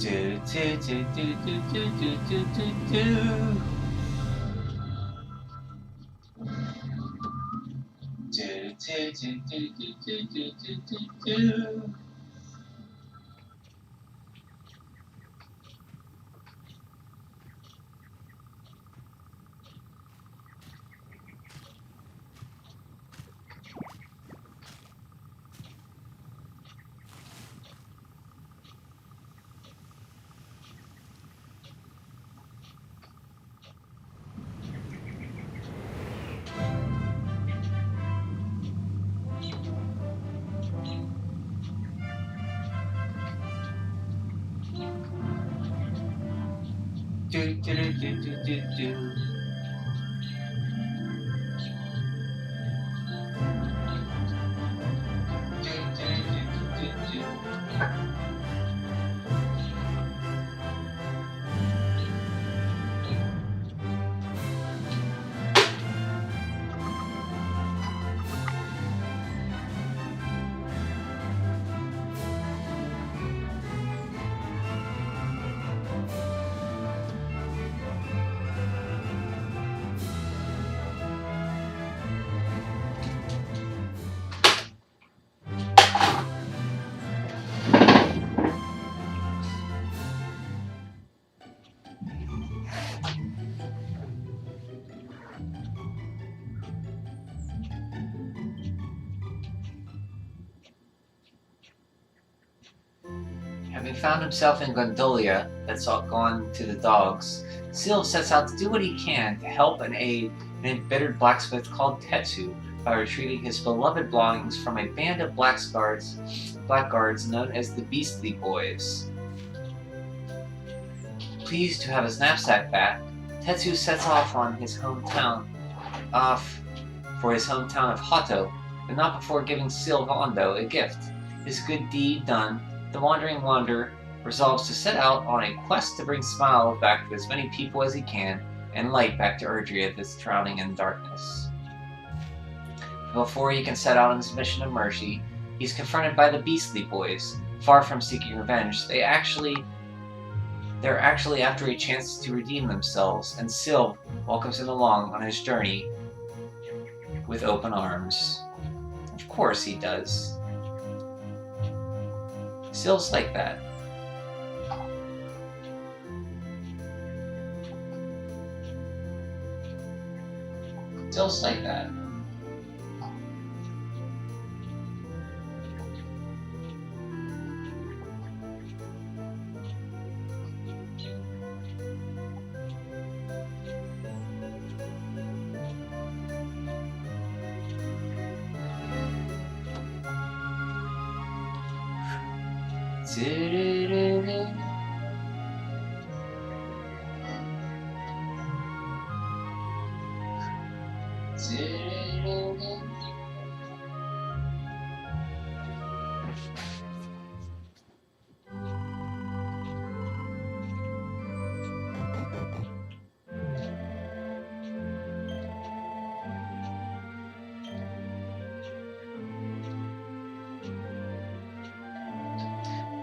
Do do do do do do do do do do. Do do do do do do do do do. Do do do do do do do. Having found himself in Gondolia, that's all gone to the dogs, Seal sets out to do what he can to help and aid an embittered blacksmith called Tetsu by retrieving his beloved belongings from a band of blackguards known as the Beastly Boys. Pleased to have his knapsack back, Tetsu sets off for his hometown of Hato, but not before giving Seal Vondo a gift. His good deed done, the wandering wanderer resolves to set out on a quest to bring smiles back to as many people as he can, and light back to Erdrea that's drowning in darkness. Before he can set out on his mission of mercy, he's confronted by the Beastly Boys. Far from seeking revenge, they're actually after a chance to redeem themselves, and Sil welcomes him along on his journey with open arms. Of course he does. Sil's like that. Sil's like that.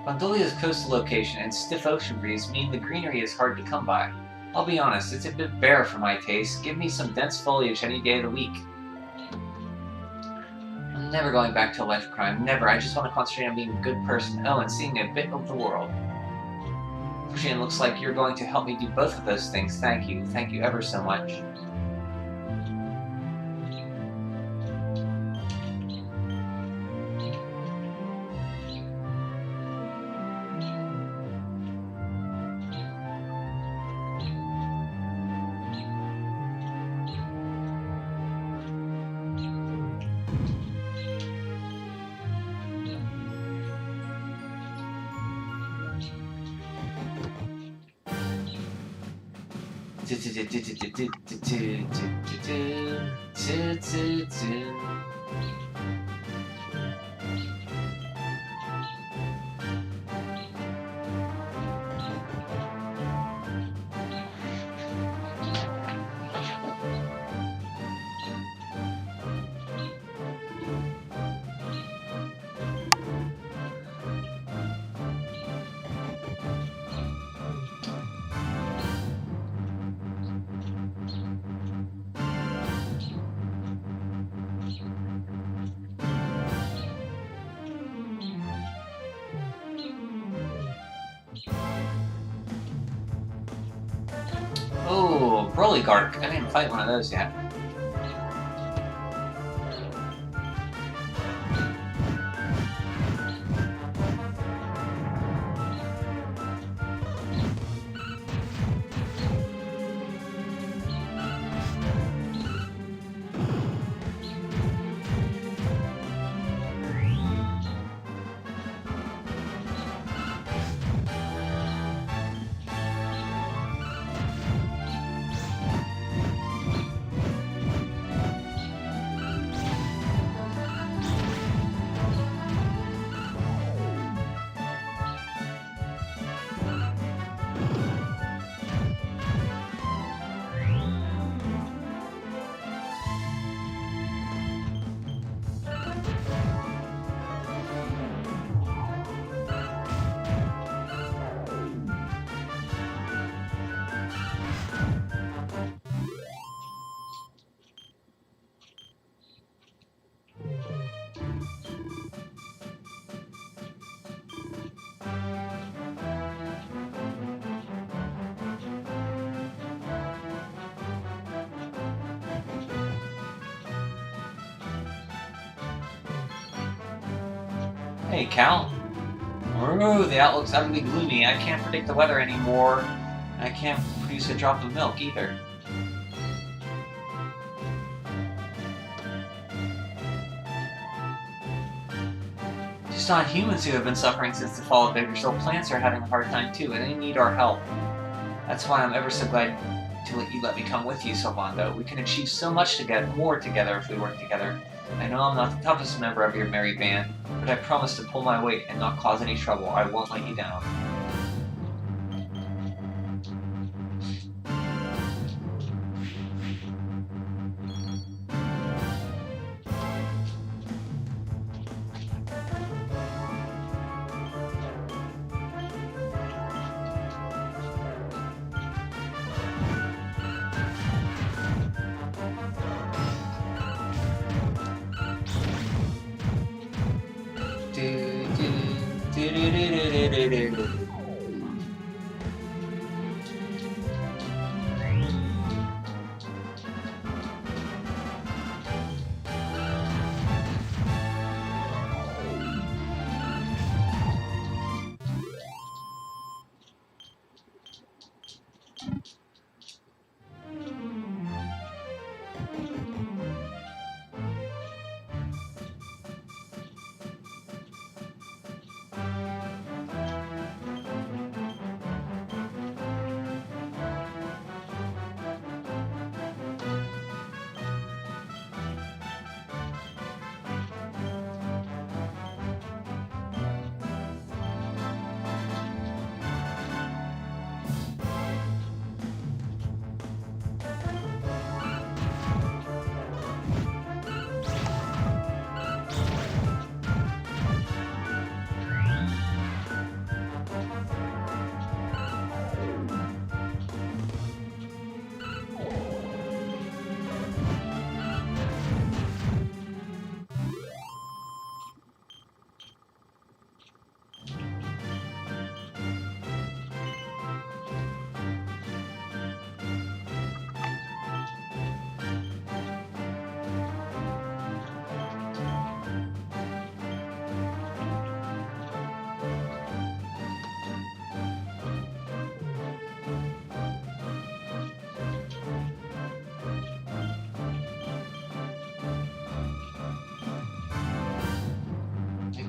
Gondolia's coastal location and stiff ocean breeze mean the greenery is hard to come by. I'll be honest, it's a bit bare for my taste. Give me some dense foliage any day of the week. never going back to a life of crime. Never. I just want to concentrate on being a good person. Oh, and seeing a bit of the world. Fortunately, it looks like you're going to help me do both of those things. Thank you. Thank you ever so much. Oh, Brolygark. I didn't fight one of those yet. Hey, Cal. Oh, the outlook's utterly gloomy. I can't predict the weather anymore. I can't produce a drop of milk either. It's not humans who have been suffering since the fall of Baker Soul. Plants are having a hard time too, and they need our help. That's why I'm ever so glad to let me come with you, Sylvando. We can achieve so much more together if we work together. I know I'm not the toughest member of your merry band, but I promise to pull my weight and not cause any trouble. I won't let you down.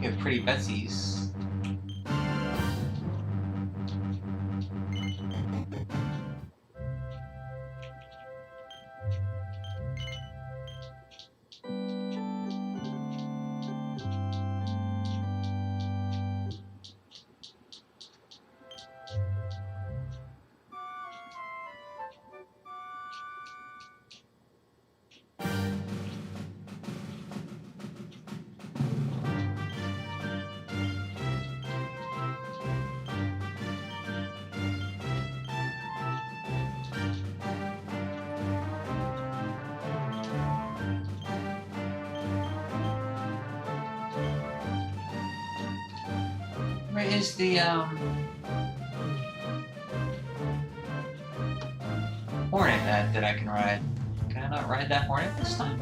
We have pretty Betsy's. Where is the Hornet that I can ride? Can I not ride that Hornet this time?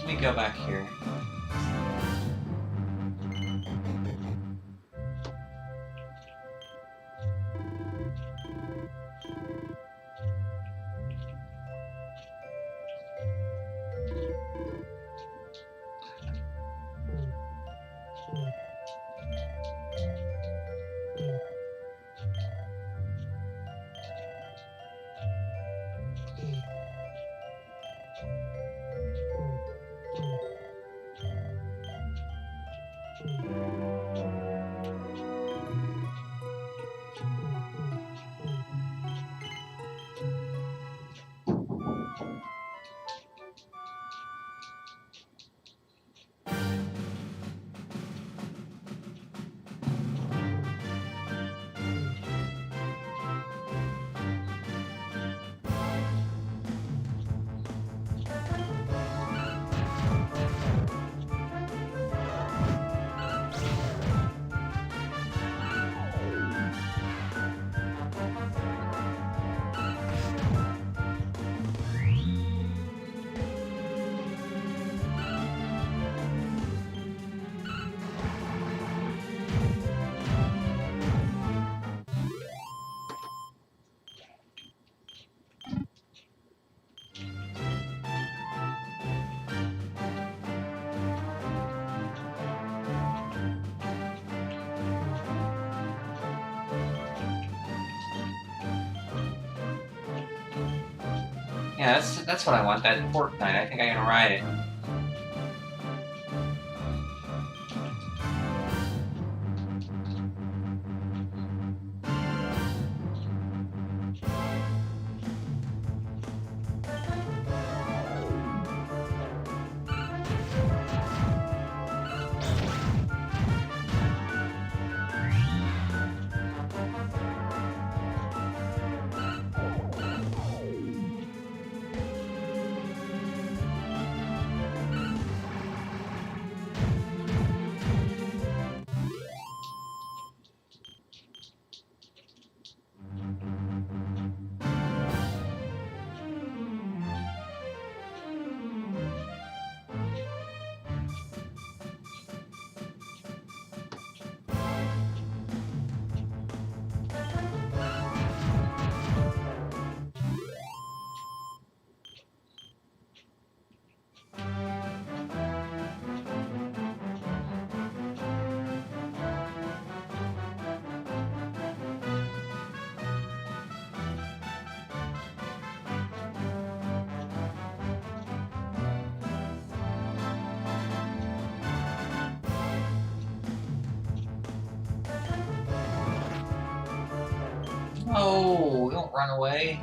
Let me go back here. Yeah, that's what I want, that Fork Knight. I think I can ride it. No, don't run away.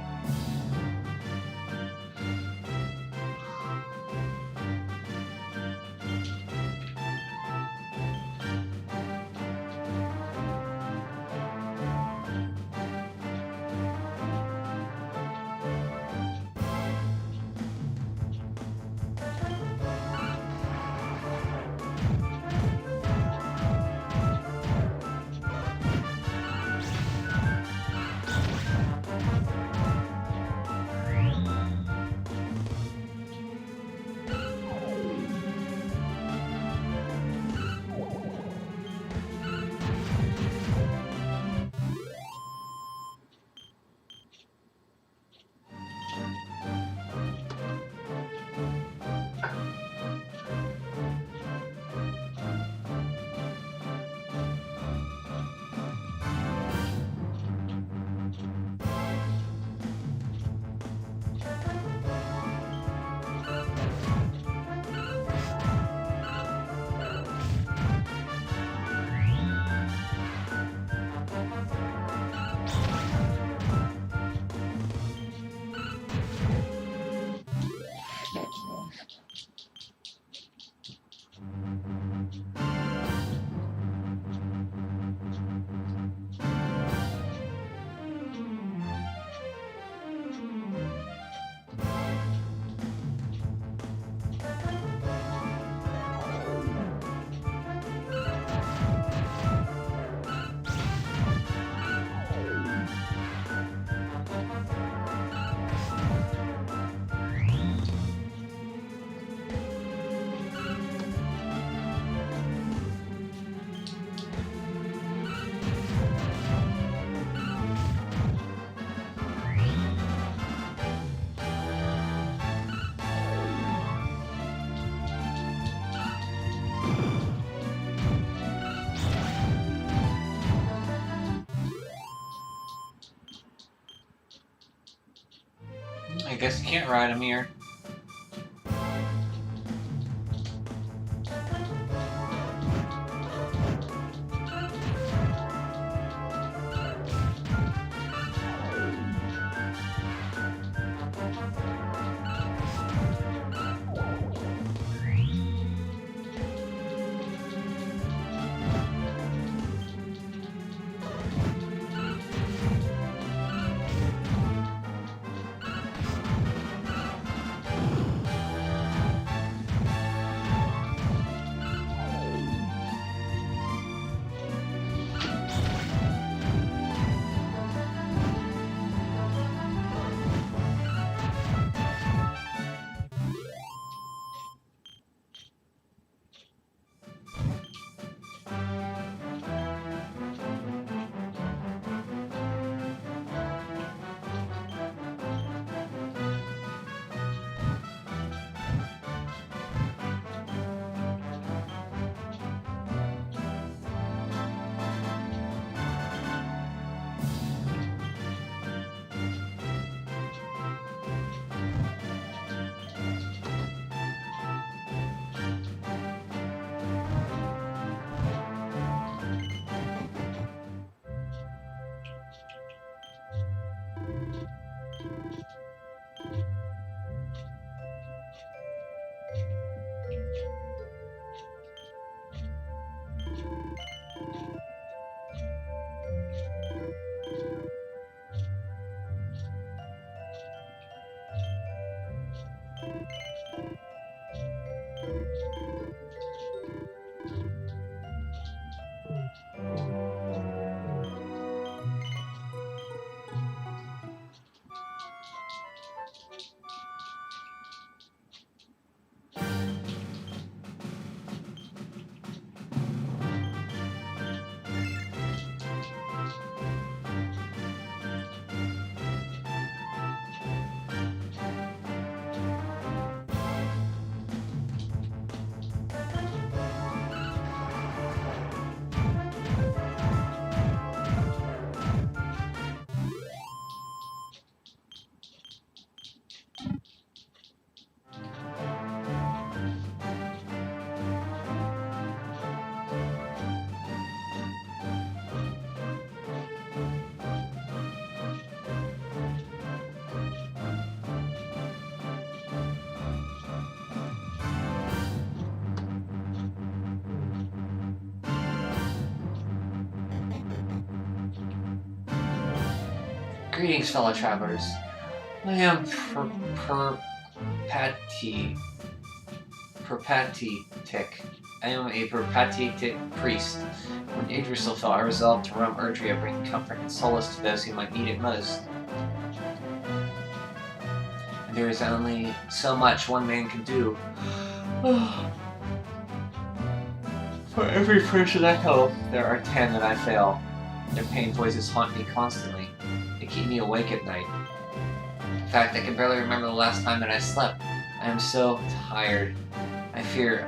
I guess you can't ride him here. Greetings, fellow travelers. I am Perpatitic. I am a Perpatitic priest. When Yggdrasil fell, I resolved to roam Erdrea, bringing comfort and solace to those who might need it most. And there is only so much one man can do. For every person I help, there are 10 that I fail. Their pain voices haunt me constantly. They keep me awake at night. In fact, I can barely remember the last time that I slept. I am so tired. I fear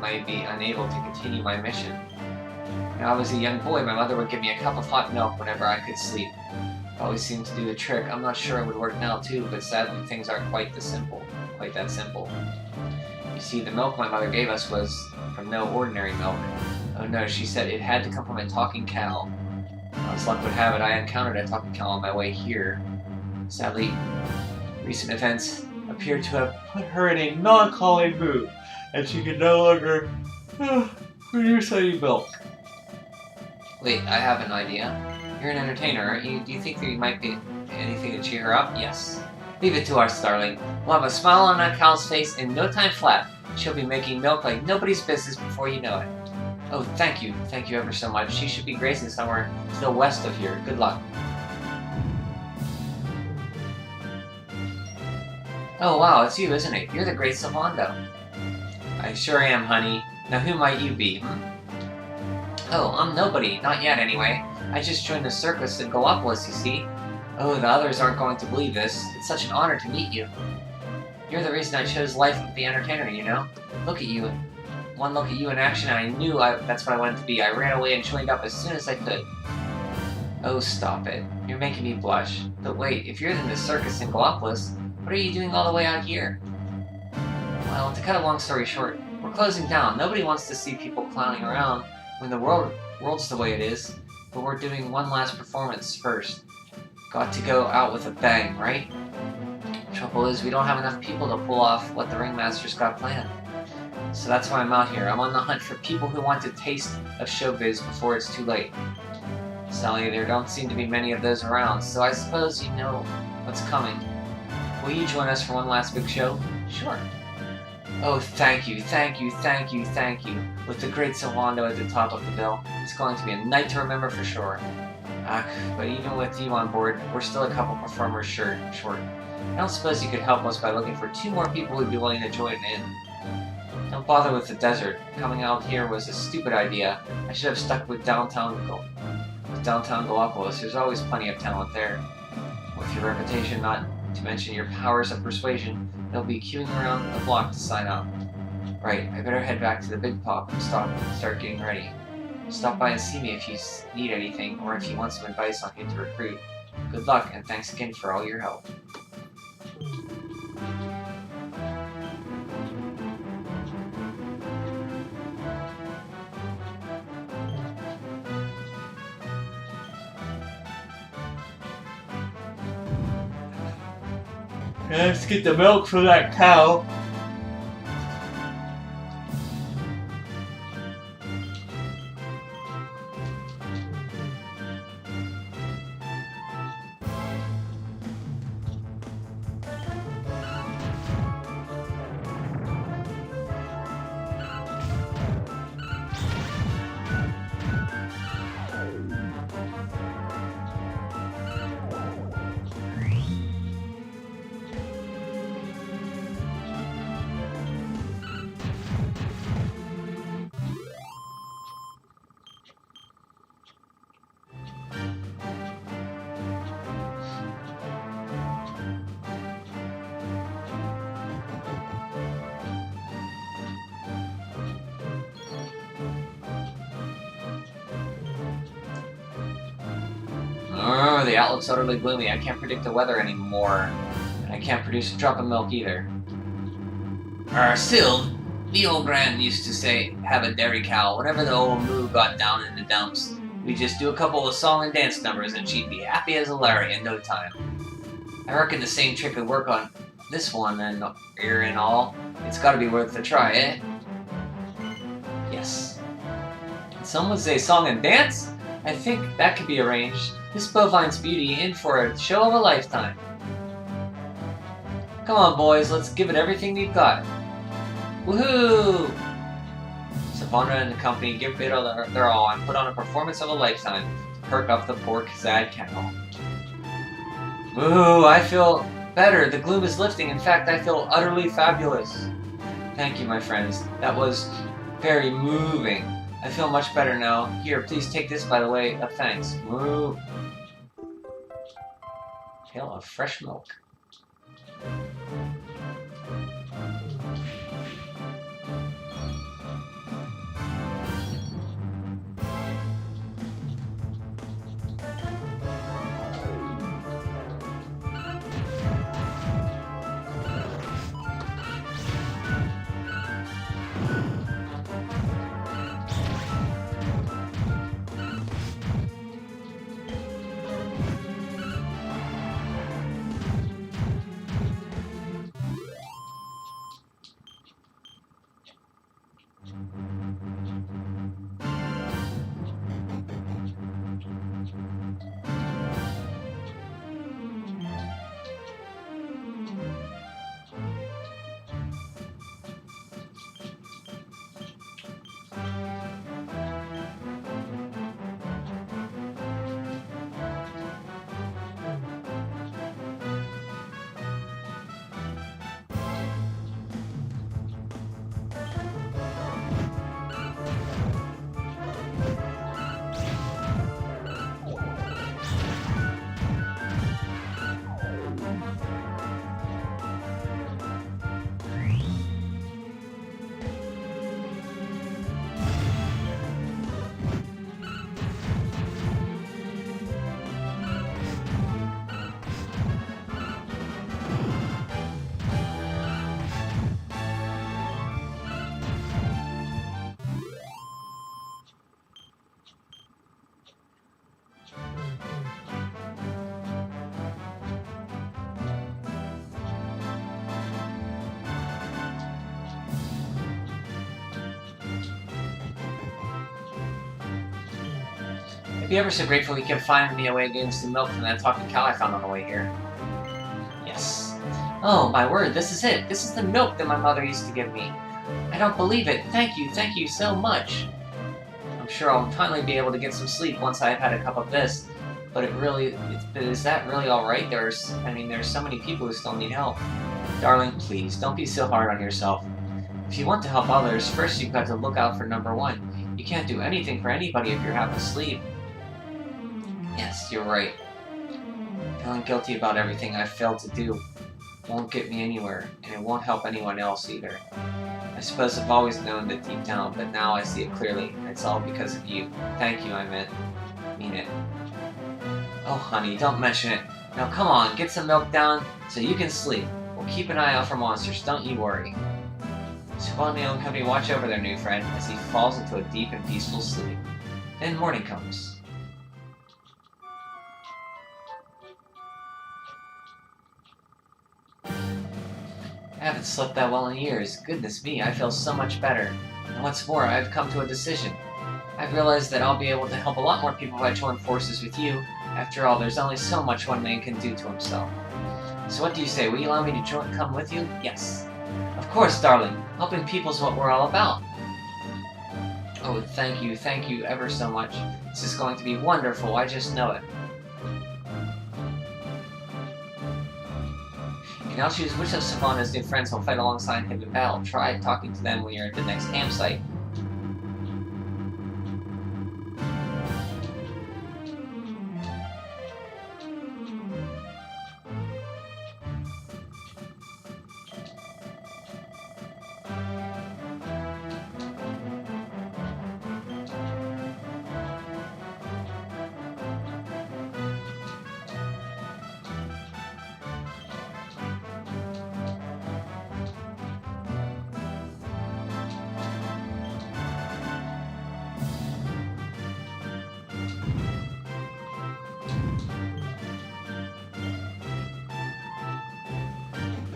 might be unable to continue my mission. When I was a young boy, my mother would give me a cup of hot milk whenever I could sleep. It always seemed to do the trick. I'm not sure it would work now too, but sadly things aren't quite that simple. You see, the milk my mother gave us was from no ordinary milk. Oh no, she said it had to come from a talking cow. As luck would have it, I encountered a talking cow on my way here. Sadly, recent events appear to have put her in a melancholy mood, and she can no longer produce any milk. Wait, I have an idea. You're an entertainer, aren't you? Do you think there might be anything to cheer her up? Yes. Leave it to our starling. We'll have a smile on that cow's face in no time flat. She'll be making milk like nobody's business before you know it. Oh, thank you. Thank you ever so much. She should be grazing somewhere to the west of here. Good luck. Oh, wow, it's you, isn't it? You're the great Sylvando. I sure am, honey. Now who might you be, Oh, I'm nobody. Not yet, anyway. I just joined the circus in Gallopolis, you see. Oh, the others aren't going to believe this. It's such an honor to meet you. You're the reason I chose life of the entertainer, you know? Look at you. One look at you in action and I knew that's what I wanted to be. I ran away and joined up as soon as I could. Oh, stop it. You're making me blush. But wait, if you're in the circus in Gallopolis, what are you doing all the way out here? Well, to cut a long story short, we're closing down. Nobody wants to see people clowning around when the world's the way it is. But we're doing one last performance first. Got to go out with a bang, right? Trouble is, we don't have enough people to pull off what the ringmaster's got planned. So that's why I'm out here. I'm on the hunt for people who want a taste of showbiz before it's too late. Sally, there don't seem to be many of those around, so I suppose you know what's coming. Will you join us for one last big show? Sure. Oh, thank you, thank you, thank you, thank you. With the great Sylvando at the top of the bill, it's going to be a night to remember for sure. But even with you on board, we're still a couple performers short. I don't suppose you could help us by looking for 2 more people who'd be willing to join in. Don't bother with the desert. Coming out here was a stupid idea. I should have stuck with downtown Gallopolis. There's always plenty of talent there. With your reputation, not to mention your powers of persuasion, they'll be queuing around the block to sign up. Right, I better head back to the Big Pop and start getting ready. Stop by and see me if you need anything, or if you want some advice on who to recruit. Good luck, and thanks again for all your help. Let's get the milk for that cow. Oh, the outlook's utterly gloomy. I can't predict the weather anymore. And I can't produce a drop of milk either. Still, the old Gran used to say, have a dairy cow. Whenever the old moo got down in the dumps, we'd just do a couple of song and dance numbers and she'd be happy as a Larry in no time. I reckon the same trick would work on this one and ear and all. It's gotta be worth a try, eh? Yes. Some would say song and dance? I think that could be arranged. This bovine's beauty in for a show of a lifetime. Come on, boys, let's give it everything we've got. Woohoo! Sylvando and the company give it their all and put on a performance of a lifetime to perk up the poor Kazad cow. Ooh, I feel better. The gloom is lifting. In fact, I feel utterly fabulous. Thank you, my friends. That was very moving. I feel much better now. Here, please take this by the way of thanks. Woo! Pail of fresh milk. I'd be ever so grateful if you could find me a way to get some milk from that talking cow I found on the way here. Yes. Oh, my word, this is it. This is the milk that my mother used to give me. I don't believe it. Thank you so much. I'm sure I'll finally be able to get some sleep once I've had a cup of this. But is that really alright? There's so many people who still need help. Darling, please, don't be so hard on yourself. If you want to help others, first you've got to look out for number one. You can't do anything for anybody if you're half asleep. Yes, you're right. Feeling guilty about everything I've failed to do won't get me anywhere, and it won't help anyone else either. I suppose I've always known it deep down, but now I see it clearly, and it's all because of you. Thank you, I mean it. Oh, honey, don't mention it. Now come on, get some milk down so you can sleep. We'll keep an eye out for monsters, don't you worry. Subonio and company watch over their new friend as he falls into a deep and peaceful sleep. Then morning comes. I haven't slept that well in years. Goodness me, I feel so much better. And what's more, I've come to a decision. I've realized that I'll be able to help a lot more people if I join forces with you. After all, there's only so much one man can do to himself. So what do you say? Will you allow me to come with you? Yes. Of course, darling. Helping people's what we're all about. Oh, thank you ever so much. This is going to be wonderful, I just know it. You can now choose which of Savannah's new friends will fight alongside him in battle. Try talking to them when you're at the next campsite.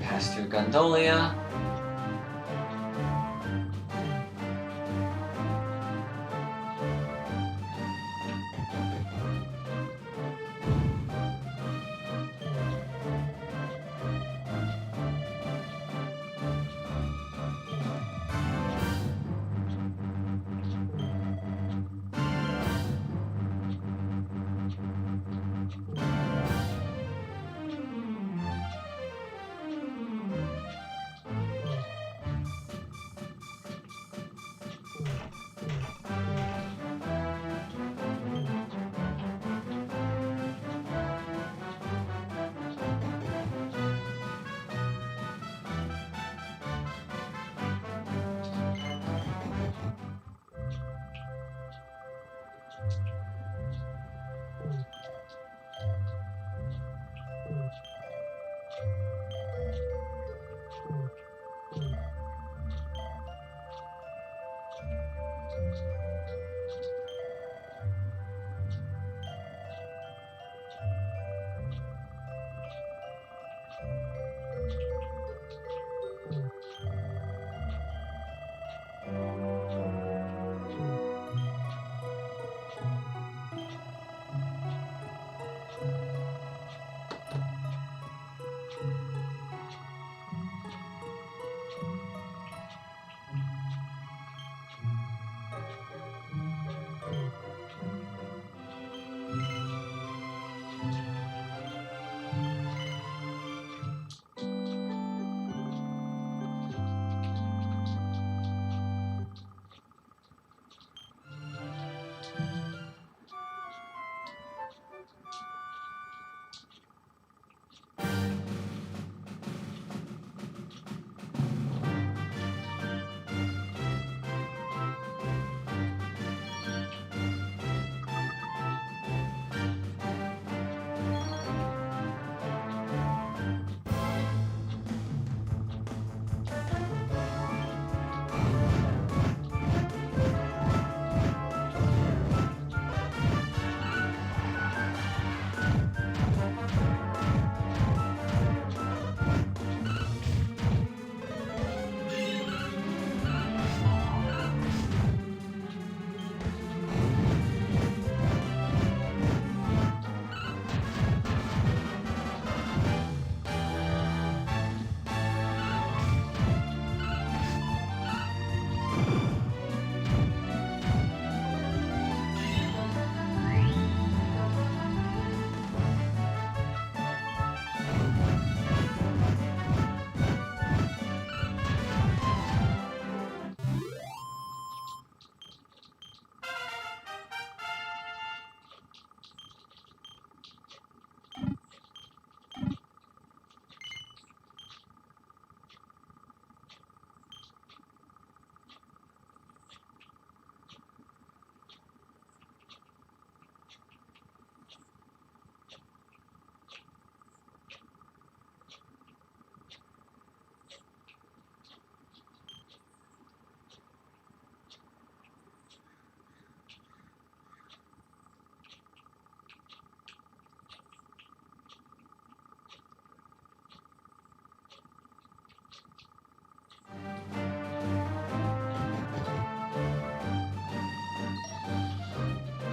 Pass through Gondolia.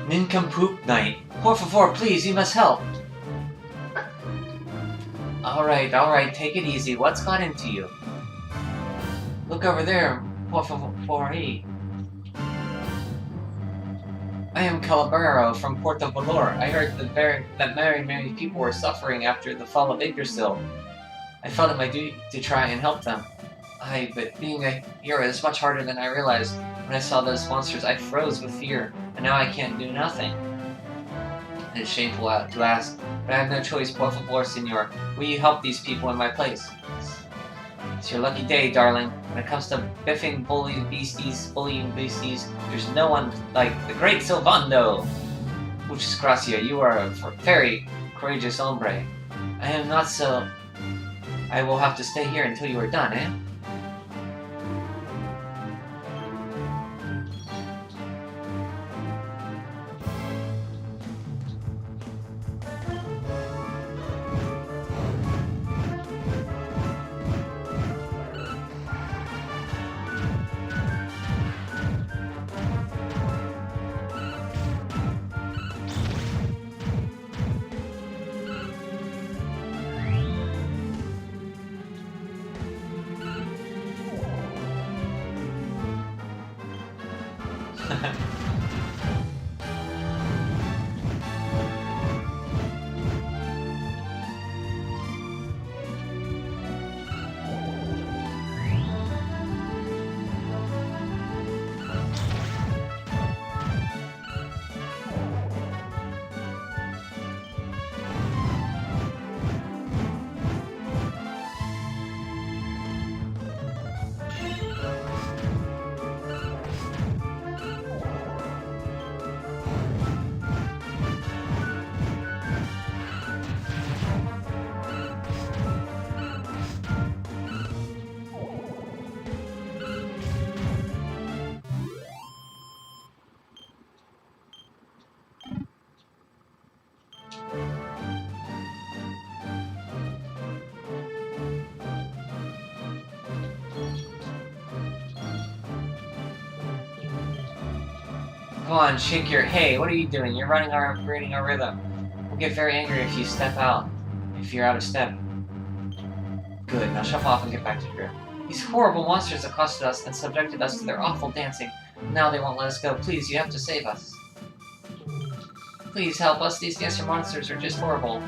Nincompoop Knight. Por favor, please, you must help. Alright, take it easy. What's got into you? Look over there, por favor. I am Calabaro from Porto Valor. I heard that many people were suffering after the fall of Yggdrasil. I felt it my duty to try and help them. But being a hero is much harder than I realized. When I saw those monsters, I froze with fear, and now I can't do nothing. It is shameful to ask, but I have no choice, por favor, senor. Will you help these people in my place? It's your lucky day, darling. When it comes to biffing bullying beasties, there's no one like the great Sylvando. Muchas gracias, you are a very courageous hombre. I am not so... I will have to stay here until you are done, eh? Come on, shake your... Hey, what are you doing? You're breaking our rhythm. We'll get very angry if you step out. If you're out of step. Good, now shuffle off and get back to your room. These horrible monsters accosted us and subjected us to their awful dancing. Now they won't let us go. Please, you have to save us. Please help us. These dancer monsters are just horrible.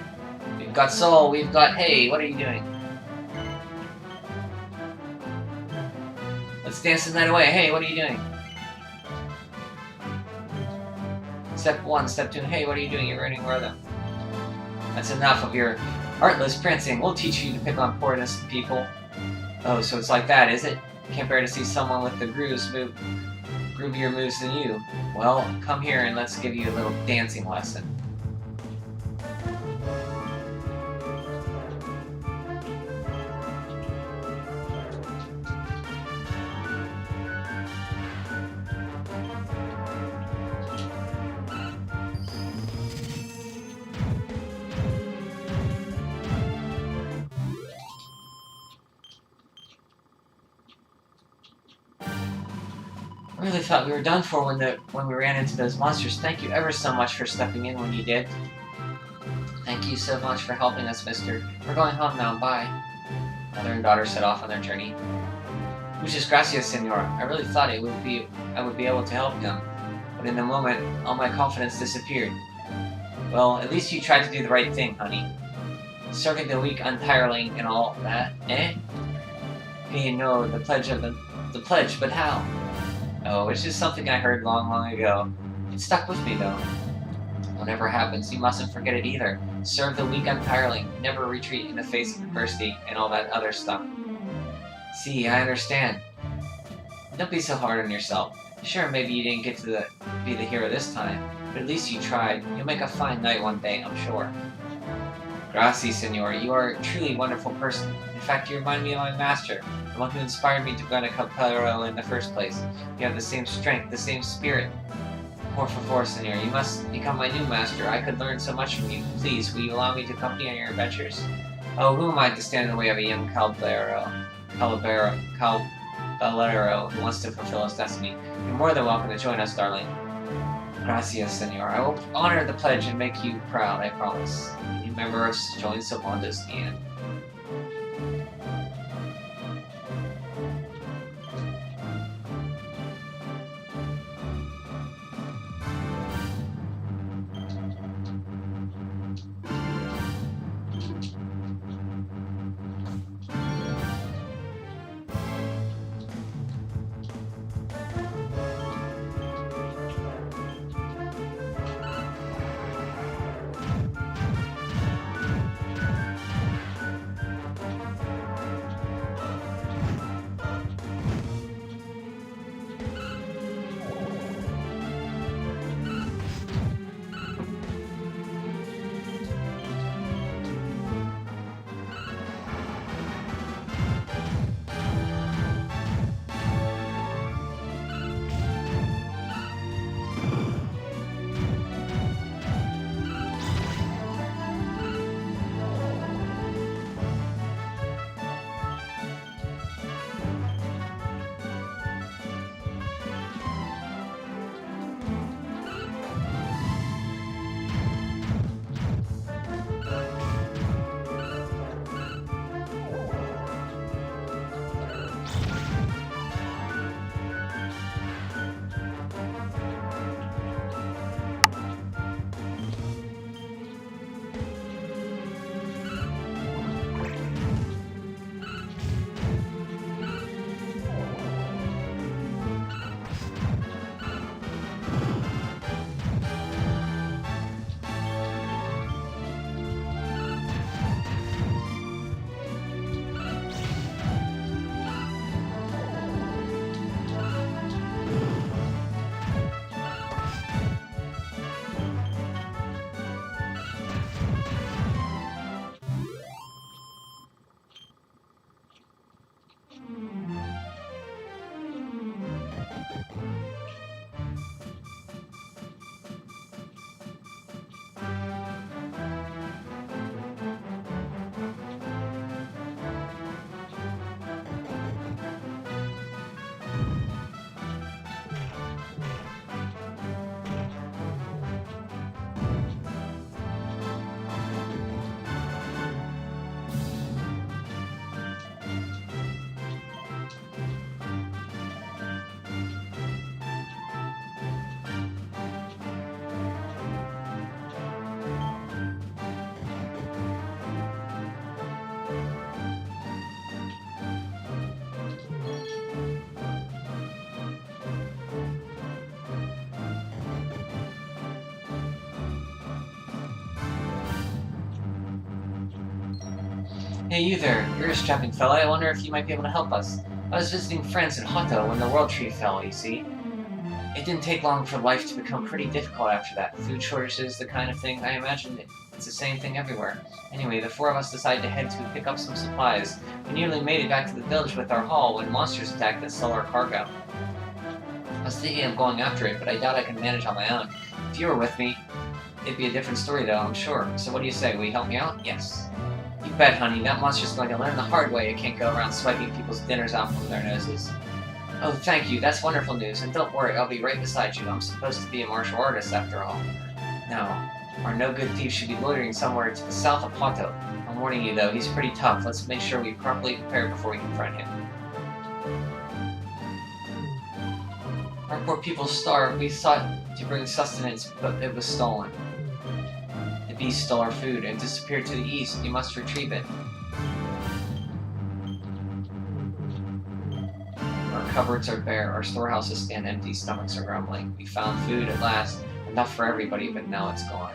We've got Soul, we've got... Hey, what are you doing? Let's dance the night away. Hey, what are you doing? Step 1, Step 2, hey, what are you doing? You're ruining rhythm. That's enough of your artless prancing. We'll teach you to pick on poor innocent people. Oh, so it's like that, is it? Can't bear to see someone with the groovier moves than you. Well, come here and let's give you a little dancing lesson. I really thought we were done for when we ran into those monsters. Thank you ever so much for stepping in when you did. Thank you so much for helping us, mister. We're going home now, bye. Mother and daughter set off on their journey. Muchas gracias, senor. I really thought I would be able to help him. But in a moment, all my confidence disappeared. Well, at least you tried to do the right thing, honey. Serving the weak untiring and all that, eh? Hey, no, the pledge, but how? Oh, it's just something I heard long ago. It stuck with me, though. Whatever happens, you mustn't forget it either. Serve the weak untiring, never retreat in the face of adversity, and all that other stuff. See, I understand. Don't be so hard on yourself. Sure, maybe you didn't get to be the hero this time, but at least you tried. You'll make a fine knight one day, I'm sure. Gracias, senor. You are a truly wonderful person. In fact, you remind me of my master, the one who inspired me to go to Calabaro in the first place. You have the same strength, the same spirit. Por favor, senor, you must become my new master. I could learn so much from you. Please, will you allow me to accompany on your adventures? Oh, who am I to stand in the way of a young Calabaro who wants to fulfill his destiny? You're more than welcome to join us, darling. Gracias, senor. I will honor the pledge and make you proud, I promise. You member us join Sylvanda's the end. Hey, you there. You're a strapping fella. I wonder if you might be able to help us. I was visiting friends in Hoto when the World Tree fell, you see. It didn't take long for life to become pretty difficult after that. Food shortages, the kind of thing. I imagine it's the same thing everywhere. Anyway, the four of us decided to head to pick up some supplies. We nearly made it back to the village with our haul when monsters attacked and stole our cargo. I was thinking of going after it, but I doubt I can manage on my own. If you were with me, it'd be a different story though, I'm sure. So what do you say, will you help me out? Yes. You bet, honey. That monster's going to learn the hard way it can't go around swiping people's dinners out from their noses. Oh, thank you. That's wonderful news. And don't worry, I'll be right beside you. I'm supposed to be a martial artist after all. Now, our no-good thief should be loitering somewhere to the south of Hoto. I'm warning you, though, he's pretty tough. Let's make sure we properly prepare before we confront him. Our poor people starved. We sought to bring sustenance, but it was stolen. The beast stole our food and disappeared to the east. You must retrieve it. Our cupboards are bare. Our storehouses stand empty. Stomachs are grumbling. We found food at last. Enough for everybody, but now it's gone.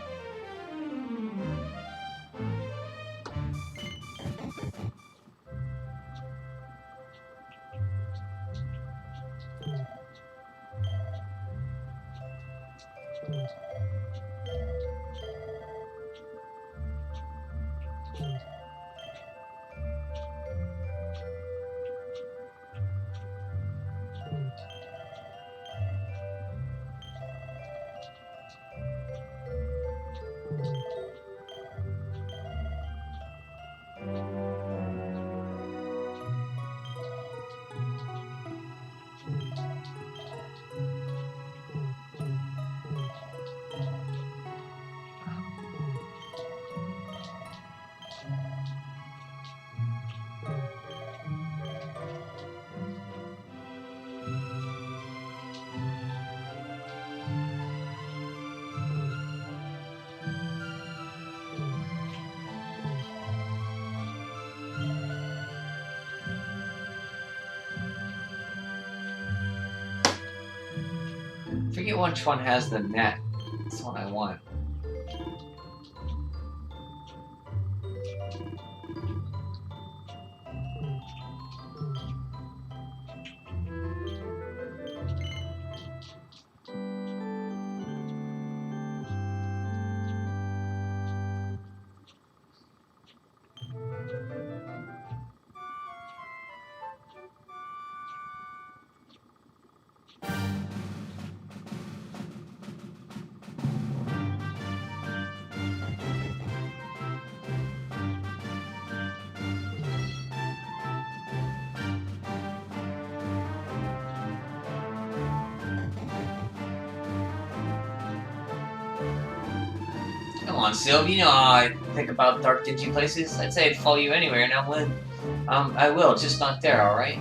forget which one has the net. That's the one I want. Come on, Sylv, you know how I think about dark, dingy places. I'd say I'd follow you anywhere, and I will, just not there, alright?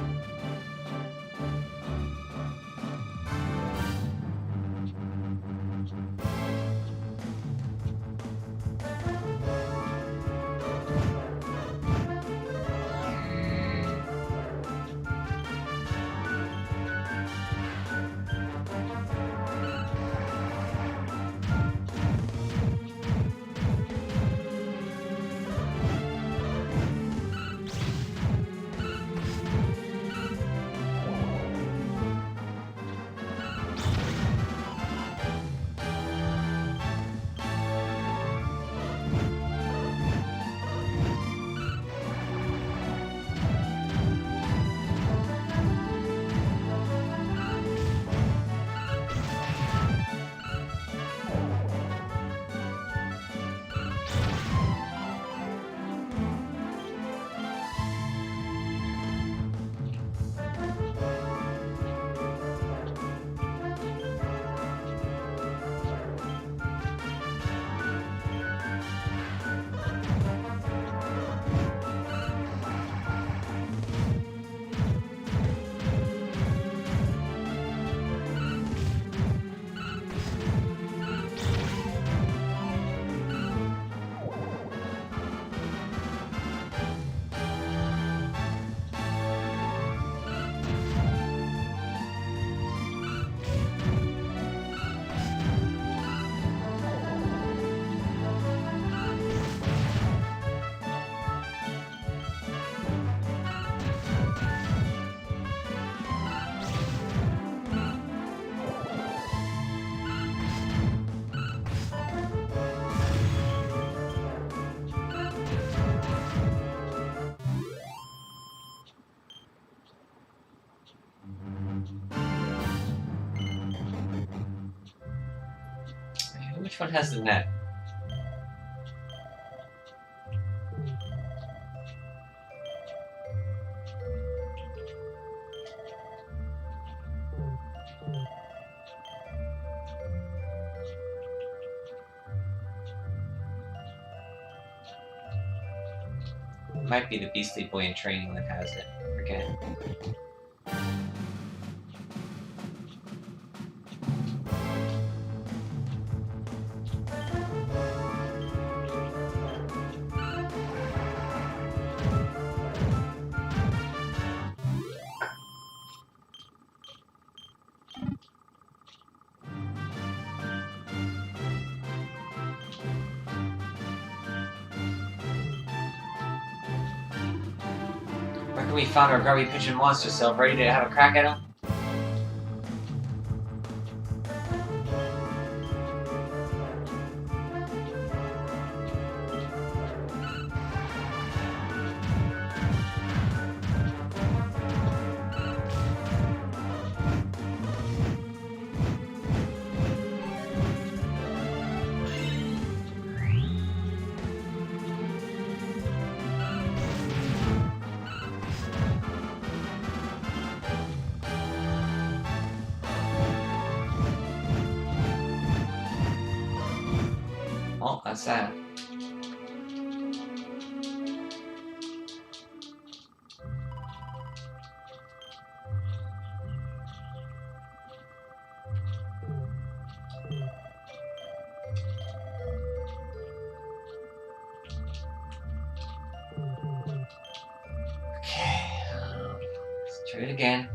Which one has the net? Might be the Beastly Boy in Training that has it. Forget. Reckon we found our grubby pigeon monster self, ready to have a crack at him? Oh, that's that. Okay, let's try it again.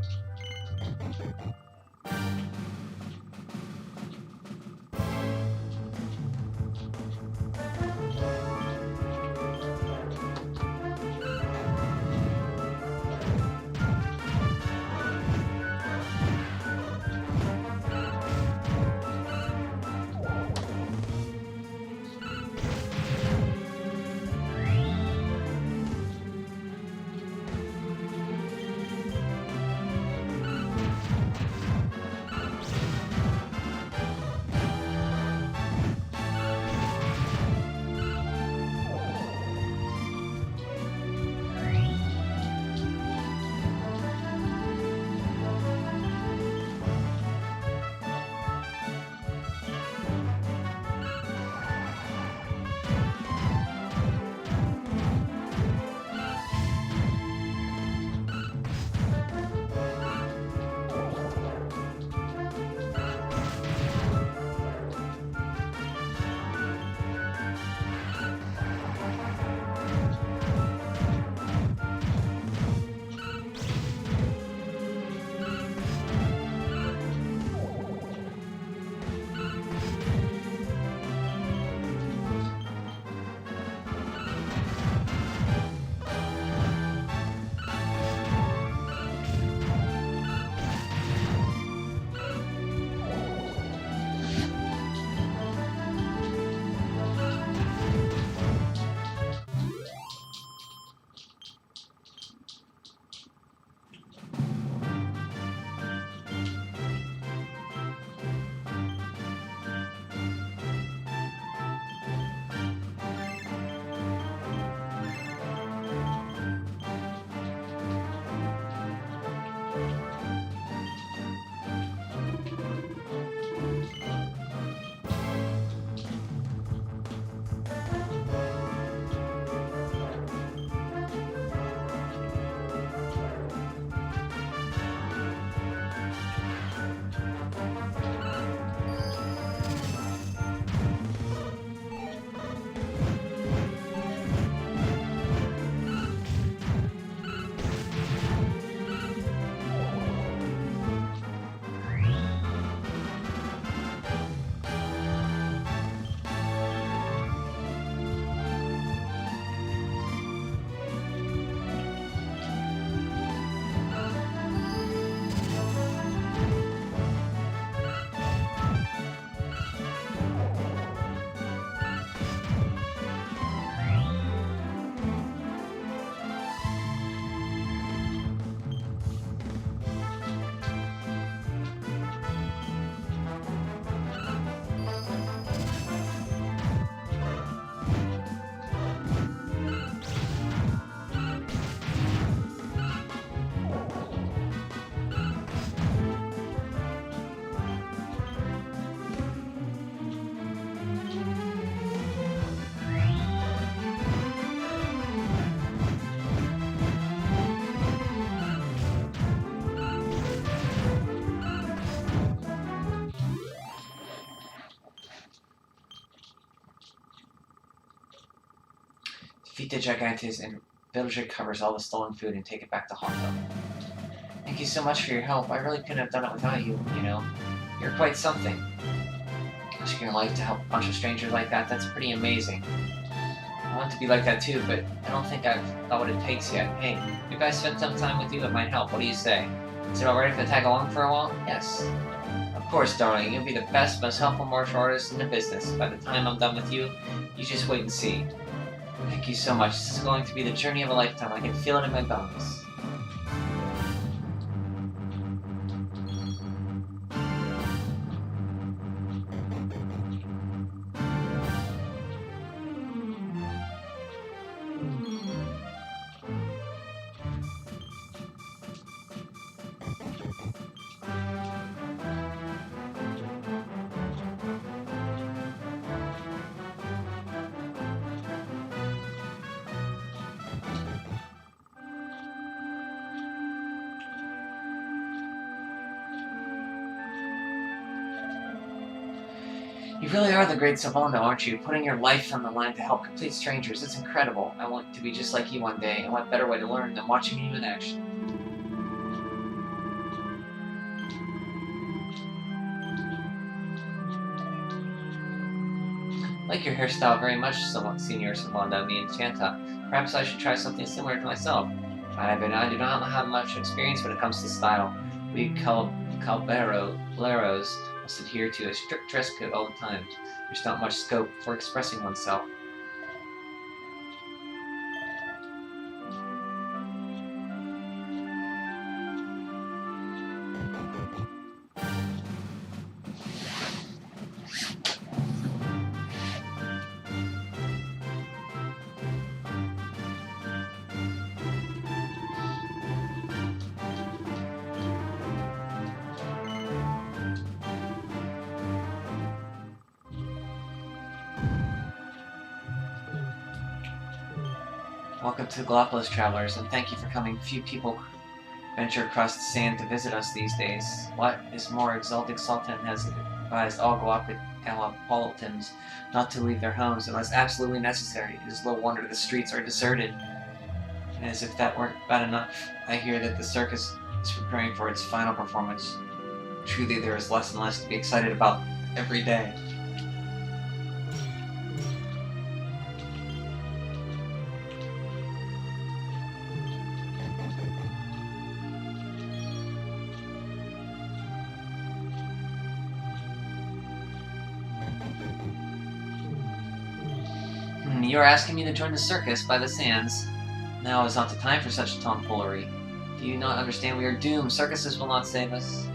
Vita Gigantes and Villager covers all the stolen food and take it back to Hondo. Thank you so much for your help. I really couldn't have done it without you, you know. You're quite something. Risking your life to help a bunch of strangers like that, that's pretty amazing. I want to be like that too, but I don't think I've thought what it takes yet. Hey, if I spend some time with you, it might help. What do you say? Is it alright if I tag along for a while? Yes. Of course, darling. You'll be the best, most helpful martial artist in the business. By the time I'm done with you, you just wait and see. Thank you so much. This is going to be the journey of a lifetime. I can feel it in my bones. You really are the great Sylvando, aren't you? Putting your life on the line to help complete strangers. It's incredible. I want to be just like you one day, and what better way to learn than watching you in action? I like your hairstyle very much, Senior Sylvando, me and Chanta. Perhaps I should try something similar to myself. I do not have much experience when it comes to style. We Calberos must adhere to a strict dress code all the time. There's not much scope for expressing oneself. Welcome to Galapagos, travelers, and thank you for coming. Few people venture across the sand to visit us these days. What is more, Exalted Sultan has advised all Galapolitans not to leave their homes unless absolutely necessary. It is little wonder the streets are deserted. And as if that weren't bad enough, I hear that the circus is preparing for its final performance. Truly, there is less and less to be excited about every day. You're asking me to join the circus by the sands. Now is not the time for such tomfoolery. Do you not understand we are doomed? Circuses will not save us.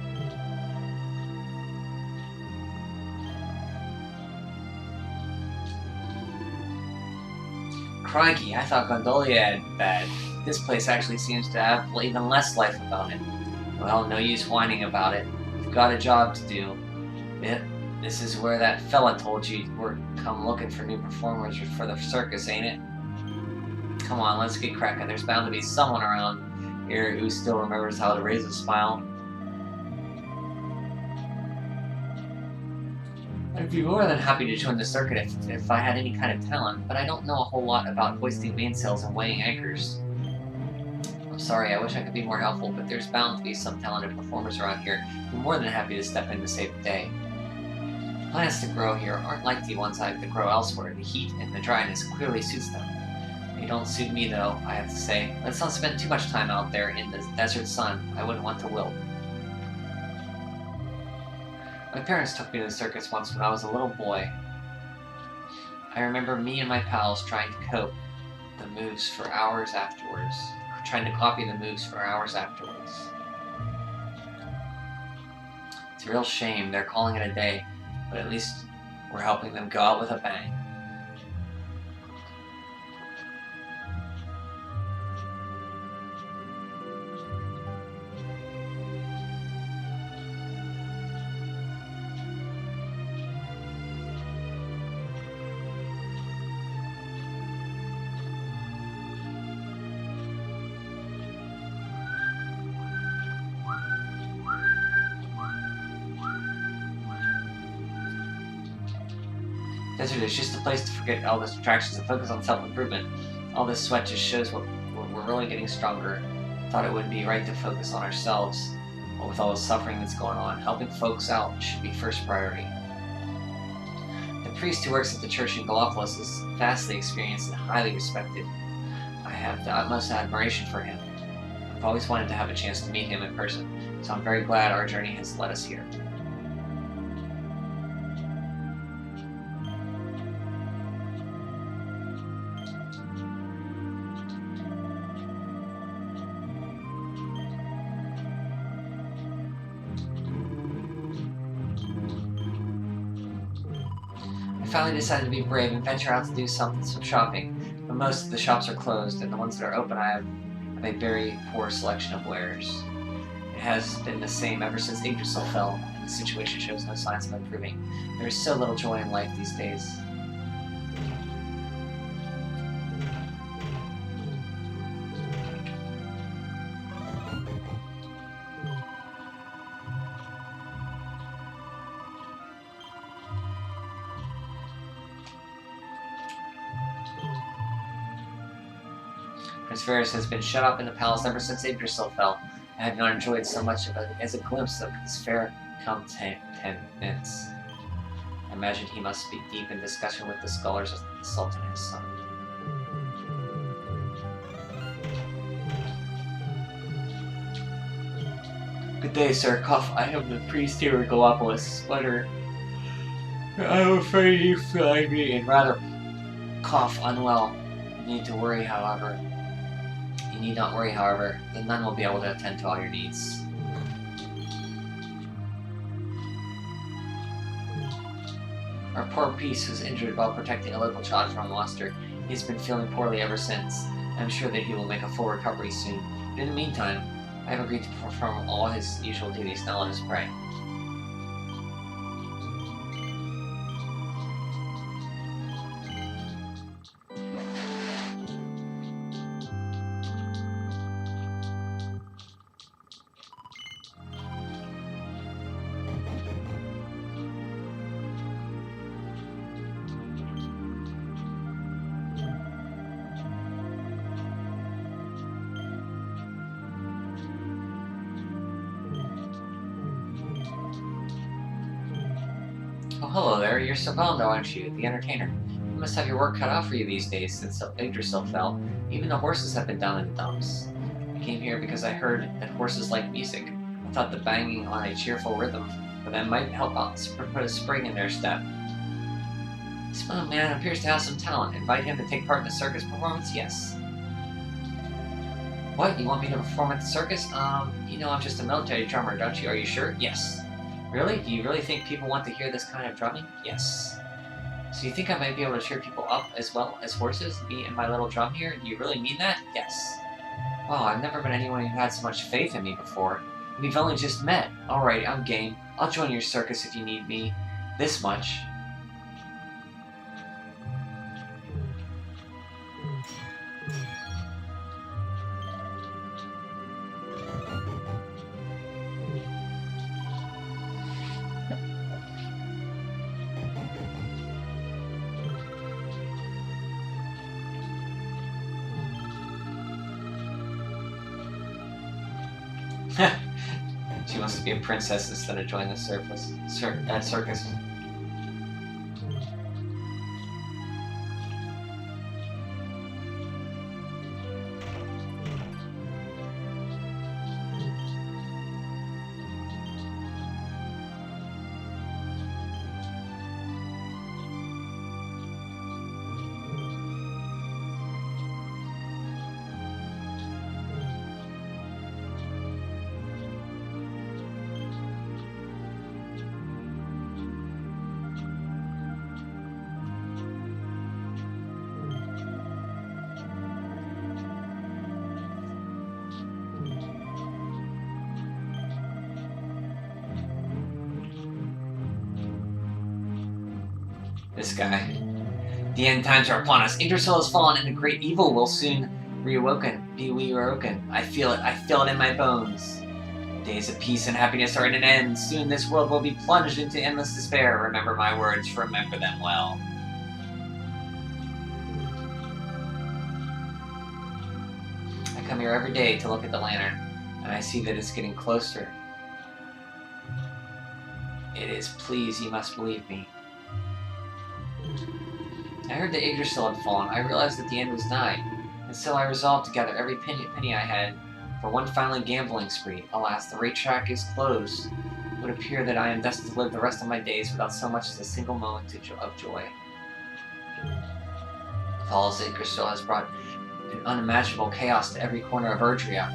Crikey, I thought Gondolia had bad. This place actually seems to have even less life about it. Well, no use whining about it. We've got a job to do. This is where that fella told you we're come looking for new performers for the circus, ain't it? Come on, let's get cracking. There's bound to be someone around here who still remembers how to raise a smile. I'd be more than happy to join the circuit if I had any kind of talent, but I don't know a whole lot about hoisting mainsails and weighing anchors. I'm sorry, I wish I could be more helpful, but there's bound to be some talented performers around here who are more than happy to step in to save the day. Plants to grow here aren't like the ones I have to grow elsewhere. The heat and the dryness clearly suits them. They don't suit me though, I have to say. Let's not spend too much time out there in the desert sun. I wouldn't want to wilt. My parents took me to the circus once when I was a little boy. I remember me and my pals trying to copy the moves for hours afterwards. It's a real shame they're calling it a day, but at least we're helping them go out with a bang. Desert is just a place to forget all the distractions and focus on self-improvement. All this sweat just shows we're really getting stronger. Thought it would be right to focus on ourselves. But with all the suffering that's going on, helping folks out should be first priority. The priest who works at the church in Gallipolis is vastly experienced and highly respected. I have the utmost admiration for him. I've always wanted to have a chance to meet him in person, so I'm very glad our journey has led us here. I finally decided to be brave and venture out to do some shopping, but most of the shops are closed, and the ones that are open I have a very poor selection of wares. It has been the same ever since Yggdrasil fell, and the situation shows no signs of improving. There is so little joy in life these days. Prince Varus has been shut up in the palace ever since Yggdrasil fell. I have not enjoyed so much of it as a glimpse of his fair countenance. I imagine he must be deep in discussion with the scholars of the Sultan and his son. Good day, Sir. Cuff, I am the priest here at Gallipolis. Sweater. I'm afraid you find me in rather cough unwell. You need not worry, however. The nun will be able to attend to all your needs. Our poor priest was injured while protecting a local child from a monster. He has been feeling poorly ever since. I am sure that he will make a full recovery soon. But in the meantime, I have agreed to perform all his usual duties. Now let us pray. Oh, hello there. You're Servando, aren't you? The entertainer. You must have your work cut out for you these days since Yggdrasil fell. Even the horses have been down in the dumps. I came here because I heard that horses like music. I thought the banging on a cheerful rhythm for them might help out put a spring in their step. This young man appears to have some talent. Invite him to take part in the circus performance? Yes. What? You want me to perform at the circus? You know I'm just a military drummer, don't you? Are you sure? Yes. Really? Do you really think people want to hear this kind of drumming? Yes. So you think I might be able to cheer people up as well as horses? Me and my little drum here? Do you really mean that? Yes. Wow, I've never met anyone who had so much faith in me before. We've only just met. Alright, I'm game. I'll join your circus if you need me. This much. She wants to be a princess instead of join the circus. This guy. The end times are upon us. Yggdrasil has fallen, and the great evil will soon be reawoken. I feel it. I feel it in my bones. Days of peace and happiness are at an end. Soon this world will be plunged into endless despair. Remember my words. Remember them well. come here every day to look at the lantern, and I see that it's getting closer. It is. Please, you must believe me. I heard that Yggdrasil had fallen. I realized that the end was nigh, and so I resolved to gather every penny I had for one final gambling spree. Alas, the racetrack is closed. It would appear that I am destined to live the rest of my days without so much as a single moment of joy. The fall of Yggdrasil has brought an unimaginable chaos to every corner of Erdrea.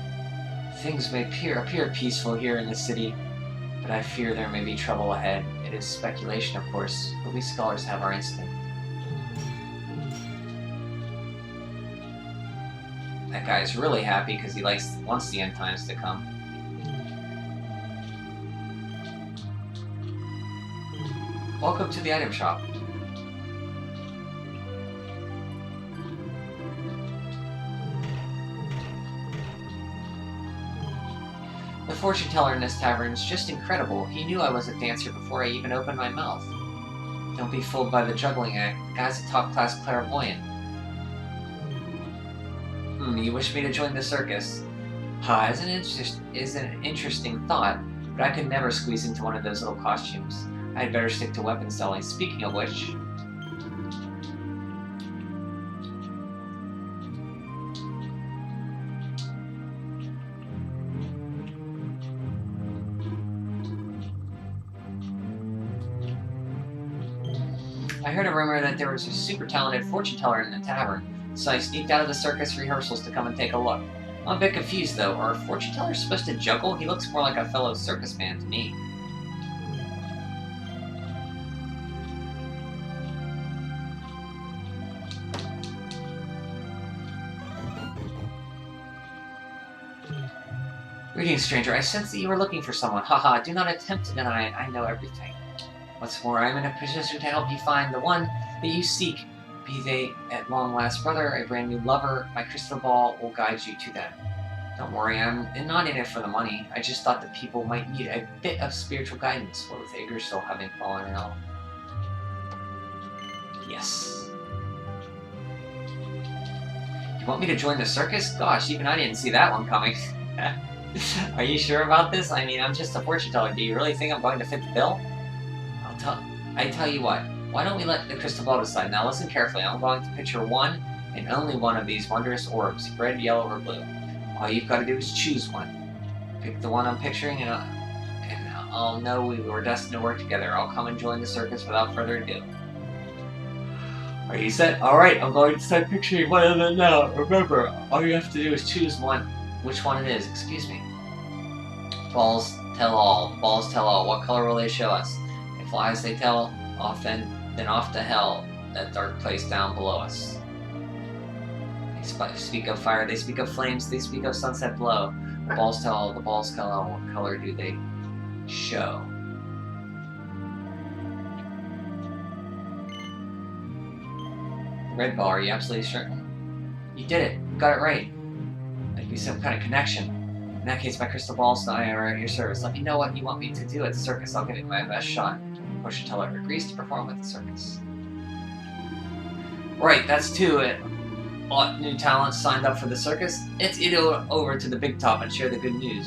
Things may appear peaceful here in the city, but I fear there may be trouble ahead. It is speculation, of course, but we scholars have our instinct. That guy's really happy because he wants the end times to come. Welcome to the item shop. The fortune teller in this tavern is just incredible. He knew I was a dancer before I even opened my mouth. Don't be fooled by the juggling act. The guy's a top-class clairvoyant. You wish me to join the circus? Is an interesting thought, but I could never squeeze into one of those little costumes. I'd better stick to weapon selling. Speaking of which... I heard a rumor that there was a super talented fortune teller in the tavern, so I sneaked out of the circus rehearsals to come and take a look. I'm a bit confused though. Are fortune tellers supposed to juggle? He looks more like a fellow circus man to me. Greetings, stranger. I sense that you were looking for someone. Haha, do not attempt to deny it. I know everything. What's more, I am in a position to help you find the one that you seek. Be they at long last brother, a brand new lover, my crystal ball will guide you to them. Don't worry, I'm not in it for the money. I just thought that people might need a bit of spiritual guidance, what with Yggdrasil having fallen ill. Yes. You want me to join the circus? Gosh, even I didn't see that one coming. Are you sure about this? I mean, I'm just a fortune teller. Do you really think I'm going to fit the bill? I tell you what. Why don't we let the crystal ball decide? Now listen carefully. I'm going to picture one and only one of these wondrous orbs, red, yellow, or blue. All you've got to do is choose one. Pick the one I'm picturing, and I'll know we were destined to work together. I'll come and join the circus without further ado. Are you set? Alright, I'm going to start picturing one of them now. Remember, all you have to do is choose one. Which one it is, excuse me. Balls tell all. Balls tell all. What color will they show us? If lies they tell, then off to hell, that dark place down below us. They speak of fire, they speak of flames, they speak of sunset glow. The balls tell all, the balls tell all. What color do they show? Red ball, are you absolutely certain? You did it. You got it right. Might be some kind of connection. In that case, my crystal balls and I are at your service. Let me know what you want me to do at the circus. I'll give it my best shot. Fortune teller agrees to perform with the circus. Right, that's two new talents signed up for the circus. Let's get over to the big top and share the good news.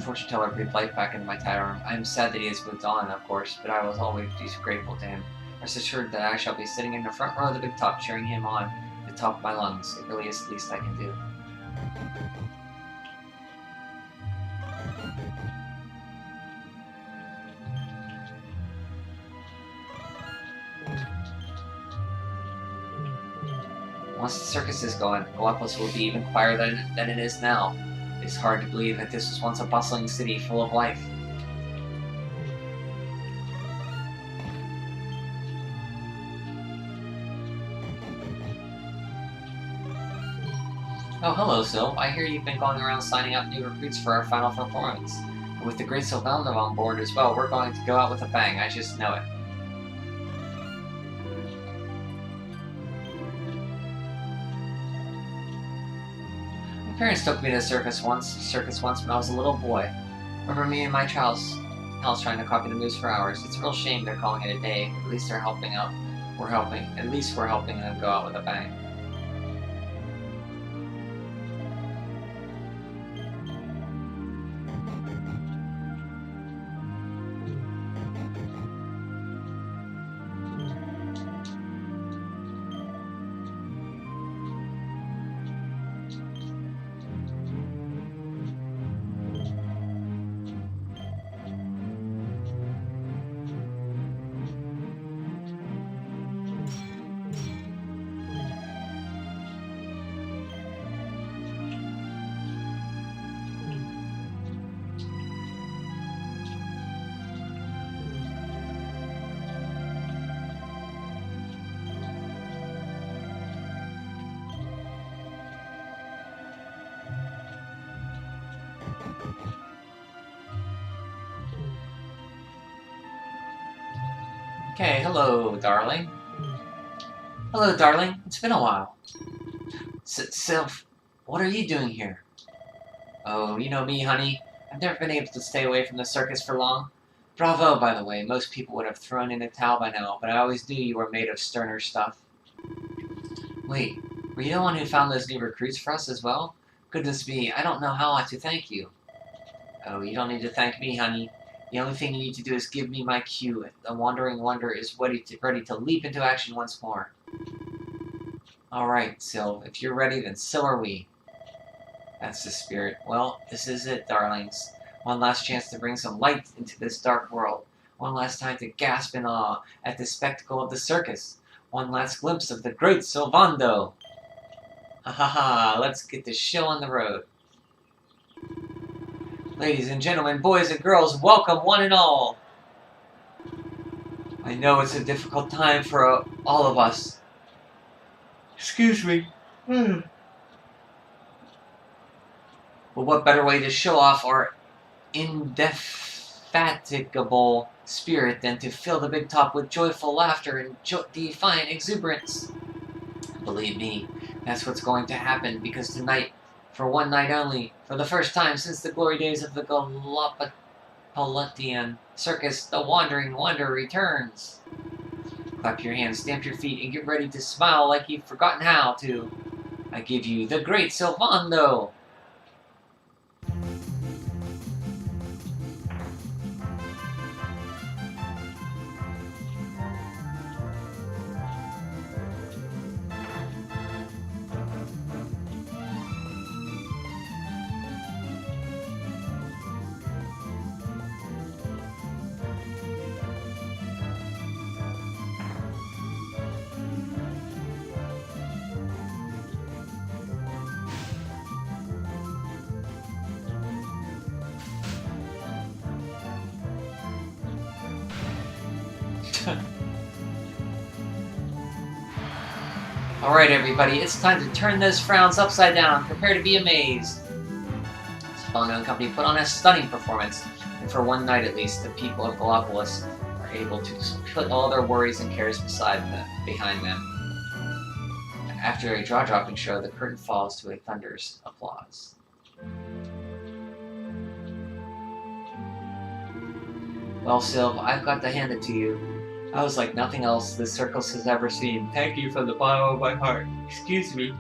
Fortune teller breathed life back into my tavern. I am sad that he has moved on, of course, but I will always be grateful to him. Rest assured that I shall be sitting in the front row of the big top, cheering him on at the top of my lungs. It really is the least I can do. Once the circus is going, Galapagos will be even quieter than it is now. It's hard to believe that this was once a bustling city full of life. Oh, hello, Syl. I hear you've been going around signing up new recruits for our final performance. And with the great Sylvanov on board as well, we're going to go out with a bang. I just know it. My parents took me to the circus once when I was a little boy. Remember me and my Hell's trying to copy the news for hours. It's a real shame they're calling it a day. At least they're helping out. At least we're helping them go out with a bang. Okay, hello, darling. Hello, darling. It's been a while. Sylph, what are you doing here? Oh, you know me, honey. I've never been able to stay away from the circus for long. Bravo, by the way. Most people would have thrown in a towel by now, but I always knew you were made of sterner stuff. Wait, were you the one who found those new recruits for us as well? Goodness me, I don't know how to thank you. Oh, you don't need to thank me, honey. The only thing you need to do is give me my cue. The Wandering Wonder is ready to leap into action once more. Alright, Sylph, if you're ready, then so are we. That's the spirit. Well, this is it, darlings. One last chance to bring some light into this dark world. One last time to gasp in awe at the spectacle of the circus. One last glimpse of the great Sylvando. Ha ha ha, let's get this show on the road. Ladies and gentlemen, boys and girls, welcome one and all. I know it's a difficult time for all of us. Excuse me. But what better way to show off our indefatigable spirit than to fill the big top with joyful laughter and defiant exuberance? Believe me, that's what's going to happen, because tonight, for one night only, for the first time since the glory days of the Galapagosian circus, the Wandering Wonder returns. Clap your hands, stamp your feet, and get ready to smile like you've forgotten how to. I give you the great Sylvando! Alright everybody, it's time to turn those frowns upside down. Prepare to be amazed. Sylvando & Company put on a stunning performance, and for one night at least, the people of Gallipolis are able to put all their worries and cares behind them. After a jaw-dropping show, the curtain falls to a thunderous applause. Well, Sylv, I've got to hand it to you. I was like nothing else this circus has ever seen. Thank you from the bottom of my heart. Excuse me.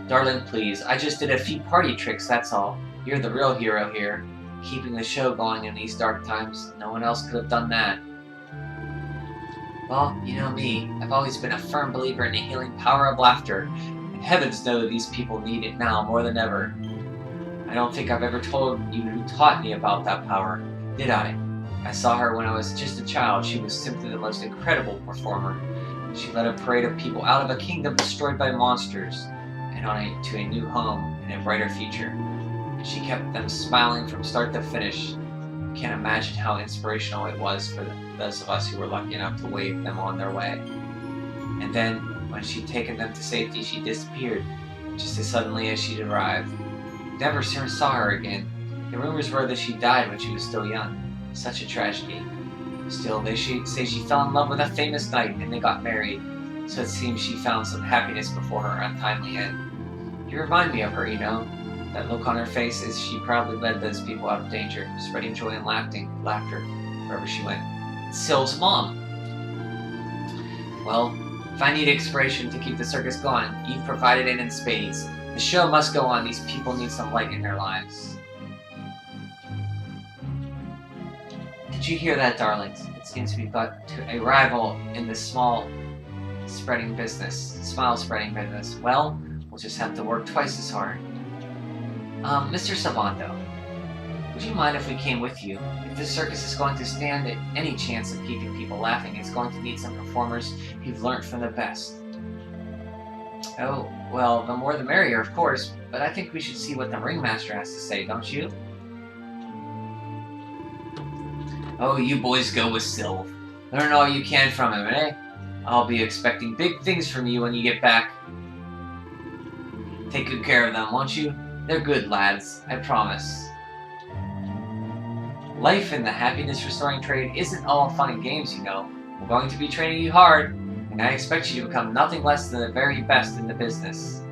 Darling, please. I just did a few party tricks, that's all. You're the real hero here. Keeping the show going in these dark times. No one else could have done that. Well, you know me. I've always been a firm believer in the healing power of laughter. And heavens know these people need it now more than ever. I don't think I've ever told you who taught me about that power, did I? I saw her when I was just a child. She was simply the most incredible performer. She led a parade of people out of a kingdom destroyed by monsters and to a new home and a brighter future. And she kept them smiling from start to finish. I can't imagine how inspirational it was for those of us who were lucky enough to wave them on their way. And then, when she'd taken them to safety, she disappeared, just as suddenly as she'd arrived. Never saw her again. The rumors were that she died when she was still young. Such a tragedy. Still, they say she fell in love with a famous knight and they got married, so it seems she found some happiness before her untimely end. You remind me of her, you know. That look on her face as she proudly led those people out of danger, spreading joy and laughter wherever she went. Syl's mom. Well, if I need inspiration to keep the circus going, you've provided it in spades. The show must go on. These people need some light in their lives. Did you hear that, darlings? It seems we've got a rival in the smile spreading business. Well, we'll just have to work twice as hard. Mr. Sylvando, would you mind if we came with you? If this circus is going to stand any chance of keeping people laughing, it's going to need some performers who've learned from the best. Oh, well, the more the merrier, of course, but I think we should see what the ringmaster has to say, don't you? Oh, you boys go with Sylv. Learn all you can from him, eh? I'll be expecting big things from you when you get back. Take good care of them, won't you? They're good lads, I promise. Life in the happiness-restoring trade isn't all fun and games, you know. I'm going to be training you hard, and I expect you to become nothing less than the very best in the business.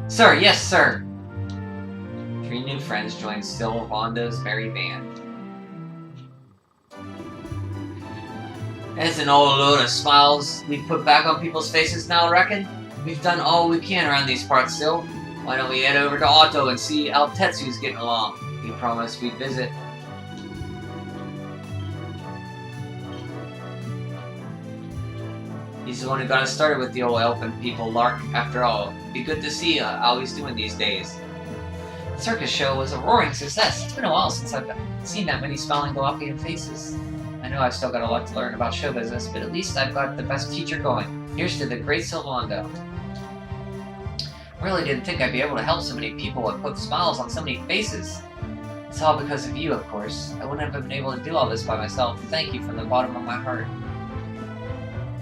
Sir, yes, sir! 3 new friends joined Sylvando's merry band. That's an old load of smiles we've put back on people's faces now, reckon? We've done all we can around these parts, Syl. Why don't we head over to Otto and see how Tetsu's getting along? He promised we'd visit. He's the one who got us started with the old elfin people lark, after all. Be good to see how he's doing these days. The circus show was a roaring success. It's been a while since I've seen that many smiling Galactian faces. I know I've still got a lot to learn about show business, but at least I've got the best teacher going. Here's to the great Sylvando. I really didn't think I'd be able to help so many people and put smiles on so many faces. It's all because of you, of course. I wouldn't have been able to do all this by myself. Thank you from the bottom of my heart.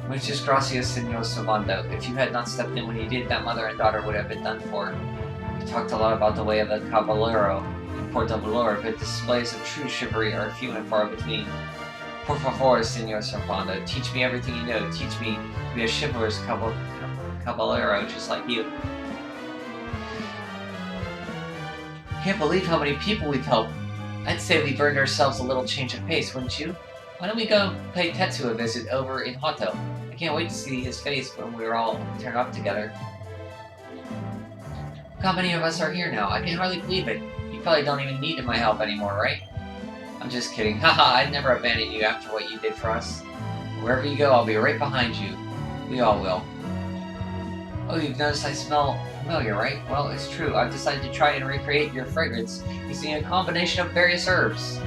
Muchas gracias, Senor Sylvando. If you had not stepped in when you did, that mother and daughter would have been done for. We talked a lot about the way of the Caballero in Porto Valor, but displays of true chivalry are few and far between. Por favor, Senor Sylvando, teach me everything you know. Teach me to be a chivalrous Caballero just like you. Can't believe how many people we've helped. I'd say we've earned ourselves a little change of pace, wouldn't you? Why don't we go pay Tetsu a visit over in Hotto? I can't wait to see his face when we're all turned up together. Look how many of us are here now. I can hardly believe it. You probably don't even need my help anymore, right? I'm just kidding. Haha, I'd never abandon you after what you did for us. Wherever you go, I'll be right behind you. We all will. Oh, you've noticed I smell familiar, right? Well, it's true. I've decided to try and recreate your fragrance using a combination of various herbs.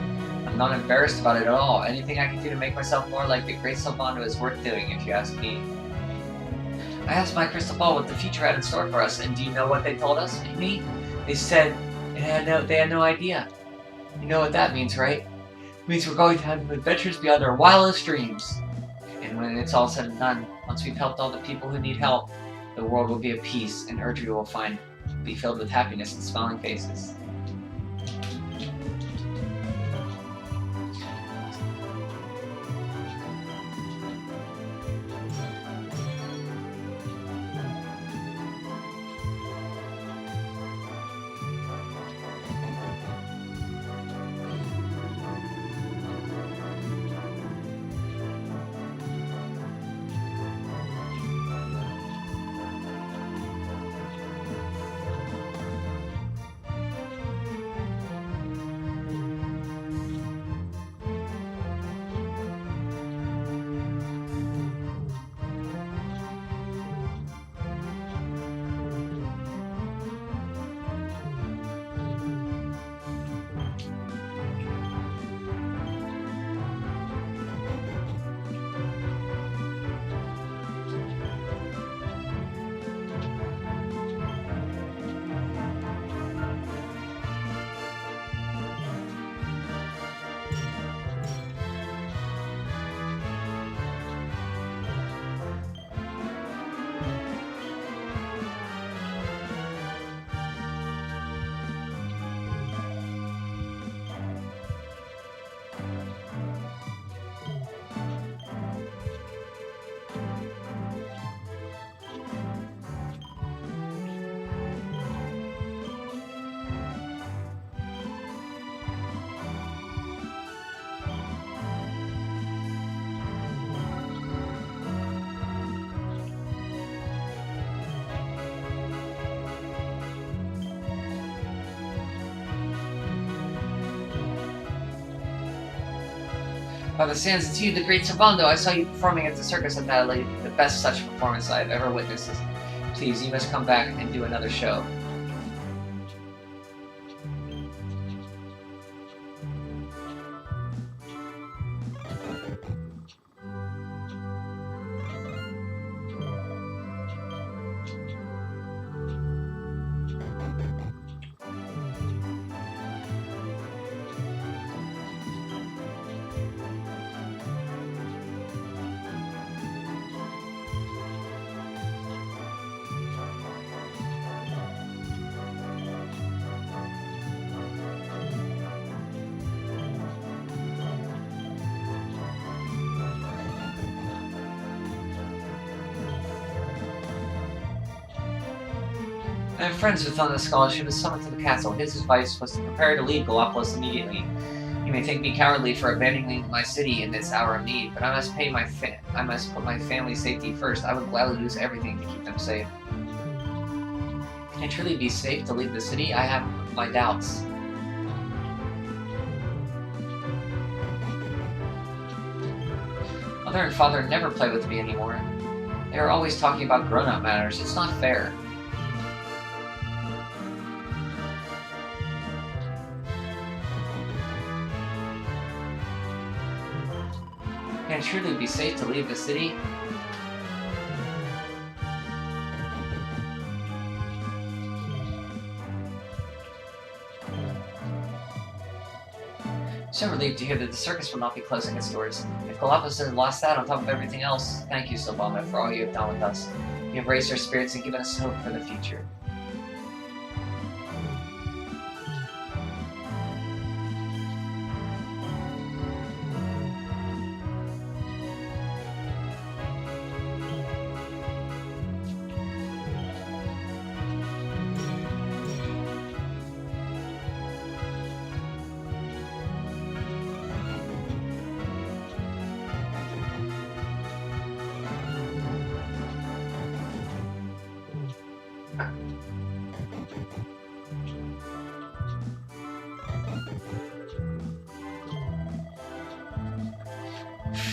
I'm not embarrassed about it at all. Anything I can do to make myself more like the great Sylvando is worth doing, if you ask me. I asked my crystal ball what the future had in store for us, and do you know what they told us? Me? They said they had no idea. You know what that means, right? It means we're going to have adventures beyond our wildest dreams. And when it's all said and done, once we've helped all the people who need help, the world will be at peace, and Erdtree will be filled with happiness and smiling faces. By the sands, it's you, the great Servando. I saw you performing at the circus of Natalie, the best such performance I have ever witnessed. Please, you must come back and do another show. I have friends who thought the scholarship is summoned to the castle. His advice was to prepare to leave Gallipolis immediately. You may think me cowardly for abandoning my city in this hour of need, but I must put my family's safety first. I would gladly lose everything to keep them safe. Can it truly be safe to leave the city? I have my doubts. Mother and father never play with me anymore. They are always talking about grown-up matters. It's not fair. Can it truly be safe to leave the city? So relieved to hear that the circus will not be closing its doors. If Gallipolis has lost that on top of everything else, thank you, Sylvana, for all you have done with us. You have raised our spirits and given us hope for the future.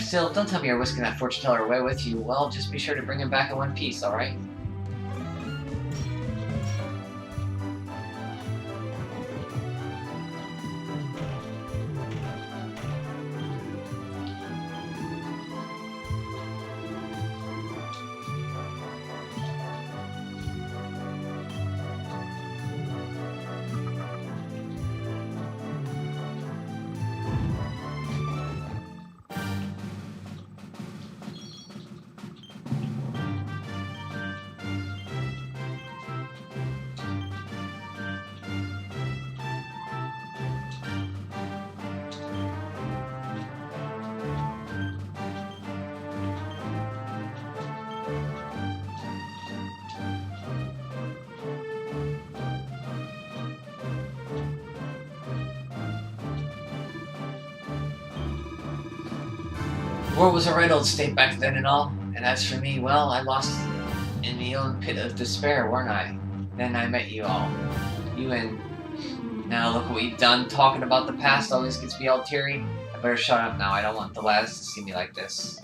Still, don't tell me you're whisking that fortune teller away with you. Well, just be sure to bring him back in one piece, alright? War was a right old state back then and all, and as for me, well, I lost in the own pit of despair, weren't I? Then I met you all. You and... Now look what you've done. Talking about the past always gets me all teary. I better shut up now. I don't want the lads to see me like this.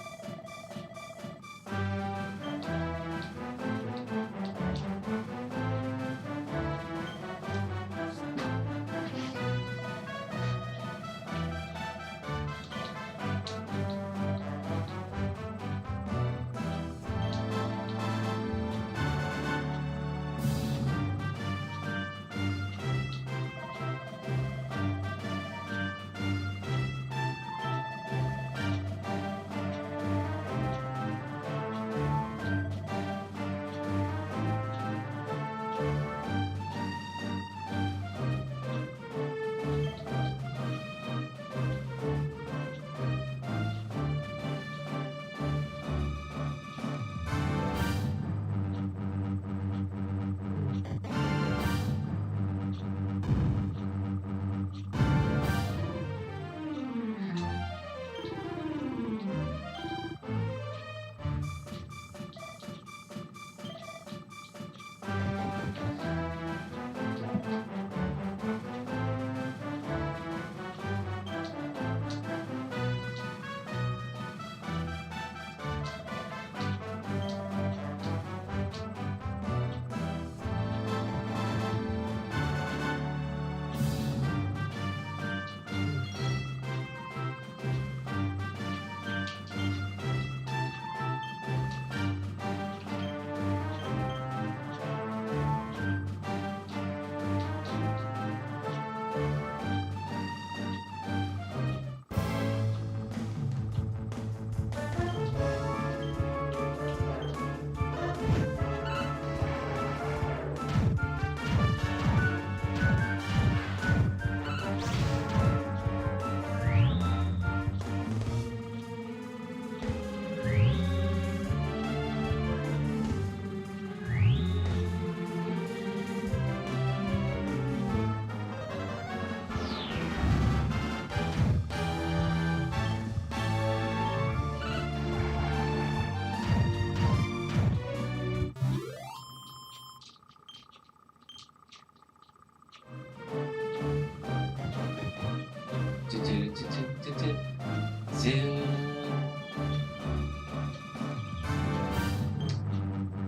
do.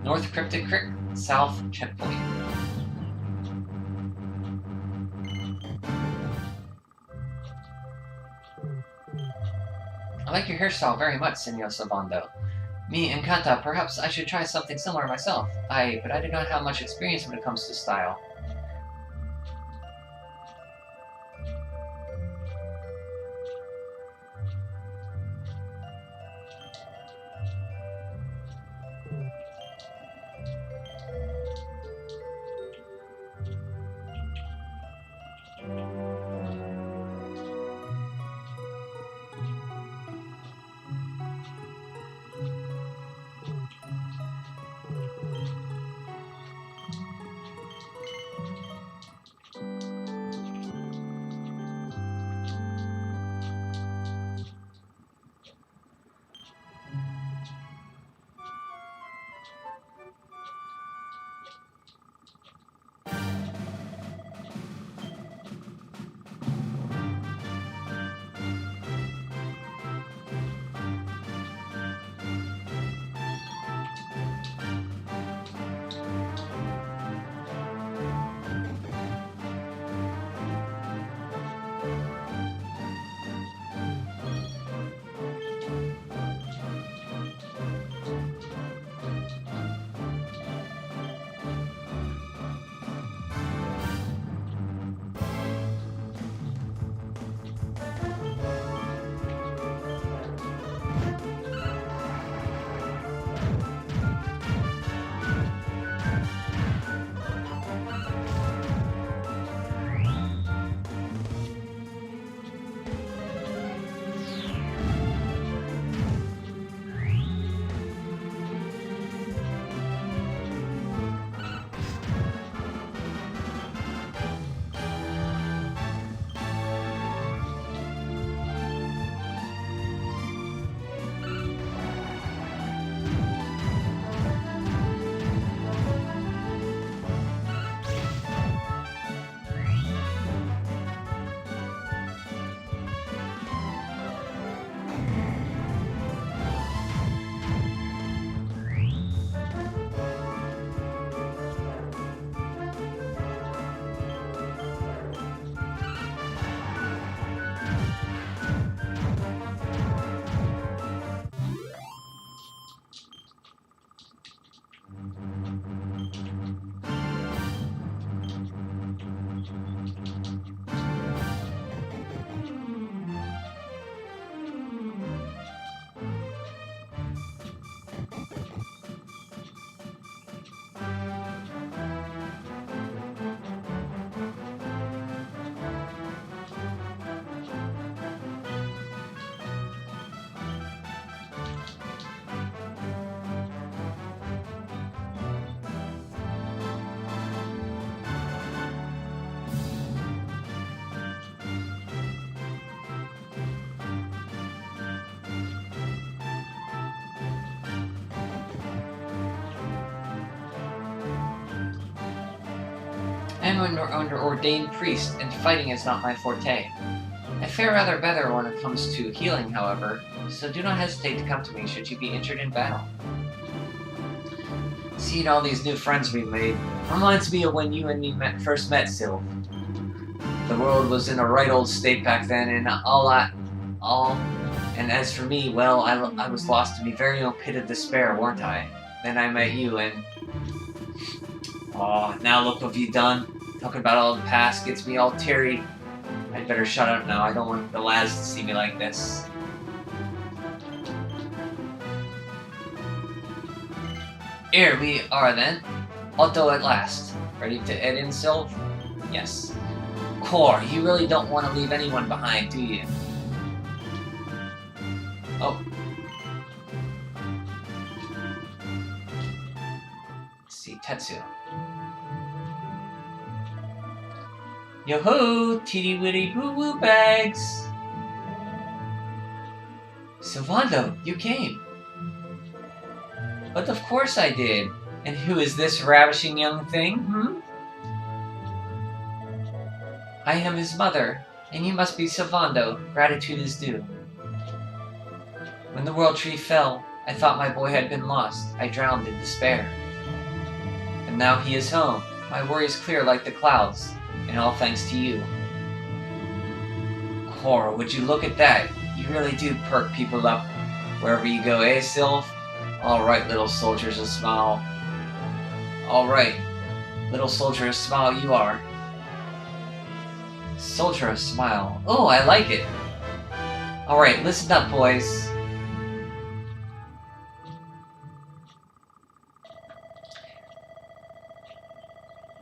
North Cryptic Creek, South Checkpoint. I like your hairstyle very much, Senor Savando. Me, Encanta, perhaps I should try something similar myself. But I do not have much experience when it comes to style. I am an ordained priest, and fighting is not my forte. I fare rather better when it comes to healing, however, so do not hesitate to come to me should you be injured in battle. Seeing all these new friends we made reminds me of when you and me first met, Syl. The world was in a right old state back then, and and as for me, well, I was lost in the very own pit of despair, weren't I? Then I met you, and oh, now look what you've done. Talking about all the past gets me all teary. I'd better shut up now. I don't want the lads to see me like this. Here we are then. Otto at last. Ready to head in, Sylv? Yes. Cor, you really don't want to leave anyone behind, do you? Oh. Let's see, Tetsu. Yo-ho, titty-witty boo-boo bags! Savando, you came! But of course I did. And who is this ravishing young thing, I am his mother, and you must be Savando. Gratitude is due. When the World Tree fell, I thought my boy had been lost. I drowned in despair. And now he is home. My worries clear like the clouds, and all thanks to you. Cora, would you look at that? You really do perk people up wherever you go, eh, Sylv? Alright, little soldiers, a smile. Alright, little soldier, a smile you are. Soldier, a smile. Oh, I like it. Alright, listen up, boys.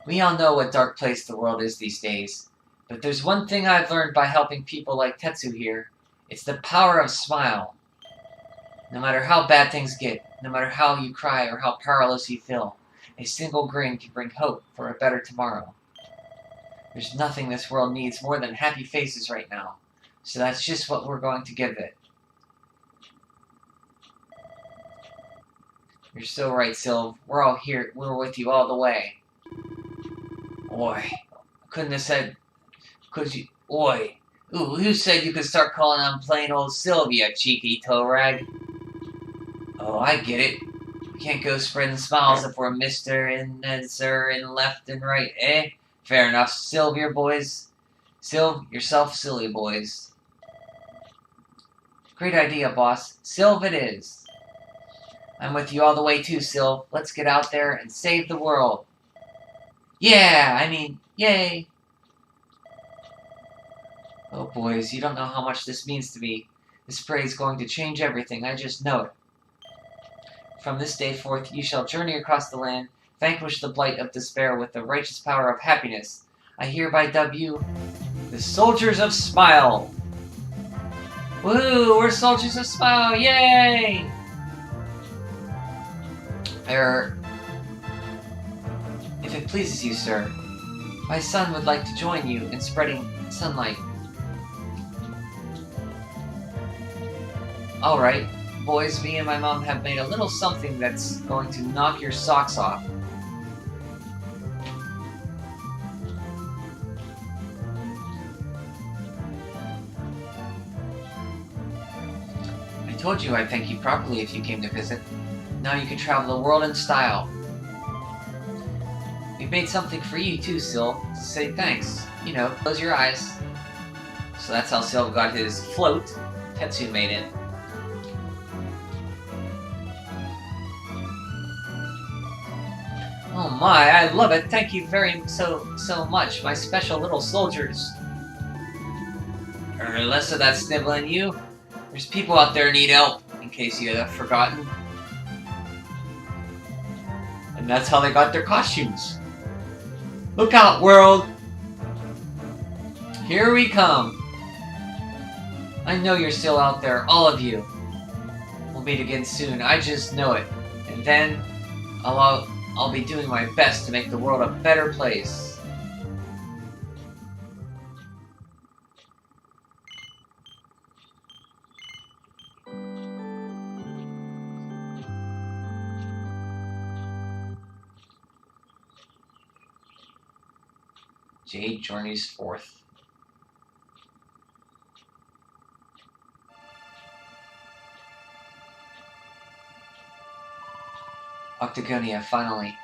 We all know what dark place the world is these days. But there's one thing I've learned by helping people like Tetsu here. It's the power of smile. No matter how bad things get, no matter how you cry or how powerless you feel, a single grin can bring hope for a better tomorrow. There's nothing this world needs more than happy faces right now. So that's just what we're going to give it. You're so right, Sylv. We're all here. We're with you all the way. Oi. Couldn't have said... Could you... Oi. Ooh, who said you could start calling on plain old Sylvia, cheeky toe rag? Oh, I get it. We can't go spreading smiles if we're Mr. and Sir and left and right, eh? Fair enough, Sylvia boys. Sylv, yourself silly boys. Great idea, boss. Sylv it is. I'm with you all the way too, Sylv. Let's get out there and save the world. Yeah, I mean, yay. Oh, boys, you don't know how much this means to me. This parade is going to change everything. I just know it. From this day forth, you shall journey across the land, vanquish the blight of despair with the righteous power of happiness. I hereby dub you the Soldiers of Smile. Woohoo! We're Soldiers of Smile! Yay! If it pleases you, sir, my son would like to join you in spreading sunlight. Alright, boys, me and my mom have made a little something that's going to knock your socks off. I told you I'd thank you properly if you came to visit. Now you can travel the world in style. We've made something for you too, Sylv, to say thanks. You know, close your eyes. So that's how Sylv got his float. Tetsu made it. Oh my, I love it. Thank you so much, my special little soldiers. Less of that sniveling, you. There's people out there who need help, in case you have forgotten. And that's how they got their costumes. Look out, world! Here we come. I know you're still out there, all of you. We'll meet again soon, I just know it. And then, I'll be doing my best to make the world a better place. Jade journeys forth. Octagonia, finally.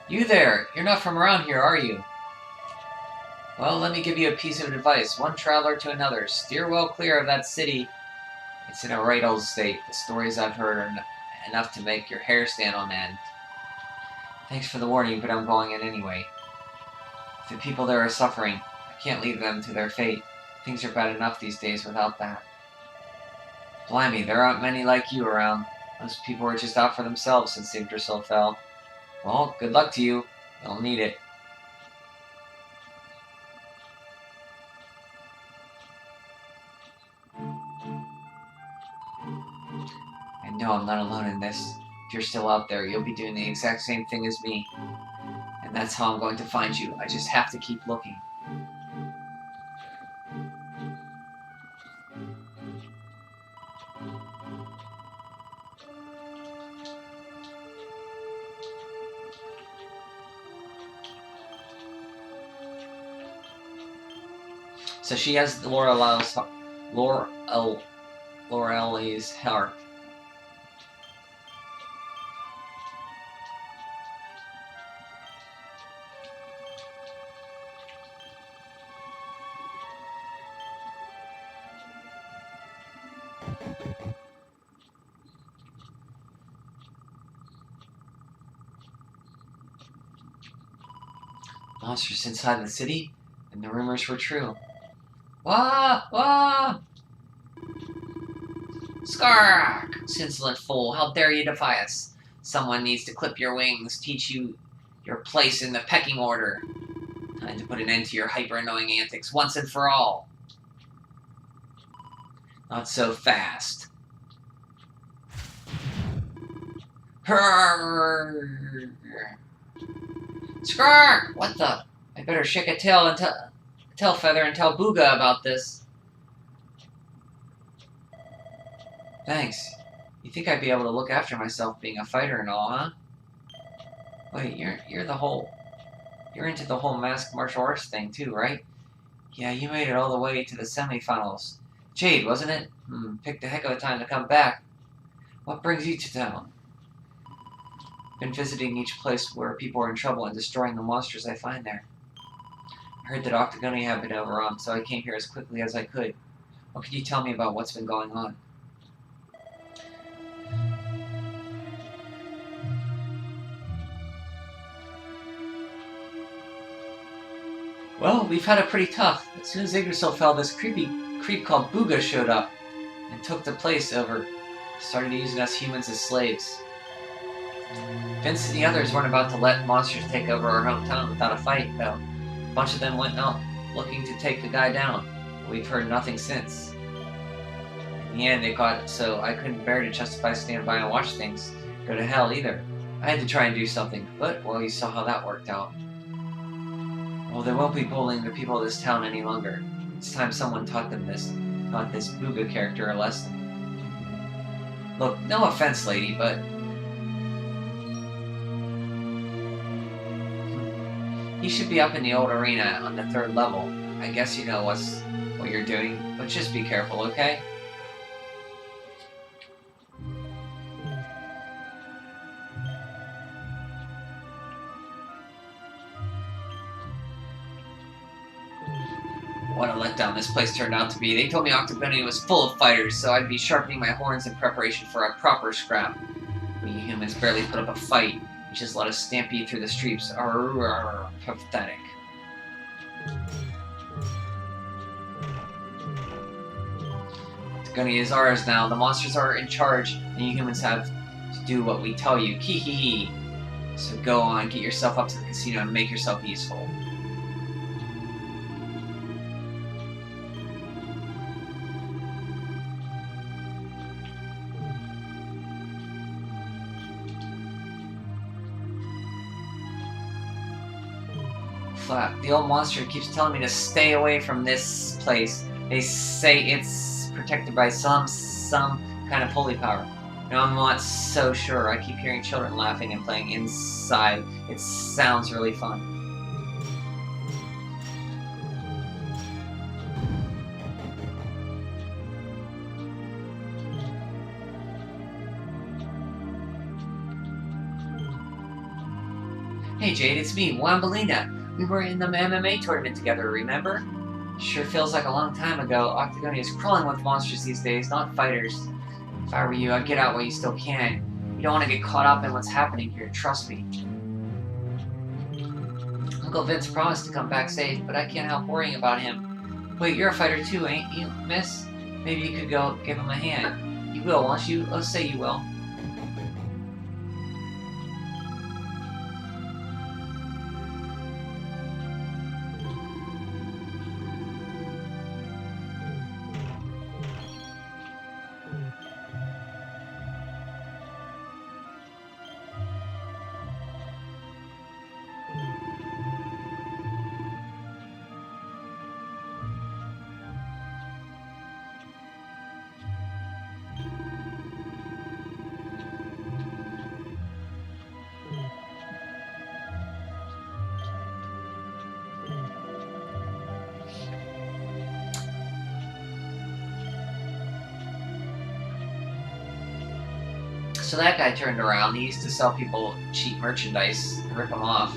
You there! You're not from around here, are you? Well, let me give you a piece of advice. One traveler to another. Steer well clear of that city. It's in a right old state. The stories I've heard are enough to make your hair stand on end. Thanks for the warning, but I'm going in anyway. If the people there are suffering, I can't leave them to their fate. Things are bad enough these days without that. Blimey, there aren't many like you around. Those people are just out for themselves since Yggdrasil fell. Well, good luck to you. You'll need it. I know I'm not alone in this. If you're still out there, you'll be doing the exact same thing as me. And that's how I'm going to find you. I just have to keep looking. So she has Lorelai's heart. Monsters inside the city, and the rumors were true. Wah! Wah! Skark! Insolent fool, how dare you defy us? Someone needs to clip your wings, teach you your place in the pecking order. Time to put an end to your hyper-annoying antics once and for all. Not so fast. Skark! What the? I better shake a tail feather and tell Booga about this. Thanks. You think I'd be able to look after myself being a fighter and all, huh? Wait, you're into the whole masked martial arts thing too, right? Yeah, you made it all the way to the semifinals. Jade, wasn't it? Picked a heck of a time to come back. What brings you to town? Been visiting each place where people are in trouble and destroying the monsters I find there. I heard that Octagonia had been overrun, so I came here as quickly as I could. What can you tell me about what's been going on? Well, we've had it pretty tough. As soon as Yggdrasil fell, this creep called Booga showed up and took the place over. Started using us humans as slaves. Vince and the others weren't about to let monsters take over our hometown without a fight, though. A bunch of them went out looking to take the guy down. We've heard nothing since. In the end, it got so I couldn't bear to justify stand by and watch things go to hell either. I had to try and do something, but, well, you saw how that worked out. Well, they won't be bullying the people of this town any longer. It's time someone taught this Booga character a lesson. Look, no offense, lady, but he should be up in the old arena on the 3rd level. I guess you know what you're doing, but just be careful, okay? What a letdown this place turned out to be. They told me Octagonia was full of fighters, so I'd be sharpening my horns in preparation for a proper scrap. We humans barely put up a fight. You just let us stampede through the streets. Arr, pathetic. Octagonia is ours now. The monsters are in charge, and you humans have to do what we tell you. Hee. So go on, get yourself up to the casino and make yourself useful. The old monster keeps telling me to stay away from this place. They say it's protected by some kind of holy power. No, I'm not so sure. I keep hearing children laughing and playing inside. It sounds really fun. Hey Jade, it's me, Wambolina. We were in the MMA tournament together, remember? Sure feels like a long time ago. Octagonia is crawling with monsters these days, not fighters. If I were you, I'd get out while you still can. You don't want to get caught up in what's happening here, trust me. Uncle Vince promised to come back safe, but I can't help worrying about him. Wait, you're a fighter too, ain't you, miss? Maybe you could go give him a hand. You will, won't you? Let's say you will. So that guy turned around. He used to sell people cheap merchandise and rip them off.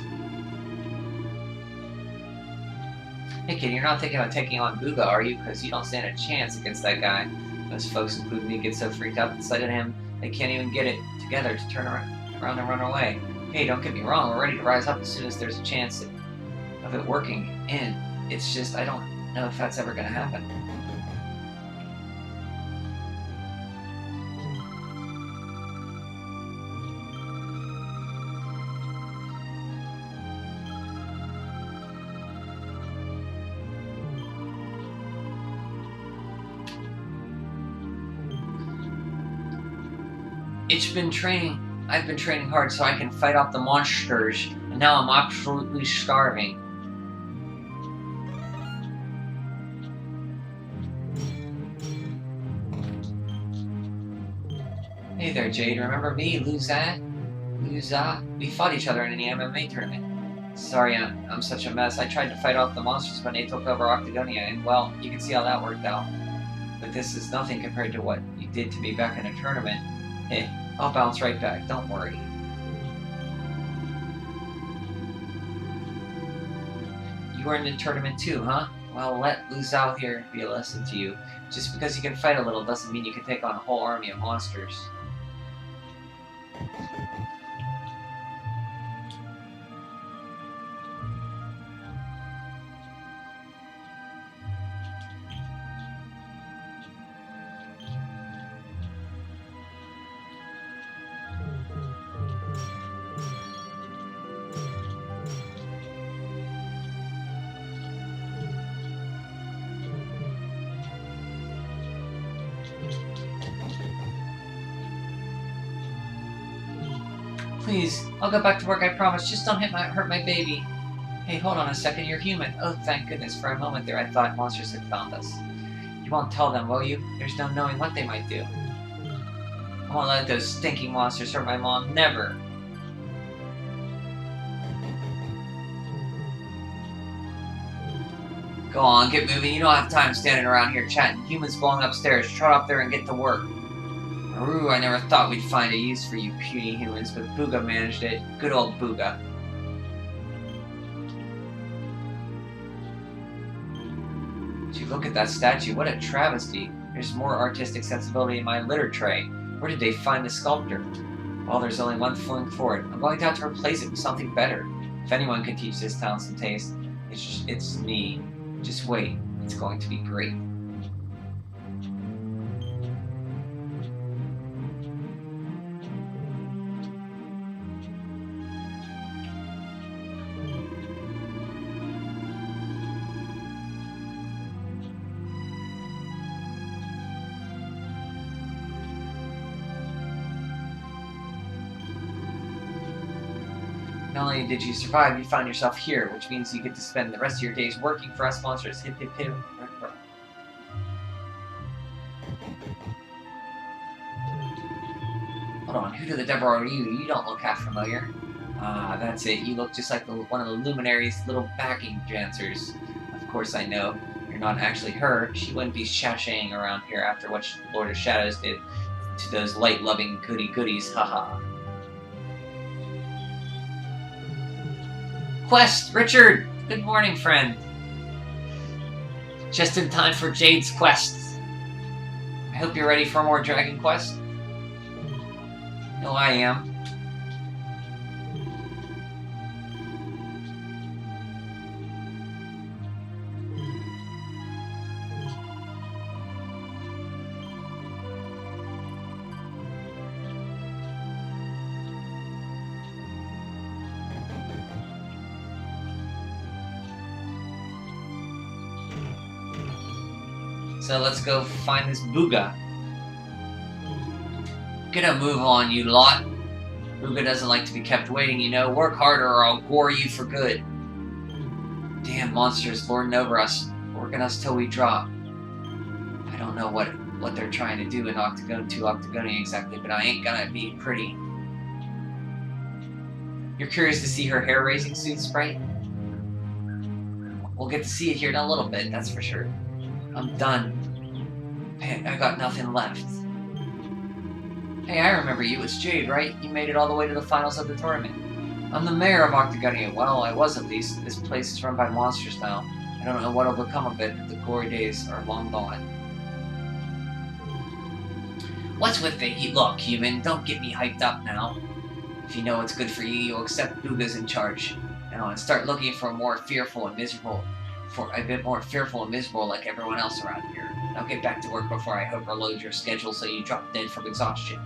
Hey kid, you're not thinking about taking on Booga, are you? Because you don't stand a chance against that guy. Those folks, including me, get so freaked out inside of him, they can't even get it together to turn around and run away. Hey, don't get me wrong, we're ready to rise up as soon as there's a chance of it working. And it's just, I don't know if that's ever going to happen. I've been training hard so I can fight off the monsters, and now I'm absolutely starving. Hey there, Jade. Remember me, Luza? We fought each other in an MMA tournament. Sorry, I'm such a mess. I tried to fight off the monsters when they took over Octagonia, and well, you can see how that worked out. But this is nothing compared to what you did to me back in a tournament. Hey, I'll bounce right back, don't worry. You were in the tournament too, huh? Well, let Lu Zhao here be a lesson to you. Just because you can fight a little doesn't mean you can take on a whole army of monsters. Please, I'll go back to work, I promise. Just don't hurt my baby. Hey, hold on a second, you're human. Oh, thank goodness. For a moment there, I thought monsters had found us. You won't tell them, will you? There's no knowing what they might do. I won't let those stinking monsters hurt my mom. Never. Go on, get moving. You don't have time standing around here chatting. Humans blowing upstairs. Trot up there and get to work. Ooh, I never thought we'd find a use for you puny humans, but Booga managed it. Good old Booga. Gee, look at that statue. What a travesty. There's more artistic sensibility in my litter tray. Where did they find the sculptor? Well, there's only one thing for it. I'm going to have to replace it with something better. If anyone can teach this town some taste, it's me. Just wait. It's going to be great. Not only did you survive, you found yourself here, which means you get to spend the rest of your days working for us monsters. Hip hip hip. Hold on, who the devil are you? You don't look half familiar. Ah, that's it. You look just like one of the Luminary's little backing dancers. Of course I know. You're not actually her. She wouldn't be sashaying around here after what Lord of Shadows did to those light-loving goody-goodies. Haha. Quest! Richard! Good morning, friend. Just in time for Jade's quest. I hope you're ready for more Dragon Quest. No, I am. So let's go find this Booga. Get a move on, you lot. Booga doesn't like to be kept waiting, you know. Work harder or I'll gore you for good. Damn monsters lording over us, working us till we drop. I don't know what they're trying to do in Octagonia exactly, but I ain't gonna be pretty. You're curious to see her hair-raising suit, Sprite? We'll get to see it here in a little bit, that's for sure. I'm done. I got nothing left. Hey, I remember you. It's Jade, right? You made it all the way to the finals of the tournament. I'm the mayor of Octagonia. Well, I was at least. This place is run by monsters now. I don't know what'll become of it, but the glory days are long gone. What's with it? Look, human, don't get me hyped up now. If you know what's good for you, you'll accept Booga's in charge. And start looking for a bit more fearful and miserable like everyone else around here. Now get back to work before I overload your schedule so you drop dead from exhaustion.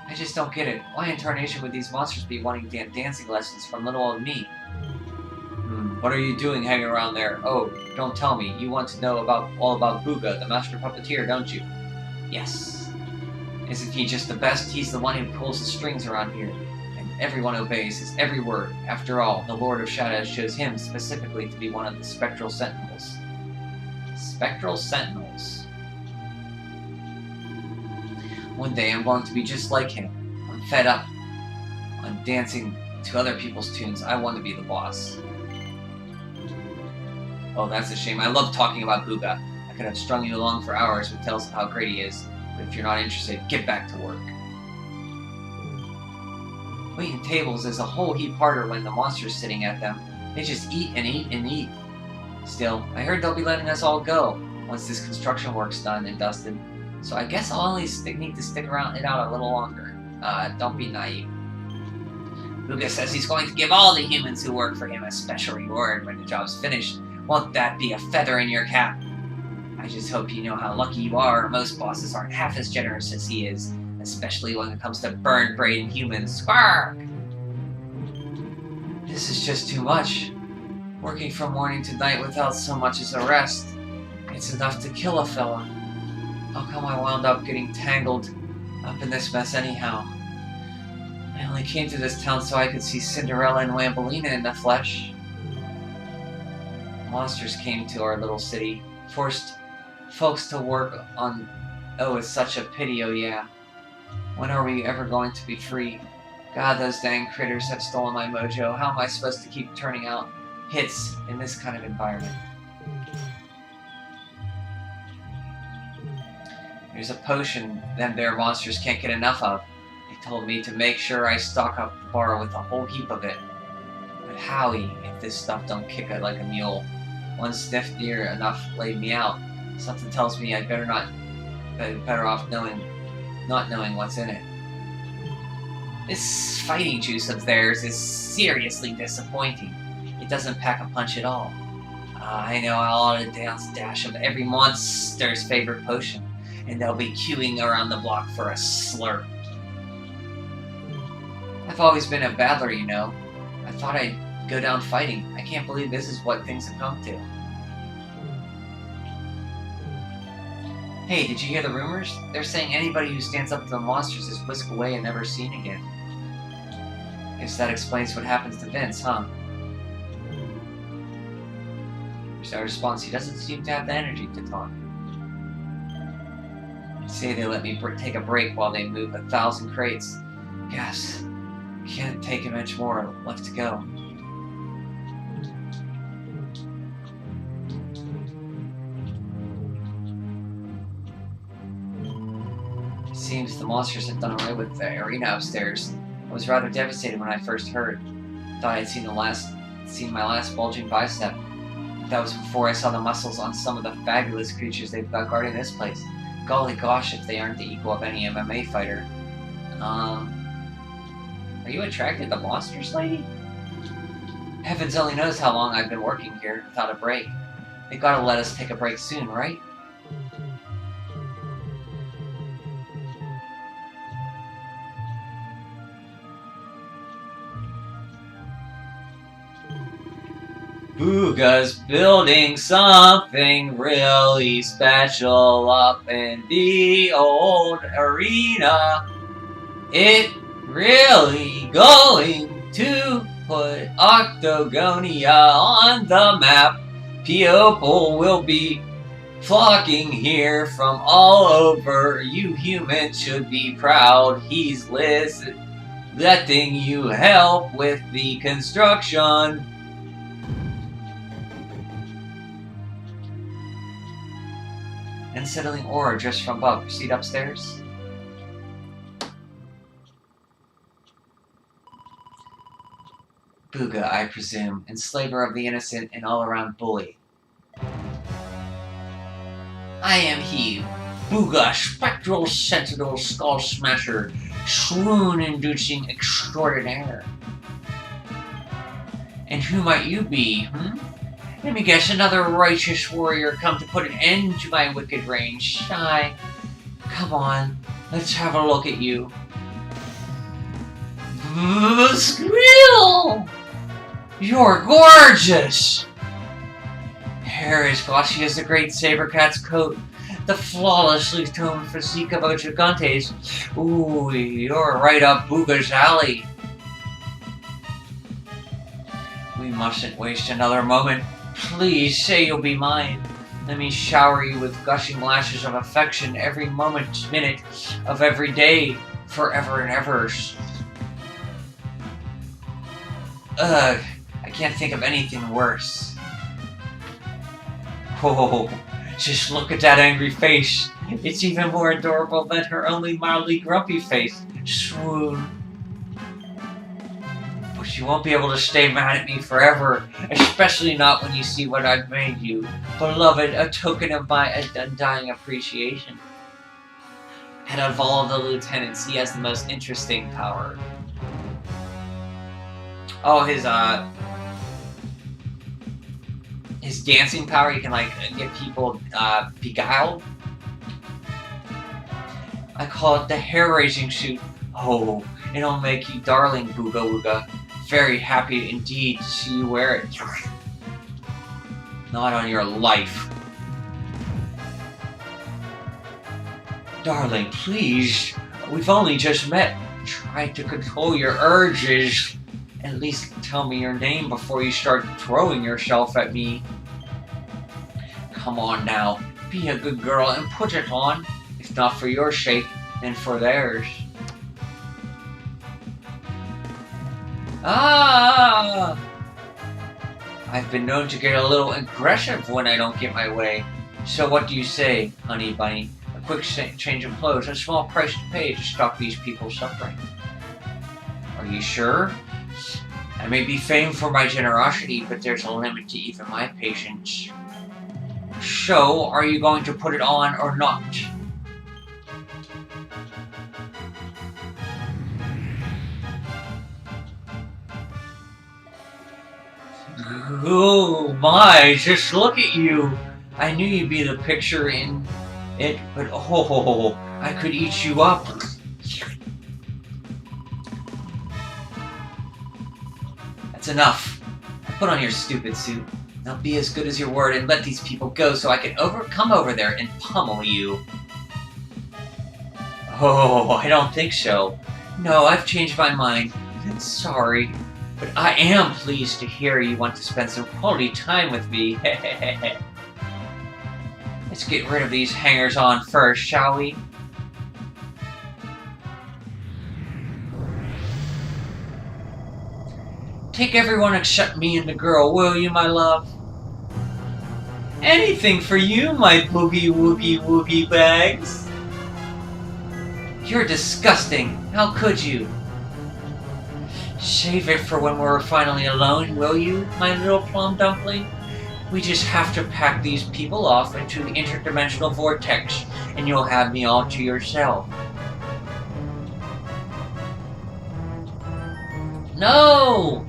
I just don't get it. Why in tarnation would these monsters be wanting damn dancing lessons from little old me? What are you doing hanging around there? Oh, don't tell me. You want to know all about Booga, the master puppeteer, don't you? Yes. Isn't he just the best? He's the one who pulls the strings around here. And everyone obeys his every word. After all, the Lord of Shadows chose him specifically to be one of the Spectral Sentinels. Spectral Sentinels. One day I'm going to be just like him. I'm fed up on dancing to other people's tunes. I want to be the boss. Oh, that's a shame. I love talking about Booga. I could have strung you along for hours with tales of how great he is. But if you're not interested, get back to work. Waiting tables is a whole heap harder when the monster's sitting at them. They just eat and eat and eat. Still, I heard they'll be letting us all go once this construction work's done and dusted. So I guess I'll only need to stick around it out a little longer. Don't be naive. Booga says he's going to give all the humans who work for him a special reward when the job's finished. Won't that be a feather in your cap? I just hope you know how lucky you are. Most bosses aren't half as generous as he is, especially when it comes to bird-brain humans. Spark! This is just too much. Working from morning to night without so much as a rest. It's enough to kill a fella. How come I wound up getting tangled up in this mess anyhow? I only came to this town so I could see Cinderella and Wambolina in the flesh. Monsters came to our little city, forced folks to work on... Oh, it's such a pity, oh yeah. When are we ever going to be free? God, those dang critters have stolen my mojo. How am I supposed to keep turning out hits in this kind of environment? There's a potion them there monsters can't get enough of. They told me to make sure I stock up the bar with a whole heap of it. But Howie, if this stuff don't kick it like a mule. One sniff near enough laid me out. Something tells me I'd better off not knowing what's in it. This fighting juice of theirs is seriously disappointing. It doesn't pack a punch at all. I know I'll order a dash of every monster's favorite potion, and they'll be queuing around the block for a slurp. I've always been a battler, you know. I thought I'd go down fighting. I can't believe this is what things have come to. Hey, did you hear the rumors? They're saying anybody who stands up to the monsters is whisked away and never seen again. Guess that explains what happens to Vince, huh? There's no response. He doesn't seem to have the energy to talk. They say they let me take a break while they move 1,000 crates. Yes, can't take much more left to go. Seems the monsters have done away with the arena upstairs. I was rather devastated when I first heard. Thought I'd seen my last bulging bicep. That was before I saw the muscles on some of the fabulous creatures they've got guarding this place. Golly gosh, if they aren't the equal of any MMA fighter. Are you attracted to monsters, lady? Heavens only knows how long I've been working here without a break. They gotta let us take a break soon, right? Booga's building something really special up in the old arena. It really going to put Octagonia on the map. People will be flocking here from all over. You humans should be proud. He's letting you help with the construction. An unsettling aura just from above. Proceed upstairs. Booga, I presume, enslaver of the innocent and all-around bully. I am he, Booga, spectral sentinel skull smasher, swoon-inducing extraordinaire. And who might you be, Let me guess, another righteous warrior come to put an end to my wicked reign. Shy. Come on, let's have a look at you. Squeal! You're gorgeous! Hair as glossy as the great saber cat's coat. The flawlessly toned physique of a Gigante's. Ooh, you're right up Booga's alley. We mustn't waste another moment. Please say you'll be mine. Let me shower you with gushing lashes of affection every minute of every day, forever and ever. Ugh, I can't think of anything worse. Oh, just look at that angry face. It's even more adorable than her only mildly grumpy face. Swoon. But you won't be able to stay mad at me forever, especially not when you see what I've made you. Beloved, a token of my undying appreciation. And of all the lieutenants, he has the most interesting power. Oh, his dancing power, he can, like, get people, beguiled. I call it the hair-raising suit. Oh, it'll make you darling, Booga Wooga. Very happy indeed to see you wear it. Not on your life. Darling, please. We've only just met. Try to control your urges. At least tell me your name before you start throwing yourself at me. Come on now. Be a good girl and put it on. If not for your sake, then for theirs. Ah! I've been known to get a little aggressive when I don't get my way. So what do you say, honey bunny? A quick change of clothes, a small price to pay to stop these people suffering. Are you sure? I may be famed for my generosity, but there's a limit to even my patience. So, are you going to put it on or not? Oh my, just look at you! I knew you'd be the picture in it, but oh, I could eat you up. That's enough. Put on your stupid suit. Now be as good as your word and let these people go so I can come over there and pummel you. Oh, I don't think so. No, I've changed my mind. Sorry. But I am pleased to hear you want to spend some quality time with me. Let's get rid of these hangers-on first, shall we? Take everyone except me and the girl, will you, my love? Anything for you, my boogie-woogie-woogie bags. You're disgusting. How could you? Save it for when we're finally alone, will you, my little plum dumpling? We just have to pack these people off into the interdimensional vortex, and you'll have me all to yourself. No!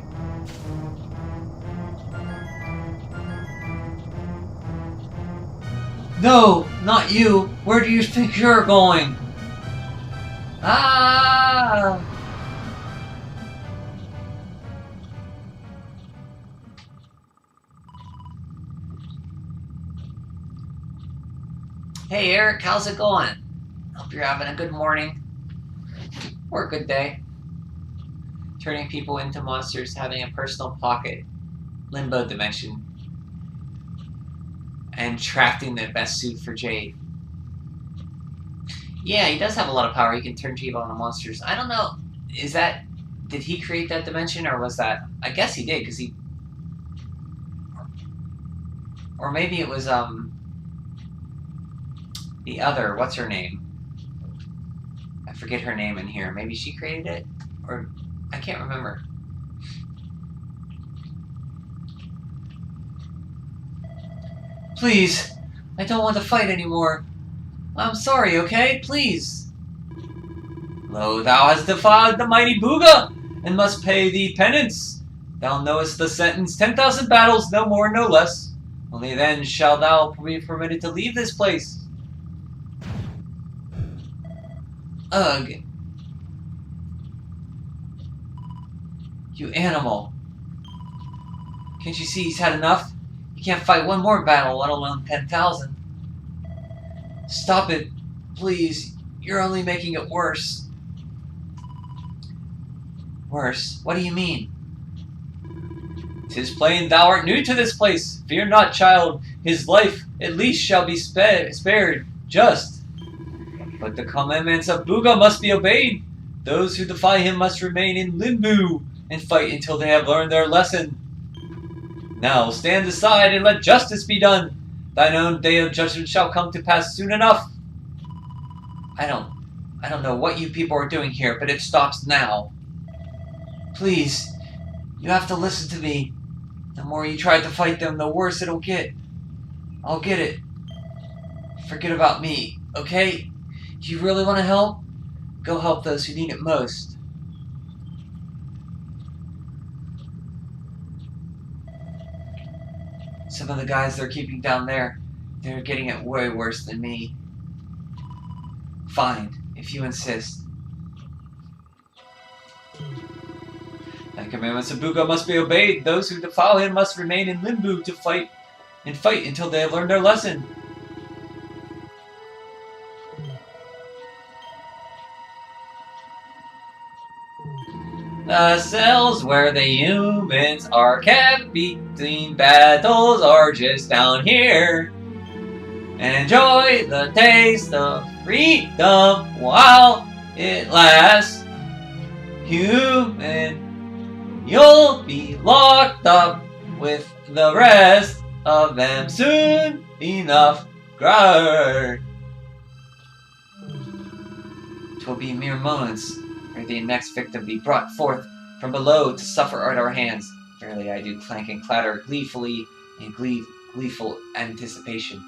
No, not you! Where do you think you're going? Ah! Hey Eric, how's it going? Hope you're having a good morning. Or a good day. Turning people into monsters, having a personal pocket. Limbo dimension. And crafting the best suit for Jade. Yeah, he does have a lot of power. He can turn people into monsters. I don't know. Did he create that dimension, or was that... I guess he did, because he... Or maybe it was, The other, what's her name? I forget her name in here. Maybe she created it? Or, I can't remember. Please, I don't want to fight anymore. I'm sorry, okay? Please. Lo, thou hast defied the mighty Booga, and must pay thee penance. Thou knowest the sentence, 10,000 battles, no more, no less. Only then shalt thou be permitted to leave this place. Ugh. You animal. Can't you see he's had enough? He can't fight one more battle, let alone 10,000. Stop it, please. You're only making it worse. Worse? What do you mean? 'Tis plain thou art new to this place. Fear not, child. His life at least shall be spared. Just. But the commandments of Booga must be obeyed. Those who defy him must remain in limbo and fight until they have learned their lesson. Now stand aside and let justice be done. Thine own day of judgment shall come to pass soon enough. I don't know what you people are doing here, but it stops now. Please, you have to listen to me. The more you try to fight them, the worse it'll get. I'll get it. Forget about me, okay? Do you really want to help? Go help those who need it most. Some of the guys they're keeping down there, they're getting it way worse than me. Fine, if you insist. The commandments of Booga must be obeyed. Those who defile him must remain in limbo to fight until they have learned their lesson. The cells where the humans are kept between battles are just down here. Enjoy the taste of freedom while it lasts. Human, you'll be locked up with the rest of them soon enough. Grrr. 'Twill be mere moments ere the next victim be brought forth from below to suffer at our hands. Verily I do clank and clatter gleefully in gleeful anticipation.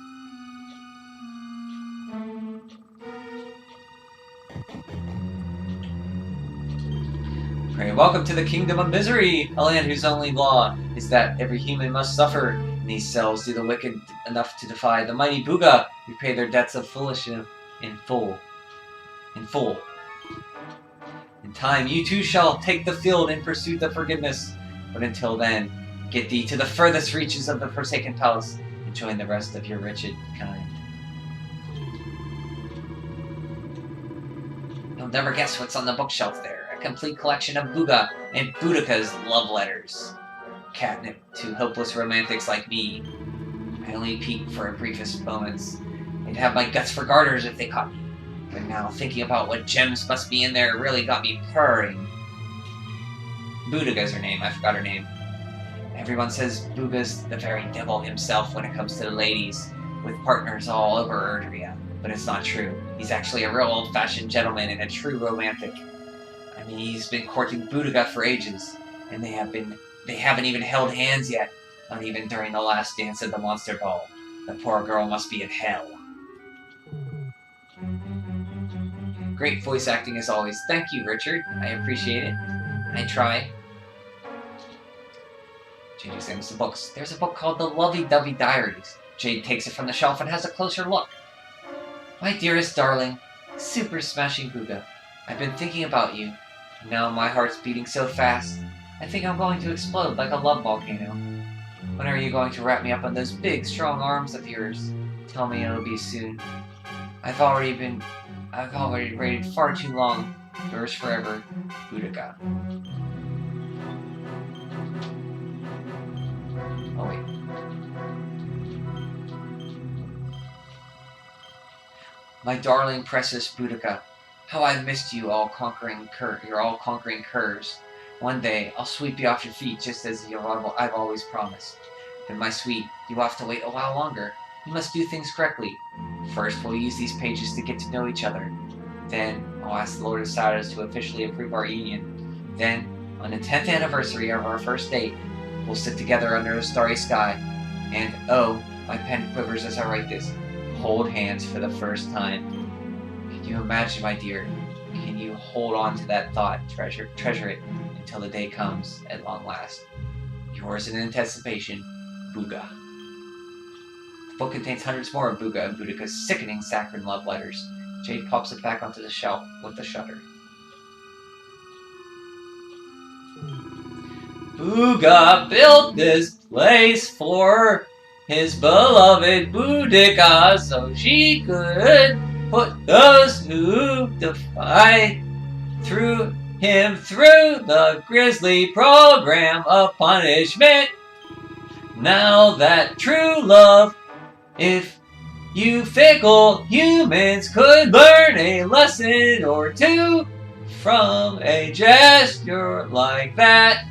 Pray welcome to the kingdom of misery, a land whose only law is that every human must suffer. In these cells do the wicked enough to defy the mighty Booga, who pay their debts of foolishness in full. In time, you too shall take the field in pursuit of forgiveness. But until then, get thee to the furthest reaches of the Forsaken Palace and join the rest of your wretched kind. You'll never guess what's on the bookshelf there. A complete collection of Booga and Boudica's love letters. Catnip to hopeless romantics like me. I only peeked for a briefest moments. They'd have my guts for garters if they caught me. But now, thinking about what gems must be in there really got me purring. Boudica's her name. I forgot her name. Everyone says Booga's the very devil himself when it comes to the ladies, with partners all over Erdrea. But it's not true. He's actually a real old-fashioned gentleman and a true romantic. I mean, he's been courting Boudica for ages, and they haven't even held hands yet, not even during the last dance at the Monster Ball. The poor girl must be in hell. Great voice acting as always. Thank you, Richard. I appreciate it. I try. Jade examines the books. There's a book called The Lovey-Dovey Diaries. Jade takes it from the shelf and has a closer look. My dearest darling, super smashing Booga, I've been thinking about you. Now my heart's beating so fast, I think I'm going to explode like a love volcano. When are you going to wrap me up in those big, strong arms of yours? Tell me it'll be soon. I've already waited far too long. Yours forever, Boudica. Oh wait. My darling, precious Boudica, how I've missed you, your all-conquering curs. One day, I'll sweep you off your feet just as I've always promised. But my sweet, you will have to wait a while longer. You must do things correctly. First, we'll use these pages to get to know each other. Then, I'll ask the Lord of Shadows to officially approve our union. Then, on the 10th anniversary of our first date, we'll sit together under a starry sky. And, oh, my pen quivers as I write this, hold hands for the first time. Can you imagine, my dear? Can you hold on to that thought, treasure it, until the day comes at long last? Yours in anticipation, Booga. The book contains hundreds more of Booga and Boudica's sickening saccharine love letters. Jade pops it back onto the shelf with a shudder. Booga built this place for his beloved Boudica so she could put those who defy through the grisly program of punishment. Now that true love, if you fickle humans could learn a lesson or two from a gesture like that.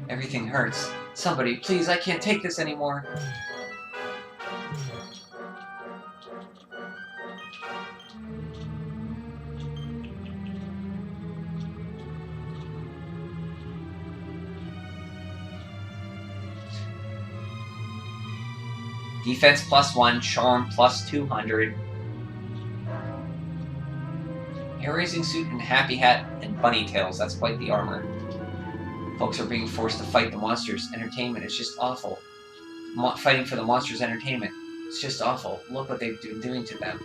Everything hurts. Somebody, please, I can't take this anymore. Defense +1, charm +200. Hair-raising suit and happy hat and bunny tails. That's quite the armor. Folks are being forced to fight the monsters. Entertainment is just awful. Fighting for the monsters' entertainment. It's just awful. Look what they've been doing to them.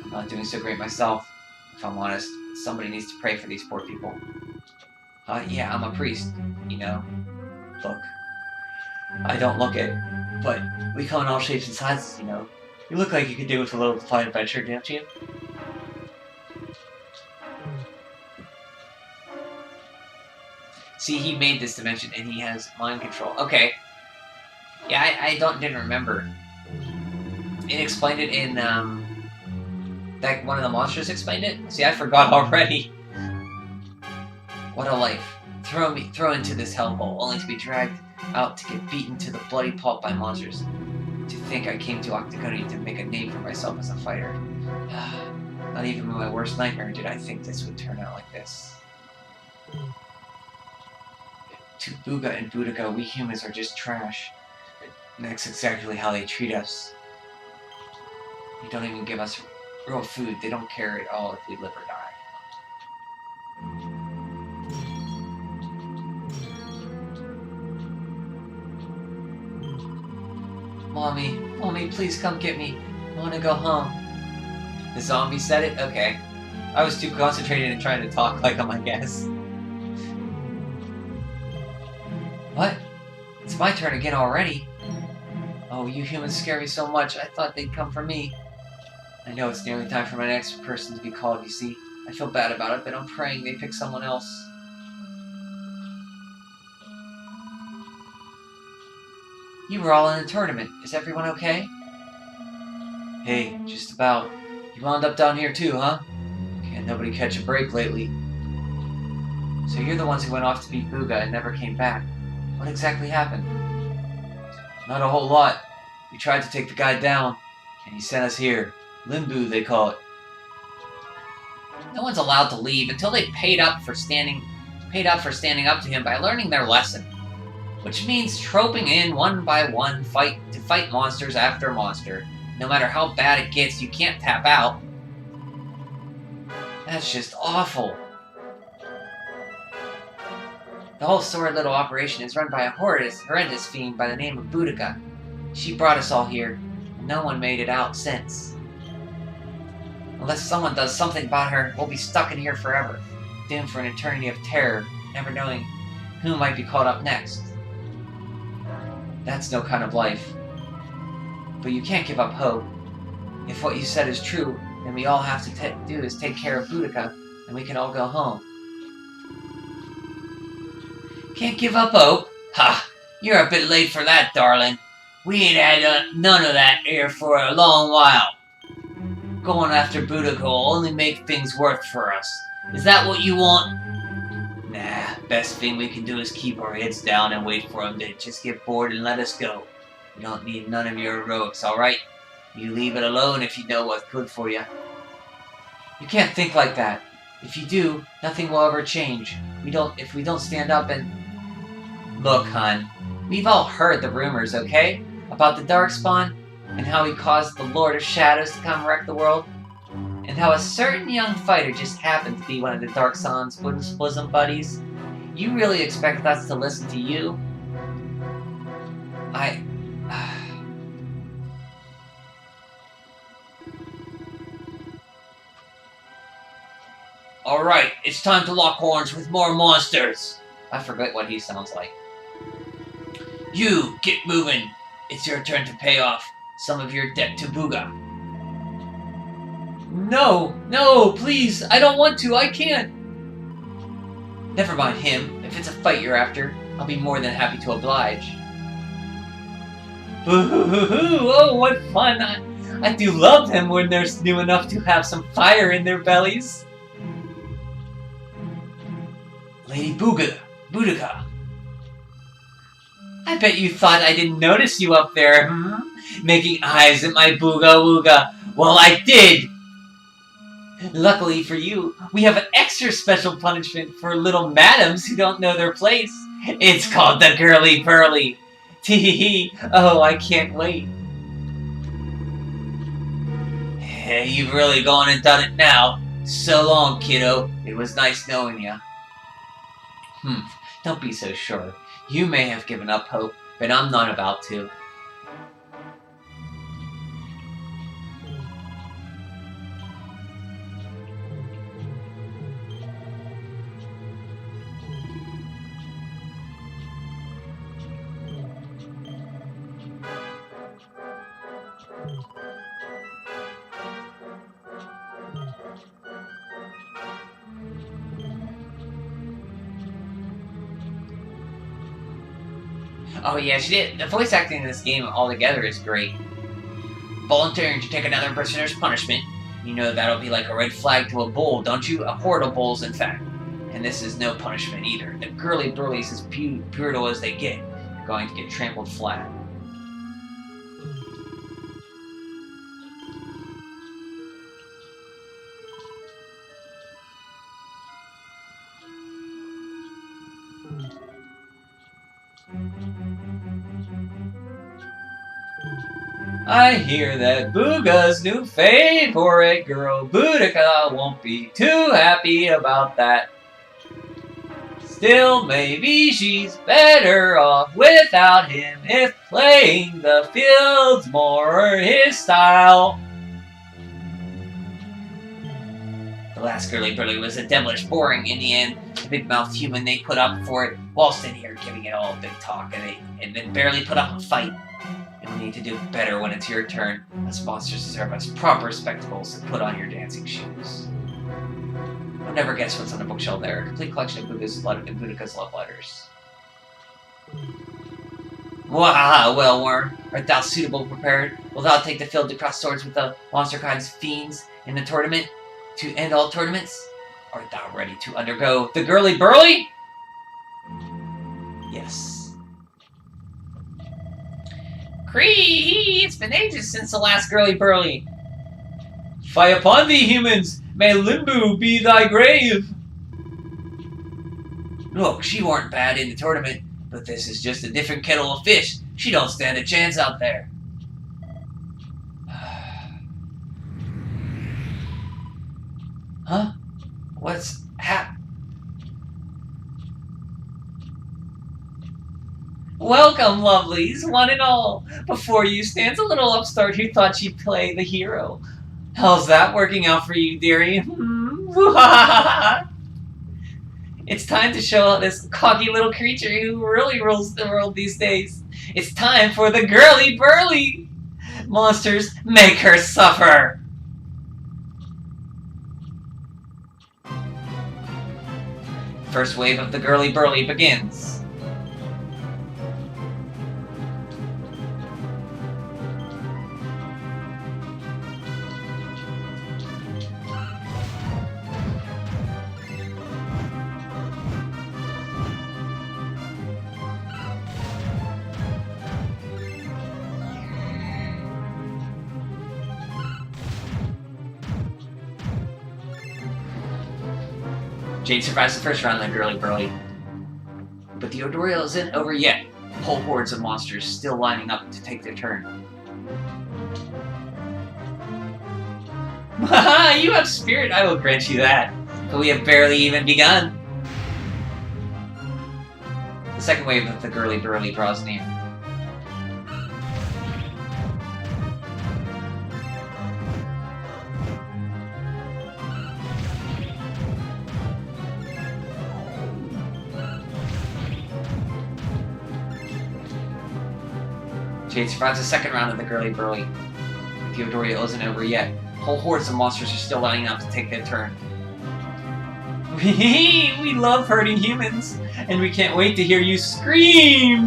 I'm not doing so great myself. If I'm honest, somebody needs to pray for these poor people. Yeah, I'm a priest, you know. Look, I don't look it, but we come in all shapes and sizes, you know. You look like you could do with a little fun adventure, don't you? See, he made this dimension and he has mind control. Okay. Yeah, I didn't remember. It explained it in, that one of the monsters explained it? See, I forgot already. What a life. Throw into this hellhole, only to be dragged out to get beaten to the bloody pulp by monsters. To think I came to Octagonia to make a name for myself as a fighter. Not even in my worst nightmare did I think this would turn out like this. To Booga and Boudica, we humans are just trash. And that's exactly how they treat us. They don't even give us real food. They don't care at all if we live or die. Mommy, please come get me. I want to go home. The zombie said it? Okay. I was too concentrated in trying to talk like him, I guess. What? It's my turn again already. Oh, you humans scare me so much. I thought they'd come for me. I know it's nearly time for my next person to be called, you see. I feel bad about it, but I'm praying they pick someone else. You were all in the tournament. Is everyone okay? Hey, just about. You wound up down here too, huh? Can't nobody catch a break lately. So you're the ones who went off to beat Booga and never came back. What exactly happened? Not a whole lot. We tried to take the guy down, and he sent us here. Limbo, they call it. No one's allowed to leave until they paid up for standing up to him by learning their lesson. Which means troping in one by one to fight monsters after monster. No matter how bad it gets, you can't tap out. That's just awful. The whole sordid little operation is run by a horrendous fiend by the name of Boudica. She brought us all here, and no one made it out since. Unless someone does something about her, we'll be stuck in here forever, doomed for an eternity of terror, never knowing who might be caught up next. That's no kind of life. But you can't give up hope. If what you said is true, then we all have to do is take care of Boudica, and we can all go home. Can't give up hope? Ha! You're a bit late for that, darling. We ain't had none of that here for a long while. Going after Boudica will only make things worse for us. Is that what you want? Nah, best thing we can do is keep our heads down and wait for him to just get bored and let us go. We don't need none of your heroics, alright? You leave it alone if you know what's good for you. You can't think like that. If you do, nothing will ever change. If we don't stand up and... Look, hon. We've all heard the rumors, okay? About the Darkspawn, and how he caused the Lord of Shadows to come wreck the world. And how a certain young fighter just happened to be one of the Darkspawn's bosom buddies. You really expect us to listen to you? Alright, it's time to lock horns with more monsters! I forget what he sounds like. You, get moving! It's your turn to pay off some of your debt to Booga. No, please, I don't want to, I can't! Never mind him. If it's a fight you're after, I'll be more than happy to oblige. Boo-hoo-hoo-hoo! Oh, what fun! I do love them when they're new enough to have some fire in their bellies. Lady Boudica. I bet you thought I didn't notice you up there, Making eyes at my Booga Wooga. Well, I did! Luckily for you, we have an extra special punishment for little madams who don't know their place. It's called the Girly Burly. Tee-hee-hee. Oh, I can't wait. Hey, you've really gone and done it now. So long, kiddo. It was nice knowing you. Don't be so sure. You may have given up hope, but I'm not about to. Oh yeah, she did. The voice acting in this game altogether is great. Volunteering to take another prisoner's punishment. You know that'll be like a red flag to a bull, don't you? A horde of bulls, in fact. And this is no punishment either. The Girly Burly's as brutal as they get. You're going to get trampled flat. I hear that Booga's new favorite girl, Boudica, won't be too happy about that. Still, maybe she's better off without him if playing the field's more his style. The last Girly Burly was a devilish boring in the end. The big-mouthed human they put up for it, while sitting here giving it all big talk, and then barely put up a fight. You'll need to do better when it's your turn. Us monsters deserve us proper spectacles to put on your dancing shoes. I'll never guess what's on the bookshelf there. A complete collection of Boudica's love letters. Wahaha, well, Worm. Art thou suitable prepared? Wilt thou take the field to cross swords with the monster-kind's fiends in the tournament? To end all tournaments? Art thou ready to undergo the Girly Burly? Yes. Cree! It's been ages since the last Girly Burly. Fie upon thee, humans! May Limbo be thy grave! Look, she weren't bad in the tournament, but this is just a different kettle of fish. She don't stand a chance out there. Huh? What's hap? Welcome, lovelies, one and all. Before you stands a little upstart who thought she'd play the hero. How's that working out for you, dearie? It's time to show out this cocky little creature who really rules the world these days. It's time for the Girly Burly! Monsters, make her suffer! First wave of the Girly Burly begins. Jade survives the first round of the Girly Burly. But the Odorial isn't over yet. Whole hordes of monsters still lining up to take their turn. Haha, you have spirit, I will grant you that. But we have barely even begun. The second wave of the Girly Burly draws near. Jade survives the second round of the Girly Burly. The Odorial isn't over yet. Whole hordes of monsters are still lining up to take their turn. We love hurting humans, and we can't wait to hear you scream!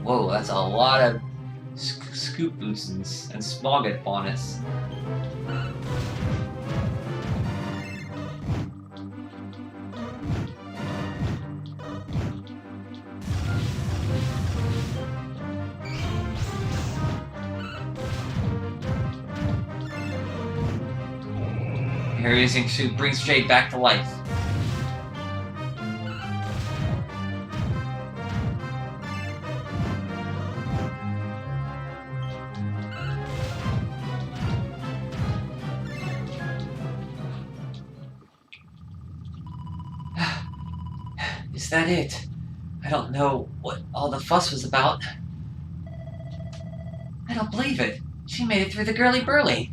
Whoa, that's a lot of scoop boots and smogget bonus. Harry's suit brings Jade back to life. Is that it? I don't know what all the fuss was about. I don't believe it. She made it through the Girly Burly.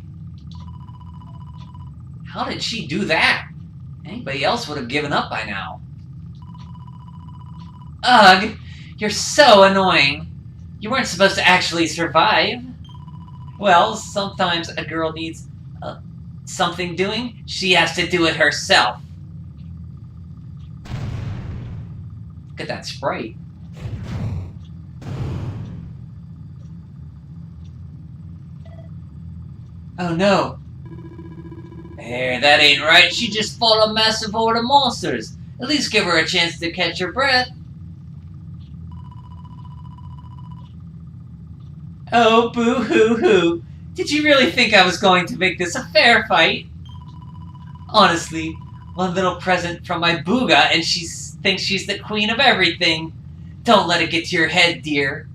How did she do that? Anybody else would have given up by now. Ugh! You're so annoying! You weren't supposed to actually survive. Well, sometimes a girl needs something doing. She has to do it herself. Look at that sprite. Oh no! There, that ain't right. She just fought a massive horde of monsters. At least give her a chance to catch her breath. Oh, boo-hoo-hoo. Did you really think I was going to make this a fair fight? Honestly, one little present from my Booga and she thinks she's the queen of everything. Don't let it get to your head, dear.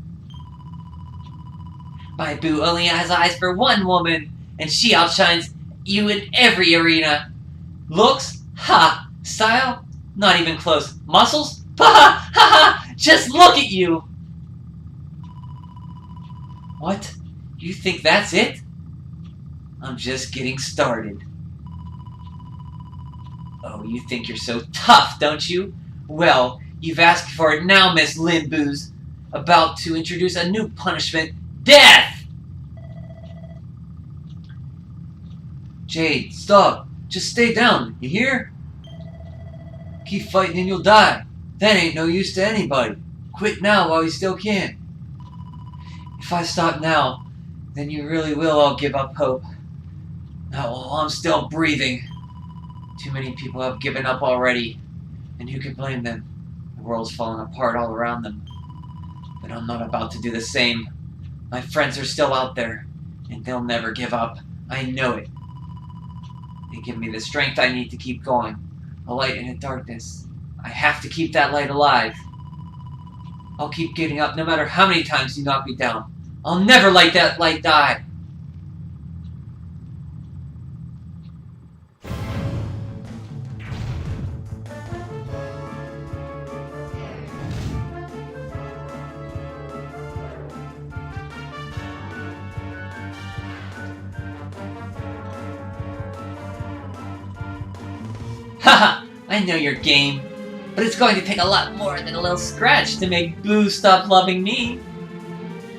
My Boo only has eyes for one woman, and she outshines you in every arena. Looks? Ha! Style? Not even close. Muscles? Ha ha ha! Just look at you! What? You think that's it? I'm just getting started. Oh, you think you're so tough, don't you? Well, you've asked for it now, Miss Linboos. About to introduce a new punishment. Death! Jade, stop. Just stay down, you hear? Keep fighting and you'll die. That ain't no use to anybody. Quit now while you still can. If I stop now, then you really will all give up hope. Not while I'm still breathing. Too many people have given up already, and who can blame them? The world's falling apart all around them. But I'm not about to do the same. My friends are still out there, and they'll never give up. I know it. They give me the strength I need to keep going. A light in the darkness. I have to keep that light alive. I'll keep getting up no matter how many times you knock me down. I'll never let that light die. Haha, I know your game, but it's going to take a lot more than a little scratch to make Boo stop loving me.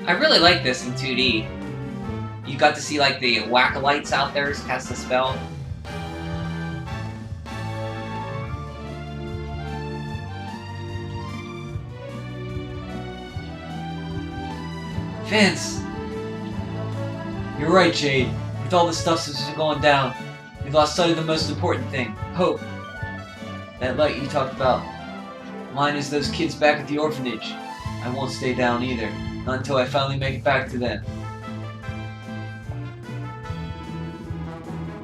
I really like this in 2D. You got to see like the whack-a-lights out there cast a spell. Vince! You're right, Jade. With all the stuff that's been going down, we lost sight of the most important thing, hope. That light you talked about. Mine is those kids back at the orphanage. I won't stay down either, not until I finally make it back to them.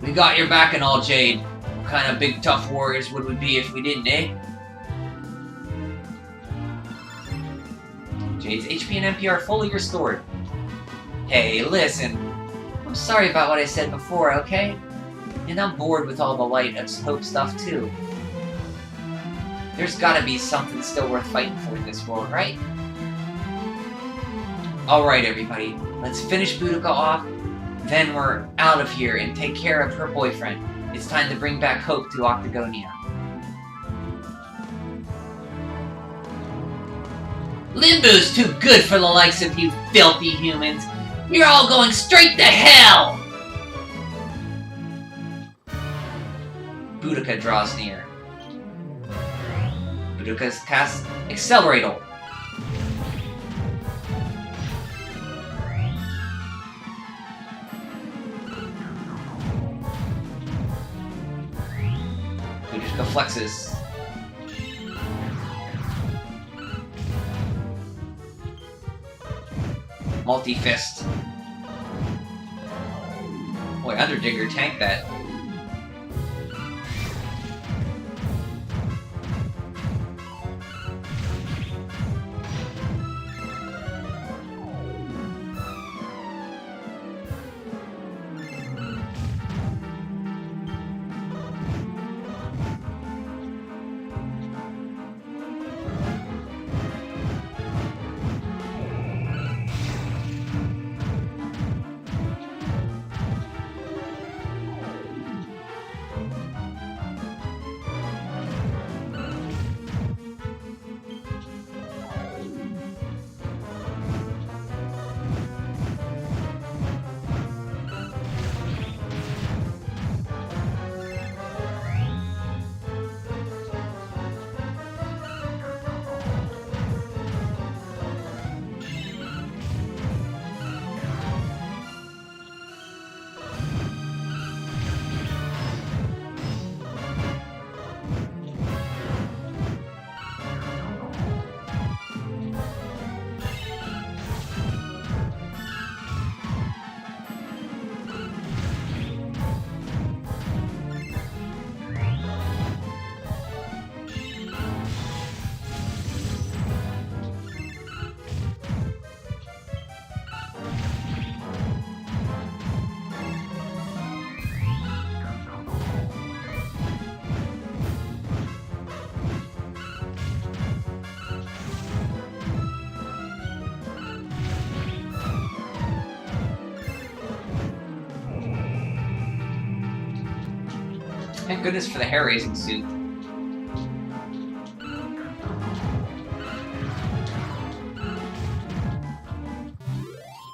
We got your back and all, Jade. What kind of big tough warriors would we be if we didn't, eh? Jade's HP and MP are fully restored. Hey, listen. I'm sorry about what I said before, okay? And I'm bored with all the light and hope stuff, too. There's gotta be something still worth fighting for in this world, right? Alright, everybody. Let's finish Boudica off, then we're out of here and take care of her boyfriend. It's time to bring back hope to Octagonia. Limbo's too good for the likes of you filthy humans. You're all going straight to hell! Boudica draws near. Boudica's casts Accelerate ult. Boudica flexes. Multi-fist. Boy, Underdigger tanked that. Thank goodness for the hair-raising suit.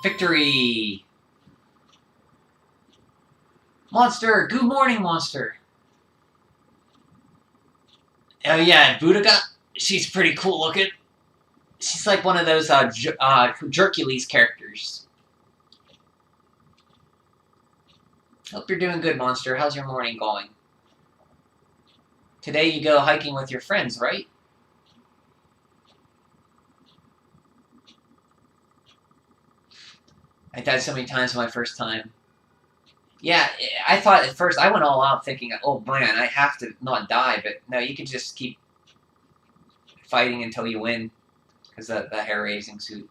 Victory! Monster! Good morning, Monster! Oh yeah, Boudica? She's pretty cool looking. She's like one of those Hercules characters. Hope you're doing good, Monster. How's your morning going? Today you go hiking with your friends, right? I died so many times my first time. Yeah, I thought at first, I went all out thinking, oh man, I have to not die, but no, you can just keep fighting until you win, because of the hair-raising suit.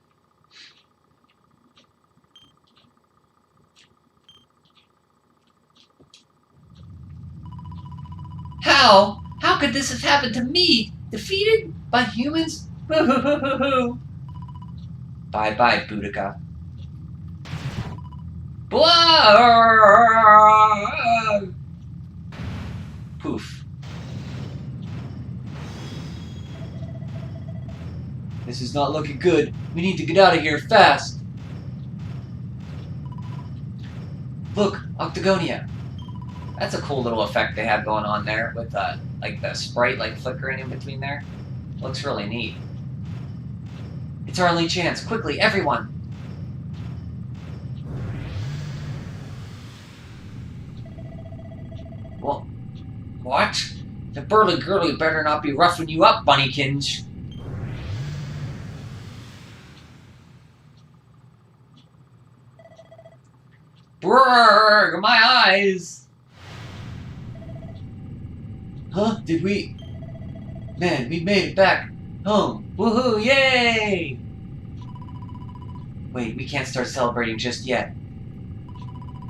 How? How could this have happened to me? Defeated by humans? Bye-bye, Boudica. Poof. This is not looking good. We need to get out of here fast. Look, Octagonia. That's a cool little effect they have going on there with like the sprite like flickering in between there. Looks really neat. It's our only chance. Quickly, everyone. Well, what? The burly girly better not be roughing you up, Bunnykins. Brrr, my eyes! Huh? Did we... Man, we made it back home. Woohoo! Yay! Wait, we can't start celebrating just yet.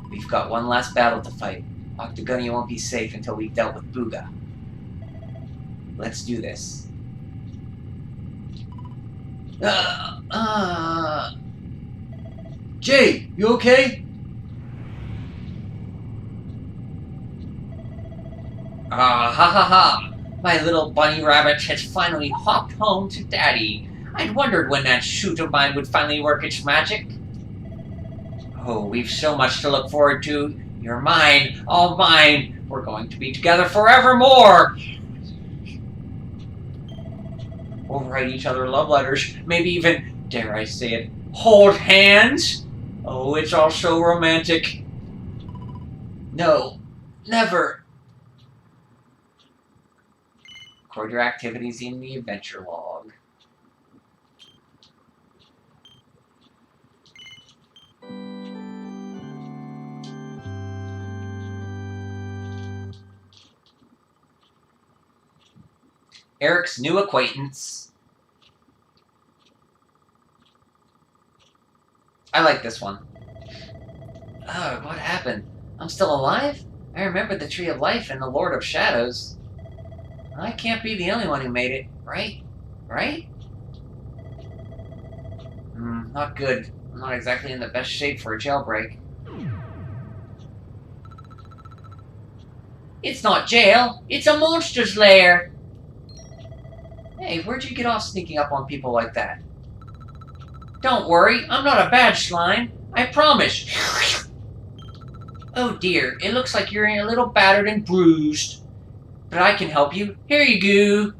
We've got one last battle to fight. Octagonia won't be safe until we've dealt with Booga. Let's do this. Jay, you okay? Ha ha ha! My little bunny rabbit has finally hopped home to Daddy. I'd wondered when that shoot of mine would finally work its magic. Oh, we've so much to look forward to. You're mine, all mine. We're going to be together forevermore. We'll write each other love letters, maybe even, dare I say it, hold hands? Oh, it's all so romantic. No, never. Record your activities in the adventure log. Eric's new acquaintance. I like this one. Oh, what happened? I'm still alive? I remember the Tree of Life and the Lord of Shadows. I can't be the only one who made it, right? Right? Not good. I'm not exactly in the best shape for a jailbreak. It's not jail, it's a monster's lair! Hey, where'd you get off sneaking up on people like that? Don't worry, I'm not a bad slime. I promise. Oh dear, it looks like you're a little battered and bruised. But I can help you. Here you go.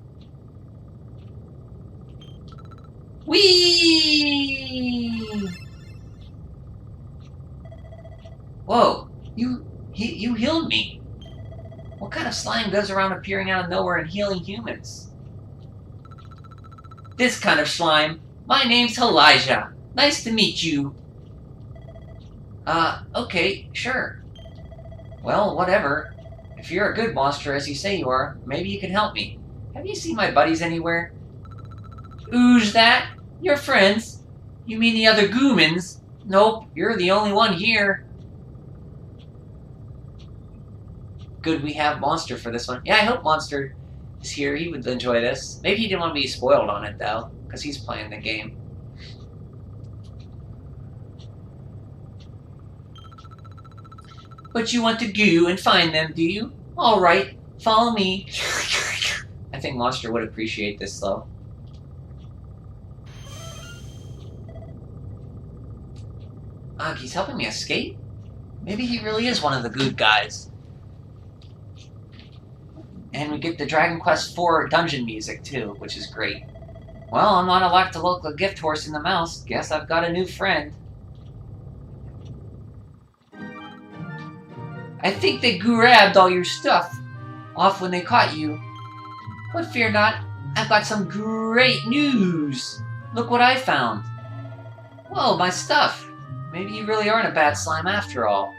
Whee! Whoa, you healed me. What kind of slime goes around appearing out of nowhere and healing humans? This kind of slime. My name's Elijah. Nice to meet you. Okay, sure. Well, whatever. If you're a good monster, as you say you are, maybe you can help me. Have you seen my buddies anywhere? Who's that? Your friends? You mean the other Goomans? Nope, you're the only one here. Good we have Monster for this one. Yeah, I hope Monster is here. He would enjoy this. Maybe he didn't want to be spoiled on it, though, because he's playing the game. But you want to go and find them, do you? Alright, follow me. I think Monster would appreciate this, though. Ugh, he's helping me escape? Maybe he really is one of the good guys. And we get the Dragon Quest IV dungeon music, too, which is great. Well, I'm not allowed to look a gift horse in the mouse. Guess I've got a new friend. I think they grabbed all your stuff off when they caught you. But fear not, I've got some great news. Look what I found. Whoa, my stuff. Maybe you really aren't a bad slime after all.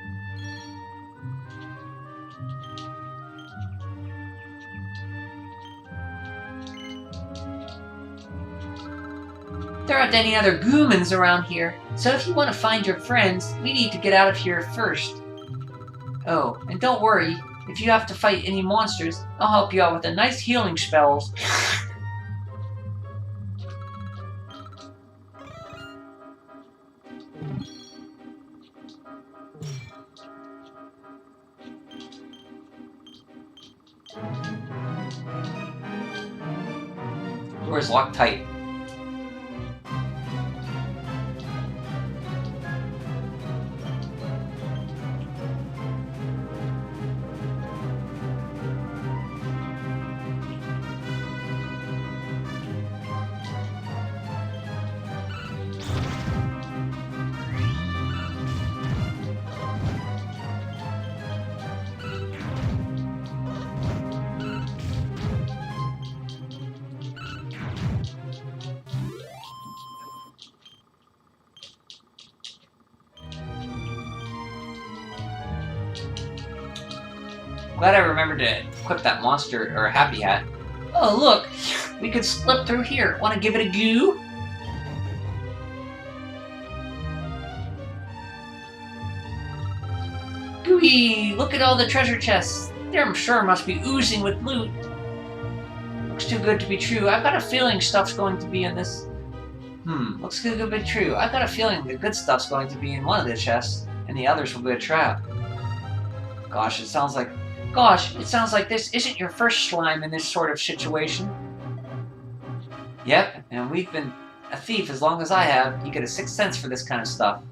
There aren't any other Goomans around here, so if you want to find your friends, we need to get out of here first. Oh, and don't worry, if you have to fight any monsters, I'll help you out with a nice healing spells. Door's locked tight. Glad I remembered to equip that monster or happy hat. Oh, look! We could slip through here. Want to give it a goo? Gooey! Look at all the treasure chests. There sure must be oozing with loot. Looks too good to be true. I've got a feeling stuff's going to be in this. Looks too good to be true. I've got a feeling the good stuff's going to be in one of the chests, and the others will be a trap. Gosh, it sounds like this isn't your first slime in this sort of situation. Yep, and we've been a thief as long as I have. You get a sixth sense for this kind of stuff.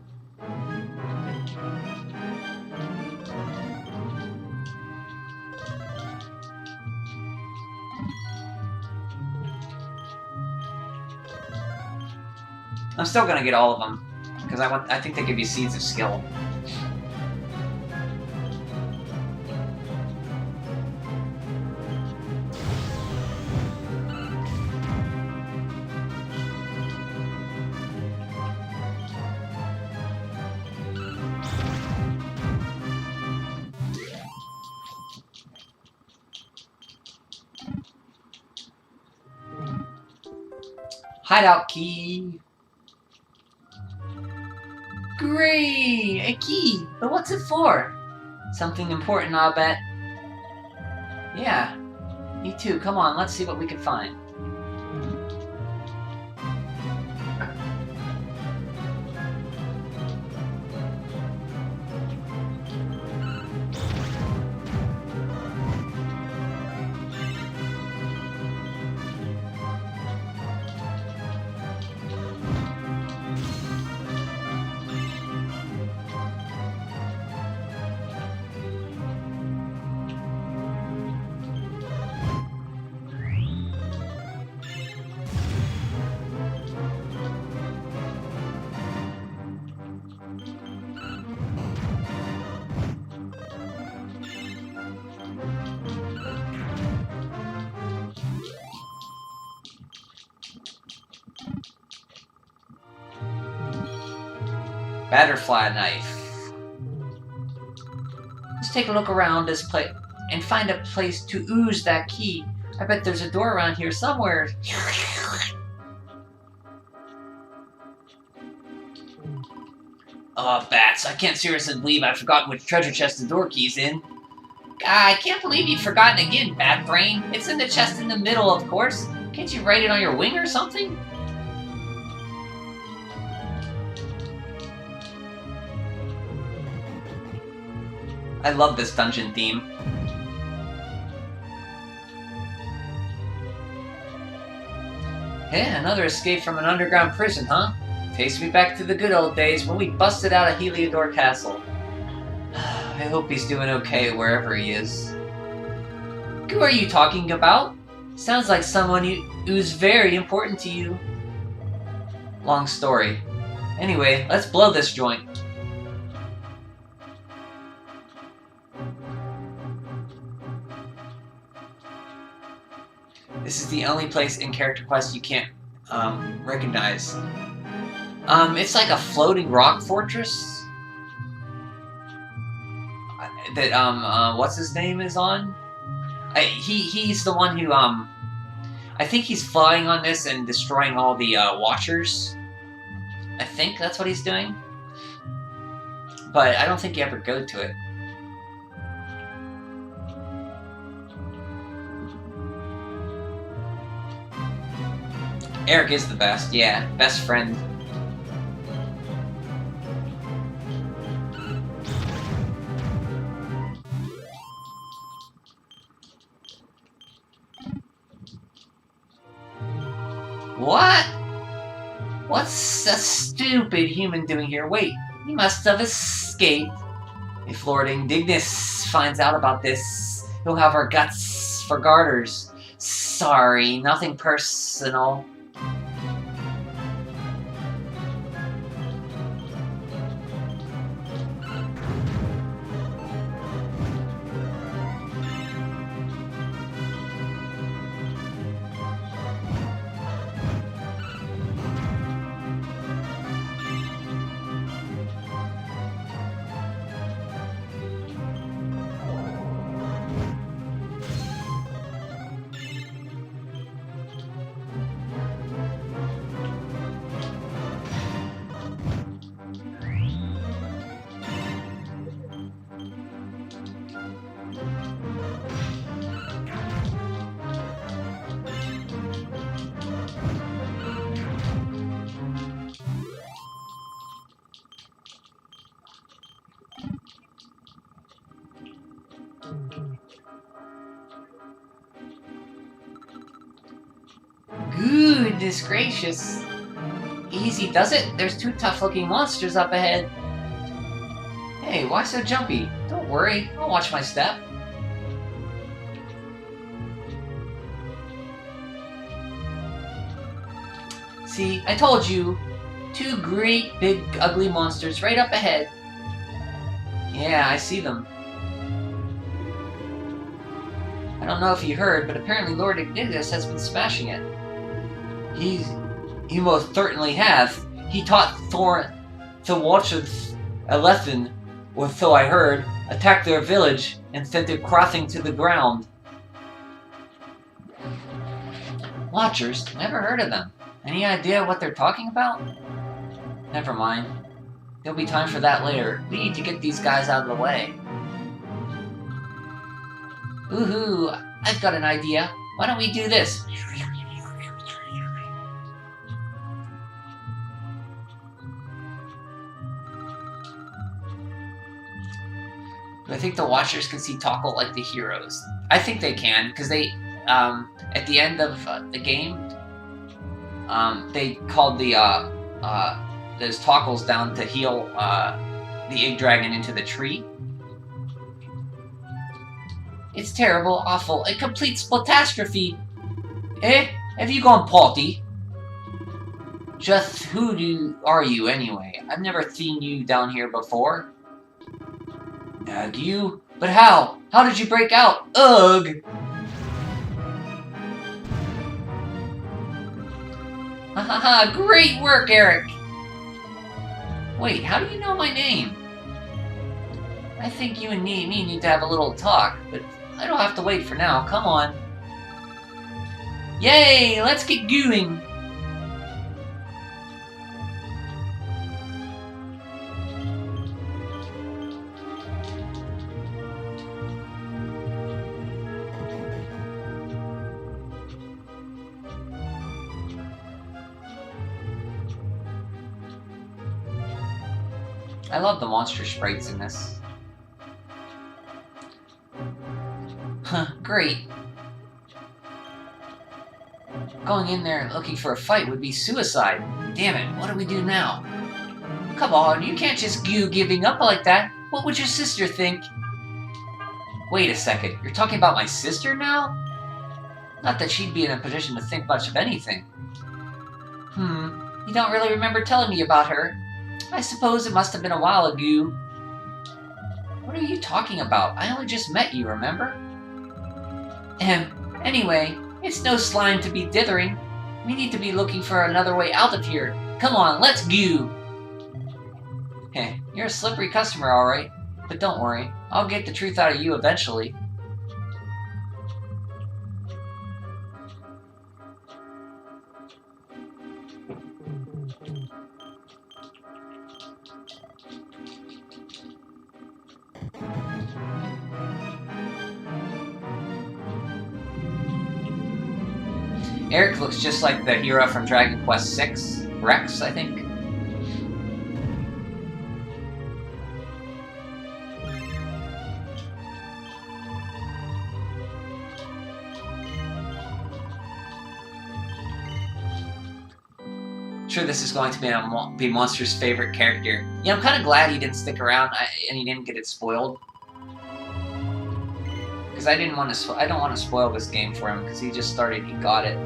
I'm still gonna get all of them because I think they give you seeds of skill. Hideout key. Great! A key! But what's it for? Something important, I'll bet. Yeah. Me too. Come on, let's see what we can find. Butterfly knife. Let's take a look around this place and find a place to ooze that key. I bet there's a door around here somewhere. Oh, bats. I can't seriously believe I've forgotten which treasure chest the door key's in. I can't believe you've forgotten again, Bat Brain. It's in the chest in the middle, of course. Can't you write it on your wing or something? I love this dungeon theme. Hey, another escape from an underground prison, huh? Takes me back to the good old days when we busted out of Heliodor Castle. I hope he's doing okay wherever he is. Who are you talking about? Sounds like someone who's very important to you. Long story. Anyway, let's blow this joint. This is the only place in Character Quest you can't recognize. It's like a floating rock fortress that what's his name is on. He's the one who I think he's flying on this and destroying all the Watchers. I think that's what he's doing, but I don't think you ever go to it. Eric is the best, yeah, best friend. What? What's a stupid human doing here? Wait, he must have escaped. If Lord Indignus finds out about this, he'll have our guts for garters. Sorry, nothing personal. Goodness gracious. Easy does it. There's 2 tough-looking monsters up ahead. Hey, why so jumpy? Don't worry, I'll watch my step. See, I told you. 2 great, big, ugly monsters right up ahead. Yeah, I see them. I don't know if you heard, but apparently Lord Ignitus has been smashing it. He most certainly has. He taught Thor to watch Alethin, or so I heard, attack their village and sent it crossing to the ground. Watchers? Never heard of them. Any idea what they're talking about? Never mind. There'll be time for that later. We need to get these guys out of the way. Woohoo! I've got an idea. Why don't we do this? Do I think the Watchers can see Tokkul like the heroes? I think they can, because they, at the end of the game, they called those Tokkuls down to heal the Yggdragon into the tree. It's terrible, awful, a complete splatastrophe. Eh? Have you gone potty? Just who are you anyway? I've never seen you down here before. You? But how? How did you break out? Ugh! Hahaha, great work, Eric! Wait, how do you know my name? I think you and me need to have a little talk, but I don't have to wait for now. Come on. Yay! Let's get going! I love the monster sprites in this. Huh, great. Going in there looking for a fight would be suicide. Damn it, what do we do now? Come on, you can't just giving up like that. What would your sister think? Wait a second, you're talking about my sister now? Not that she'd be in a position to think much of anything. You don't really remember telling me about her. I suppose it must have been a while ago. What are you talking about? I only just met you, remember? Anyway, it's no slime to be dithering. We need to be looking for another way out of here. Come on, let's go! Heh, you're a slippery customer, alright. But don't worry, I'll get the truth out of you eventually. Eric looks just like the hero from Dragon Quest VI, Rex, I think. Sure, this is going to be Monster's favorite character. Yeah, I'm kind of glad he didn't stick around and he didn't get it spoiled. Because I don't want to spoil this game for him because he just started, he got it.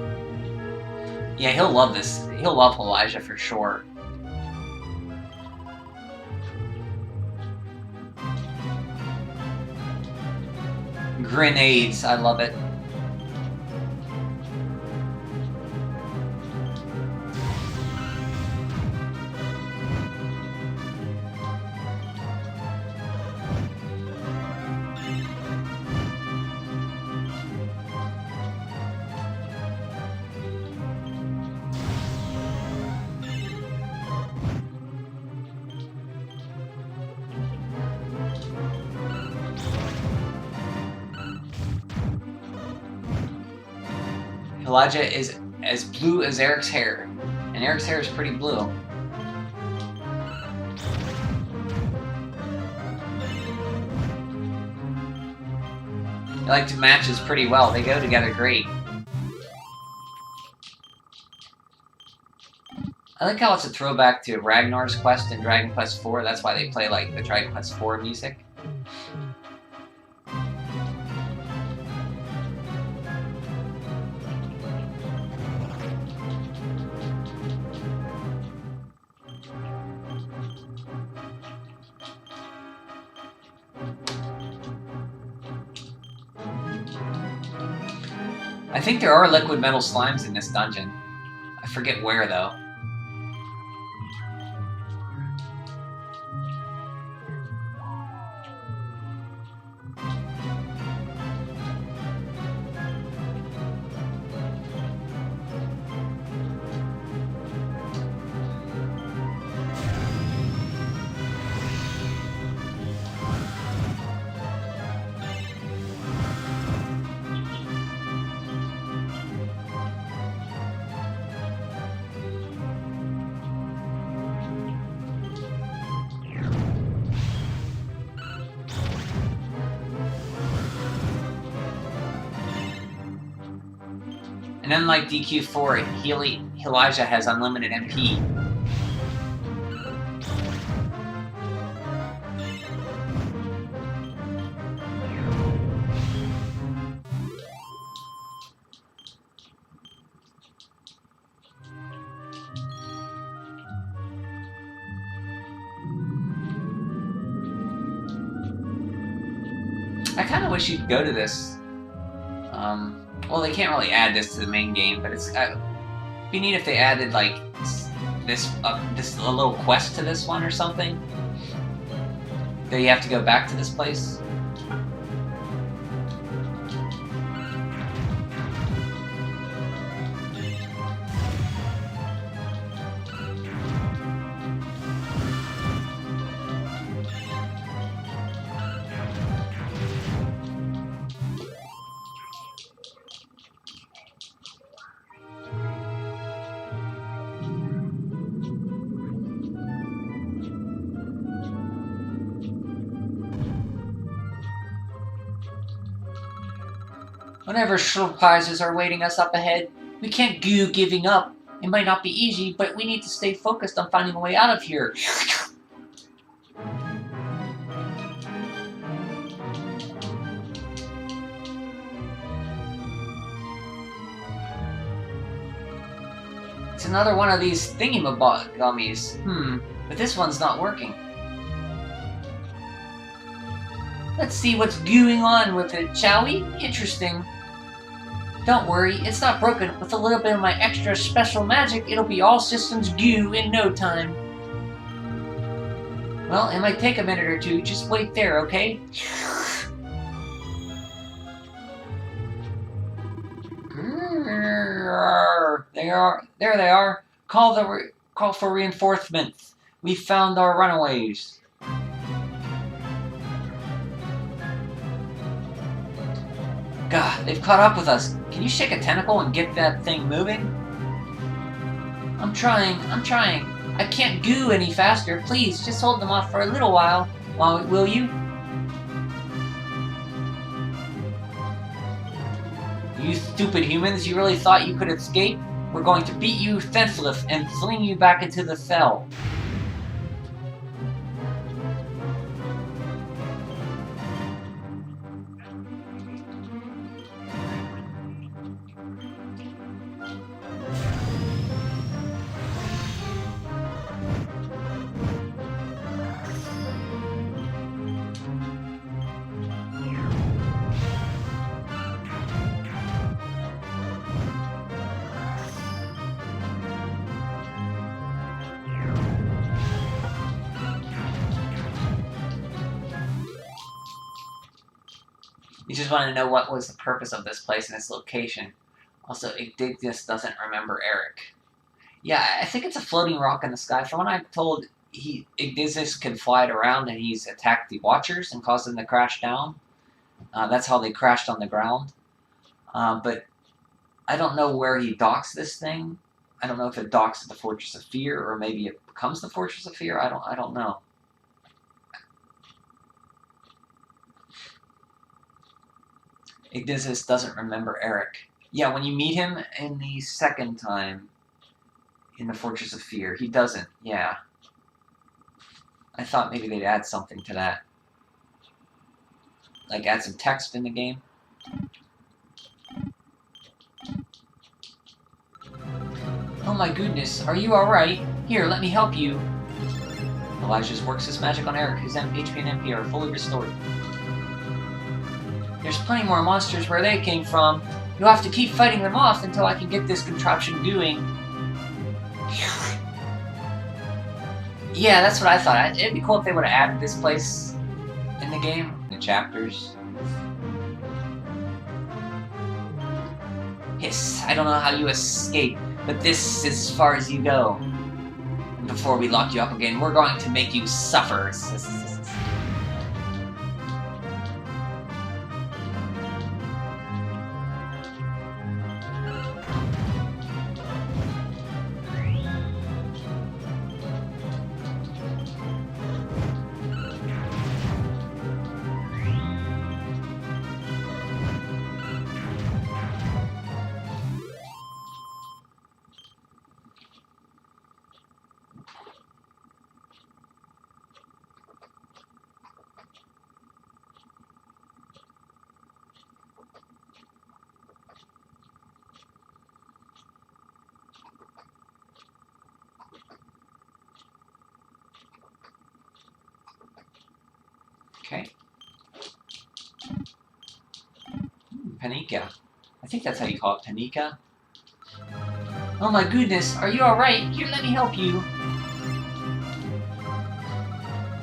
Yeah, he'll love this. He'll love Elijah for sure. Grenades, I love it. Elijah is as blue as Eric's hair, and Eric's hair is pretty blue. They like to matches pretty well. They go together great. I like how it's a throwback to Ragnar's quest in Dragon Quest IV. That's why they play like the Dragon Quest IV music. I think there are liquid metal slimes in this dungeon. I forget where, though. And unlike DQ4, Elijah has unlimited MP. I kind of wish you'd go to this. Well, they can't really add this to the main game, but it'd be neat if they added like this a little quest to this one or something. That you have to go back to this place. Whatever surprises are waiting us up ahead, we can't go giving up. It might not be easy, but we need to stay focused on finding a way out of here. It's another one of these thingy-gummies. But this one's not working. Let's see what's going on with it, shall we? Interesting. Don't worry, it's not broken. With a little bit of my extra special magic, it'll be all systems go in no time. Well, it might take a minute or two. Just wait there, okay? There they are. Call for reinforcements. We found our runaways. God, they've caught up with us. Can you shake a tentacle and get that thing moving? I'm trying. I can't go any faster. Please, just hold them off for a little while. Will you? You stupid humans, you really thought you could escape? We're going to beat you senseless and fling you back into the cell. You just want to know what was the purpose of this place and its location. Also, Igdigus doesn't remember Eric. Yeah, I think it's a floating rock in the sky. From what I'm told, Igdigus can fly it around, and he's attacked the Watchers and caused them to crash down. That's how they crashed on the ground. But I don't know where he docks this thing. I don't know if it docks at the Fortress of Fear, or maybe it becomes the Fortress of Fear. I don't know. Igdigus doesn't remember Eric. Yeah, when you meet him in the second time, in the Fortress of Fear. He doesn't, yeah. I thought maybe they'd add something to that. Like add some text in the game. Oh my goodness, are you alright? Here, let me help you. Elijah works his magic on Eric. His HP and MP are fully restored. There's plenty more monsters where they came from. You'll have to keep fighting them off until I can get this contraption going. Yeah, that's what I thought. It'd be cool if they would have added this place in the game, in the chapters. Hiss, I don't know how you escape, but this is as far as you go. Before we lock you up again, we're going to make you suffer. Okay. Panika. I think that's how you call it, Panika. Oh my goodness, are you alright? Here, let me help you.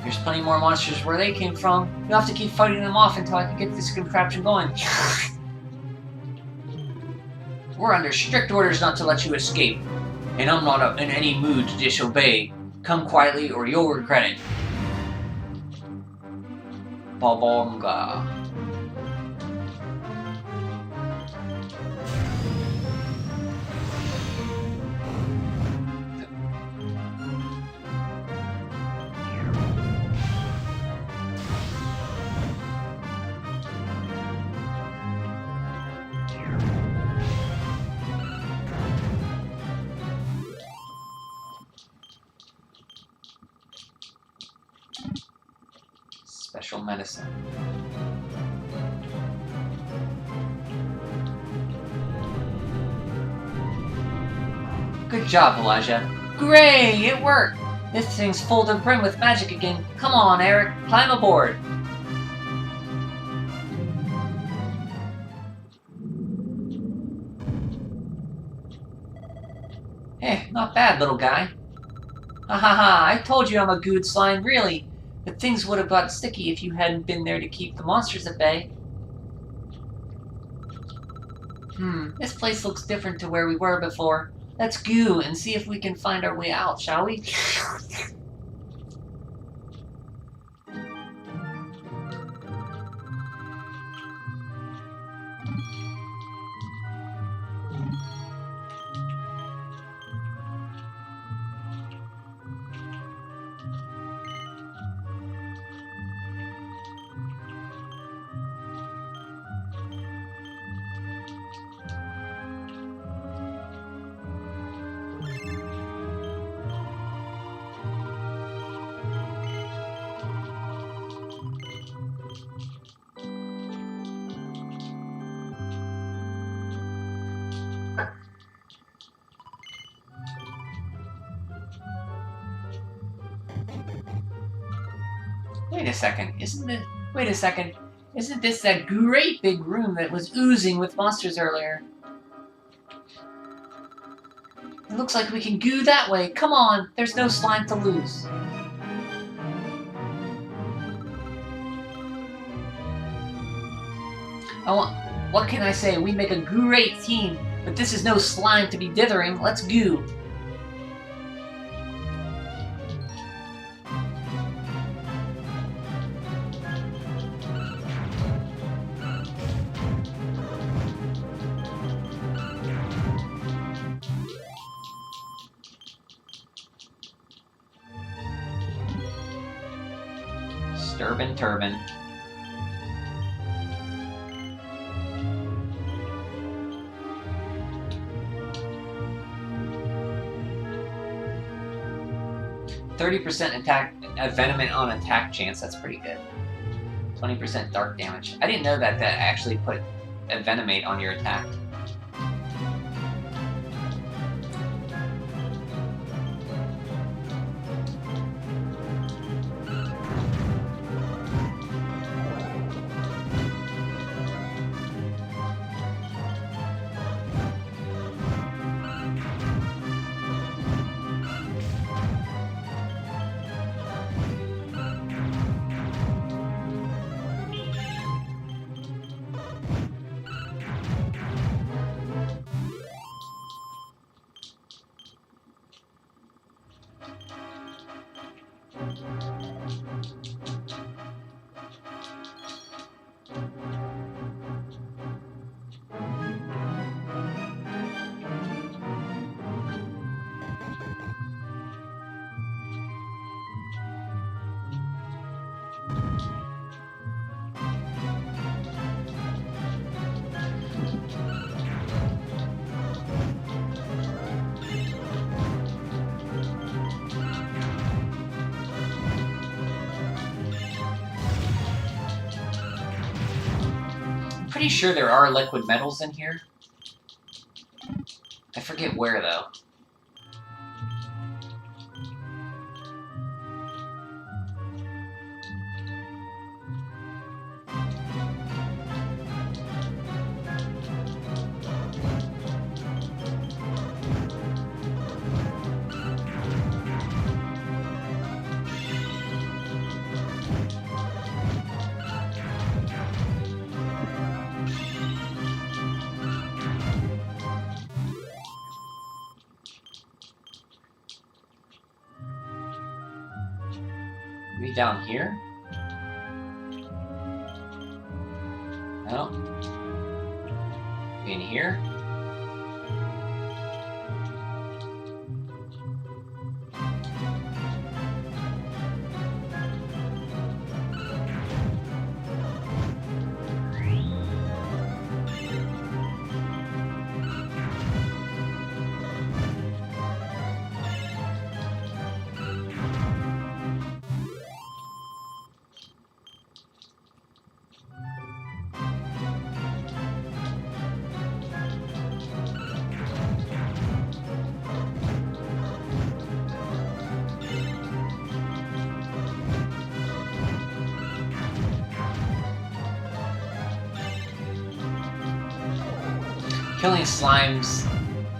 There's plenty more monsters where they came from. You'll have to keep fighting them off until I can get this contraption going. We're under strict orders not to let you escape. And I'm not in any mood to disobey. Come quietly or you'll regret it. Babonga. Special medicine. Good job, Elijah. Great, it worked! This thing's full to the brim with magic again. Come on, Eric, climb aboard. Hey, not bad, little guy. Ha ha ha, I told you I'm a good slime, really. But things would have got sticky if you hadn't been there to keep the monsters at bay. This place looks different to where we were before. Let's go and see if we can find our way out, shall we? Wait a second, isn't this that great big room that was oozing with monsters earlier? It looks like we can goo that way. Come on, there's no slime to lose. What can I say? We make a great team, but this is no slime to be dithering. Let's goo. Sturban Turban. 30% attack envenomment on attack chance. That's pretty good. 20% dark damage. I didn't know that actually put envenomate on your attack. Pretty sure there are liquid metals in here. I forget where, though. Maybe down here? No? In here?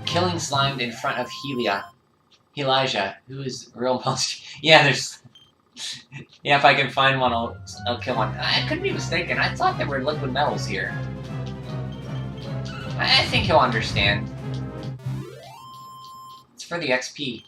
Killing slimed in front of Elijah, who is real most. Yeah, there's. Yeah, if I can find one, I'll kill one. I could be mistaken. I thought there were liquid metals here. I think he'll understand. It's for the XP.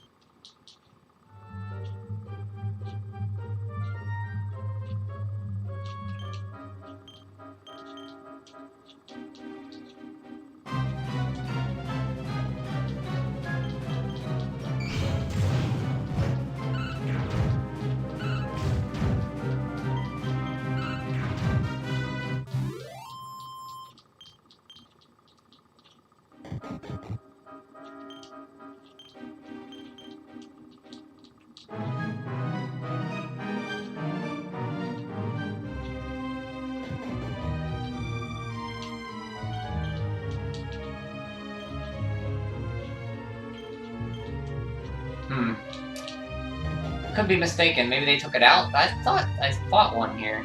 Could be mistaken. Maybe they took it out. I thought one here.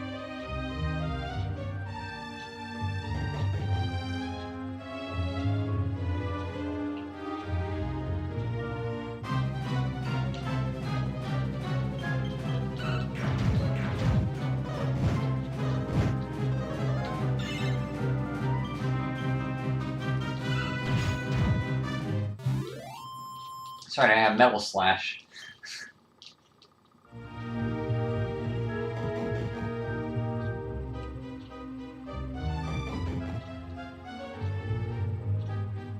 Sorry, I have Metal Slash.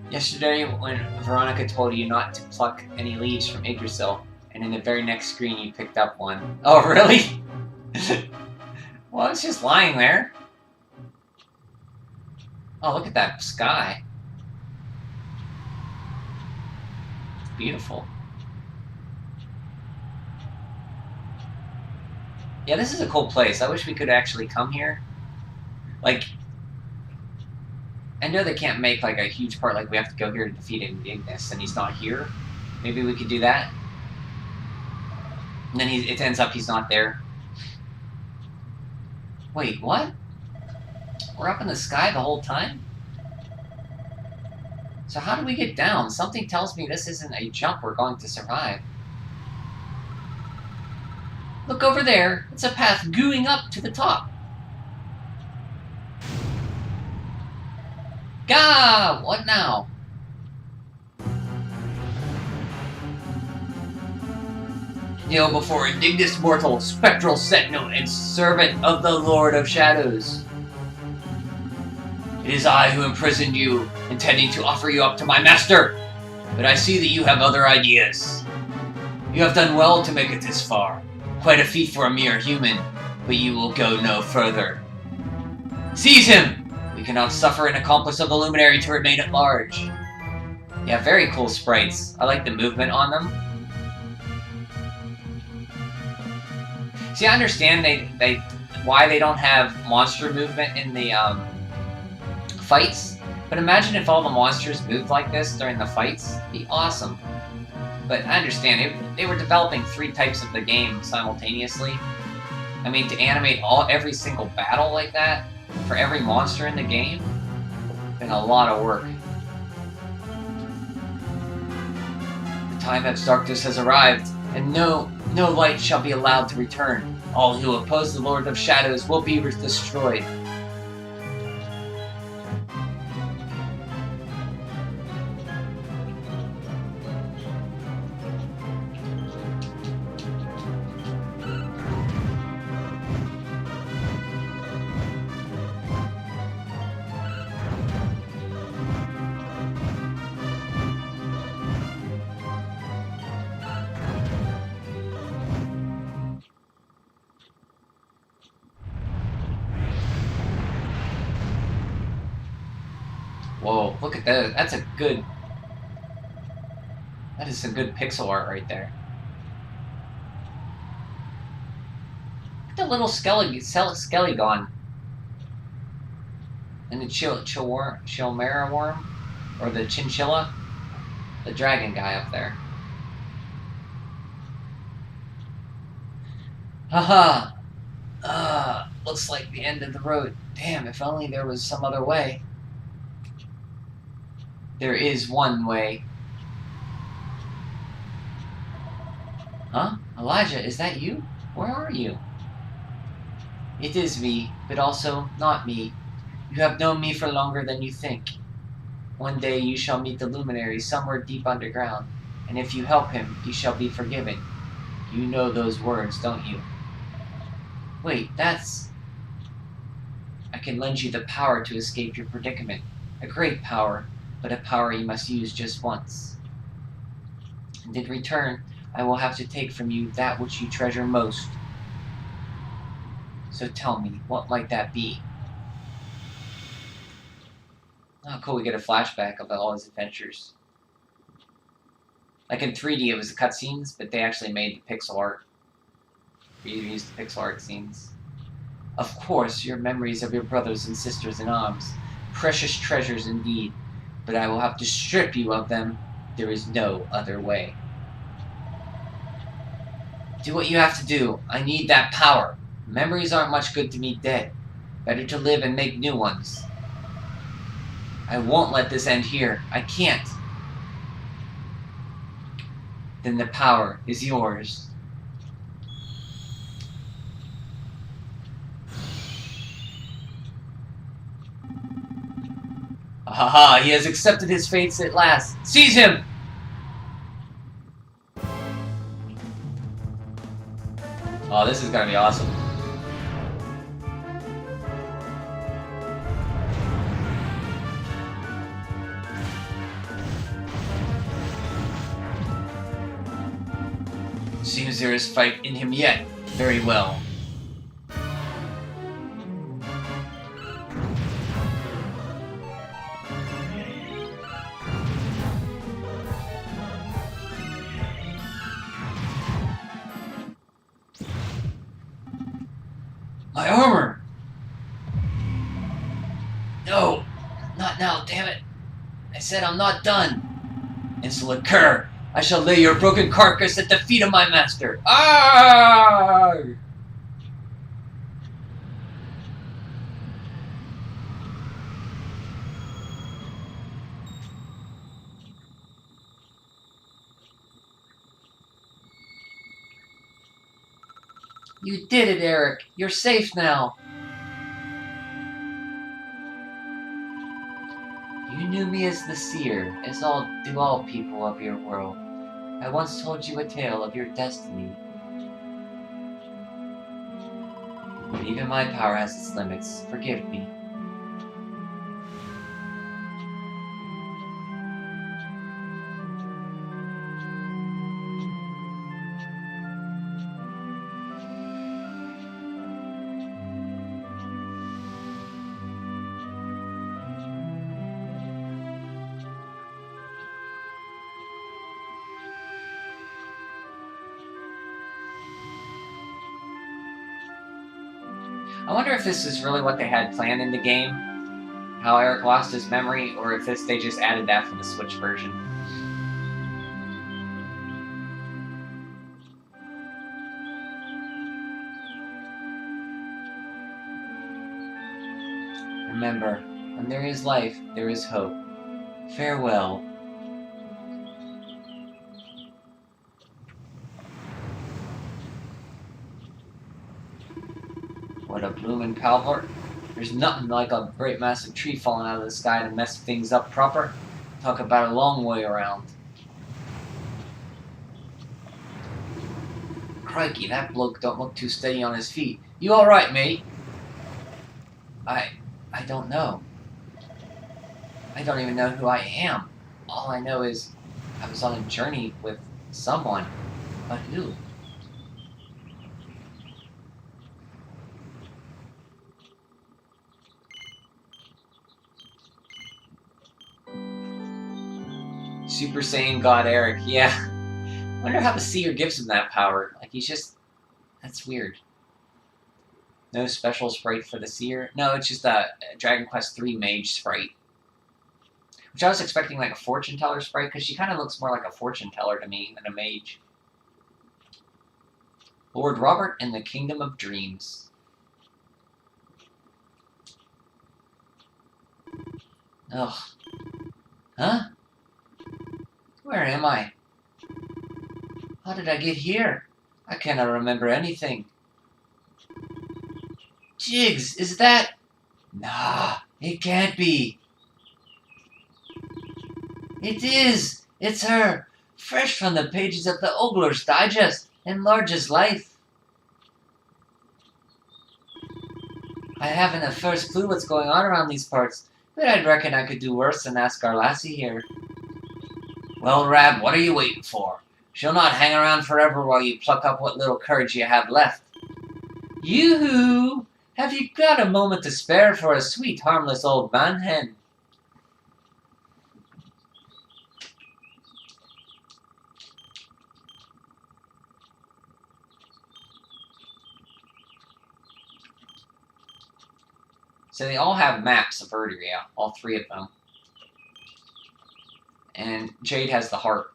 Yesterday, when Veronica told you not to pluck any leaves from Yggdrasil, and in the very next screen you picked up one. Oh, really? Well, it's just lying there. Oh, look at that sky. It's beautiful. Yeah, this is a cool place. I wish we could actually come here. Like, I know they can't make, like, a huge part, like, we have to go here to defeat Ignis, and he's not here. Maybe we could do that. And then it ends up he's not there. Wait, what? We're up in the sky the whole time? So how do we get down? Something tells me this isn't a jump we're going to survive. Look over there. It's a path gooing up to the top. Gah! What now? Kneel before indignant mortal, spectral sentinel, and servant of the Lord of Shadows. It is I who imprisoned you, intending to offer you up to my master. But I see that you have other ideas. You have done well to make it this far. Quite a feat for a mere human, but you will go no further. Seize him! We cannot suffer an accomplice of the Luminary to remain at large. Yeah, very cool sprites. I like the movement on them. See, I understand why they don't have monster movement in the fights, but imagine if all the monsters moved like this during the fights. It'd be awesome. But I understand, they were developing 3 types of the game simultaneously. I mean, to animate every single battle like that, for every monster in the game, been a lot of work. The time of darkness has arrived, and no light shall be allowed to return. All who oppose the Lord of Shadows will be destroyed. Whoa, look at that. That is some good pixel art right there. Look at the little Skelligon. And the Chilmera worm? Or the Chinchilla? The dragon guy up there. Haha! Looks like the end of the road. Damn, if only there was some other way. There is one way. Huh? Elijah, is that you? Where are you? It is me, but also not me. You have known me for longer than you think. One day you shall meet the Luminary somewhere deep underground, and if you help him, he shall be forgiven. You know those words, don't you? Wait, that's... I can lend you the power to escape your predicament. A great power, but a power you must use just once. And in return, I will have to take from you that which you treasure most. So tell me, what might that be? Oh, cool, we get a flashback of all his adventures. Like in 3D, it was the cutscenes, but they actually made the pixel art. We used the pixel art scenes. Of course, your memories of your brothers and sisters in arms. Precious treasures indeed. But I will have to strip you of them. There is no other way. Do what you have to do. I need that power. Memories aren't much good to me dead. Better to live and make new ones. I won't let this end here. I can't. Then the power is yours. Haha, he has accepted his fates at last. Seize him! Oh, this is gonna be awesome. Seems there is fight in him yet. Very well. My armor! No! Not now, damn it! I said I'm not done! Insolent cur! I shall lay your broken carcass at the feet of my master! Arrgh! You did it, Eric! You're safe now! You knew me as the Seer, as do all people of your world. I once told you a tale of your destiny. But even my power has its limits. Forgive me. I wonder if this is really what they had planned in the game, how Eric lost his memory, or if they just added that for the Switch version. Remember, when there is life, there is hope. Farewell. What a bloomin' Calvert. There's nothing like a great massive tree falling out of the sky to mess things up proper. Talk about a long way around. Crikey, that bloke don't look too steady on his feet. You alright, mate? I don't know. I don't even know who I am. All I know is I was on a journey with someone. But who? Super Saiyan God Eric, yeah. I wonder how the Seer gives him that power. Like, he's just... That's weird. No special sprite for the Seer? No, it's just a Dragon Quest III mage sprite. Which I was expecting like a fortune teller sprite, because she kind of looks more like a fortune teller to me than a mage. Lord Robert and the Kingdom of Dreams. Ugh. Huh? Where am I? How did I get here? I cannot remember anything. Jiggs, is that... Nah, it can't be. It is! It's her! Fresh from the pages of the Ogler's Digest and Large's Life. I haven't the first clue what's going on around these parts, but I'd reckon I could do worse than ask our lassie here. Well, Rab, what are you waiting for? She'll not hang around forever while you pluck up what little courage you have left. Yoo-hoo! Have you got a moment to spare for a sweet, harmless old man-hen? So they all have maps of Verderia, all three of them. And Jade has the heart.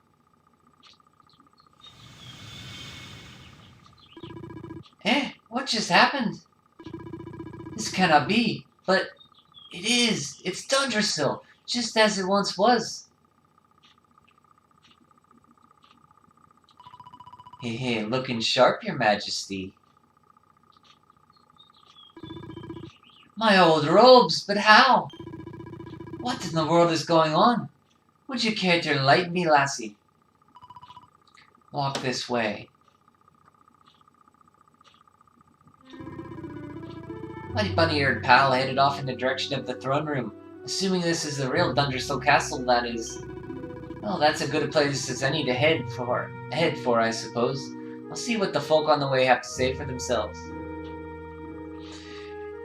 What just happened? This cannot be, but it is. It's Dundrasil, just as it once was. Hey, looking sharp, Your Majesty. My old robes, but how? What in the world is going on? Would you care to enlighten me, lassie? Walk this way. My bunny-eared pal headed off in the direction of the throne room, assuming this is the real Dundrasil Castle, that is. Well, that's a good place as any to head for, I suppose. I'll see what the folk on the way have to say for themselves.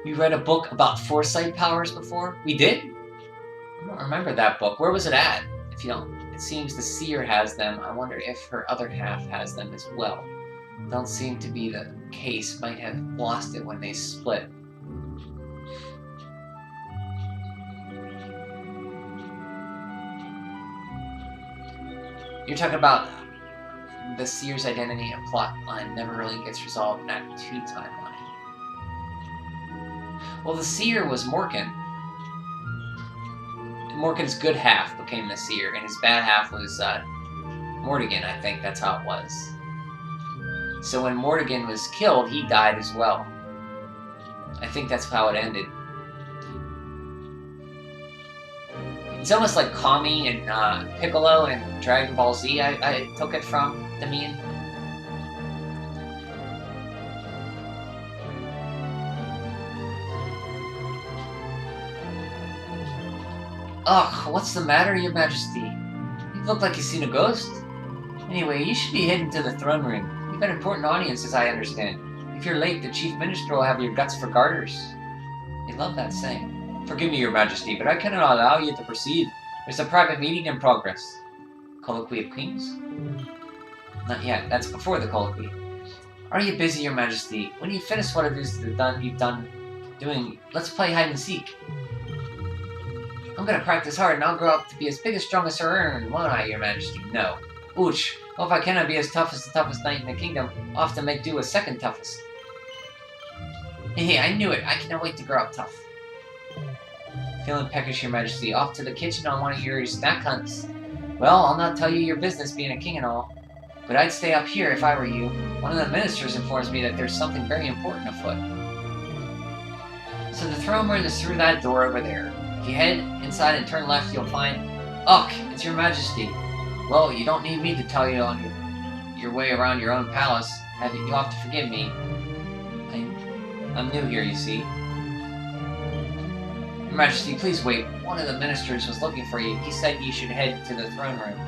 We read a book about foresight powers before? We did? I don't remember that book. Where was it at? If you don't, it seems the Seer has them. I wonder if her other half has them as well. Don't seem to be the case might have lost it when they split. You're talking about the Seer's identity and plot line never really gets resolved in Act 2 timeline. Well, the Seer was Morkan. Morkan's good half became the Seer, and his bad half was Mordegon. I think that's how it was. So when Mordegon was killed, he died as well. I think that's how it ended. It's almost like Kami and Piccolo and Dragon Ball Z, I took it from, Damien. Ugh, what's the matter, Your Majesty? You look like you've seen a ghost. Anyway, you should be heading to the throne room. You've got an important audience, as I understand. If you're late, the Chief Minister will have your guts for garters. They love that saying. Forgive me, Your Majesty, but I cannot allow you to proceed. There's a private meeting in progress. Colloquy of Queens? Not yet. That's before the colloquy. Are you busy, Your Majesty? When you finish what it is you've done doing, let's play hide and seek. I'm gonna practice hard and I'll grow up to be as big as strong as Sir Ern, won't I, Your Majesty? No. Ooch. Well, if I cannot be as tough as the toughest knight in the kingdom, I'll have to make do with second toughest. Hey, I knew it. I cannot wait to grow up tough. Feeling peckish, Your Majesty. Off to the kitchen on one of your snack hunts. Well, I'll not tell you your business being a king and all, but I'd stay up here if I were you. One of the ministers informs me that there's something very important afoot. So the throne room is through that door over there. If you head inside and turn left, you'll find... Ugh, it's Your Majesty. Well, you don't need me to tell you on your way around your own palace. You'll have to forgive me. I'm new here, you see. Your Majesty, please wait. One of the ministers was looking for you. He said you should head to the throne room.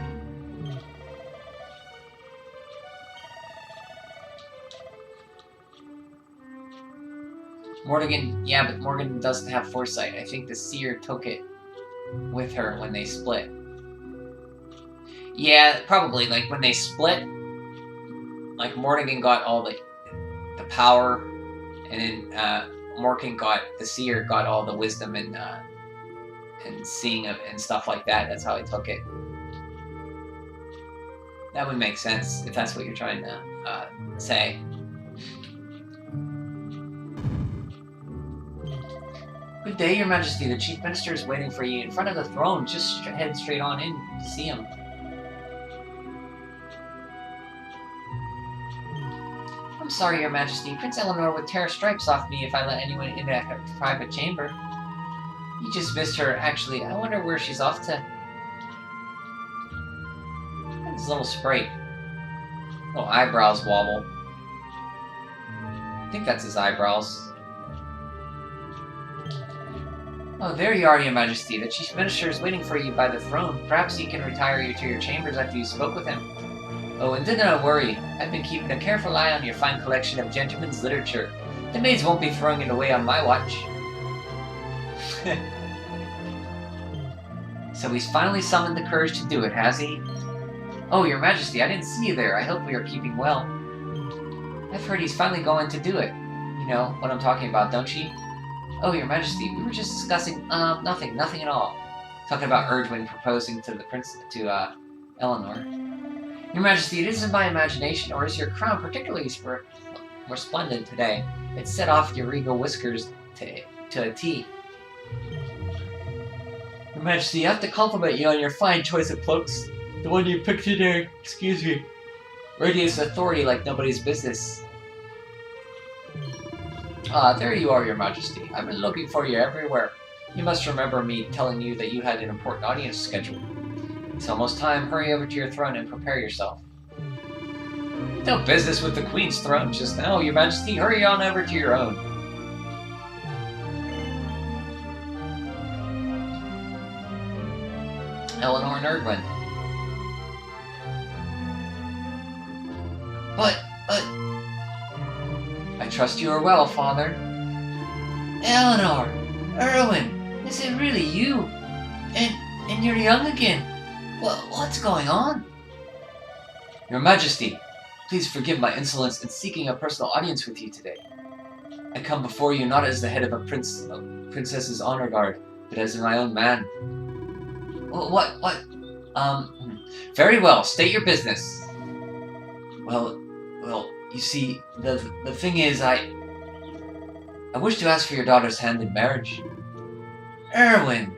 Mordegon, yeah, but Morgan doesn't have foresight. I think the Seer took it with her when they split. Yeah, probably. Like, when they split, like, Mordegon got all the power, and then, Morkan got, the Seer got all the wisdom and seeing and stuff like that. That's how he took it. That would make sense, if that's what you're trying to say. Good day, Your Majesty. The Chief Minister is waiting for you in front of the throne. Just head straight on in to see him. I'm sorry, Your Majesty. Prince Eleanor would tear stripes off me if I let anyone into her private chamber. You just missed her, actually. I wonder where she's off to. His little sprite. Little eyebrows wobble. I think that's his eyebrows. Oh, there you are, Your Majesty. The Chief Minister is waiting for you by the throne. Perhaps he can retire you to your chambers after you spoke with him. Oh, and do not worry. I've been keeping a careful eye on your fine collection of gentlemen's literature. The maids won't be throwing it away on my watch. So he's finally summoned the courage to do it, has he? Oh, Your Majesty, I didn't see you there. I hope we are keeping well. I've heard he's finally going to do it. You know what I'm talking about, don't you? Oh, Your Majesty, we were just discussing, nothing at all. Talking about Erdwin proposing to the Eleanor. Your Majesty, it isn't my imagination, or is your crown particularly more splendid today? It set off your regal whiskers to a T. Your Majesty, I have to compliment you on your fine choice of cloaks. The one you picked today, excuse me, radiates authority like nobody's business. Ah, there you are, Your Majesty. I've been looking for you everywhere. You must remember me telling you that you had an important audience scheduled. It's almost time. Hurry over to your throne and prepare yourself. No business with the Queen's throne just now, Your Majesty. Hurry on over to your own. Eleanor and Erdwin. But... I trust you are well, Father. Eleanor! Erdwin! Is it really you? And you're young again? What's going on? Your Majesty, Please forgive my insolence in seeking a personal audience with you today. I come before you not as the head of a princess's honor guard, but as my own man. What? Very well, state your business. Well, you see, the thing is, I wish to ask for your daughter's hand in marriage. Erwin!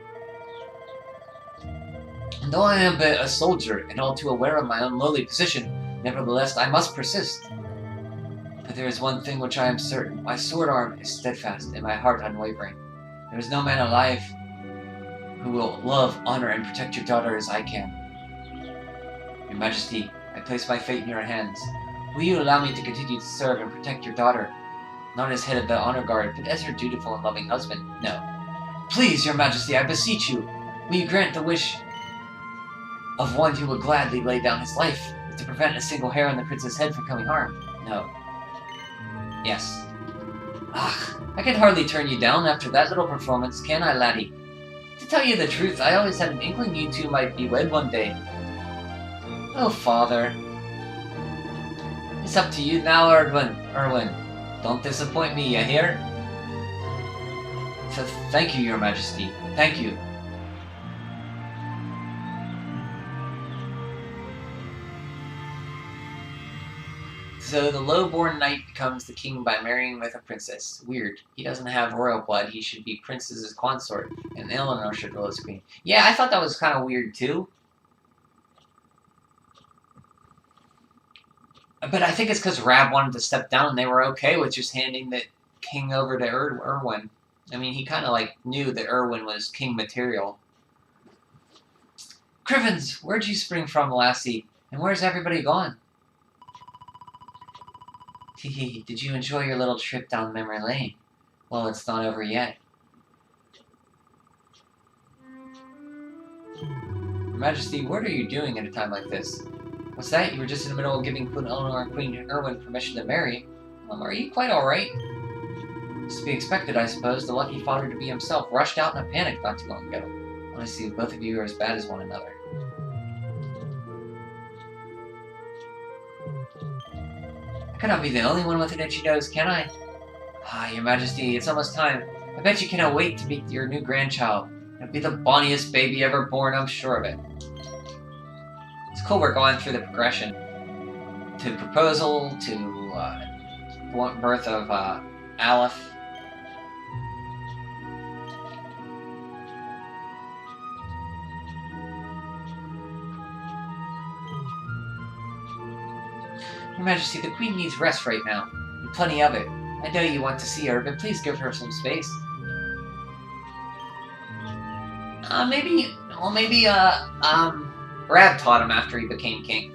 Though I am but a soldier, and all too aware of my own lowly position, nevertheless I must persist. But there is one thing which I am certain. My sword arm is steadfast, and my heart unwavering. There is no man alive who will love, honor, and protect your daughter as I can. Your Majesty, I place my fate in your hands. Will you allow me to continue to serve and protect your daughter? Not as head of the honor guard, but as your dutiful and loving husband? No. Please, your Majesty, I beseech you, will you grant the wish of one who would gladly lay down his life to prevent a single hair on the prince's head from coming harm? No. Yes. I can hardly turn you down after that little performance, can I, laddie? To tell you the truth, I always had an inkling you two might be wed one day. Oh, father. It's up to you now, Erwin. Don't disappoint me, you hear? Thank you, your Majesty. Thank you. So the low-born knight becomes the king by marrying with a princess. Weird. He doesn't have royal blood. He should be princess's consort, and Eleanor should rule as queen. Yeah, I thought that was kind of weird too. But I think it's because Rab wanted to step down, and they were okay with just handing the king over to Erwin. I mean, he kind of like knew that Erwin was king material. Crivens, where'd you spring from, lassie? And where's everybody gone? Hehe, did you enjoy your little trip down memory lane? Well, it's not over yet. Your Majesty, what are you doing at a time like this? What's that? You were just in the middle of giving Queen Eleanor and Queen Erwin permission to marry. Are you quite alright? It's to be expected, I suppose. The lucky father to be himself rushed out in a panic not too long ago. Honestly, both of you are as bad as one another. I cannot be the only one with an itchy nose, can I? Your Majesty, it's almost time. I bet you cannot wait to meet your new grandchild. It'll be the bonniest baby ever born, I'm sure of it. It's cool we're going through the progression. To proposal, to birth of Aleph. Your Majesty, the Queen needs rest right now, and plenty of it. I know you want to see her, but please give her some space. Maybe Rab taught him after he became king.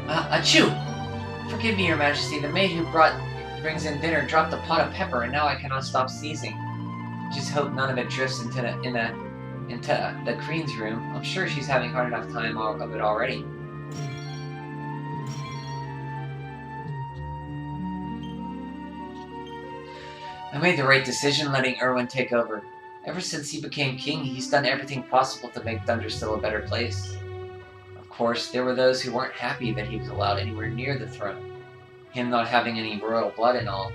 Achoo! Forgive me, Your Majesty, the maid who brings in dinner dropped a pot of pepper, and now I cannot stop sneezing. Just hope none of it drifts into the Queen's room. I'm sure she's having hard enough time of it already. I made the right decision letting Erwin take over. Ever since he became king, he's done everything possible to make Dunderstill a better place. Of course, there were those who weren't happy that he was allowed anywhere near the throne. Him not having any royal blood and all.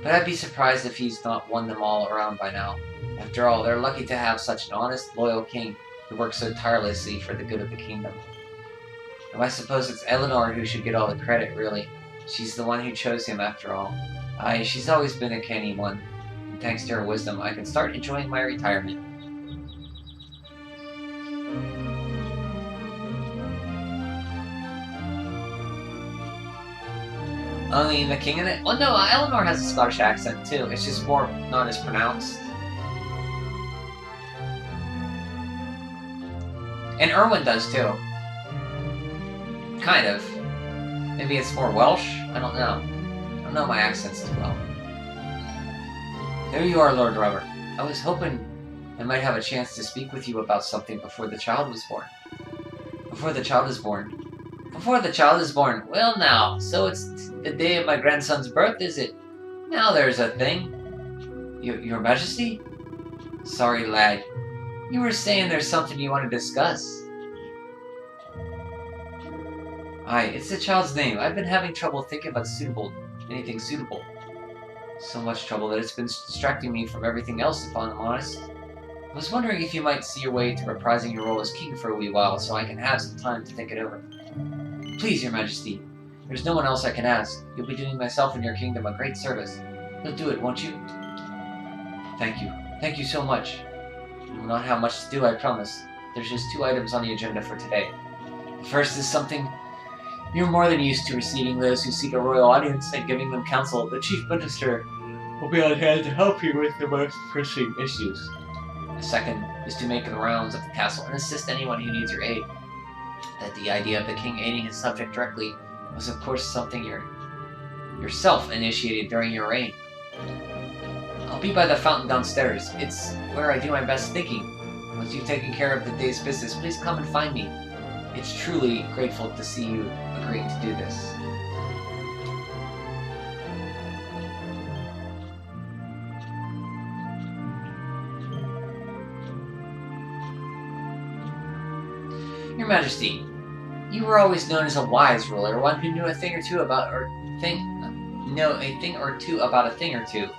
But I'd be surprised if he's not won them all around by now. After all, they're lucky to have such an honest, loyal king who works so tirelessly for the good of the kingdom. And I suppose it's Eleanor who should get all the credit, really. She's the one who chose him, after all. Aye, she's always been a canny one. And thanks to her wisdom, I can start enjoying my retirement. Only the king in it? Well, no, Eleanor has a Scottish accent, too. It's just more not as pronounced. And Erwin does, too. Kind of. Maybe it's more Welsh? I don't know. I don't know my accents too well. There you are, Lord Robert. I was hoping I might have a chance to speak with you about something before the child was born. Before the child is born? Before the child is born. Well now, so it's the day of my grandson's birth, is it? Now there's a thing. Your Majesty? Sorry, lad. You were saying there's something you want to discuss. Aye, it's the child's name. I've been having trouble thinking about anything suitable. So much trouble that it's been distracting me from everything else, if I'm honest. I was wondering if you might see your way to reprising your role as king for a wee while, so I can have some time to think it over. Please, your Majesty. There's no one else I can ask. You'll be doing myself and your kingdom a great service. You'll do it, won't you? Thank you. Thank you so much. I will not have much to do, I promise. There's just 2 items on the agenda for today. The first is something you're more than used to, receiving those who seek a royal audience and giving them counsel. The Chief Minister will be on hand to help you with the most pressing issues. The second is to make the rounds of the castle and assist anyone who needs your aid. That the idea of the king aiding his subject directly was of course something yourself initiated during your reign. I'll be by the fountain downstairs. It's where I do my best thinking. Once you've taken care of the day's business, please come and find me. It's truly grateful to see you agreeing to do this. Your Majesty, you were always known as a wise ruler, one who knew a thing or two about a thing or two.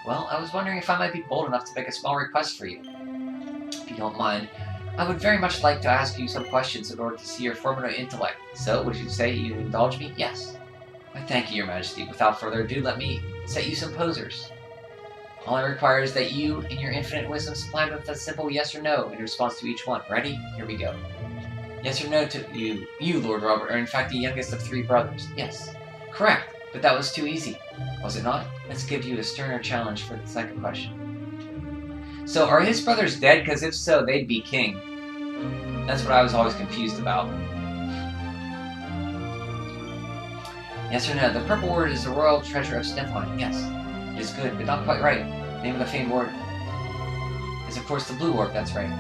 Well, I was wondering if I might be bold enough to make a small request for you. If you don't mind, I would very much like to ask you some questions in order to see your formidable intellect. So, would you say you indulge me? Yes. I thank you, Your Majesty. Without further ado, let me set you some posers. All I require is that you, in your infinite wisdom, supply me with a simple yes or no in response to each one. Ready? Here we go. Yes or no to you. You, Lord Robert, are in fact the youngest of 3 brothers. Yes. Correct. But that was too easy. Was it not? Let's give you a sterner challenge for the second question. So, are his brothers dead? Because if so, they'd be king. That's what I was always confused about. Yes or no? The purple word is the royal treasure of Snifline. Yes. It is good, but not quite right. The name of the famed word is, of course, the blue orb. That's right.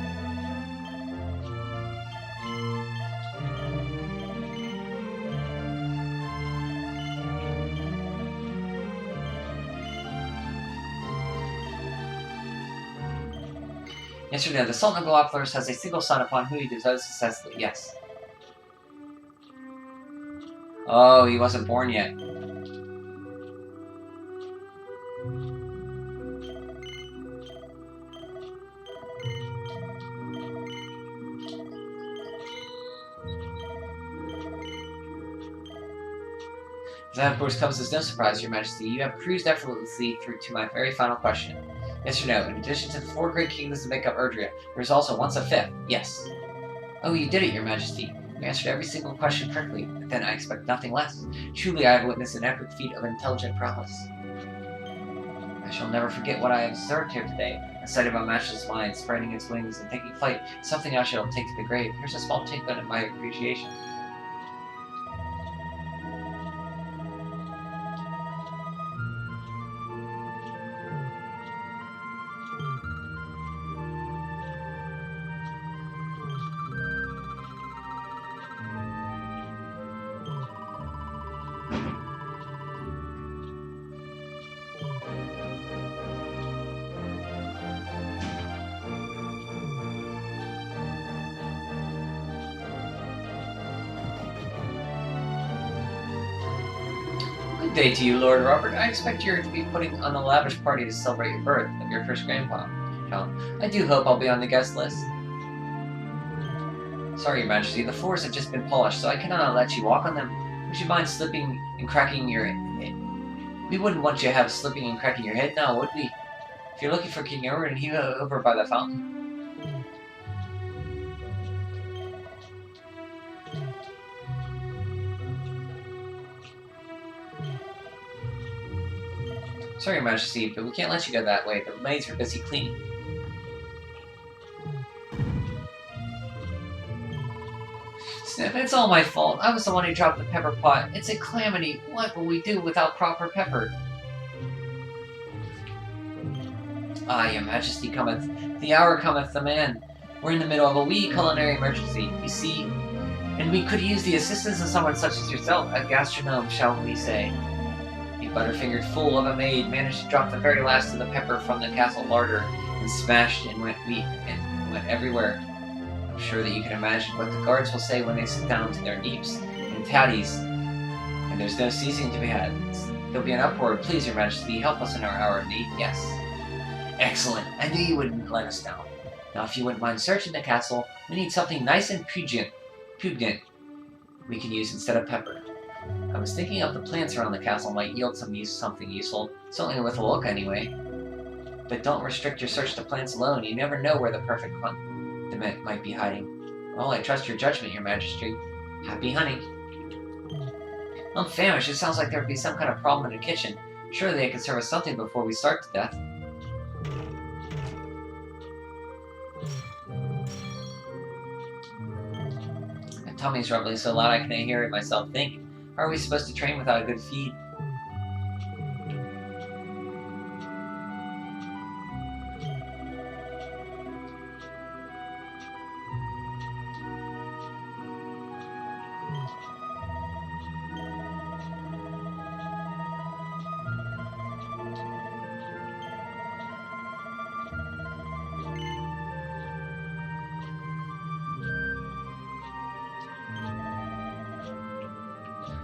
Yes or no? The Sultan of Galapagos has a single son upon whom he devotes successfully. Yes. Oh, he wasn't born yet. That, of course, comes as no surprise, Your Majesty. You have cruised effortlessly through to my very final question. Yes or no? In addition to the 4 great kingdoms that make up Erdrea, there is also once a 5th. Yes. Oh, you did it, Your Majesty. You answered every single question correctly, but then I expect nothing less. Truly, I have witnessed an epic feat of intelligent prowess. I shall never forget what I have observed here today. A sight of a matchless mind spreading its wings and taking flight, something I shall take to the grave. Here's a small token of my appreciation. Good day to you, Lord Robert. I expect you're to be putting on a lavish party to celebrate your birth of your first grandchild. I do hope I'll be on the guest list. Sorry, Your Majesty, the floors have just been polished, so I cannot let you walk on them. Would you mind slipping and cracking your head? We wouldn't want you to have slipping and cracking your head now, would we? If you're looking for King Erwin, he's over by the fountain. Sorry, Your Majesty, but we can't let you go that way. The maids are busy cleaning. Snip, it's all my fault. I was the one who dropped the pepper pot. It's a calamity. What will we do without proper pepper? Ah, Your Majesty cometh. The hour cometh, the man. We're in the middle of a wee culinary emergency, you see, and we could use the assistance of someone such as yourself, a gastronome, shall we say. A Butterfingered fool of a maid managed to drop the very last of the pepper from the castle larder and smashed and went everywhere. I'm sure that you can imagine what the guards will say when they sit down to their neeps and tatties, and there's no ceasing to be had. There'll be an uproar. Please, Your Majesty, help us in our hour of need. Yes. Excellent. I knew you wouldn't let us down. Now, if you wouldn't mind searching the castle, we need something nice and pungent we can use instead of pepper. I was thinking of the plants around the castle might yield something useful, certainly with a look anyway. But don't restrict your search to plants alone. You never know where the perfect condiment might be hiding. Well, I trust your judgment, Your Majesty. Happy hunting. I'm famished. It sounds like there would be some kind of problem in the kitchen. Surely they could serve us something before we starve to death. My tummy's rumbling so loud I can hear it myself think. How are we supposed to train without a good feed?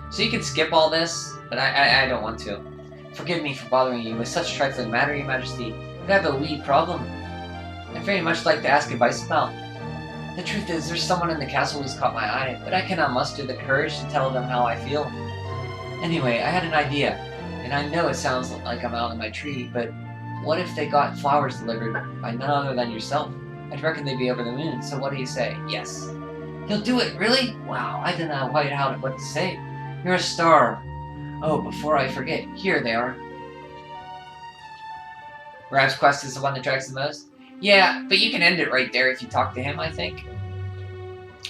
So you can skip all this, but I don't want to. Forgive me for bothering you with such trifling matter, Your Majesty, but I have a wee problem I'd very much like to ask advice about. The truth is, there's someone in the castle who's caught my eye, but I cannot muster the courage to tell them how I feel. Anyway, I had an idea, and I know it sounds like I'm out in my tree, but what if they got flowers delivered by none other than yourself? I'd reckon they'd be over the moon, so what do you say? Yes. You'll do it, really? Wow, I don't know quite what to say. You're a star. Oh, before I forget, here they are. Rab's quest is the one that drags the most? Yeah, but you can end it right there if you talk to him, I think.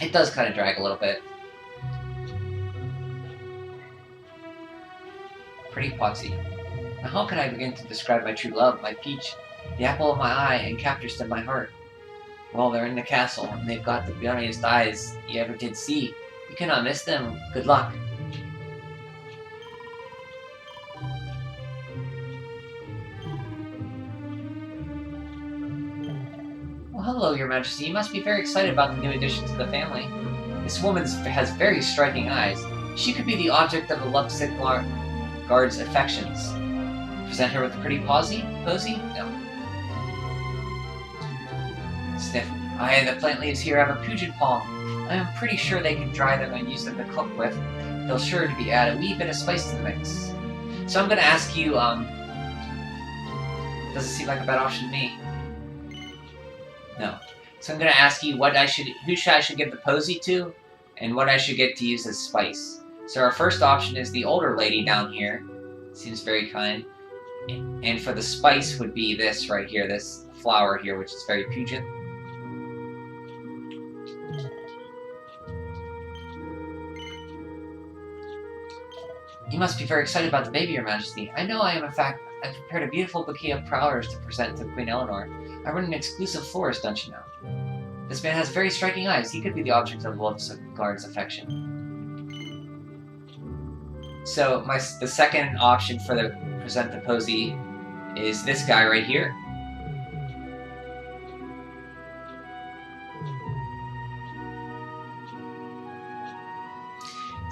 It does kind of drag a little bit. Pretty potsy. Now how can I begin to describe my true love, my peach, the apple of my eye, and captor's of my heart? Well, they're in the castle, and they've got the beautiest eyes you ever did see. You cannot miss them. Good luck. Well, hello, Your Majesty. You must be very excited about the new addition to the family. This woman has very striking eyes. She could be the object of a lovesick guard's affections. Present her with a pretty posy? No. Sniff. Aye, the plant leaves here have a pungent palm. I am pretty sure they can dry them and use them to cook with. They'll sure to be add a wee bit of spice to the mix. So I'm gonna ask you, doesn't seem like a bad option to me. No. So I'm gonna ask you who I should give the posy to, and what I should get to use as spice. So our first option is the older lady down here. Seems very kind. And for the spice would be this right here, this flower here, which is very pungent. You must be very excited about the baby, Your Majesty. I know I am. In fact, I've prepared a beautiful bouquet of flowers to present to Queen Eleanor. I run an exclusive florist, don't you know? This man has very striking eyes. He could be the object of Guard's affection. So the second option for the present the posy is this guy right here.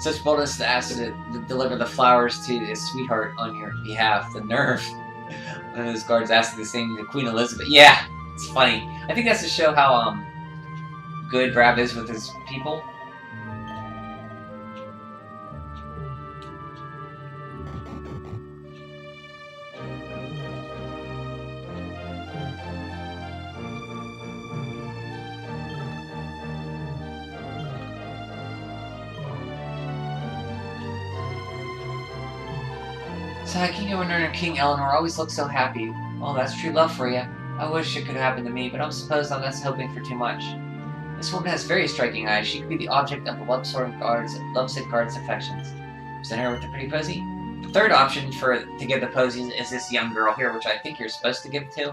Such boldness to ask to deliver the flowers to his sweetheart on your behalf. The nerve. One of those guards asked the same to Queen Elizabeth. Yeah, it's funny. I think that's to show how good Rab is with his people. So King Eleanor and King Eleanor always look so happy. Well, that's true love for you. I wish it could happen to me, but I suppose I'm not hoping for too much. This woman has very striking eyes. She could be the object of the lovesick guard's affections. Present her with the pretty posy. The third option to give the posy is this young girl here, which I think you're supposed to give to.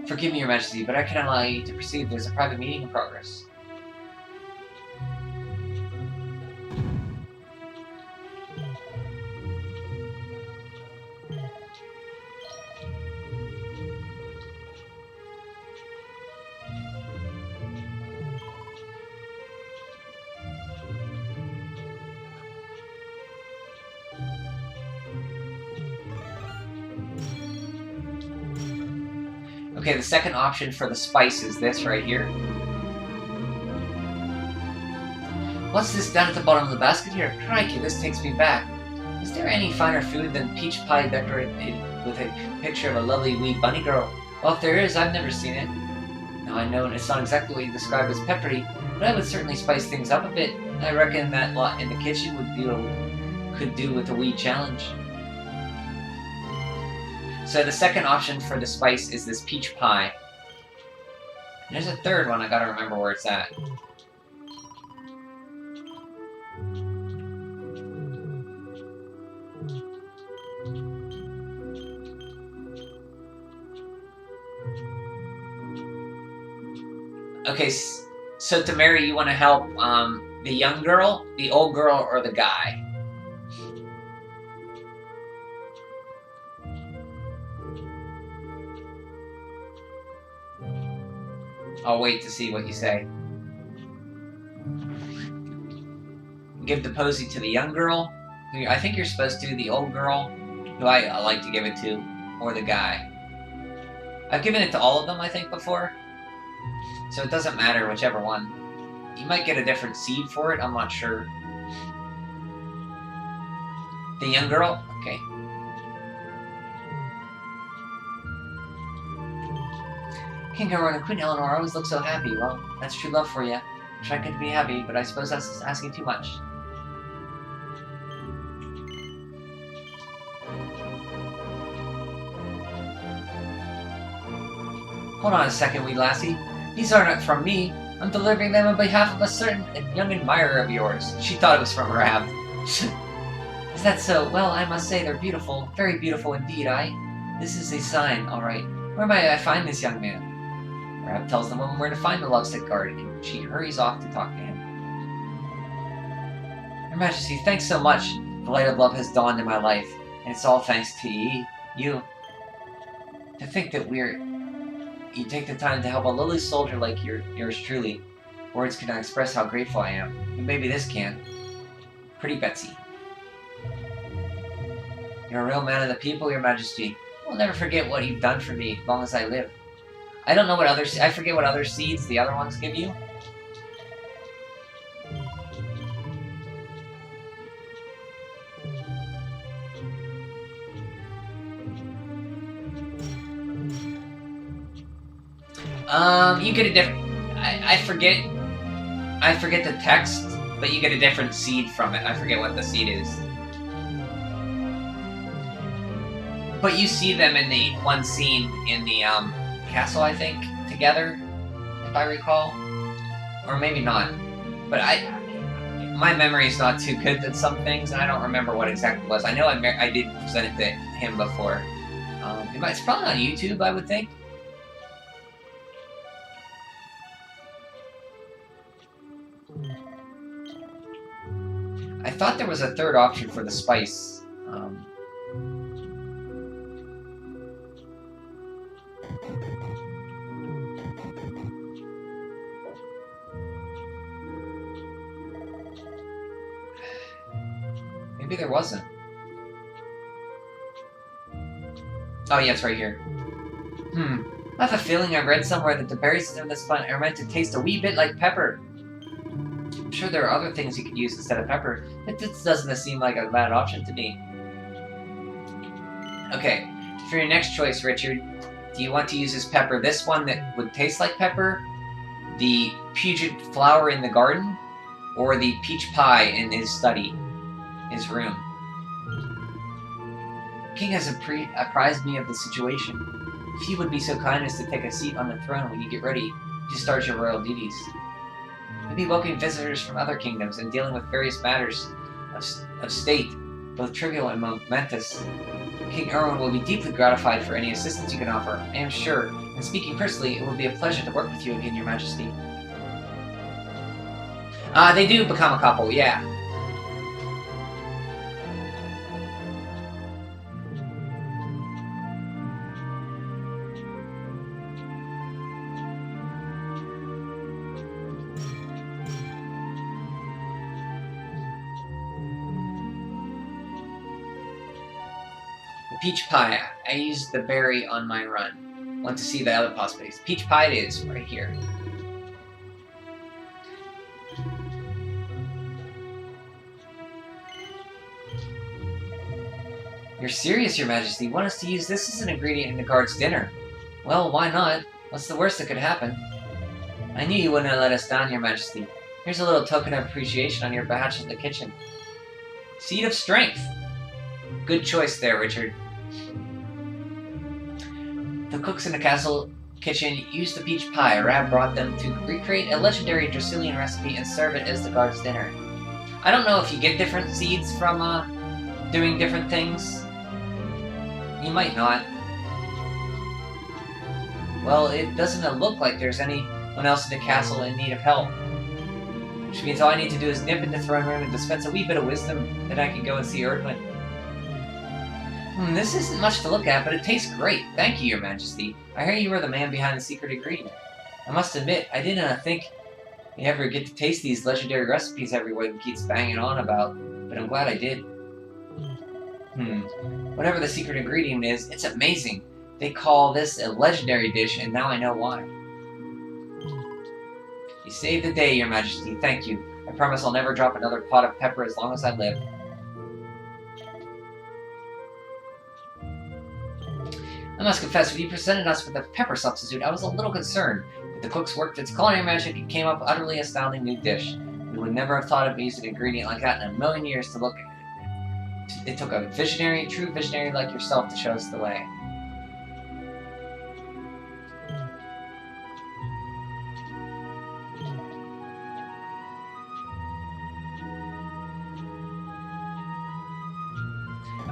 Forgive me, Your Majesty, but I cannot allow you to proceed. There's a private meeting in progress. Okay, the second option for the spice is this right here. What's this down at the bottom of the basket here? Crikey, this takes me back. Is there any finer food than peach pie decorated with a picture of a lovely wee bunny girl? Well, if there is, I've never seen it. Now, I know it's not exactly what you describe as peppery, but I would certainly spice things up a bit. I reckon that lot in the kitchen could do with a wee challenge. So the second option for the spice is this peach pie. And there's a third one, I gotta remember where it's at. Okay, so to marry, you want to help the young girl, the old girl, or the guy? I'll wait to see what you say. Give the posy to the young girl. I think you're supposed to. The old girl, who I like to give it to, or the guy. I've given it to all of them, I think, before. So it doesn't matter whichever one. You might get a different seed for it, I'm not sure. The young girl? Okay. King Garrod and Queen Eleanor always look so happy. Well, that's true love for you. Wish I could be happy, but I suppose that's asking too much. Hold on a second, wee lassie. These aren't from me. I'm delivering them on behalf of a certain young admirer of yours. She thought it was from Rab. Is that so? Well, I must say they're beautiful. Very beautiful indeed, This is a sign, alright. Where might I find this young man? Rab tells the woman where to find the lovesick guard, and she hurries off to talk to him. Your Majesty, thanks so much. The light of love has dawned in my life, and it's all thanks to you. To think that you take the time to help a lowly soldier like yours truly. Words cannot express how grateful I am. But maybe this can. Pretty Betsy. You're a real man of the people, Your Majesty. I'll never forget what you've done for me as long as I live. I don't know what I forget what other seeds the other ones give you. You get a different... I forget the text, but you get a different seed from it. I forget what the seed is. But you see them in the one scene in the, castle, I think, together, if I recall. Or maybe not. But my memory is not too good at some things, and I don't remember what exactly it was. I know I did present it to him before. It's probably on YouTube, I would think. I thought there was a third option for the spice. Maybe there wasn't. Oh yeah, it's right here. I have a feeling I read somewhere that the berries in this plant are meant to taste a wee bit like pepper. I'm sure there are other things you could use instead of pepper, but this doesn't seem like a bad option to me. Okay, for your next choice, Richard, do you want to use this pepper? This one that would taste like pepper, the Puget flower in the garden, or the peach pie in his study, his room? The king has apprised me of the situation. If you would be so kind as to take a seat on the throne when you get ready to start your royal duties. You'll be welcoming visitors from other kingdoms and dealing with various matters of state, both trivial and momentous. King Erwin will be deeply gratified for any assistance you can offer. I am sure, and speaking personally, it will be a pleasure to work with you again, Your Majesty. They do become a couple, yeah. Peach pie. I used the berry on my run. Want to see the other possibilities. Peach pie it is, right here. You're serious, Your Majesty? You want us to use this as an ingredient in the guard's dinner? Well, why not? What's the worst that could happen? I knew you wouldn't have let us down, Your Majesty. Here's a little token of appreciation on your behalf in the kitchen. Seed of Strength! Good choice there, Richard. The cooks in the castle kitchen used the peach pie Rab brought them to recreate a legendary Dracilian recipe and serve it as the guard's dinner. I don't know if you get different seeds from doing different things. You might not. Well, it doesn't look like there's anyone else in the castle in need of help. Which means all I need to do is nip in the throne room and dispense a wee bit of wisdom, then I can go and see Erdwin. This isn't much to look at, but it tastes great. Thank you, Your Majesty. I hear you were the man behind the secret ingredient. I must admit, I didn't think you ever get to taste these legendary recipes everyone keeps banging on about, but I'm glad I did. Whatever the secret ingredient is, it's amazing. They call this a legendary dish, and now I know why. You saved the day, Your Majesty. Thank you. I promise I'll never drop another pot of pepper as long as I live. I must confess, when you presented us with a pepper substitute, I was a little concerned. But the cooks worked its culinary magic and came up with an utterly astounding new dish. We would never have thought of using an ingredient like that in a million years to look at it. It took a visionary, true visionary like yourself to show us the way.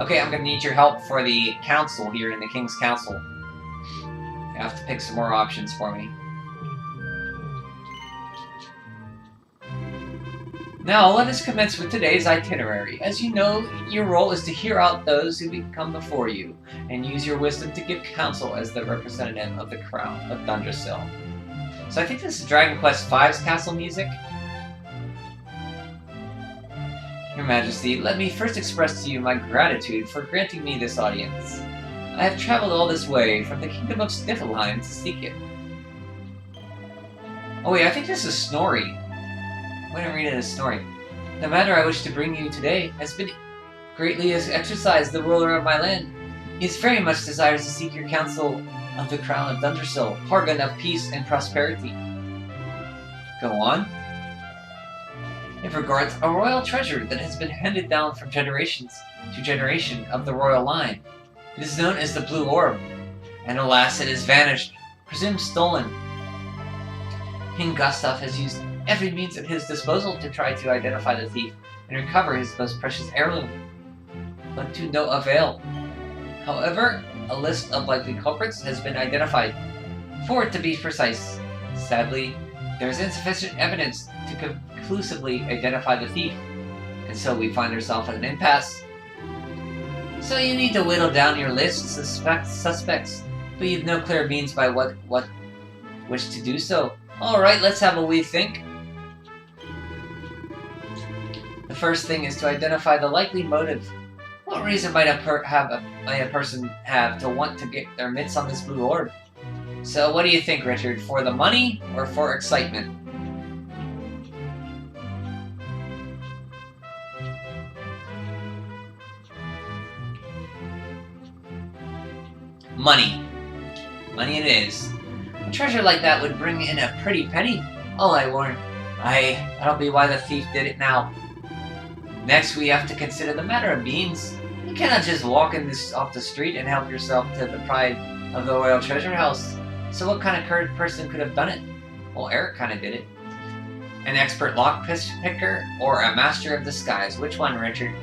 Okay, I'm gonna need your help for the council here in the King's Council. You have to pick some more options for me. Now, let us commence with today's itinerary. As you know, your role is to hear out those who come before you, and use your wisdom to give counsel as the representative of the Crown of Thundersill. So I think this is Dragon Quest V's castle music. Your Majesty, let me first express to you my gratitude for granting me this audience. I have traveled all this way from the kingdom of Sniffelheim to seek it. Oh wait, I think this is Snorri. I'm going to read it as Snorri. The matter I wish to bring you today has been greatly exercised the ruler of my land. He is very much desirous to seek your counsel of the Crown of Thundersill, Hargan of peace and prosperity. Go on. It regards a royal treasure that has been handed down from generations to generation of the royal line. It is known as the Blue Orb, and alas, it has vanished, presumed stolen. King Gustav has used every means at his disposal to try to identify the thief and recover his most precious heirloom, but to no avail. However, a list of likely culprits has been identified. 4 to be precise. Sadly, there is insufficient evidence to conclusively identify the thief, and so we find ourselves at an impasse. So you need to whittle down your list of suspects, but you've no clear means by which to do so. Alright, let's have a wee think. The first thing is to identify the likely motive. What reason might a person have to want to get their mitts on this blue orb? So what do you think, Richard? For the money or for excitement? Money. Money it is. A treasure like that would bring in a pretty penny. All I warn. That'll be why the thief did it now. Next, we have to consider the matter of means. You cannot just walk off the street and help yourself to the pride of the royal treasure house. So what kind of person could have done it? Well, Eric kind of did it. An expert lockpicker or a master of disguise? Which one, Richard?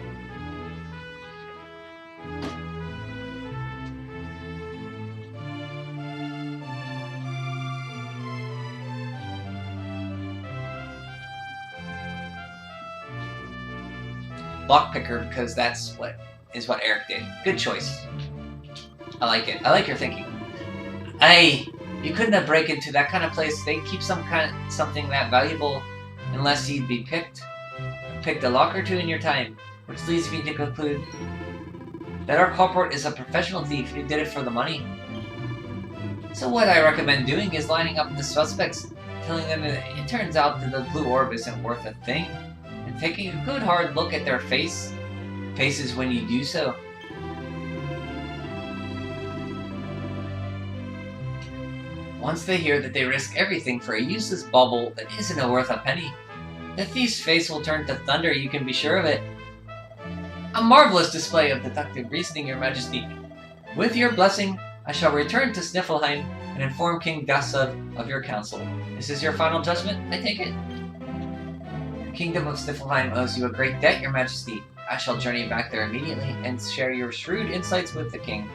Lockpicker, because that's what Eric did. Good choice. I like it. I like your thinking. You couldn't have break into that kind of place. They keep something that valuable unless you'd be picked a lock or two in your time, which leads me to conclude that our culprit is a professional thief who did it for the money. So what I recommend doing is lining up the suspects, telling them that it turns out that the blue orb isn't worth a thing, and taking a good hard look at their faces when you do so. Once they hear that they risk everything for a useless bauble that isn't worth a penny, the thief's face will turn to thunder, you can be sure of it. A marvelous display of deductive reasoning, Your Majesty. With your blessing, I shall return to Sniffelheim and inform King Dassad of your counsel. Is this your final judgment, I take it? The Kingdom of Sniffelheim owes you a great debt, Your Majesty. I shall journey back there immediately and share your shrewd insights with the king.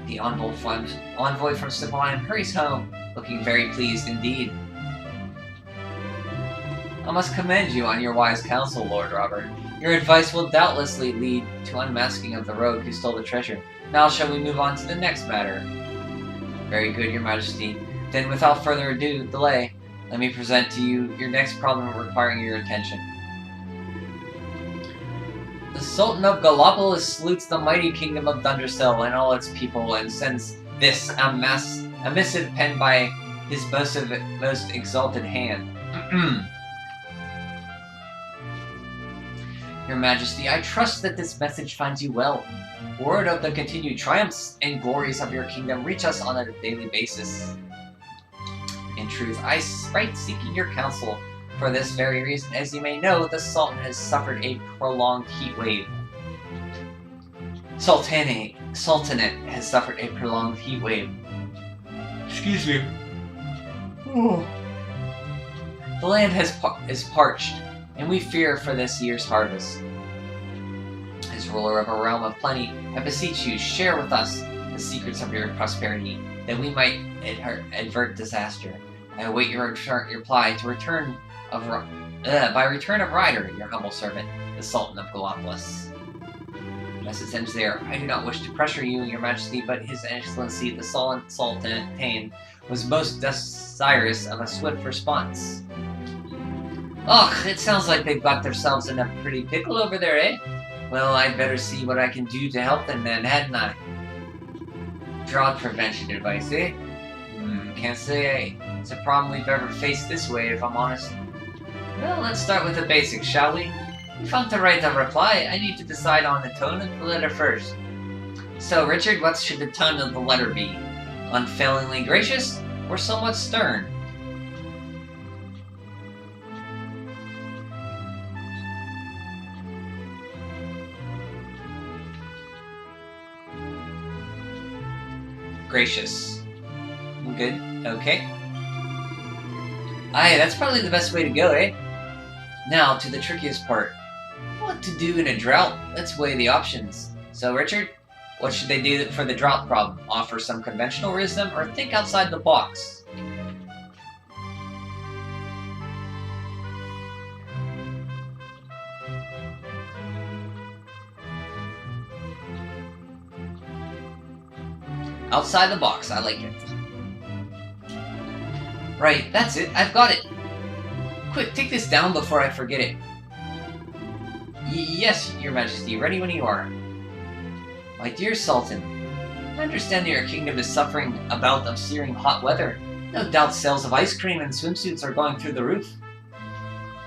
The envoy from Sniffelheim hurries home, looking very pleased indeed. I must commend you on your wise counsel, Lord Robert. Your advice will doubtlessly lead to unmasking of the rogue who stole the treasure. Now shall we move on to the next matter? Very good, Your Majesty. Then without further delay, let me present to you your next problem requiring your attention. The Sultan of Gallopolis salutes the mighty kingdom of Dundercell and all its people, and sends this a missive penned by his most exalted hand. Your Majesty, I trust that this message finds you well. Word of the continued triumphs and glories of your kingdom reach us on a daily basis. In truth, I write seeking your counsel. For this very reason, as you may know, the Sultan has suffered a prolonged heat wave. Sultanate has suffered a prolonged heat wave. Excuse me. Ooh. The land is parched, and we fear for this year's harvest. As ruler of a realm of plenty, I beseech you, share with us the secrets of your prosperity, that we might avert disaster. I await your reply by return of Ryder, your humble servant, the Sultan of Gallopolis. The message ends there. I do not wish to pressure you, Your Majesty, but His Excellency the Sultan was most desirous of a swift response. Ugh, it sounds like they've got themselves in a pretty pickle over there, eh? Well, I'd better see what I can do to help them then, hadn't I? Drought prevention advice, eh? Can't say it's a problem we've ever faced this way, if I'm honest. Well, let's start with the basics, shall we? If I'm to write a reply, I need to decide on the tone of the letter first. So, Richard, what should the tone of the letter be? Unfailingly gracious, or somewhat stern? Gracious. Good. Okay. Aye, that's probably the best way to go, eh? Now, to the trickiest part. What to do in a drought? Let's weigh the options. So, Richard, what should they do for the drought problem? Offer some conventional wisdom, or think outside the box? Outside the box, I like it. Right, that's it, I've got it. Quick, take this down before I forget it. Yes, Your Majesty, ready when you are. My dear Sultan, I understand that your kingdom is suffering a bout of searing hot weather. No doubt sales of ice cream and swimsuits are going through the roof.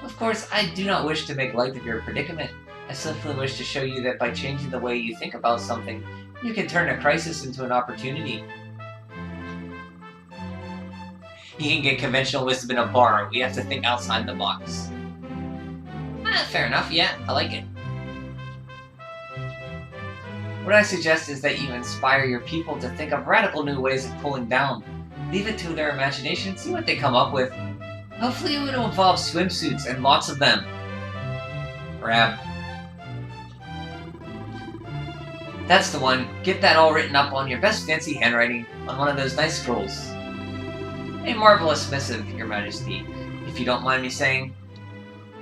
Of course, I do not wish to make light of your predicament. I simply wish to show you that by changing the way you think about something, you can turn a crisis into an opportunity. You can get conventional wisdom in a bar. We have to think outside the box. Fair enough, yeah, I like it. What I suggest is that you inspire your people to think of radical new ways of cooling down. Leave it to their imagination, see what they come up with. Hopefully it will involve swimsuits and lots of them. Grab. That's the one. Get that all written up on your best fancy handwriting on one of those nice scrolls. A marvelous missive, Your Majesty, if you don't mind me saying.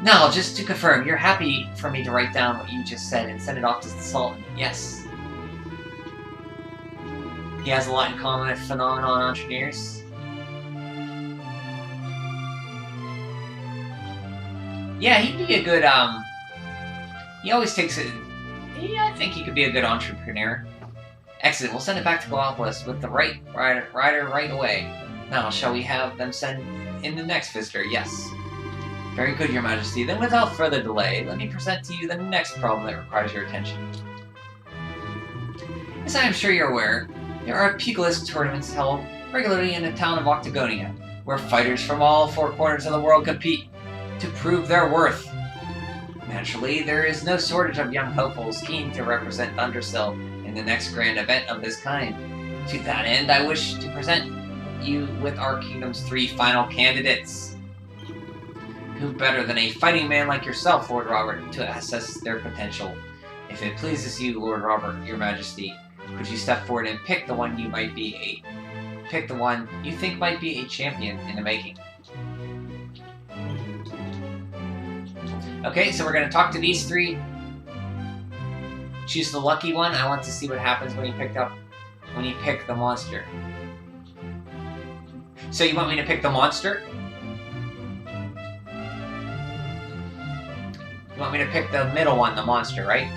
Now, just to confirm, you're happy for me to write down what you just said and send it off to the Sultan, yes? He has a lot in common with phenomenon entrepreneurs. Yeah, he'd be a good, he always takes it. Yeah, I think he could be a good entrepreneur. Excellent. We'll send it back to Gallopolis with the right rider right away. Now, shall we have them send in the next visitor? Yes. Very good, Your Majesty. Then without further delay, let me present to you the next problem that requires your attention. As I am sure you're aware, there are Pugilist tournaments held regularly in the town of Octagonia, where fighters from all four corners of the world compete to prove their worth. Naturally, there is no shortage of young hopefuls keen to represent Thundersill in the next grand event of this kind. To that end, I wish to present you with our kingdom's 3 final candidates. Who better than a fighting man like yourself, Lord Robert, to assess their potential? If it pleases you, Lord Robert, Your Majesty, could you step forward and pick the one you think might be a champion in the making? Okay, so we're going to talk to these 3. Choose the lucky one. I want to see what happens when you pick the monster. So you want me to pick the monster? You want me to pick the middle one, the monster, right?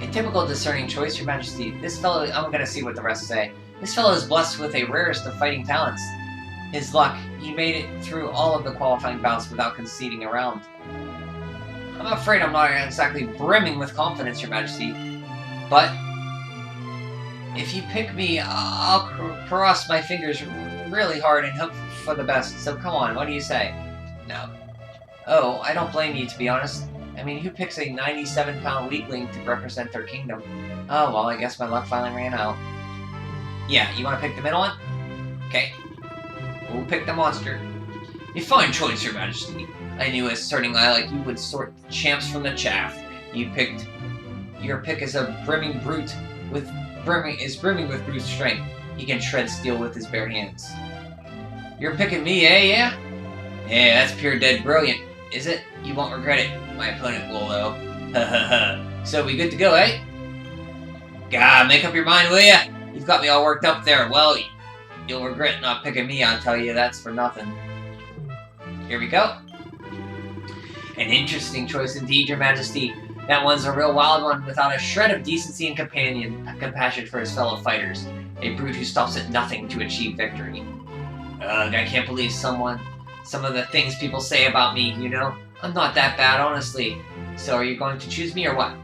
A typical discerning choice, Your Majesty. This fellow, I'm gonna see what the rest say. This fellow is blessed with a rarest of fighting talents. His luck, he made it through all of the qualifying bouts without conceding a round. I'm afraid I'm not exactly brimming with confidence, Your Majesty, but if you pick me, I'll cross my fingers really hard and hope for the best, so come on, what do you say? No. Oh, I don't blame you, to be honest. I mean, who picks a 97-pound weakling to represent their kingdom? Oh, well, I guess my luck finally ran out. Yeah, you want to pick the middle one? Okay. We'll pick the monster. A fine choice, Your Majesty. I knew a certain eye like you would sort the champs from the chaff. Your pick is a brimming brute brimming with brute strength. He can shred steel with his bare hands. You're picking me, eh? Yeah? Yeah, that's pure dead brilliant. Is it? You won't regret it. My opponent will, though. So we good to go, eh? God, make up your mind, will ya? You've got me all worked up there. Well, you'll regret not picking me, I'll tell you. That's for nothing. Here we go. An interesting choice indeed, Your Majesty. That one's a real wild one, without a shred of decency and compassion for his fellow fighters. A brute who stops at nothing to achieve victory. Ugh, I can't believe some of the things people say about me, you know? I'm not that bad, honestly. So are you going to choose me or what?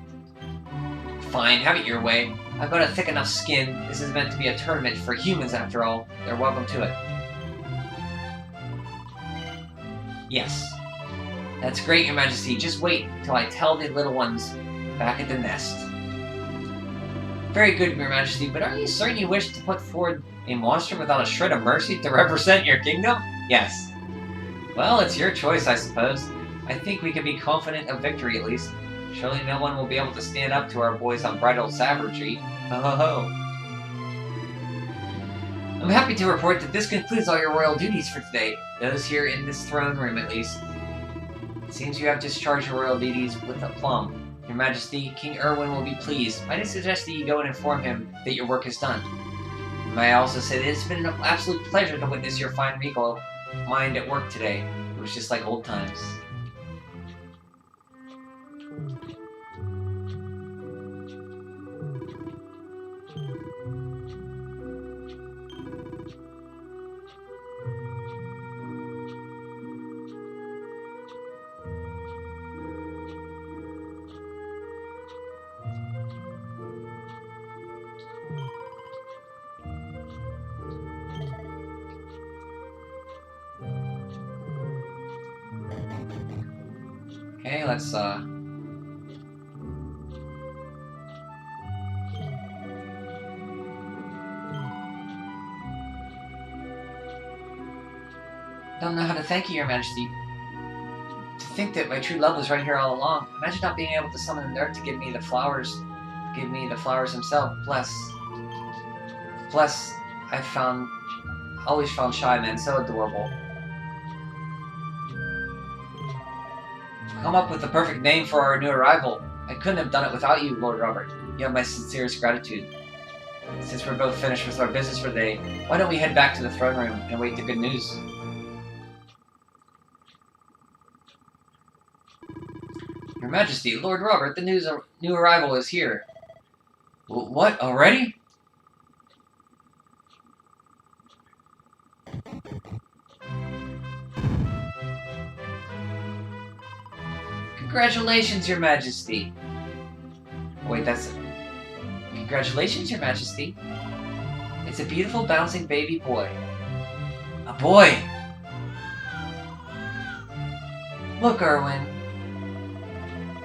Fine, have it your way. I've got a thick enough skin. This is meant to be a tournament for humans, after all. They're welcome to it. Yes. That's great, Your Majesty. Just wait till I tell the little ones back at the nest. Very good, Your Majesty, but are you certain you wish to put forward a monster without a shred of mercy to represent your kingdom? Yes. Well, it's your choice, I suppose. I think we can be confident of victory, at least. Surely no one will be able to stand up to our boys' unbridled savagery. Ho ho ho. I'm happy to report that this concludes all your royal duties for today. Those here in this throne room, at least. It seems you have discharged your royal duties with aplomb. Your Majesty, King Erwin will be pleased. I suggest that you go and inform him that your work is done. May I also say that it's been an absolute pleasure to witness your fine regal mind at work today. It was just like old times. Okay, let's don't know how to thank you, Your Majesty. To think that my true love was right here all along. Imagine not being able to summon the Earth to give me the flowers. Give me the flowers himself. Bless. Always found Shy Man so adorable. Come up with the perfect name for our new arrival. I couldn't have done it without you, Lord Robert. You have my sincerest gratitude. Since we're both finished with our business for the day, why don't we head back to the throne room and wait the good news? Your Majesty, Lord Robert, the new arrival is here. What, already? Congratulations, Your Majesty. Wait, that's... Congratulations, Your Majesty. It's a beautiful, bouncing baby boy. A boy! Look, Erwin.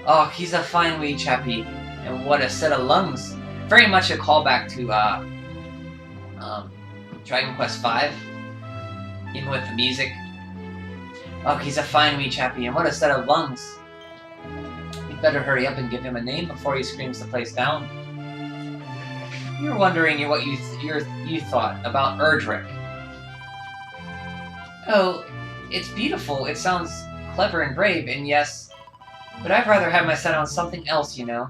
Oh, he's a fine wee chappie. And what a set of lungs. Very much a callback to, Dragon Quest V. Even with the music. Oh, he's a fine wee chappie, and what a set of lungs. You'd better hurry up and give him a name before he screams the place down. You're wondering what you thought about Erdrick. Oh, it's beautiful. It sounds clever and brave, and yes, but I'd rather have my set on something else, you know.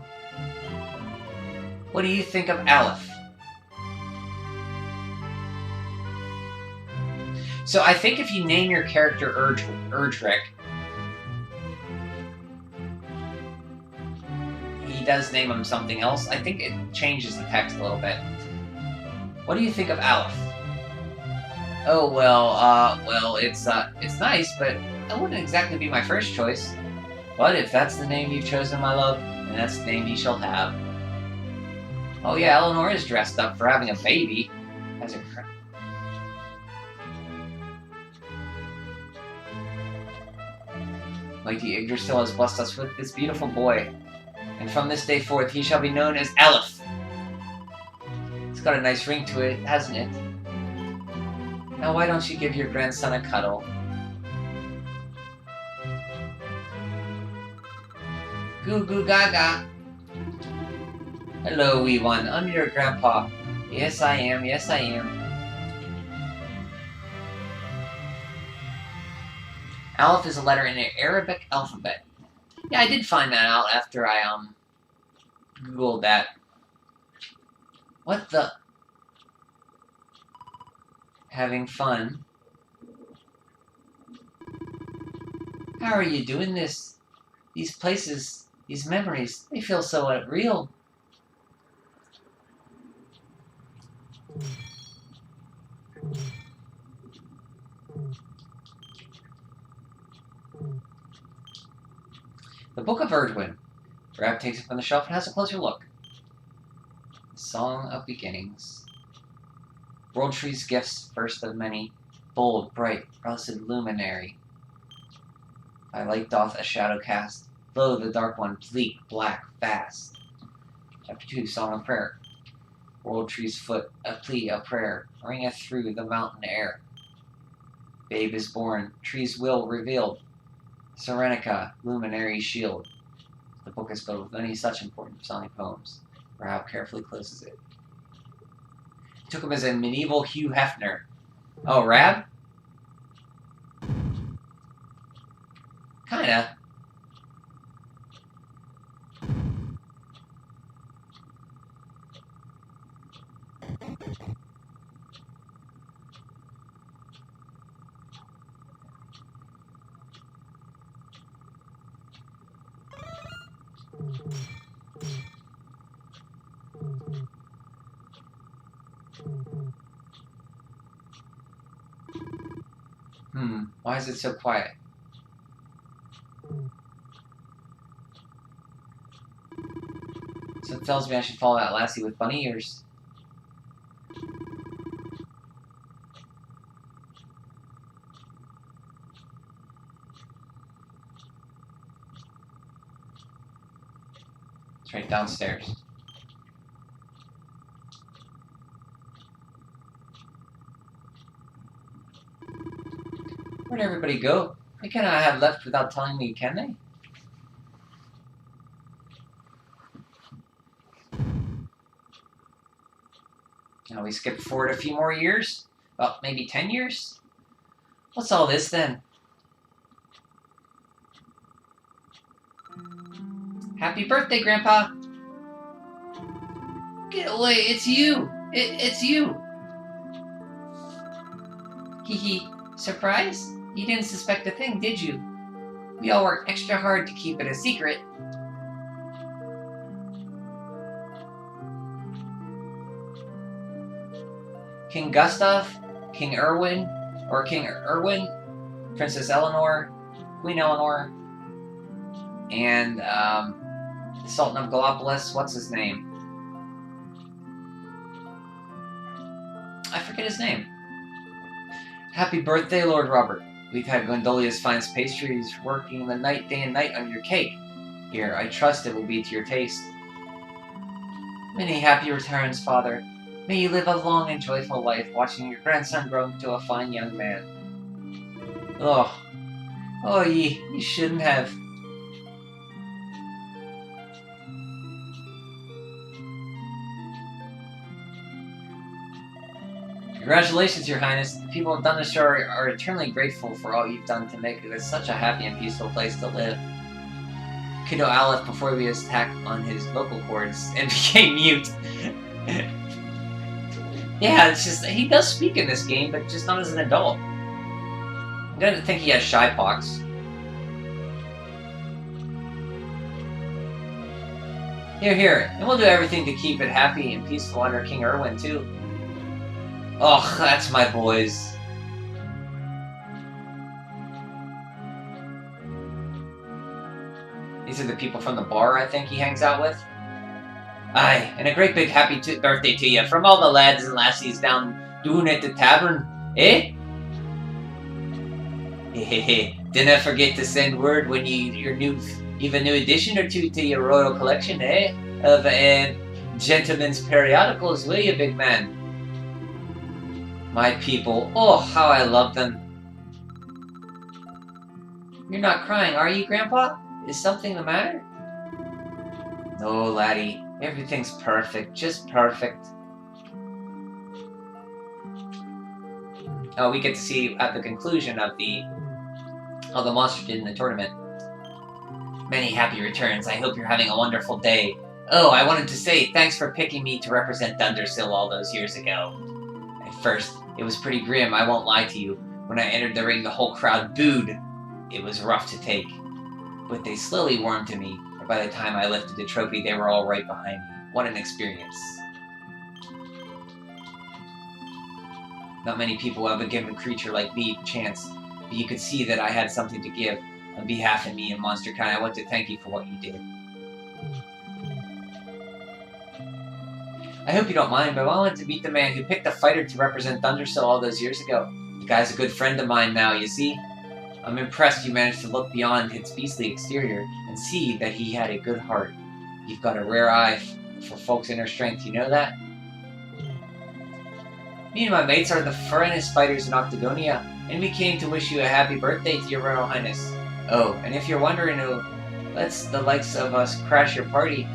What do you think of Aleph? So I think if you name your character Erdrick, he does name him something else. I think it changes the text a little bit. What do you think of Aleph? Oh, well, it's nice, but that wouldn't exactly be my first choice. But if that's the name you've chosen, my love, then that's the name you shall have. Oh yeah, Eleanor is dressed up for having a baby. As a Mighty Yggdrasil has blessed us with this beautiful boy, and from this day forth he shall be known as Aleph. It's got a nice ring to it, hasn't it? Now why don't you give your grandson a cuddle? Goo goo gaga. Hello, wee one. I'm your grandpa. Yes, I am. Yes, I am. Aleph is a letter in the Arabic alphabet. Yeah, I did find that out after I, Googled that. What the... Having fun. How are you doing this? These places, these memories, they feel so real. The Book of Erdwin. Rab takes it from the shelf and has a closer look. The Song of Beginnings. World Tree's gifts, first of many. Bold, bright, blessed luminary. By light doth a shadow cast. Lo, the dark one, bleak, black, fast. Chapter 2, Song of Prayer. World Tree's foot, a plea, a prayer, ringeth through the mountain air. Babe is born, Tree's will revealed. Serenica, luminary shield. The book is filled with many such important sonic poems. Rab carefully closes it. He took him as a medieval Hugh Hefner. Oh, Rab? Kinda. Why is it so quiet? So it tells me I should follow that lassie with bunny ears. It's right downstairs. Where'd everybody go? They cannot have left without telling me, can they? Now we skip forward a few more years? Well, maybe 10 years? What's all this then? Happy birthday, Grandpa! Get away, it's you! It's you! Hee hee. Surprise? You didn't suspect a thing, did you? We all worked extra hard to keep it a secret. King Gustav, King Erwin, Princess Eleanor, Queen Eleanor, and the Sultan of Gallipolis. What's his name? I forget his name. Happy birthday, Lord Robert. We've had Glendolia's finest pastries working the day and night on your cake. Here, I trust it will be to your taste. Many happy returns, Father. May you live a long and joyful life, watching your grandson grow into a fine young man. Oh, you shouldn't have. Congratulations, Your Highness. The people of Thundershore are eternally grateful for all you've done to make it such a happy and peaceful place to live. Kiddo Aleph, before we attacked on his vocal cords and became mute. Yeah, it's just, he does speak in this game, but just not as an adult. I'm gonna think he has shy pox. Here, and we'll do everything to keep it happy and peaceful under King Erwin, too. Oh, that's my boys. These are the people from the bar I think he hangs out with. Aye, and a great big happy birthday to you from all the lads and lassies down doon at the tavern, eh? Hehehe. Dinna forget to send word when you've a new edition or two to your royal collection, eh? Of gentlemen's periodicals, will you, big man? My people, oh, how I love them. You're not crying, are you, Grandpa? Is something the matter? No, laddie. Everything's perfect. Just perfect. Oh, we get to see at the conclusion of how the monster did in the tournament. Many happy returns. I hope you're having a wonderful day. Oh, I wanted to say thanks for picking me to represent Thundersill all those years ago. At first, it was pretty grim, I won't lie to you. When I entered the ring, the whole crowd booed. It was rough to take. But they slowly warmed to me, and by the time I lifted the trophy, they were all right behind me. What an experience. Not many people have given a creature like me a chance, but you could see that I had something to give. On behalf of me and MonsterKind, I want to thank you for what you did. I hope you don't mind, but I wanted to meet the man who picked a fighter to represent Thundersill all those years ago. The guy's a good friend of mine now, you see? I'm impressed you managed to look beyond his beastly exterior and see that he had a good heart. You've got a rare eye for folks' inner strength, you know that? Me and my mates are the finest fighters in Octagonia, and we came to wish you a happy birthday to your Royal Highness. Oh, and if you're wondering who lets the likes of us crash your party,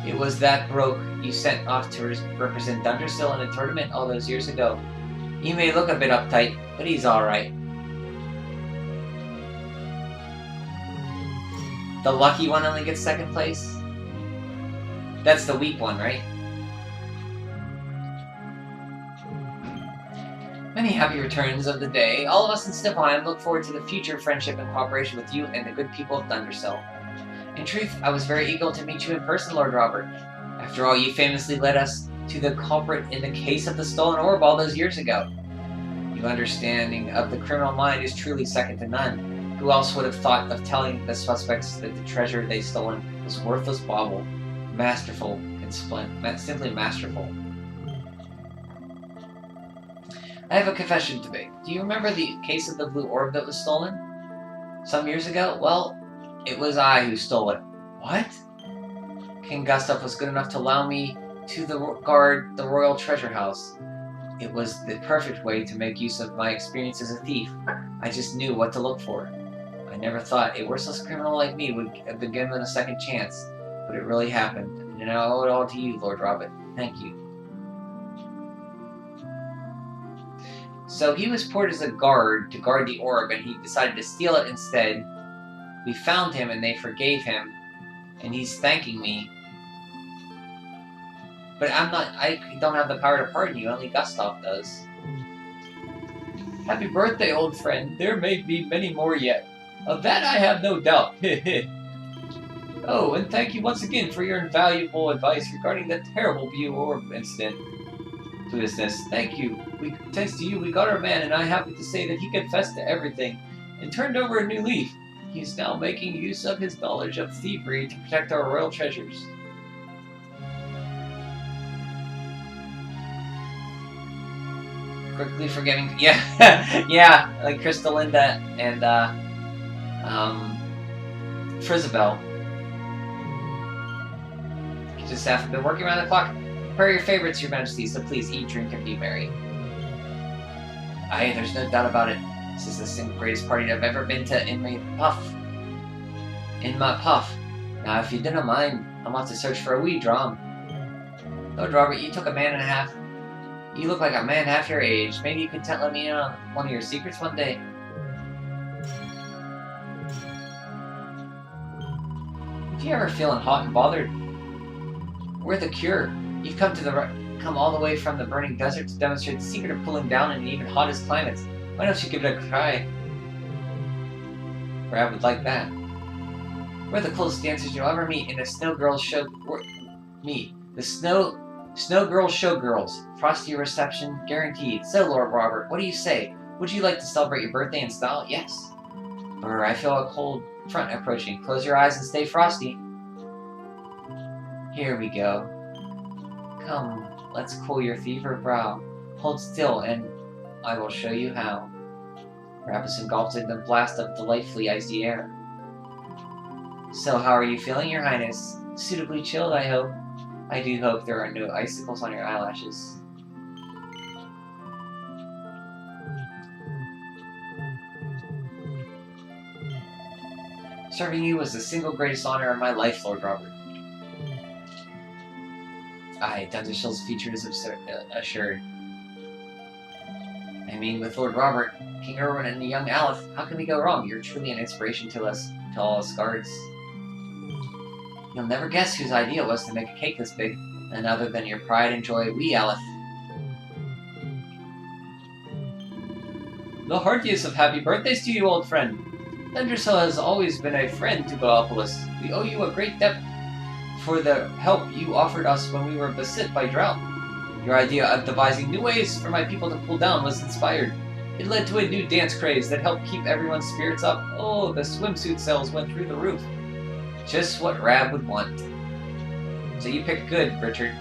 it was that broke you sent off to represent Thundersill in a tournament all those years ago. He may look a bit uptight, but he's alright. The lucky one only gets second place? That's the weak one, right? Many happy returns of the day. All of us in Stefan look forward to the future friendship and cooperation with you and the good people of Thundersill. In truth, I was very eager to meet you in person, Lord Robert. After all, you famously led us to the culprit in the case of the stolen orb all those years ago. Your understanding of the criminal mind is truly second to none. Who else would have thought of telling the suspects that the treasure they stolen was worthless bauble, masterful and simply masterful? I have a confession to make. Do you remember the case of the blue orb that was stolen? Some years ago? Well, it was I who stole it. What? King Gustav was good enough to allow me to guard the royal treasure house. It was the perfect way to make use of my experience as a thief. I just knew what to look for. I never thought a worthless criminal like me would have been given a second chance, but it really happened, and I owe it all to you, Lord Robert. Thank you. So he was poured as a guard to guard the orb, and he decided to steal it instead. We found him, and they forgave him, and he's thanking me. But I don't have the power to pardon you, only Gustav does. Happy birthday, old friend. There may be many more yet. Of that I have no doubt. Oh, and thank you once again for your invaluable advice regarding that terrible View Orb incident. Business. Thank you. Thanks to you, we got our man, and I'm happy to say that he confessed to everything and turned over a new leaf. He's now making use of his knowledge of thievery to protect our royal treasures. Quickly forgetting, yeah, yeah, like Crystalinda and Frizabelle. You just have been working around the clock. Prepare your favorites, Your Majesty, so please eat, drink, and be merry. Aye, there's no doubt about it. This is the single greatest party I've ever been to in my puff. Now, if you didn't mind, I'm off to search for a wee drum. Lord Robert, you took a man and a half. You look like a man half your age. Maybe you could let me in on one of your secrets one day. If you're ever feeling hot and bothered, we're the cure. You've come all the way from the burning desert to demonstrate the secret of cooling down in even hottest climates. Why don't you give it a try? Rab would like that. We're the coolest dancers you'll ever meet in the Snow Girls show. The Snow Girls Showgirls. Frosty reception guaranteed. So, Lord Robert, what do you say? Would you like to celebrate your birthday in style? Yes. Or I feel a cold front approaching. Close your eyes and stay frosty. Here we go. Come, let's cool your fevered brow. Hold still, and I will show you how. Rab was engulfed in the blast of delightfully icy air. So, how are you feeling, Your Highness? Suitably chilled, I hope. I do hope there are no icicles on your eyelashes. Serving you was the single greatest honor of my life, Lord Robert. Aye, Dundershill's future is assured. I mean, with Lord Robert, King Erwin, and the young Aleph, how can we go wrong? You're truly an inspiration to all us guards. You'll never guess whose idea it was to make a cake this big, and other than your pride and joy, we, Aleph. The heartiest of happy birthdays to you, old friend. Dundershill has always been a friend to Gallopolis. We owe you a great debt for the help you offered us when we were beset by drought. Your idea of devising new ways for my people to cool down was inspired. It led to a new dance craze that helped keep everyone's spirits up. Oh, the swimsuit sales went through the roof. Just what Rab would want. So you picked good, Richard.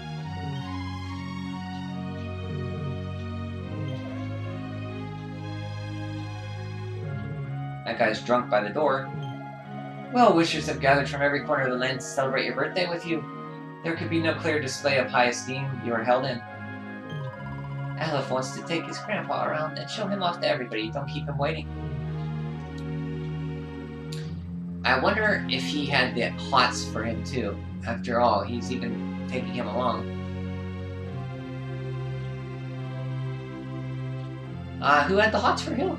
That guy's drunk by the door. Well, wishers have gathered from every corner of the land to celebrate your birthday with you. There could be no clearer display of high esteem you are held in. Aleph wants to take his grandpa around and show him off to everybody. Don't keep him waiting. I wonder if he had the hots for him too. After all, he's even taking him along. Who had the hots for who?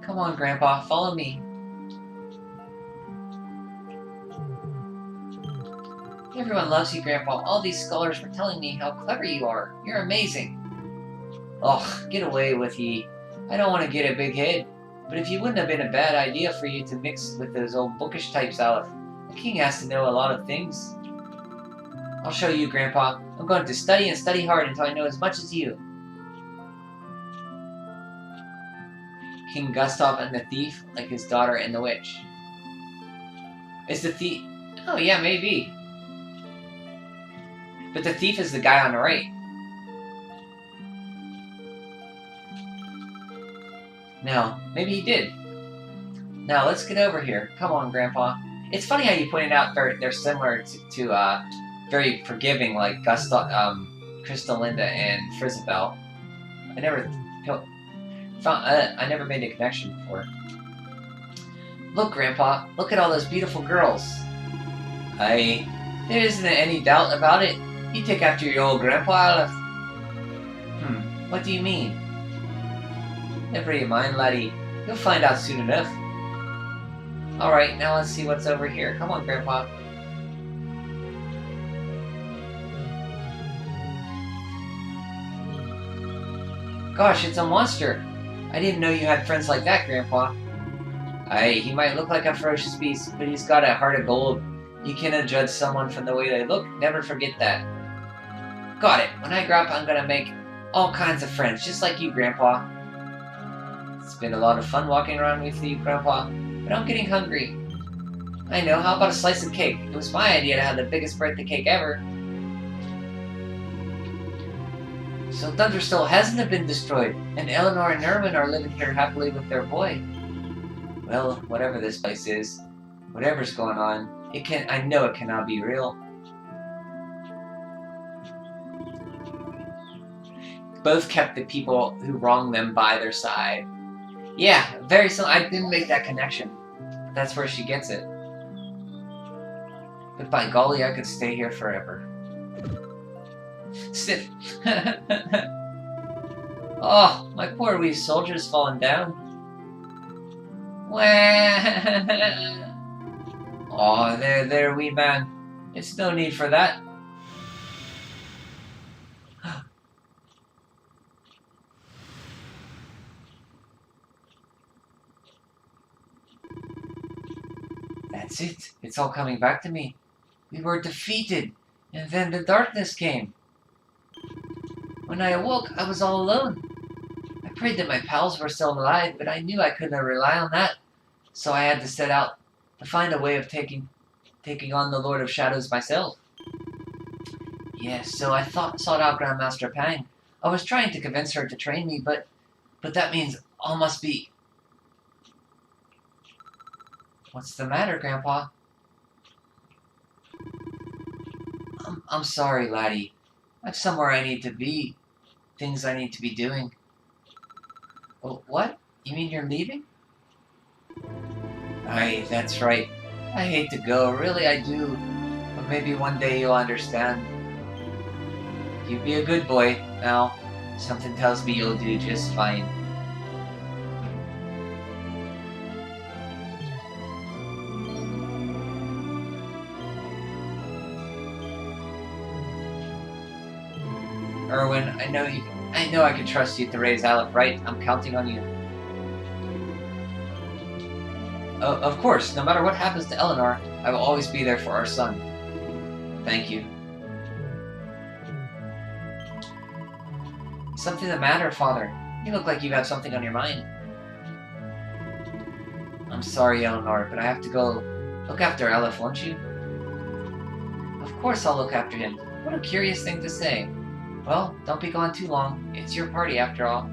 Come on, Grandpa, follow me. Everyone loves you, Grandpa. All these scholars were telling me how clever you are. You're amazing. Ugh, get away with ye. I don't want to get a big head. But if you wouldn't have been a bad idea for you to mix with those old bookish types, Aleph. The king has to know a lot of things. I'll show you, Grandpa. I'm going to study and study hard until I know as much as you. King Gustav and the thief, like his daughter and the witch. Is the thief... Oh, yeah, maybe. But the thief is the guy on the right. No, maybe he did. Now, let's get over here. Come on, Grandpa. It's funny how you pointed out they're similar to very forgiving, like Crystalinda and Frizabelle. I never made a connection before. Look, Grandpa. Look at all those beautiful girls. There isn't any doubt about it. You take after your old Grandpa, Aleph. What do you mean? Never you mind, laddie. You'll find out soon enough. Alright, now let's see what's over here. Come on, Grandpa. Gosh, it's a monster! I didn't know you had friends like that, Grandpa. He might look like a ferocious beast, but he's got a heart of gold. You cannot judge someone from the way they look. Never forget that. Got it. When I grow up, I'm gonna make all kinds of friends, just like you, Grandpa. It's been a lot of fun walking around with you, Grandpa, but I'm getting hungry. I know, how about a slice of cake? It was my idea to have the biggest birthday cake ever. So Thunder still hasn't been destroyed, and Eleanor and Nerman are living here happily with their boy. Well, whatever this place is, whatever's going on, I know it cannot be real. Both kept the people who wronged them by their side. Yeah, very simple. I didn't make that connection. That's where she gets it. But by golly, I could stay here forever. Sniff. Oh, my poor wee soldier's fallen down. Oh, there, wee man. It's no need for that. That's it. It's all coming back to me. We were defeated, and then the darkness came. When I awoke, I was all alone. I prayed that my pals were still alive, but I knew I couldn't rely on that. So I had to set out to find a way of taking on the Lord of Shadows myself. Yes, so I sought out Grandmaster Pang. I was trying to convince her to train me, but that means all must be... What's the matter, Grandpa? I'm sorry, laddie. I've somewhere I need to be. Things I need to be doing. Oh, what? You mean you're leaving? Aye, that's right. I hate to go, really I do. But maybe one day you'll understand. You be a good boy, now. Something tells me you'll do just fine. Erwin, I know I can trust you to raise Aleph right. I'm counting on you. Of course, no matter what happens to Eleanor, I will always be there for our son. Thank you. Something the matter, Father? You look like you have something on your mind. I'm sorry, Eleanor, but I have to go look after Aleph, won't you? Of course I'll look after him. What a curious thing to say. Well, don't be gone too long. It's your party, after all.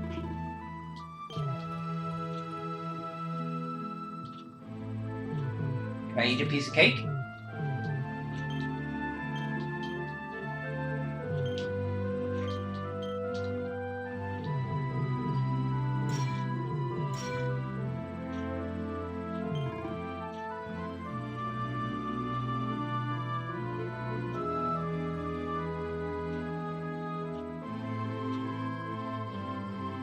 Can I eat a piece of cake?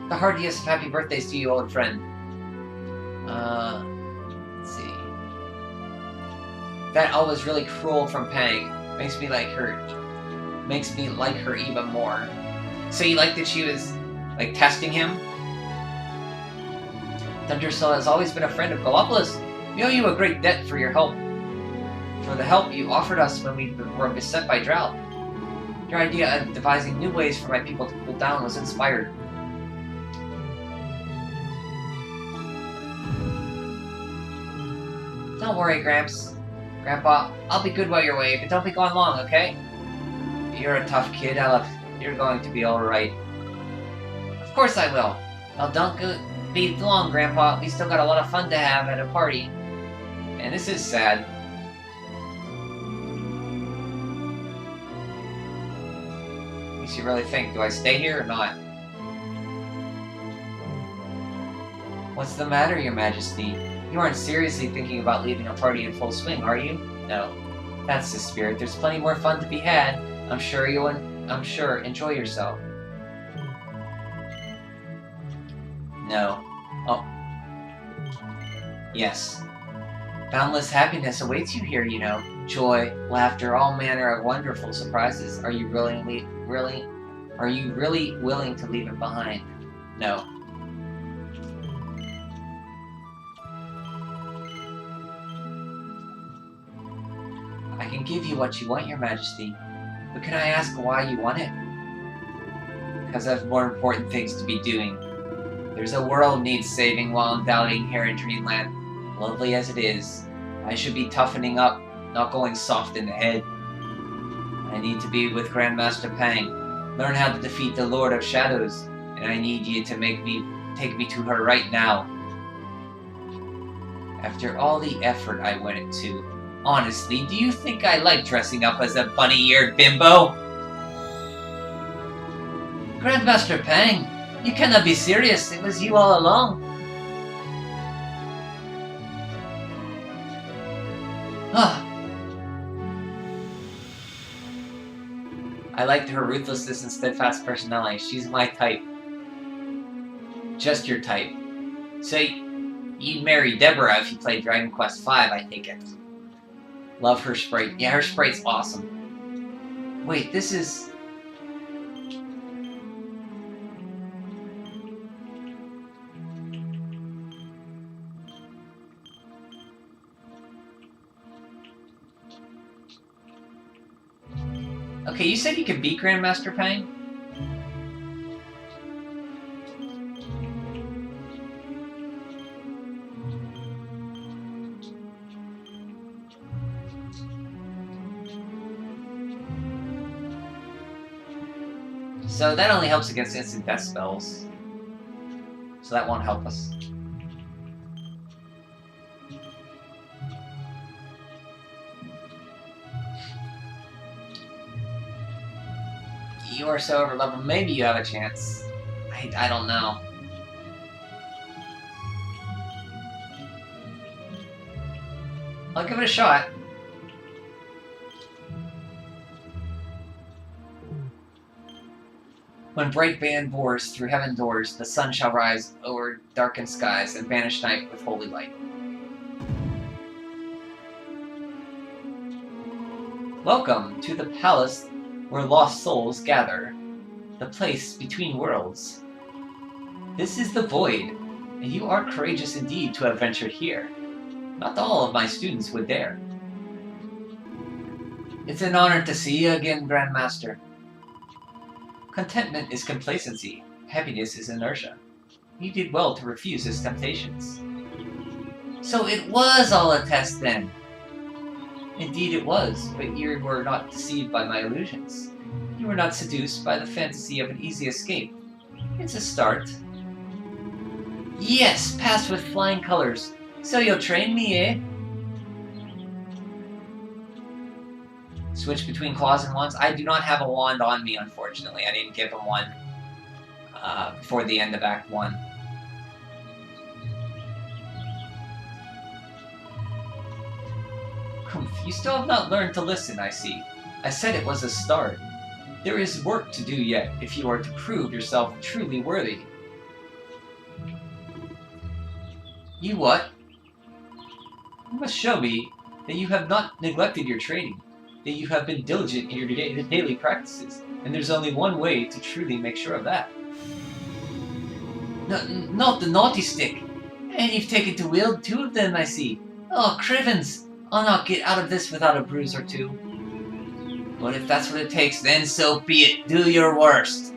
The heartiest of happy birthdays to you, old friend. Let's see. That all was really cruel from Pang. Makes me like her even more. So you like that she was, like, testing him? Thundersoul has always been a friend of Gallopolis. We owe you a great debt for your help. For the help you offered us when we were beset by drought. Your idea of devising new ways for my people to cool down was inspired. Don't worry, Grandpa, I'll be good while you're away, but don't be gone long, okay? You're a tough kid, Aleph. You're going to be alright. Of course I will. Well, don't be long, Grandpa. We still got a lot of fun to have at a party. And this is sad. Makes you really think, do I stay here or not? What's the matter, Your Majesty? You aren't seriously thinking about leaving a party in full swing, are you? No. That's the spirit. There's plenty more fun to be had. I'm sure enjoy yourself. No. Oh. Yes. Boundless happiness awaits you here, you know. Joy, laughter, all manner of wonderful surprises. Are you really willing to leave it behind? No. I can give you what you want, Your Majesty, but can I ask why you want it? Because I have more important things to be doing. There's a world needs saving while I'm dallying here in Dreamland. Lovely as it is, I should be toughening up, not going soft in the head. I need to be with Grandmaster Pang, learn how to defeat the Lord of Shadows, and I need you to take me to her right now. After all the effort I went into, honestly, do you think I like dressing up as a bunny-eared bimbo? Grandmaster Pang, you cannot be serious. It was you all along. Ah. I liked her ruthlessness and steadfast personality. She's my type. Just your type. So, you'd marry Deborah if you played Dragon Quest V, I take it. Love her sprite. Yeah, her sprite's awesome. Wait, this is... Okay, you said you could beat Grandmaster Pang? So that only helps against instant death spells. So that won't help us. You are so overleveled, maybe you have a chance. I don't know. I'll give it a shot. When bright band bores through heaven doors, the sun shall rise over darkened skies and banish night with holy light. Welcome to the palace where lost souls gather, the place between worlds. This is the Void, and you are courageous indeed to have ventured here. Not all of my students would dare. It's an honor to see you again, Grandmaster. Contentment is complacency, happiness is inertia. You did well to refuse his temptations. So it was all a test then? Indeed it was, but you were not deceived by my illusions. You were not seduced by the fantasy of an easy escape. It's a start. Yes, passed with flying colors. So you'll train me, eh? Switch between claws and wands. I do not have a wand on me, unfortunately. I didn't give him one before the end of Act 1. Humph, you still have not learned to listen, I see. I said it was a start. There is work to do yet, if you are to prove yourself truly worthy. You what? You must show me that you have not neglected your training, that you have been diligent in your daily practices, and there's only one way to truly make sure of that. Not the naughty stick! And you've taken to wield 2 of them, I see. Oh, Crivens! I'll not get out of this without a bruise or 2. But if that's what it takes, then so be it. Do your worst.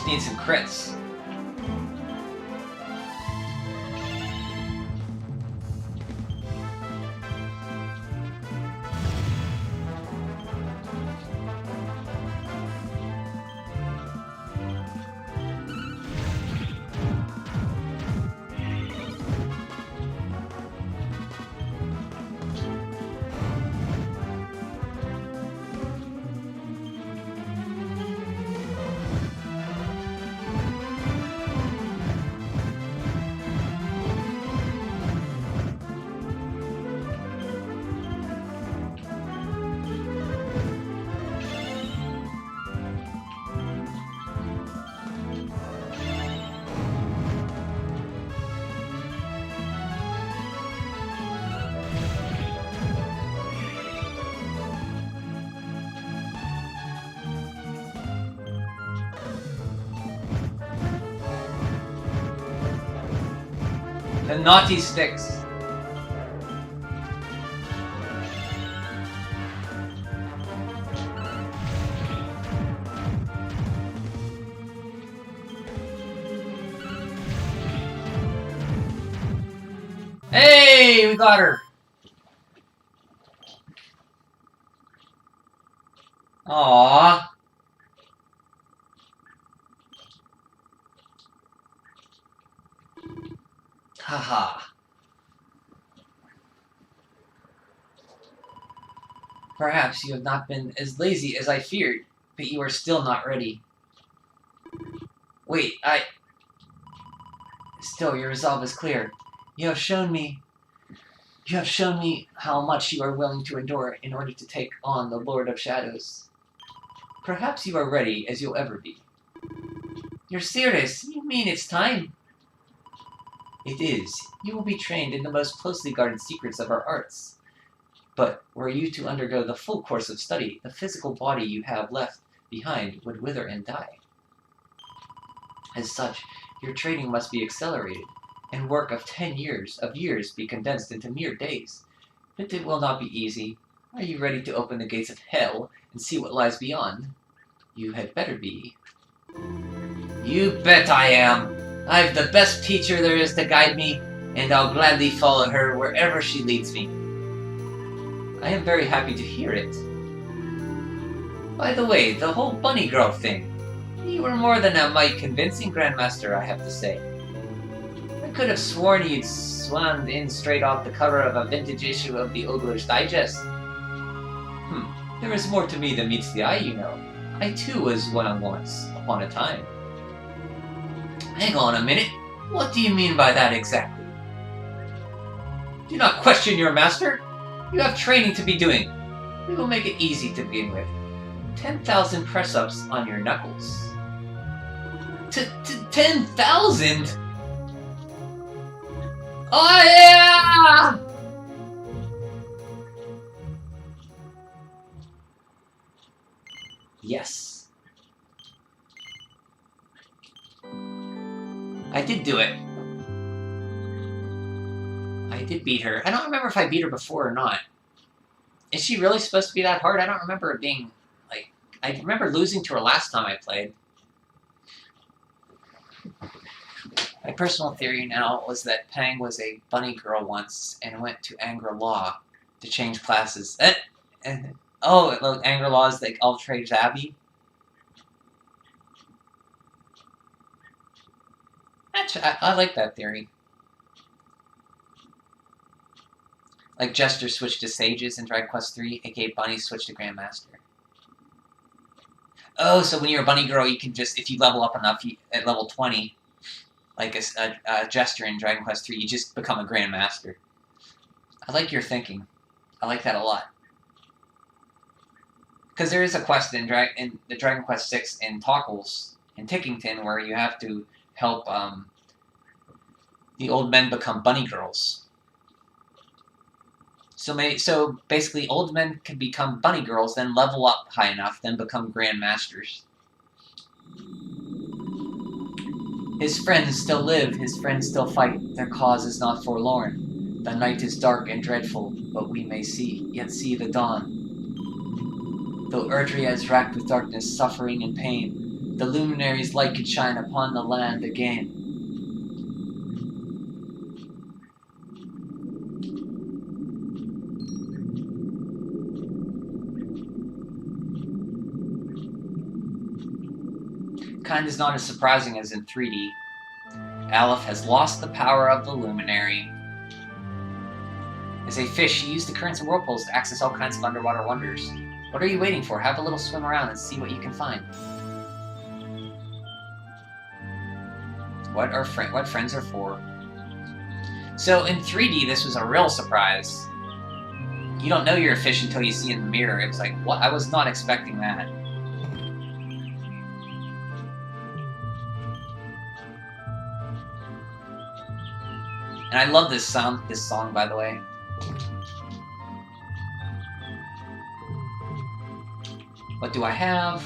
Need some crits. The naughty sticks. Hey, we got her. Aww. Haha. Perhaps you have not been as lazy as I feared, but you are still not ready. Wait, Still, your resolve is clear. You have shown me how much you are willing to endure in order to take on the Lord of Shadows. Perhaps you are ready as you'll ever be. You're serious? You mean it's time? It is. You will be trained in the most closely guarded secrets of our arts. But were you to undergo the full course of study, the physical body you have left behind would wither and die. As such, your training must be accelerated, and work of 10 years be condensed into mere days. But it will not be easy. Are you ready to open the gates of hell and see what lies beyond? You had better be. You bet I am! I've the best teacher there is to guide me, and I'll gladly follow her wherever she leads me. I am very happy to hear it. By the way, the whole bunny girl thing. You were more than a mite convincing, Grandmaster, I have to say. I could have sworn you'd swanned in straight off the cover of a vintage issue of the Ogler's Digest. There is more to me than meets the eye, you know. I too was one once upon a time. Hang on a minute. What do you mean by that exactly? Do not question your master. You have training to be doing. We will make it easy to begin with. 10,000 press-ups on your knuckles. 10,000? Oh yeah! Yes. I did do it. I did beat her. I don't remember if I beat her before or not. Is she really supposed to be that hard? I don't remember it being, like... I remember losing to her last time I played. My personal theory now was that Pang was a bunny girl once and went to Angra-Law to change classes. Oh, Angra-Law is like Ultrage Abbey? Actually, I like that theory. Like Jester switched to Sages in Dragon Quest III, aka Bunny switched to Grandmaster. Oh, so when you're a bunny girl, you can just, if you level up enough, at level 20, like a Jester in Dragon Quest III, you just become a Grandmaster. I like your thinking. I like that a lot. Because there is a quest in the Dragon Quest VI in Tockles, in Tickington, where you have to help the old men become bunny girls. So basically, old men can become bunny girls, then level up high enough, then become Grandmasters. His friends still live, his friends still fight, their cause is not forlorn. The night is dark and dreadful, but we may yet see the dawn. Though Erdrea is racked with darkness, suffering, and pain, the luminary's light could shine upon the land again. Kind is not as surprising as in 3D. Aleph has lost the power of the Luminary. As a fish, she used the currents and whirlpools to access all kinds of underwater wonders. What are you waiting for? Have a little swim around and see what you can find. What friends are for? So in 3D, this was a real surprise. You don't know you're a fish until you see in the mirror. It was like, what? I was not expecting that. And I love this song, by the way. What do I have?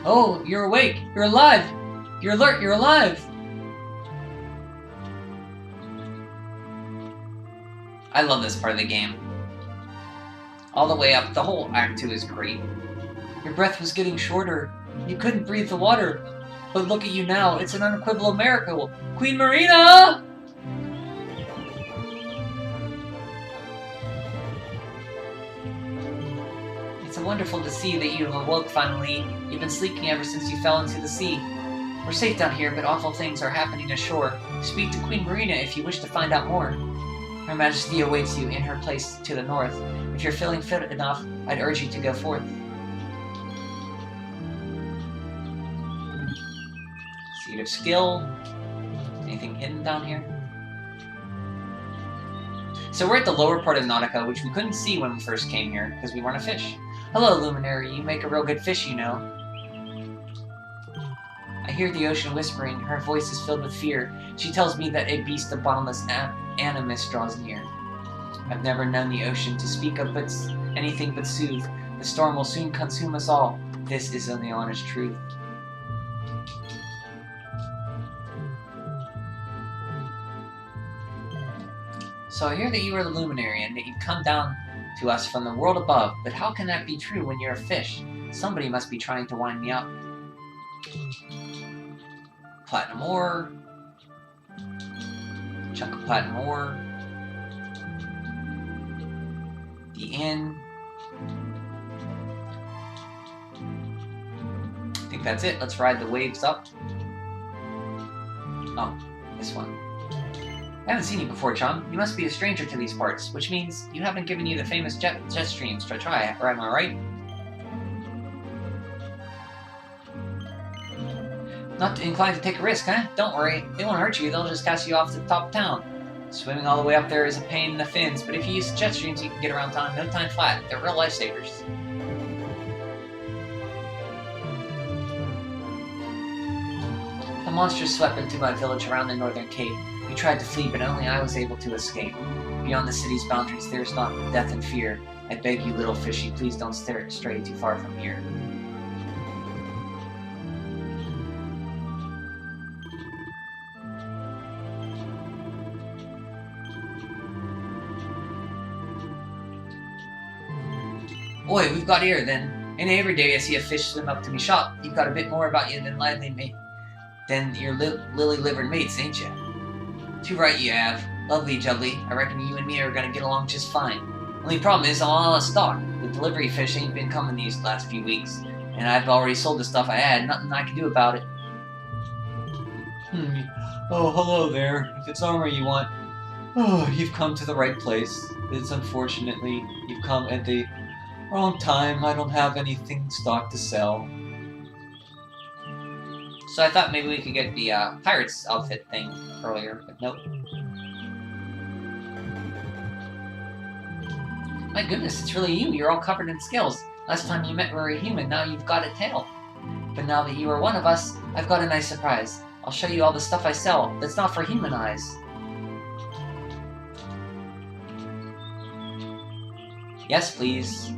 Oh, you're awake! You're alive! You're alert! You're alive! I love this part of the game. All the way up, the whole Act 2 is great. Your breath was getting shorter. You couldn't breathe the water. But look at you now. It's an unequivocal miracle. Queen Marina! It's wonderful to see that you have awoke finally. You've been sleeping ever since you fell into the sea. We're safe down here, but awful things are happening ashore. Speak to Queen Marina if you wish to find out more. Her Majesty awaits you in her place to the north. If you're feeling fit enough, I'd urge you to go forth. Seed of Skill. Anything hidden down here? So we're at the lower part of Nautica, which we couldn't see when we first came here, because we weren't a fish. Hello, Luminary. You make a real good fish, you know. I hear the ocean whispering. Her voice is filled with fear. She tells me that a beast of bottomless animus draws near. I've never known the ocean to speak of but anything but soothe. The storm will soon consume us all. This is the honest truth. So I hear that you are the Luminary and that you've come down to us from the world above, but how can that be true when you're a fish? Somebody must be trying to wind me up. Platinum ore. Chunk of platinum ore. The inn. I think that's it. Let's ride the waves up. Oh, this one. I haven't seen you before, chum. You must be a stranger to these parts, which means you haven't given you the famous jet streams to try, or am I right? Not inclined to take a risk, huh? Don't worry, they won't hurt you, they'll just cast you off to the top of town. Swimming all the way up there is a pain in the fins, but if you use jet streams, you can get around town no time flat. They're real lifesavers. The monsters swept into my village around the northern cape. We tried to flee, but only I was able to escape. Beyond the city's boundaries, there is not death and fear. I beg you, little fishy, please don't stray too far from here. Oi, we've got here, then. And every day I see a fish swim up to me shot. You've got a bit more about you than your lily-livered mates, ain't you? Too right you have. Lovely jubbly. I reckon you and me are gonna get along just fine. Only problem is I'm all out of stock. The delivery fish ain't been coming these last few weeks, and I've already sold the stuff I had. Nothing I can do about it. Oh, hello there. If it's armor you want, you've come to the right place. It's unfortunately you've come at the wrong time. I don't have anything stock to sell. So I thought maybe we could get the pirate's outfit thing earlier, but nope. My goodness, it's really you. You're all covered in scales. Last time you met we were a human, now you've got a tail. But now that you are one of us, I've got a nice surprise. I'll show you all the stuff I sell that's not for human eyes. Yes, please.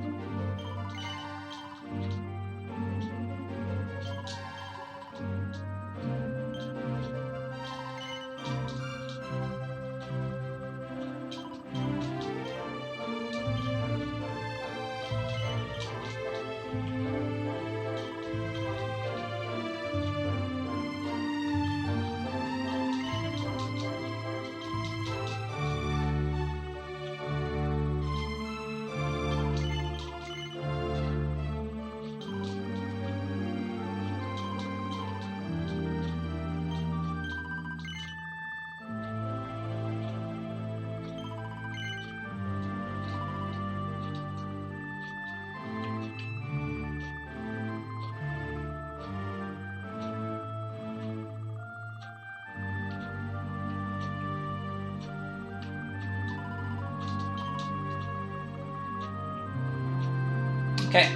Okay,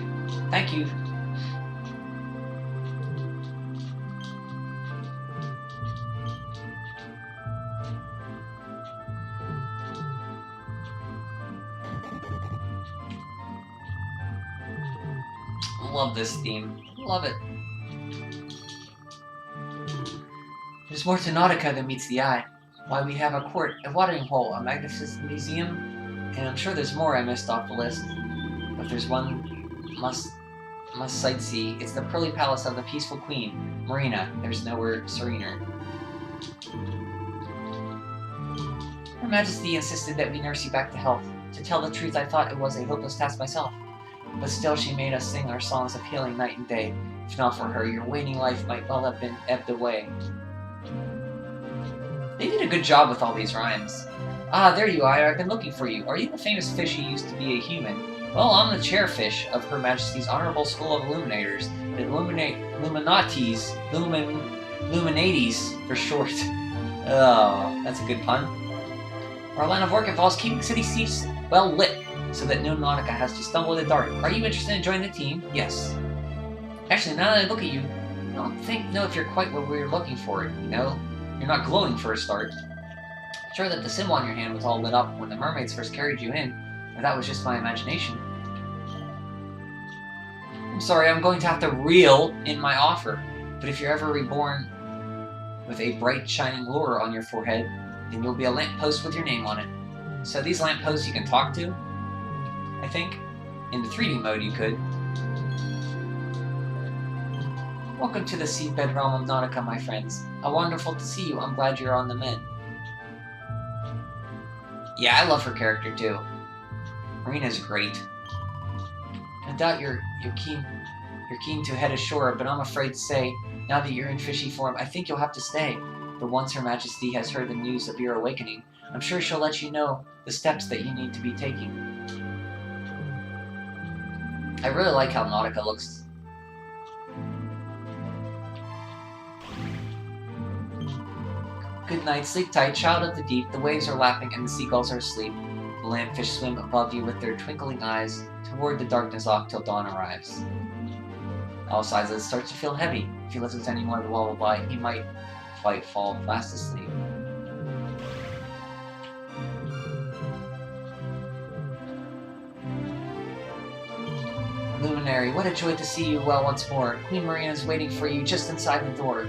thank you. Love this theme. Love it. There's more to Nautica than meets the eye. Why, we have a court, a watering hole, a magnificent museum, and I'm sure there's more I missed off the list. But there's one must sightsee. It's the pearly palace of the peaceful queen, Marina. There's nowhere serener. Her Majesty insisted that we nurse you back to health. To tell the truth, I thought it was a hopeless task myself. But still, she made us sing our songs of healing night and day. If not for her, your waning life might well have been ebbed away. They did a good job with all these rhymes. Ah, there you are. I've been looking for you. Are you the famous fish who used to be a human? Well, I'm the chairfish of Her Majesty's Honorable School of Illuminators, the Illuminatis for short. Oh, that's a good pun. Our line of work involves keeping city streets well lit, so that no Nautica has to stumble in the dark. Are you interested in joining the team? Yes. Actually, now that I look at you, I don't know if you're quite what we were looking for, you know? You're not glowing for a start. Sure that the symbol on your hand was all lit up when the mermaids first carried you in, but that was just my imagination. I'm sorry, I'm going to have to reel in my offer, but if you're ever reborn with a bright shining lure on your forehead, then you'll be a lamppost with your name on it. So these lampposts you can talk to, I think. In the 3D mode you could. Welcome to the seabed realm of Nautica, my friends. How wonderful to see you. I'm glad you're on the mend. Yeah, I love her character too. Marina's great. I doubt you're keen to head ashore, but I'm afraid to say, now that you're in fishy form, I think you'll have to stay. But once Her Majesty has heard the news of your awakening, I'm sure she'll let you know the steps that you need to be taking. I really like how Nautica looks. Good night, sleep tight, child of the deep. The waves are lapping and the seagulls are asleep. The lampfish swim above you with their twinkling eyes toward the darkness off till dawn arrives. All sides it starts to feel heavy. If he listens to any more of the lullaby, he might fall fast asleep. Luminary, what a joy to see you well once more. Queen Marina is waiting for you just inside the door.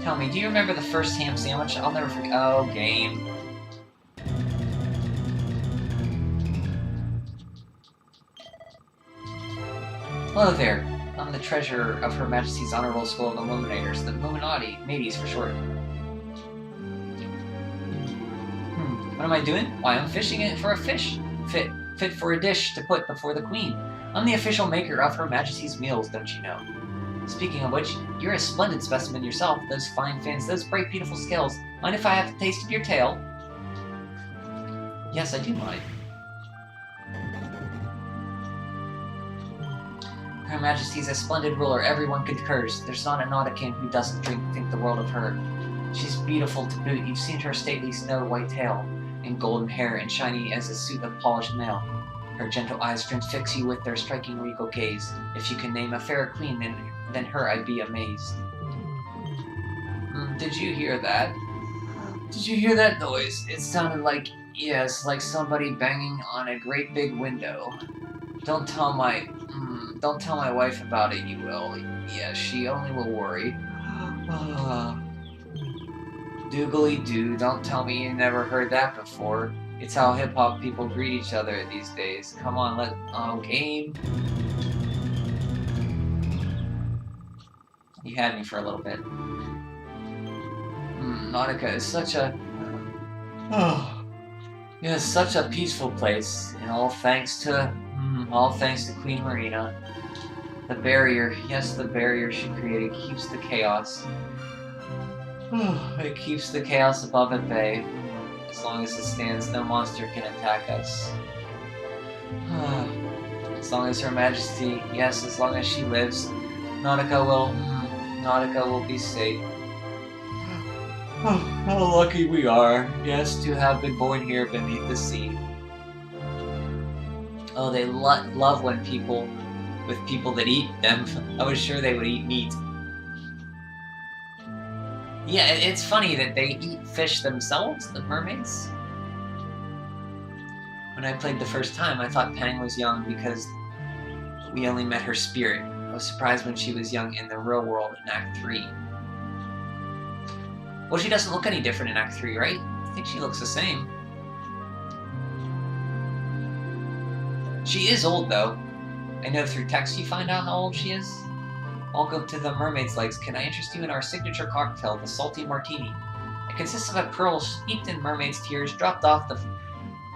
Tell me, do you remember the first ham sandwich? I'll never forget. Oh, game. Hello there. I'm the treasurer of Her Majesty's Honorable School of Illuminators, the Illuminati, mateys for short. What am I doing? Why, I'm fishing it for a fish. Fit for a dish to put before the Queen. I'm the official maker of Her Majesty's meals, don't you know? Speaking of which, you're a splendid specimen yourself. Those fine fins, those bright, beautiful scales. Mind if I have a taste of your tail? Yes, I do mind. Her Majesty's a splendid ruler. Everyone concurs. There's not a Nautican who doesn't think the world of her. She's beautiful to boot. You've seen her stately snow-white tail, and golden hair, and shiny as a suit of polished mail. Her gentle eyes transfix you with their striking regal gaze. If you can name a fairer queen than her, I'd be amazed. Did you hear that? Did you hear that noise? It sounded like, yes, like somebody banging on a great big window. Don't tell my wife about it, you will. Yes, she only will worry. Doogly doo, don't tell me you never heard that before. It's how hip-hop people greet each other these days. Come on, game. You had me for a little bit. Nautica is such a... it's such a peaceful place, and all thanks to Queen Marina. The barrier, yes, the barrier she created keeps the chaos. It keeps the chaos above at bay. As long as it stands, no monster can attack us. As long as Her Majesty, yes, as long as she lives, Nautica will be safe. How lucky we are, yes, to have been born here beneath the sea. Oh, they love when people that eat them. I was sure they would eat meat. Yeah, it's funny that they eat fish themselves, the mermaids. When I played the first time, I thought Pang was young because we only met her spirit. I was surprised when she was young in the real world in Act 3. Well, she doesn't look any different in Act 3, right? I think she looks the same. She is old, though. I know through text you find out how old she is. Welcome to the Mermaid's Legs. Can I interest you in our signature cocktail, the Salty Martini? It consists of a pearl steeped in mermaid's tears, dropped off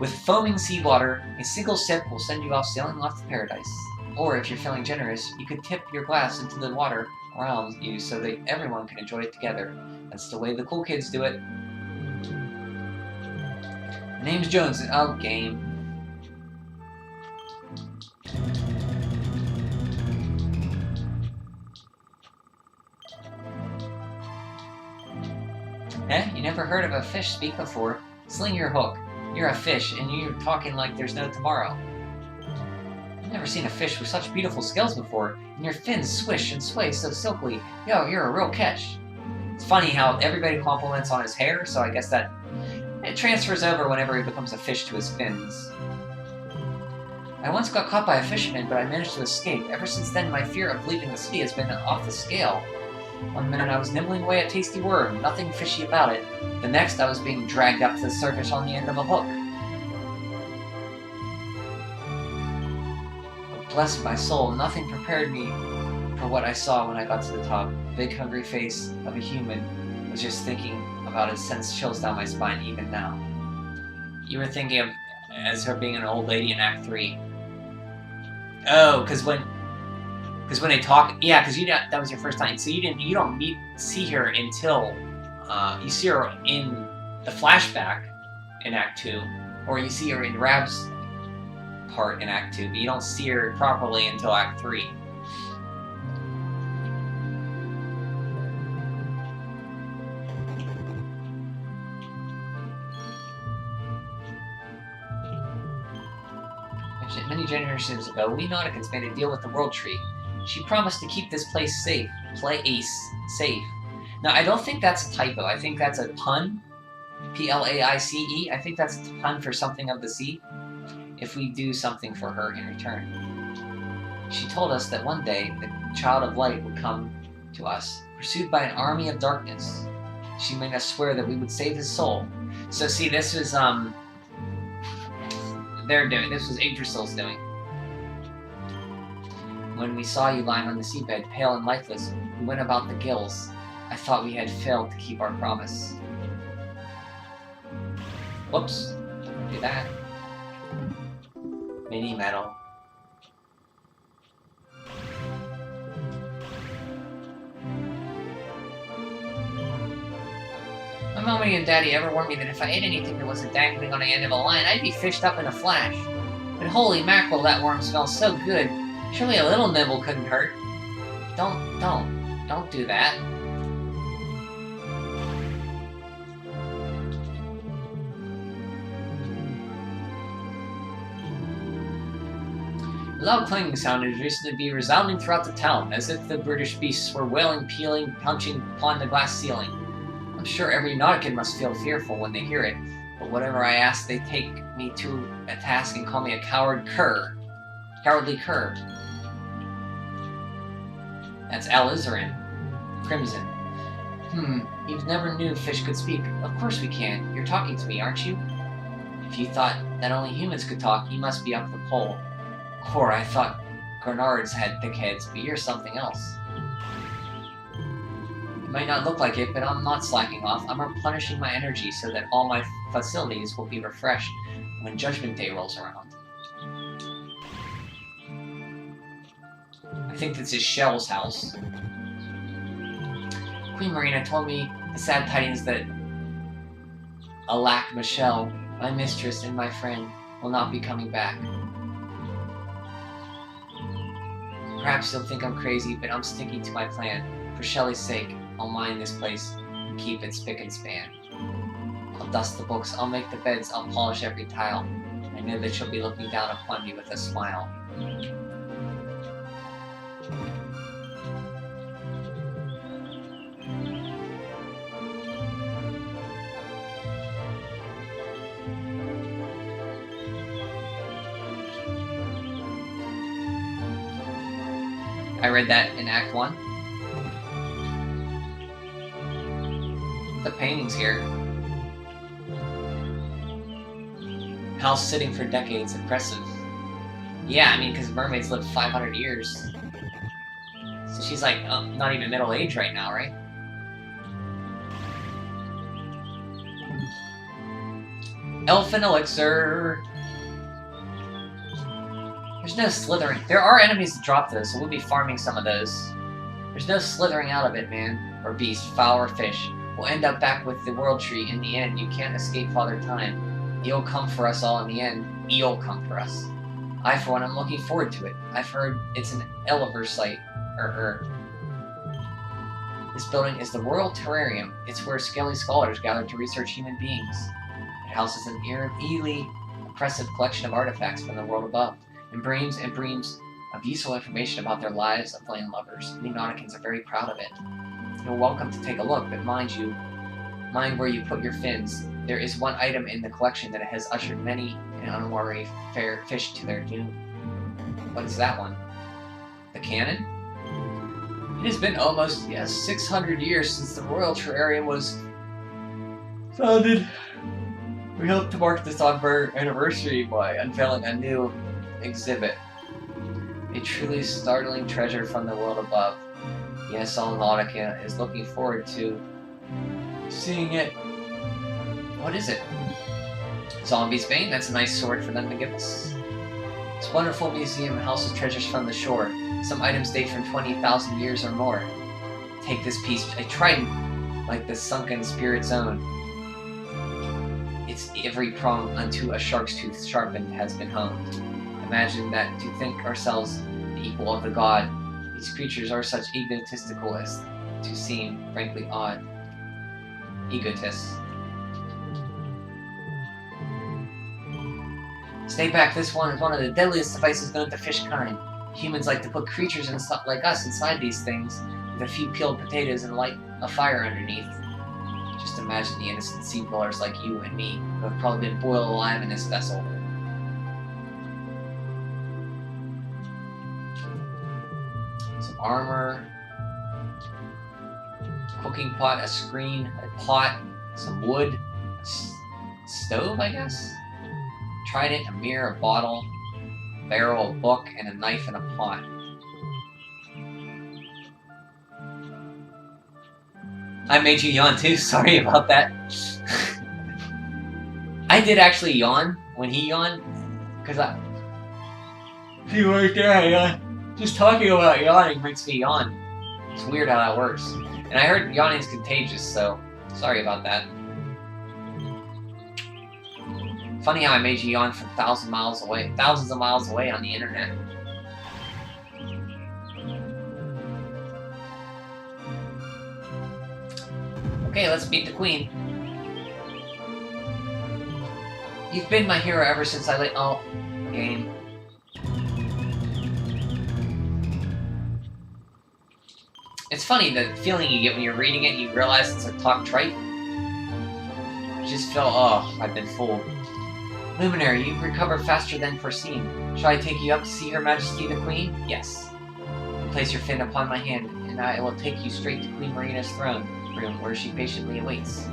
with foaming seawater. A single sip will send you off sailing off to paradise. Or, if you're feeling generous, you could tip your glass into the water around you so that everyone can enjoy it together. That's the way the cool kids do it. My name's Jones, and oh, game. Eh? You never heard of a fish speak before? Sling your hook. You're a fish, and you're talking like there's no tomorrow. I've never seen a fish with such beautiful scales before, and your fins swish and sway so silkily. Yo, you're a real catch. It's funny how everybody compliments on his hair, so I guess that it transfers over whenever he becomes a fish to his fins. I once got caught by a fisherman, but I managed to escape. Ever since then, my fear of leaving the sea has been off the scale. One minute I was nibbling away a tasty worm, nothing fishy about it. The next I was being dragged up to the surface on the end of a hook. But bless my soul, nothing prepared me for what I saw when I got to the top. The big hungry face of a human was just thinking about it sends chills down my spine even now. You were thinking of as her being an old lady in Act 3. Oh, because when they talk, yeah, because that was your first time, so you don't see her until you see her in the flashback in Act 2, or you see her in Rab's part in Act 2, but you don't see her properly until Act 3. Many generations ago, we Nauticans made a deal with the World Tree. She promised to keep this place safe. Safe. Now, I don't think that's a typo. I think that's a pun. P-L-A-I-C-E. I think that's a pun for something of the sea. If we do something for her in return. She told us that one day, the Child of Light would come to us, pursued by an army of darkness. She made us swear that we would save his soul. So see, this was, they're doing. This was Yggdrasil's doing. When we saw you lying on the seabed, pale and lifeless, we went about the gills. I thought we had failed to keep our promise. Whoops. Don't do that. Mini metal. My mommy and daddy ever warned me that if I ate anything that wasn't dangling on the end of a line, I'd be fished up in a flash. But holy mackerel, that worm smells so good. Surely a little nibble couldn't hurt. Don't do that. A loud clanging sound had recently been resounding throughout the town, as if the British beasts were wailing, pealing, punching upon the glass ceiling. I'm sure every Nautican must feel fearful when they hear it, but whenever I ask, they take me to a task and call me a cowardly cur. That's alizarin. Crimson. You never knew fish could speak. Of course we can. You're talking to me, aren't you? If you thought that only humans could talk, you must be up the pole. Or I thought Grenards had thick heads, but you're something else. It might not look like it, but I'm not slacking off. I'm replenishing my energy so that all my facilities will be refreshed when Judgment Day rolls around. I think this is Shell's house. Queen Marina told me the sad tidings that alack Michelle, my mistress and my friend, will not be coming back. Perhaps you'll think I'm crazy, but I'm sticking to my plan. For Shelley's sake, I'll mine this place and keep it spick and span. I'll dust the books, I'll make the beds, I'll polish every tile. I know that she'll be looking down upon me with a smile. I read that in Act 1. The paintings here. House sitting for decades. Impressive. Yeah, I mean, because mermaids live 500 years. So she's like not even middle age right now, right? Elfin elixir. There's no slithering. There are enemies that drop those, so we'll be farming some of those. There's no slithering out of it, man. Or beast, fowl, or fish. We'll end up back with the world tree in the end. You can't escape Father Time. He'll come for us all in the end. He'll come for us. I, for one, am looking forward to it. I've heard it's an Elver site. This building is the Royal Terrarium. It's where scaly scholars gather to research human beings. It houses an eerily impressive collection of artifacts from the world above, and breams of useful information about their lives of land lovers. We Nauticans are very proud of it. You're welcome to take a look, but mind where you put your fins. There is one item in the collection that has ushered many an unwary fair fish to their doom. What is that one? The cannon? It has been almost, 600 years since the Royal Terrarium was founded. We hope to mark this anniversary by unveiling a new exhibit. A truly startling treasure from the world above. Yes, all Nautica is looking forward to seeing it. What is it? Zombie's Bane? That's a nice sword for them to give us. This wonderful museum houses treasures from the shore. Some items date from 20,000 years or more. Take this piece, a trident, like the sunken spirit's own. Its every prong unto a shark's tooth sharpened has been honed. Imagine that to think ourselves the equal of the god. These creatures are such egotistical as to seem frankly odd. Egotists. Stay back, this one is one of the deadliest devices known to fish kind. Humans like to put creatures like us inside these things, with a few peeled potatoes and light a fire underneath. Just imagine the innocent sea dwellers like you and me, who have probably been boiled alive in this vessel. Some armor, cooking pot, a screen, a pot, some wood, a stove, I guess? Trident, a mirror, a bottle, a barrel, a book, and a knife and a pot. I made you yawn too, sorry about that. I did actually yawn when he yawned, because he right there, just talking about yawning makes me yawn. It's weird how that works. And I heard yawning's contagious, so sorry about that. Funny how I made you yawn from thousands of miles away on the internet. Okay, let's beat the queen. You've been my hero ever since game. It's funny, the feeling you get when you're reading it, you realize it's a talk trite. You just feel, oh, I've been fooled. Luminary, you've recovered faster than foreseen. Shall I take you up to see Her Majesty the Queen? Yes. Place your fin upon my hand, and I will take you straight to Queen Marina's throne room, where she patiently awaits.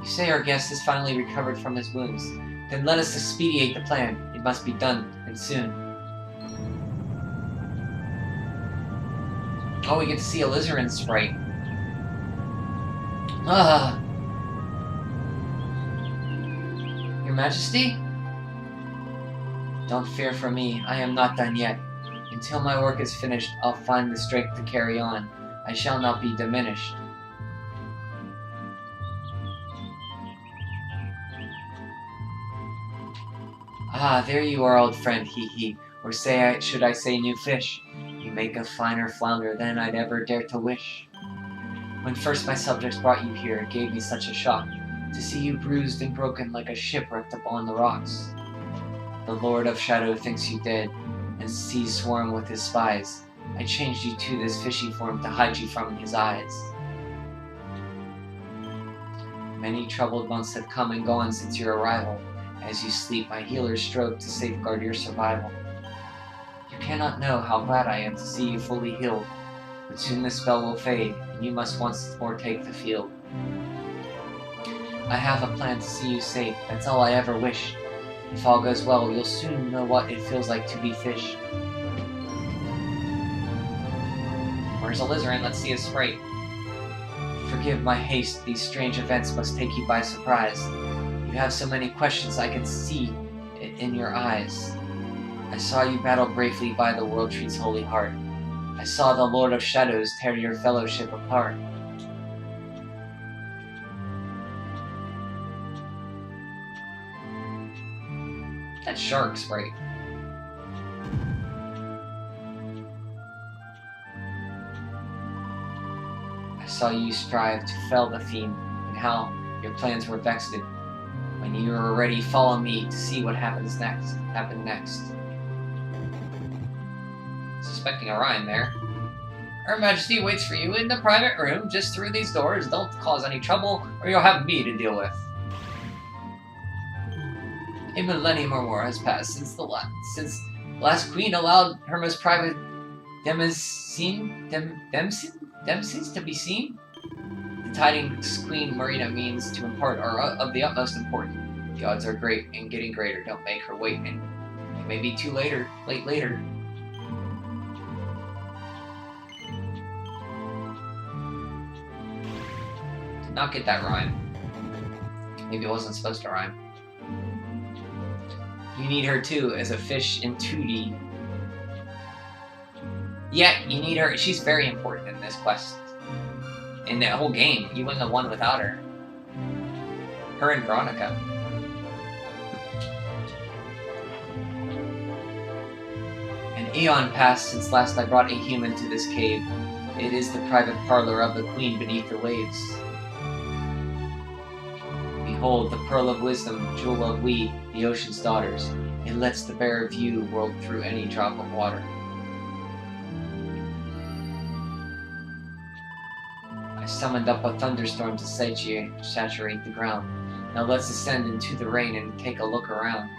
You say our guest has finally recovered from his wounds. Then let us expedite the plan. It must be done, and soon. Oh, we get to see a Alizarin sprite. Ah! Your Majesty? Don't fear for me. I am not done yet. Until my work is finished, I'll find the strength to carry on. I shall not be diminished. Ah, there you are, old friend, hee. Or should I say new fish? You make a finer flounder than I'd ever dare to wish. When first my subjects brought you here, it gave me such a shock to see you bruised and broken like a shipwreck upon the rocks. The Lord of Shadow thinks you dead, and seas swarm with his spies. I changed you to this fishy form to hide you from his eyes. Many troubled months have come and gone since your arrival. As you sleep, my healers strove to safeguard your survival. You cannot know how glad I am to see you fully healed, but soon the spell will fade, and you must once more take the field. I have a plan to see you safe, that's all I ever wish. If all goes well, you'll soon know what it feels like to be fish. Where's Alizarin? Let's see his sprite. Forgive my haste, these strange events must take you by surprise. You have so many questions, I can see it in your eyes. I saw you battle bravely by the World Tree's holy heart. I saw the Lord of Shadows tear your fellowship apart. That shark sprite. I saw you strive to fell the fiend, and how your plans were vexed. When you are ready, follow me to see what happens next. Suspecting a rhyme there. Her Majesty waits for you in the private room, just through these doors. Don't cause any trouble, or you'll have me to deal with. A millennium or more has passed since the last queen allowed her most private demesnes to be seen. The tidings Queen Marina means to impart are of the utmost importance. The odds are great and getting greater. Don't make her wait, and it may be too late later. Did not get that rhyme. Maybe it wasn't supposed to rhyme. You need her too, as a fish in 2D. Yeah, you need her. She's very important in this quest. In the whole game, you wouldn't have won without her. Her and Veronica. An eon passed since last I brought a human to this cave. It is the private parlor of the queen beneath the waves. Behold, the pearl of wisdom, jewel of we, the ocean's daughters. It lets the bearer view the world through any drop of water. I summoned up a thunderstorm to saturate the ground. Now let's ascend into the rain and take a look around.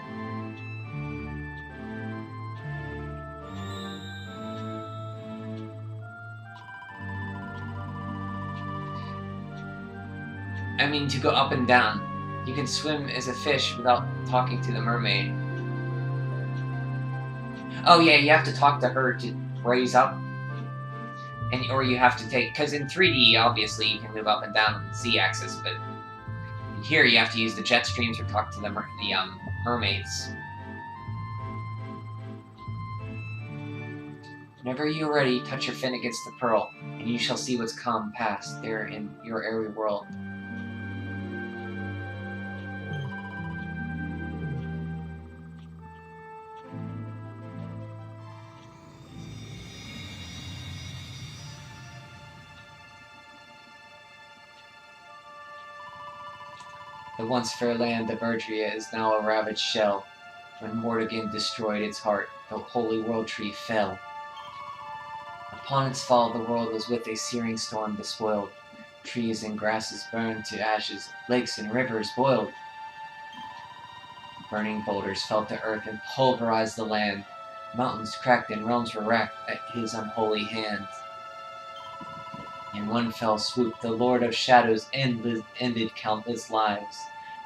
I mean, to go up and down. You can swim as a fish without talking to the mermaid. Oh yeah, you have to talk to her to raise up. Or you have to take, because in 3D, obviously, you can move up and down on the Z-axis, but here you have to use the jet streams or talk to the mermaids. Whenever you are ready, touch your fin against the pearl, and you shall see what's come past there in your airy world. The once fair land of Erdrea is now a ravaged shell. When Mordegon destroyed its heart, the holy world tree fell. Upon its fall, the world was with a searing storm despoiled. Trees and grasses burned to ashes, lakes and rivers boiled. Burning boulders fell to earth and pulverized the land. Mountains cracked and realms were racked at his unholy hand. In one fell swoop, the Lord of Shadows ended countless lives.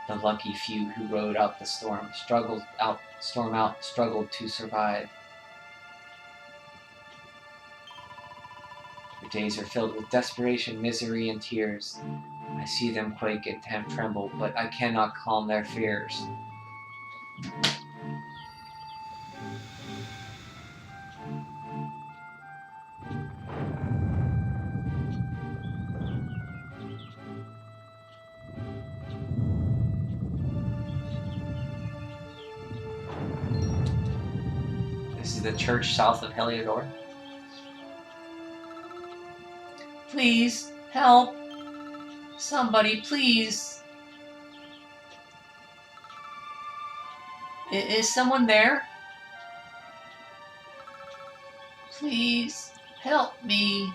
The lucky few who rode out the storm, struggled to survive. Their days are filled with desperation, misery, and tears. I see them quake and tremble, but I cannot calm their fears. This is the church south of Heliodor. Please, help! Somebody, please! Is someone there? Please, help me!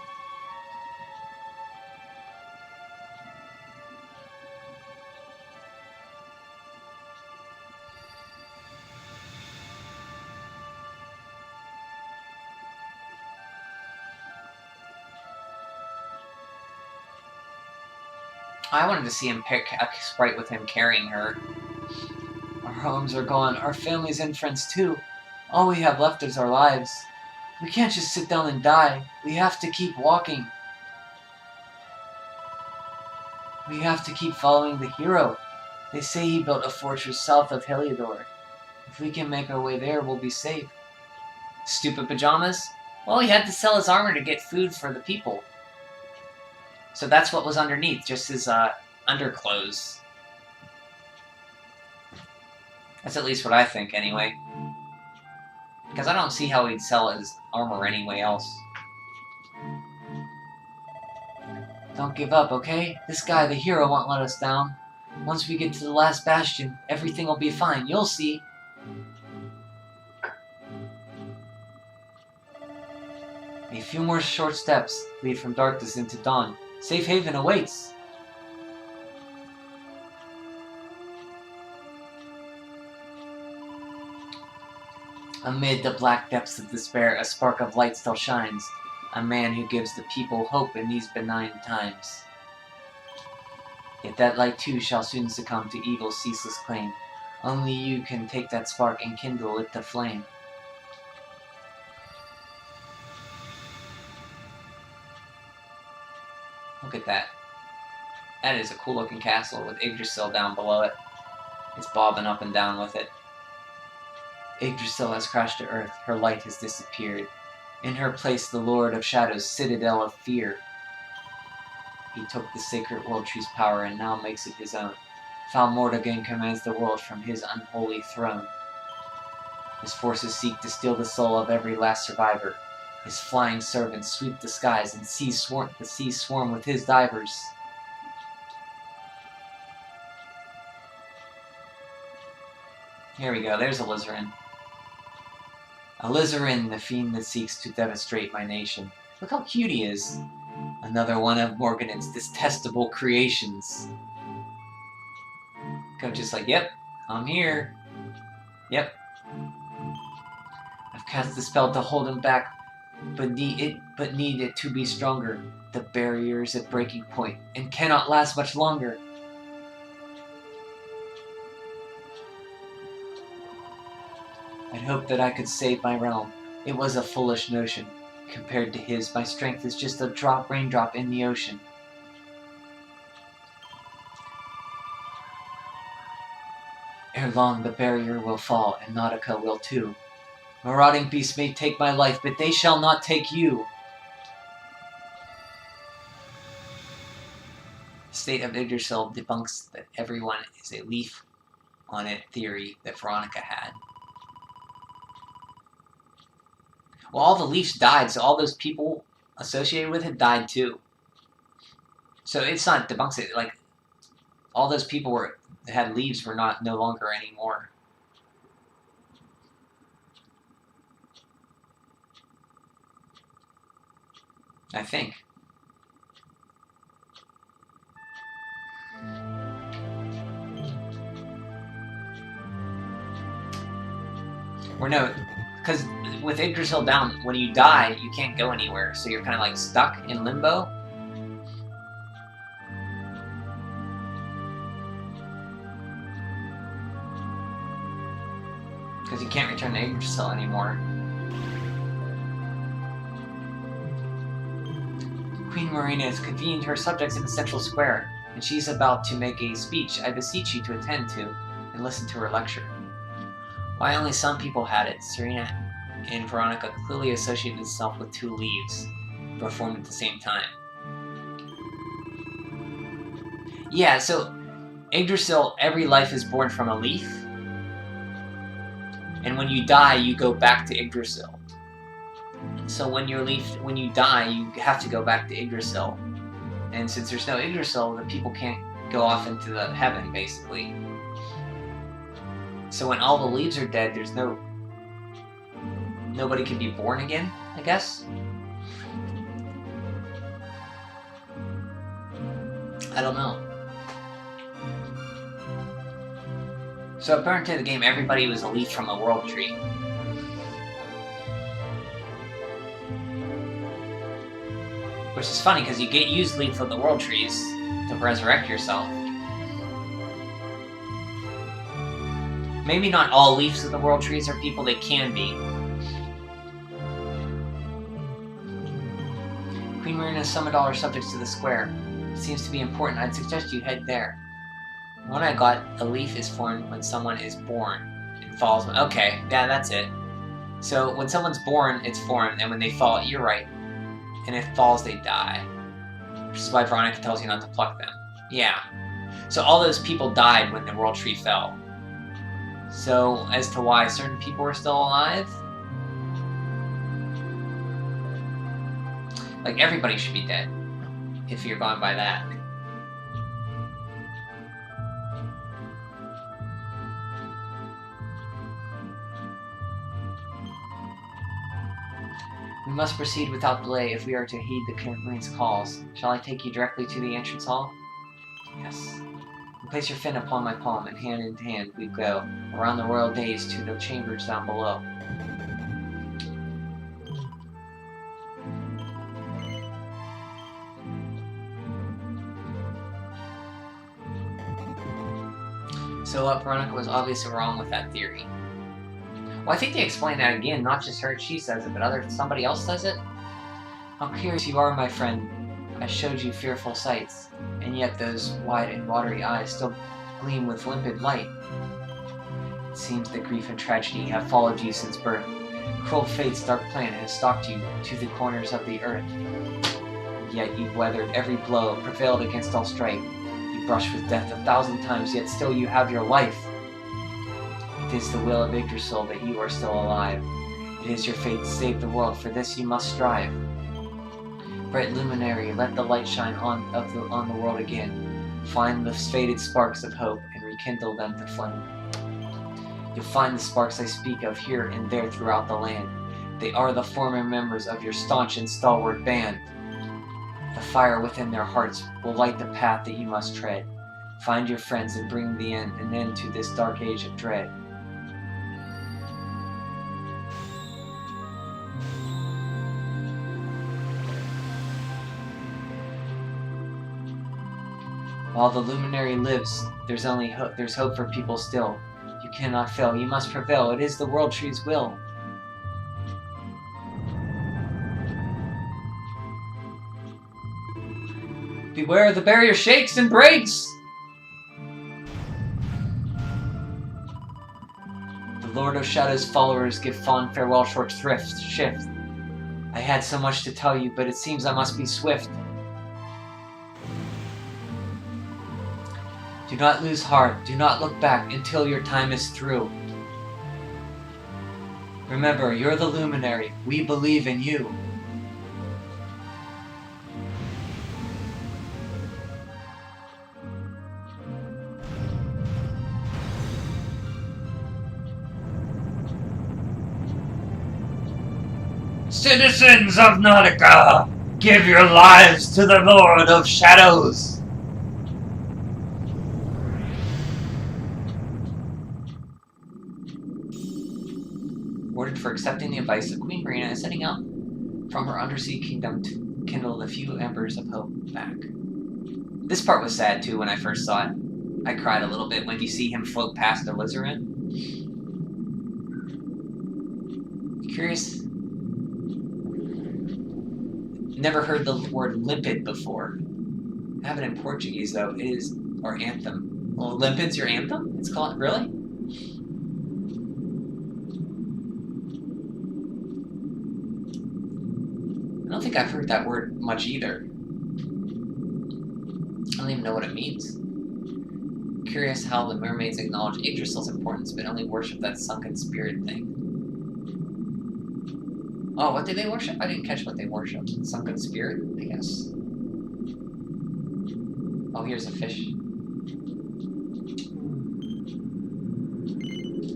I wanted to see him pick a sprite with him carrying her. Our homes are gone, our families and friends too. All we have left is our lives. We can't just sit down and die. We have to keep walking. We have to keep following the hero. They say he built a fortress south of Heliodor. If we can make our way there, we'll be safe. Stupid pajamas? Well, he had to sell his armor to get food for the people. So that's what was underneath, just his underclothes. That's at least what I think, anyway. Because I don't see how he'd sell his armor anyway else. Don't give up, okay? This guy, the hero, won't let us down. Once we get to the last bastion, everything will be fine. You'll see. A few more short steps lead from darkness into dawn. Safe haven awaits. Amid the black depths of despair, a spark of light still shines. A man who gives the people hope in these benign times. Yet that light too shall soon succumb to evil's ceaseless claim. Only you can take that spark and kindle it to flame. Look at that. That is a cool looking castle with Yggdrasil down below it. It's bobbing up and down with it. Yggdrasil has crashed to earth, her light has disappeared. In her place the Lord of Shadows, citadel of fear. He took the sacred world tree's power and now makes it his own. Foul Mordegon commands the world from his unholy throne. His forces seek to steal the soul of every last survivor. His flying servants sweep the skies and the seas swarm with his divers. Here we go, there's Alizarin. Alizarin, the fiend that seeks to devastate my nation. Look how cute he is. Another one of Morganon's detestable creations. Coach is like, yep, I'm here. Yep. I've cast the spell to hold him back, but need it to be stronger. The barrier is at breaking point and cannot last much longer. I'd hoped that I could save my realm. It was a foolish notion. Compared to his, my strength is just a raindrop in the ocean. Ere long, the barrier will fall, and Nautica will too. Marauding beasts may take my life, but they shall not take you. The state of Yggdrasil debunks that everyone is a leaf on it theory that Veronica had. Well, all the Leafs died, so all those people associated with it died too. So it's not debunks it, like, all those people that had leaves were no longer anymore. I think. Or no, because with Yggdrasil down, when you die, you can't go anywhere, so you're kind of like stuck in limbo. Because you can't return to Yggdrasil anymore. Queen Marina has convened her subjects in the central square, and she's about to make a speech I beseech you to attend to and listen to her lecture. Why only some people had it, Serena and Veronica clearly associated itself with two leaves, performed at the same time. Yeah, so Yggdrasil, every life is born from a leaf, and when you die, you go back to Yggdrasil. So when you die, you have to go back to Yggdrasil. And since there's no Yggdrasil, the people can't go off into the heaven, basically. So when all the leaves are dead, there's nobody can be born again, I guess? I don't know. So apparently in the game, everybody was a leaf from a world tree. Which is funny, because you get used leaf of the world trees to resurrect yourself. Maybe not all leaves of the world trees are people, they can be. Queen Marina summoned all her subjects to the square. It seems to be important. I'd suggest you head there. One I got, a leaf is formed when someone is born. It falls. Okay, yeah, that's it. So when someone's born, it's formed, and when they fall, you're right. And if it falls, they die. Which is why Veronica tells you not to pluck them. Yeah. So all those people died when the world tree fell. So as to why certain people are still alive? Like, everybody should be dead, if you're going by that. We must proceed without delay if we are to heed the Marines' calls. Shall I take you directly to the entrance hall? Yes. And place your fin upon my palm, and hand in hand we go, around the royal days to the chambers down below. So Veronica was obviously wrong with that theory. Well, I think they explain that again, not just her, she says it, but somebody else says it. How curious you are, my friend. I showed you fearful sights, and yet those wide and watery eyes still gleam with limpid light. It seems that grief and tragedy have followed you since birth. Cruel fate's dark plan has stalked you to the corners of the earth. Yet you've weathered every blow, prevailed against all strife. You brushed with death 1,000 times, yet still you have your life. It is the will of Yggdrasil that you are still alive. It is your fate to save the world, for this you must strive. Bright luminary, let the light shine on the world again. Find the faded sparks of hope and rekindle them to flame. You'll find the sparks I speak of here and there throughout the land. They are the former members of your staunch and stalwart band. The fire within their hearts will light the path that you must tread. Find your friends and bring an end to this dark age of dread. While the luminary lives, there's hope for people still. You cannot fail, you must prevail, it is the world tree's will. Beware, the barrier shakes and breaks! The Lord of Shadow's followers give fond farewell short shift. I had so much to tell you, but it seems I must be swift. Do not lose heart, do not look back until your time is through. Remember, you're the luminary, we believe in you. Citizens of Nautica, give your lives to the Lord of Shadows! Rewarded for accepting the advice of Queen Marina and setting out from her undersea kingdom to kindle the few embers of hope back. This part was sad too when I first saw it. I cried a little bit when you see him float past Alizarin. Curious? Never heard the word limpid before. I have it in Portuguese though. It is, or anthem. Well, limpid's your anthem? It's called, really? I don't think I've heard that word much either. I don't even know what it means. Curious how the mermaids acknowledge Yggdrasil's importance but only worship that sunken spirit thing. Oh, what did they worship? I didn't catch what they worshipped. Sunken spirit, I guess. Oh, here's a fish.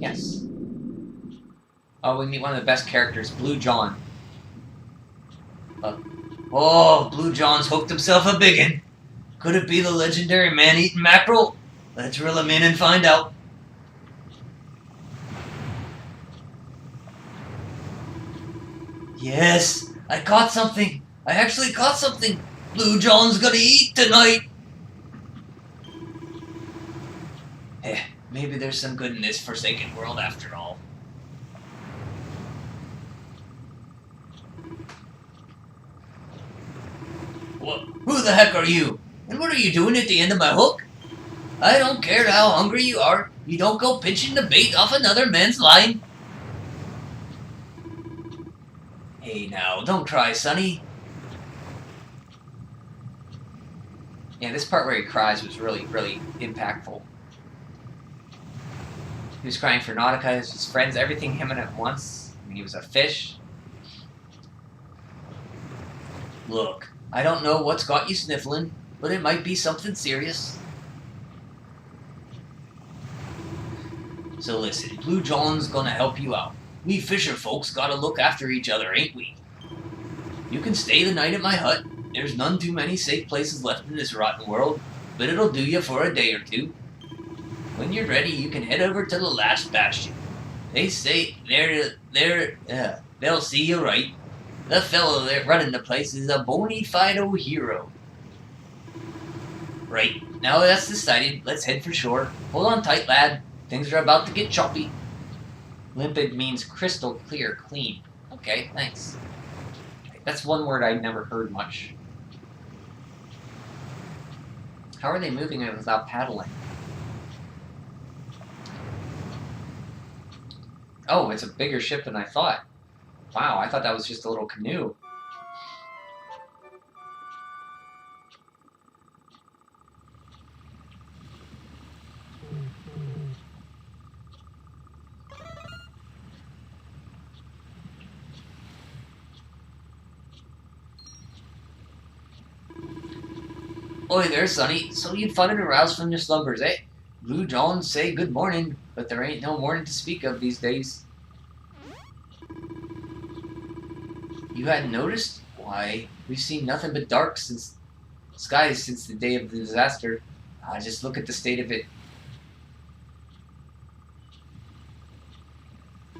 Yes. Oh, we meet one of the best characters, Blue John. Oh, Blue John's hooked himself a biggin. Could it be the legendary man-eating mackerel? Let's reel him in and find out. Yes, I caught something. I actually caught something. Blue John's gonna eat tonight. Maybe there's some good in this forsaken world after all. Who the heck are you? And what are you doing at the end of my hook? I don't care how hungry you are. You don't go pinching the bait off another man's line. Hey now, don't cry, Sonny. Yeah, this part where he cries was really, really impactful. He was crying for Nautica, his friends, everything him at once. I mean, he was a fish. Look, I don't know what's got you sniffling, but it might be something serious. So listen, Blue John's gonna help you out. We fisher folks gotta look after each other, ain't we? You can stay the night at my hut. There's none too many safe places left in this rotten world, but it'll do you for a day or two. When you're ready, you can head over to the last bastion. They say they'll see you right. The fellow there running the place is a bona fide hero. Right, now that's decided, let's head for shore. Hold on tight, lad. Things are about to get choppy. Limpid means crystal clear, clean. Okay, thanks. That's one word I'd never heard much. How are they moving it without paddling? Oh, it's a bigger ship than I thought. Wow, I thought that was just a little canoe. Oi there, Sonny. So you funnin' aroused from your slumbers, eh? Blue John say good morning, but there ain't no morning to speak of these days. You hadn't noticed? Why, we've seen nothing but dark skies since the day of the disaster. Just look at the state of it.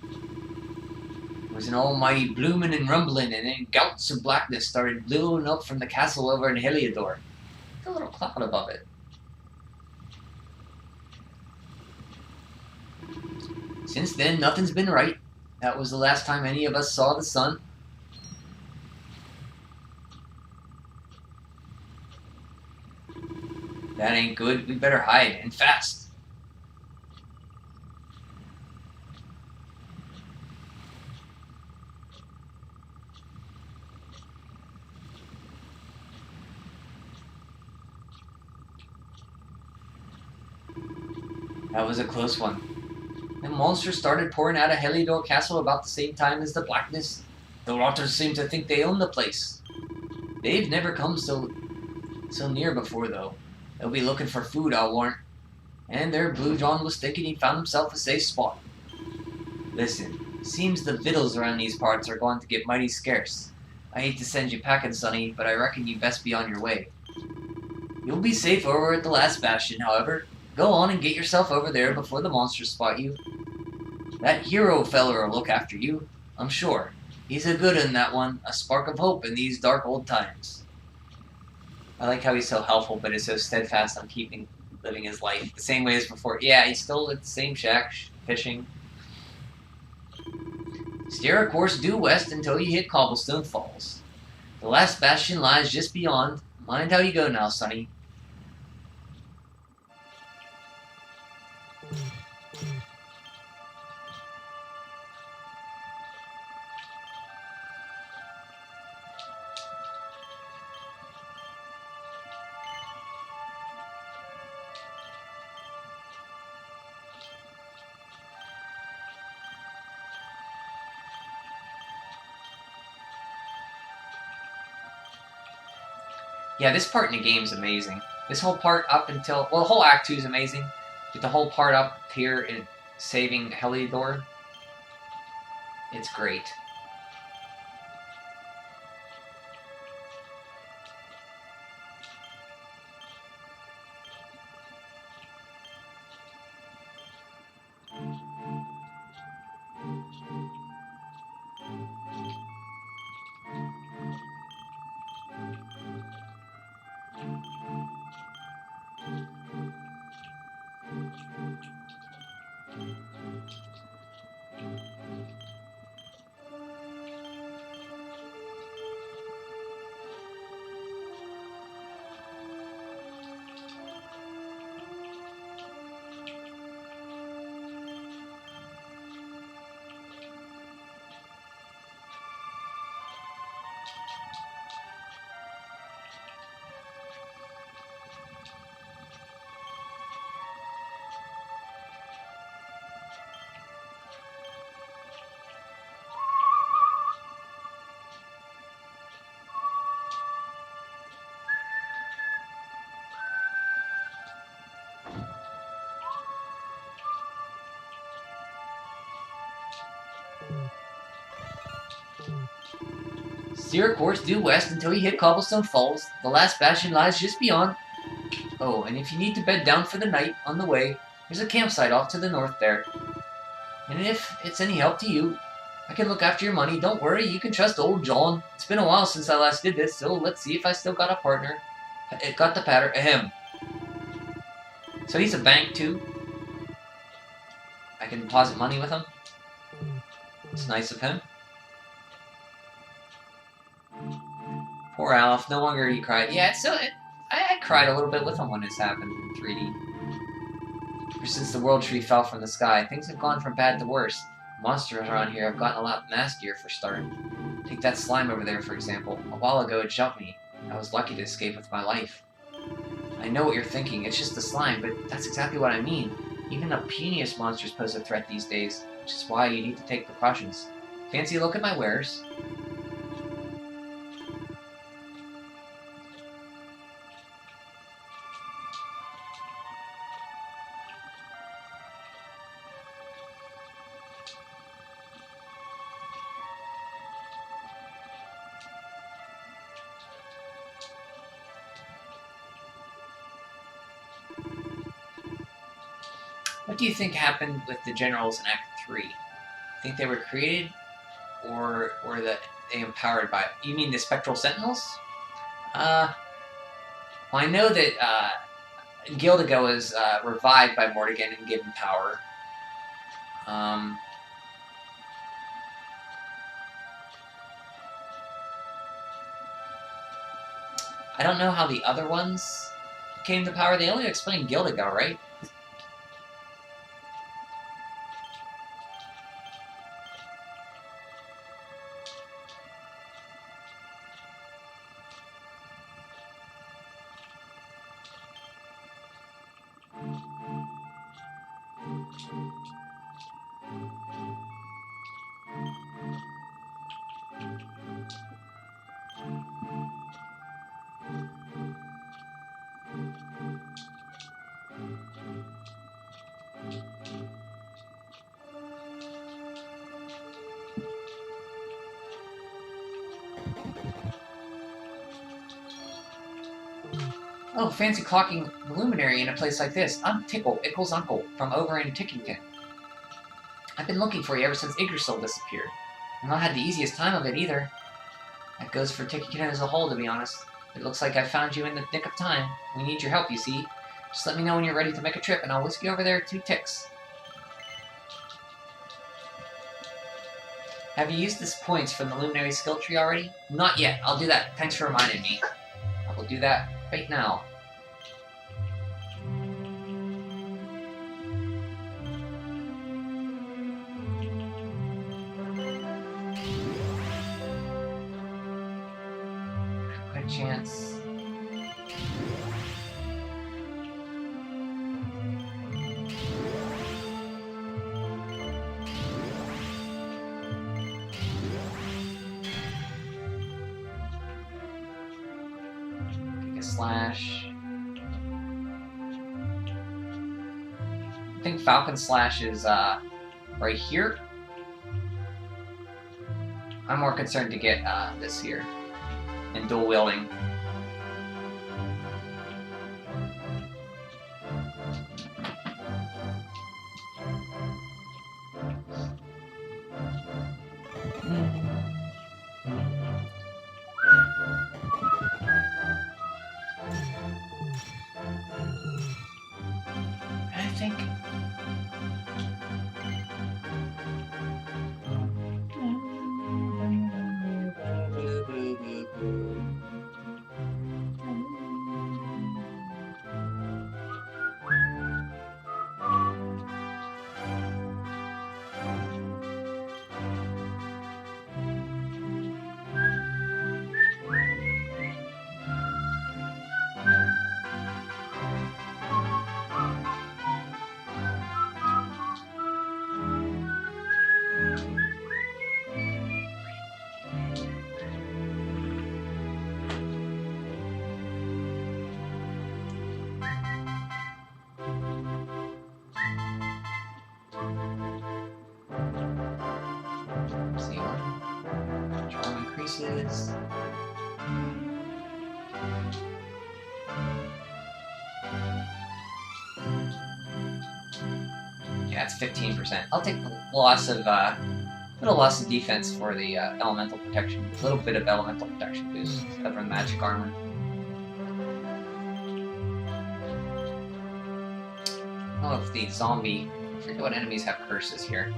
It was an almighty bloomin' and rumbling, and then gouts of blackness started billowing up from the castle over in Heliodor. A little cloud above it. Since then, nothing's been right. That was the last time any of us saw the sun. That ain't good. We better hide, and fast. That was a close one. The monsters started pouring out of Heliodor Castle about the same time as the blackness. The rotters seem to think they own the place. They've never come so near before, though. They'll be looking for food, I'll warrant. And there Blue John was thinking he'd found himself a safe spot. Listen, seems the victuals around these parts are going to get mighty scarce. I hate to send you packing, Sonny, but I reckon you'd best be on your way. You'll be safe over at the last bastion, however. Go on and get yourself over there before the monsters spot you. That hero feller will look after you, I'm sure. He's a good un, that one, a spark of hope in these dark old times. I like how he's so helpful, but is so steadfast on living his life the same way as before. Yeah, he's still at the same shack, fishing. Steer a course due west until you hit Cobblestone Falls. The last bastion lies just beyond. Mind how you go now, Sonny. Yeah, this part in the game is amazing. This whole part up until... Well, the whole Act 2 is amazing. But the whole part up here in saving Heliodor, it's great. Steer a course due west until you hit Cobblestone Falls. The last bastion lies just beyond. Oh, and if you need to bed down for the night on the way, there's a campsite off to the north there. And if it's any help to you, I can look after your money. Don't worry, you can trust old John. It's been a while since I last did this, so let's see if I still got a partner. It got the pattern. Ahem. So he's a bank too. I can deposit money with him. It's nice of him. Poor Alf. No longer he cried. Yeah, I cried a little bit with him when this happened in 3D. Ever since the World Tree fell from the sky, things have gone from bad to worse. Monsters around here have gotten a lot nastier for starting. Take that slime over there, for example. A while ago it jumped me. I was lucky to escape with my life. I know what you're thinking. It's just the slime, but that's exactly what I mean. Even the puniest monsters pose a threat these days, which is why you need to take precautions. Fancy a look at my wares? What do you think happened with the generals in Act 3? Think they were created, or that they empowered by it? You mean the Spectral Sentinels? Well, I know that Gildigo was revived by Morrigan and given power. I don't know how the other ones came to power. They only explained Gildigo, right? Oh, fancy clocking the luminary in a place like this. I'm Tickle, Ickle's uncle, from over in Tickington. I've been looking for you ever since Yggdrasil disappeared. I've not had the easiest time of it either. That goes for Tickington as a whole, to be honest. It looks like I found you in the nick of time. We need your help, you see. Just let me know when you're ready to make a trip, and I'll whisk you over there 2 ticks. Have you used this points from the Luminary skill tree already? Not yet. I'll do that. Thanks for reminding me. I will do that right now. Quick chance. Slash. I think Falcon Slash is right here. I'm more concerned to get this here and dual wielding. choices. Yeah, it's 15%. I'll take the loss of, little loss of defense for the elemental protection. A little bit of elemental protection boost covering magic armor. Oh, if the zombie... I forget what enemies have curses here.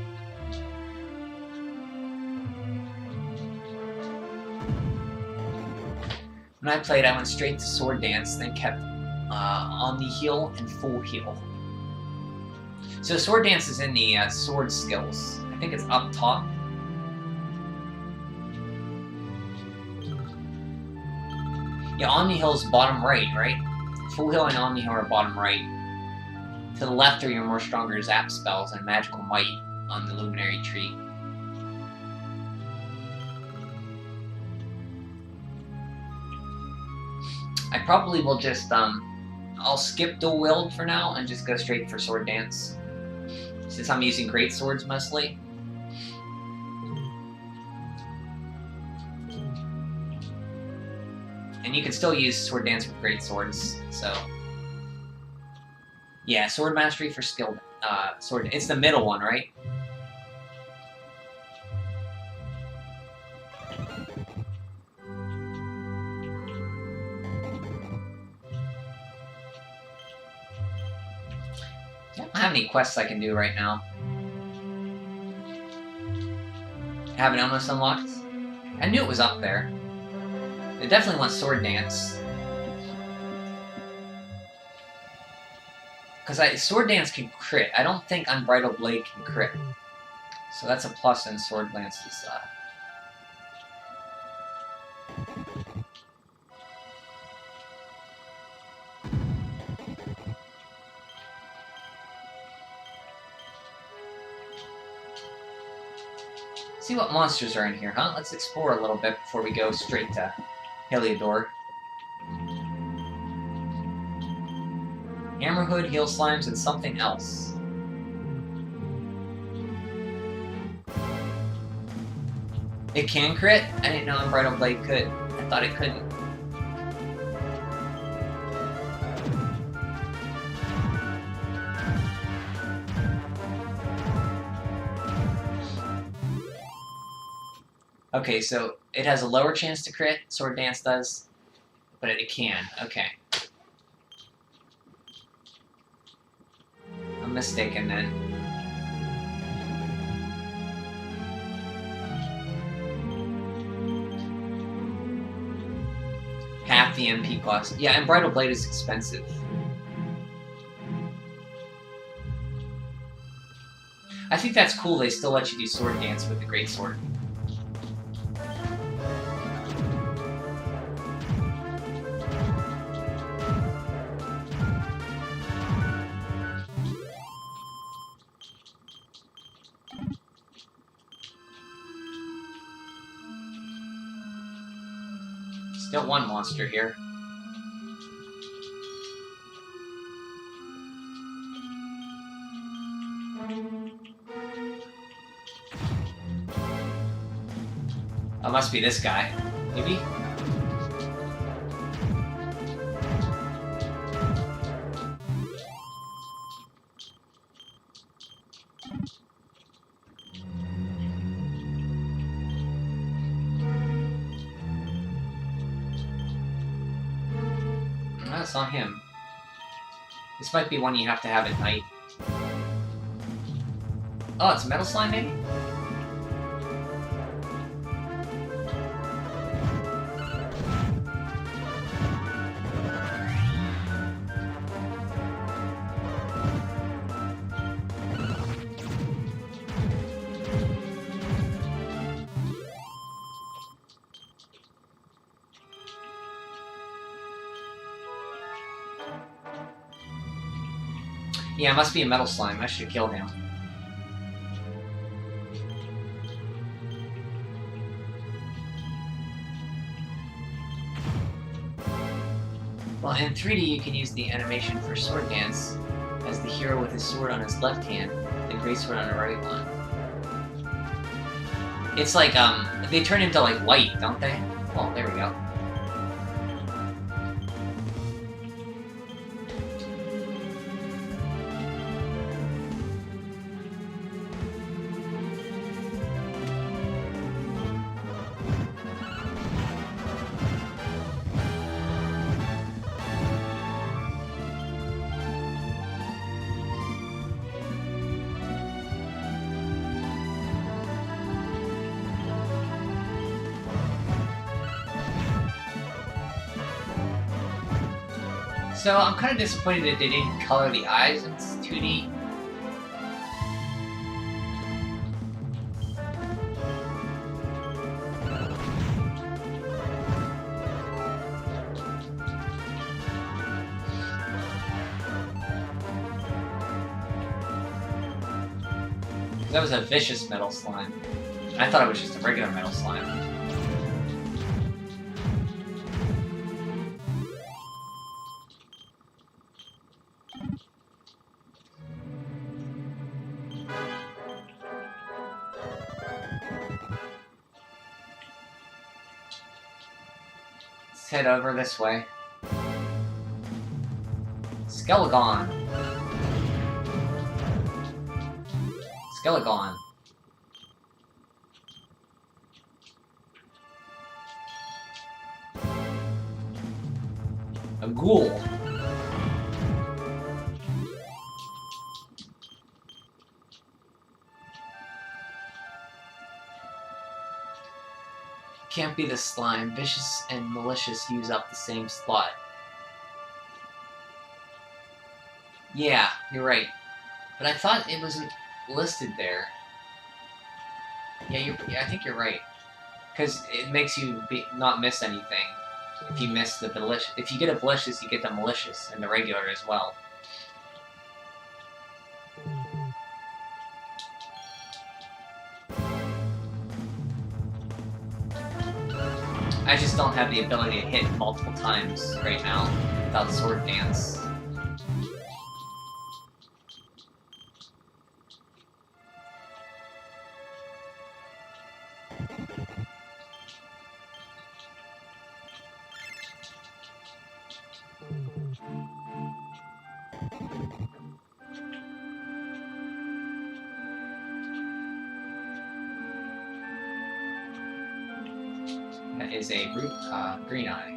When I played, I went straight to Sword Dance, then kept Omni Heal and Full Heal. So Sword Dance is in the sword skills. I think it's up top. Yeah, Omni Heal is bottom right, right? Full Heal and Omni Heal are bottom right. To the left are your more stronger zap spells and magical might on the Luminary tree. I probably will just, I'll skip Dual Wield for now and just go straight for Sword Dance. Since I'm using Great Swords mostly. And you can still use Sword Dance with Great Swords, so... Yeah, Sword Mastery for skill, Sword... It's the middle one, right? I don't have any quests I can do right now. I haven't almost unlocked. I knew it was up there. I definitely want Sword Dance. Because Sword Dance can crit. I don't think Unbridled Blade can crit. So that's a plus in Sword Dance's, See what monsters are in here, huh? Let's explore a little bit before we go straight to Heliodor. Hammerhood, Heal Slimes, and something else. It can crit? I didn't know Unbridled Blade could. I thought it couldn't. Okay, so it has a lower chance to crit, Sword Dance does, but it can. Okay. I'm mistaken then. Half the MP cost. Yeah, and Bridal Blade is expensive. I think that's cool they still let you do Sword Dance with the Great Sword. Still one monster here. Oh, must be this guy. Maybe? That's not him. This might be one you have to have at night. Oh, it's Metal Slime, maybe? Yeah, it must be a Metal Slime. I should kill him. Well, in 3D you can use the animation for Sword Dance as the hero with his sword on his left hand, the great sword on the right one. It's like, they turn into, like, light, don't they? Oh, there we go. So I'm kind of disappointed that they didn't color the eyes. It's 2D. That was a vicious metal slime. I thought it was just a regular metal slime. Let's head over this way. Skelegon. Skelegon. A ghoul. Can't be the slime. Vicious and malicious use up the same slot. Yeah, you're right. But I thought it wasn't listed there. Yeah, I think you're right. Because it makes you not miss anything. If you miss the malicious, if you get a malicious, you get the malicious and the regular as well. I just don't have the ability to hit multiple times right now without Sword Dance. That is a green eye.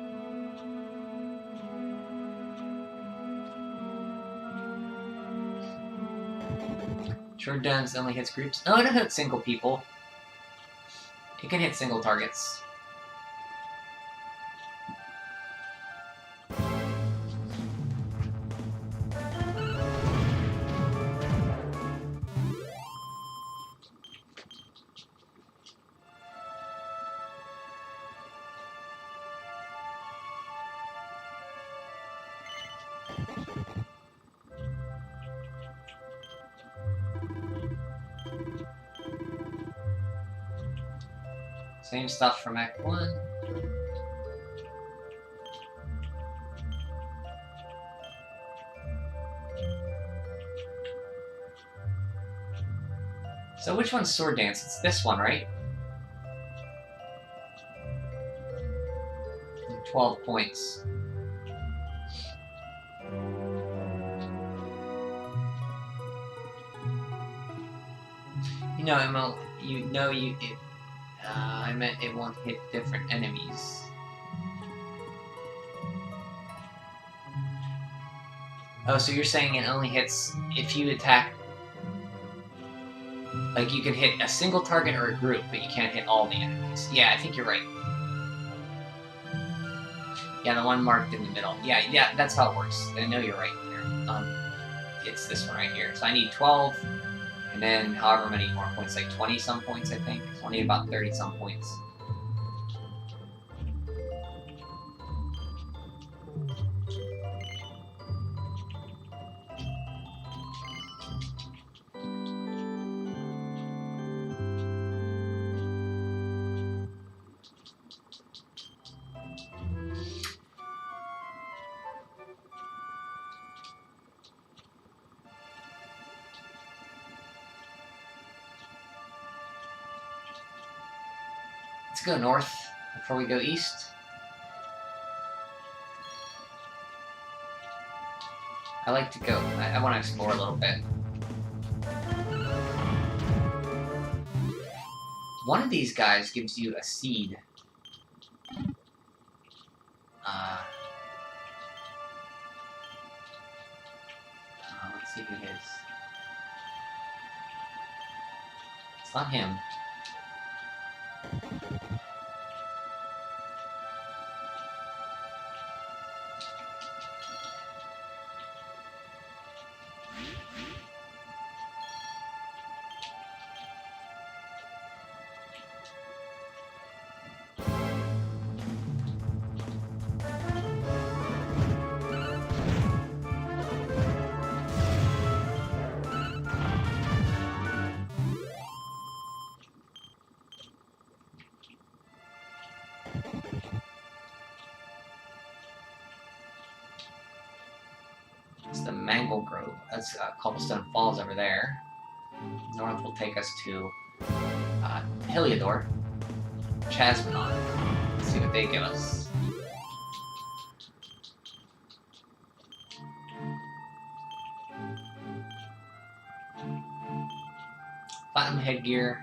Sword Dance only hits groups. No, it doesn't hit single people. It can hit single targets. Same stuff from Act 1. So which one's Sword Dance? It's this one, right? 12 points. You know, Emma, I meant it won't hit different enemies. Oh, so you're saying it only hits if you attack... Like, you can hit a single target or a group, but you can't hit all the enemies. Yeah, I think you're right. Yeah, the one marked in the middle. Yeah, that's how it works. I know you're right there. It's this one right here. So I need 12, and then however many more points, like 20-some points, I think. So I need about 30-some points. Let's go north before we go east. I like to go. I want to explore a little bit. One of these guys gives you a seed. Let's see who it is. It's not him. It's the Mangle Grove. That's Cobblestone Falls over there. North will take us to Heliodor, Chasmanon. Let's see what they give us. Platinum headgear.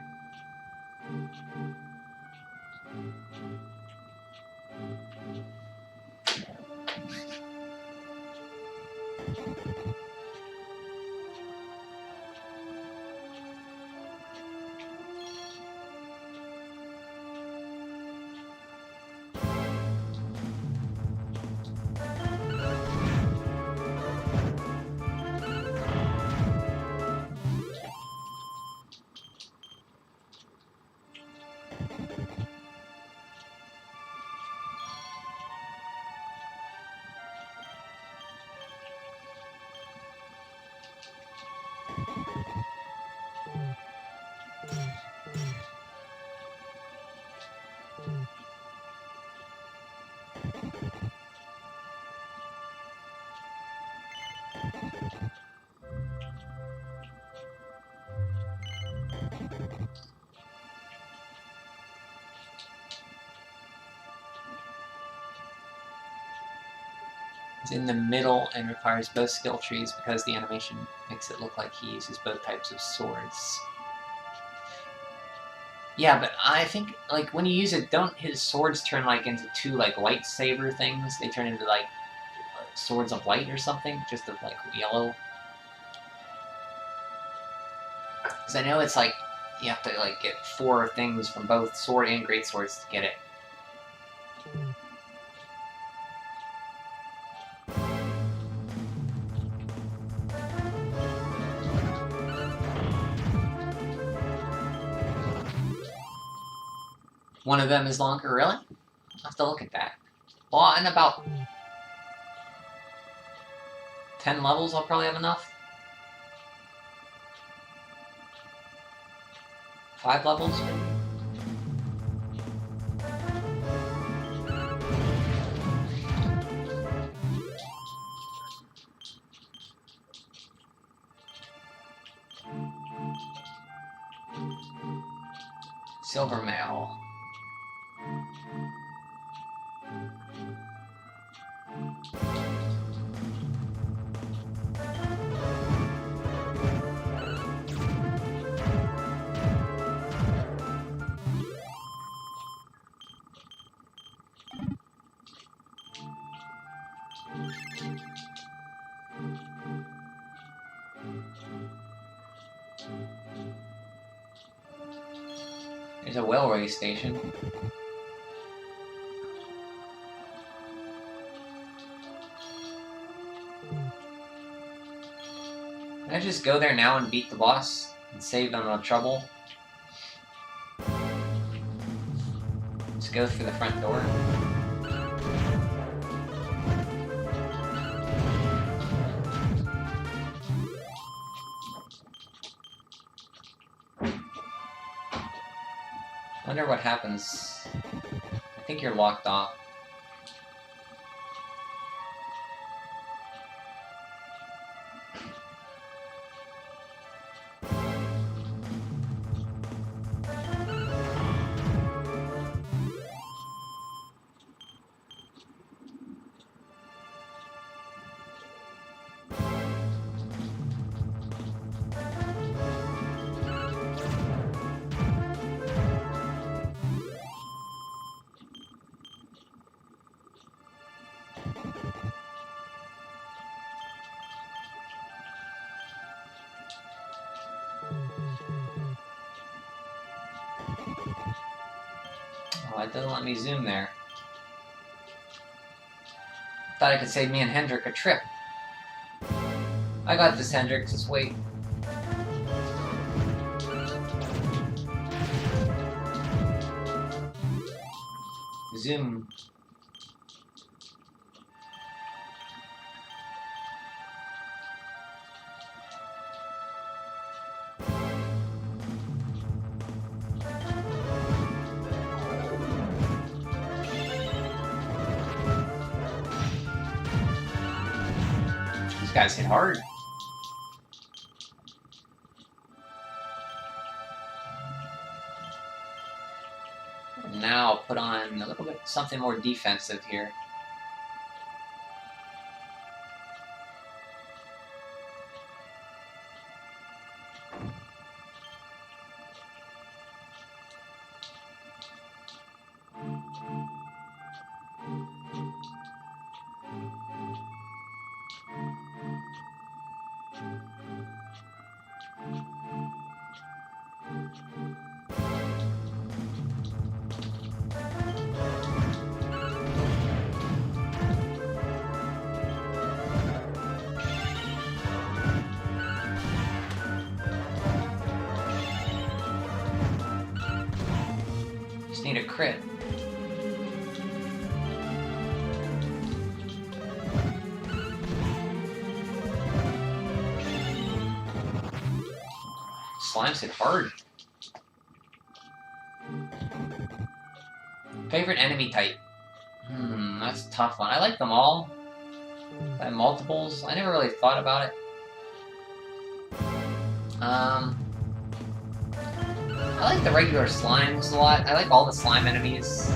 It's in the middle and requires both skill trees because the animation makes it look like he uses both types of swords. Yeah, but I think, like, when you use it, don't his swords turn, like, into two, like, lightsaber things? They turn into, like, swords of light or something? Just of, like, yellow? Because I know it's, like, you have to, like, get 4 things from both sword and great swords to get it. One of them is longer, really? I'll have to look at that. Well, in about 10 levels, I'll probably have enough. 5 levels, maybe? Silver mail. There's a railway station. Can I just go there now and beat the boss and save them the trouble? Just go through the front door. I wonder what happens. I think you're locked off. Oh, it doesn't let me zoom there. Thought I could save me and Hendrik a trip. I got this, Hendrik. Just wait. Zoom. These guys hit hard. Now put on a little bit something more defensive here. Just need a crit. Slimes hit hard. Favorite enemy type? That's a tough one. I like them all. I have multiples. I never really thought about it. I like the regular slimes a lot. I like all the slime enemies.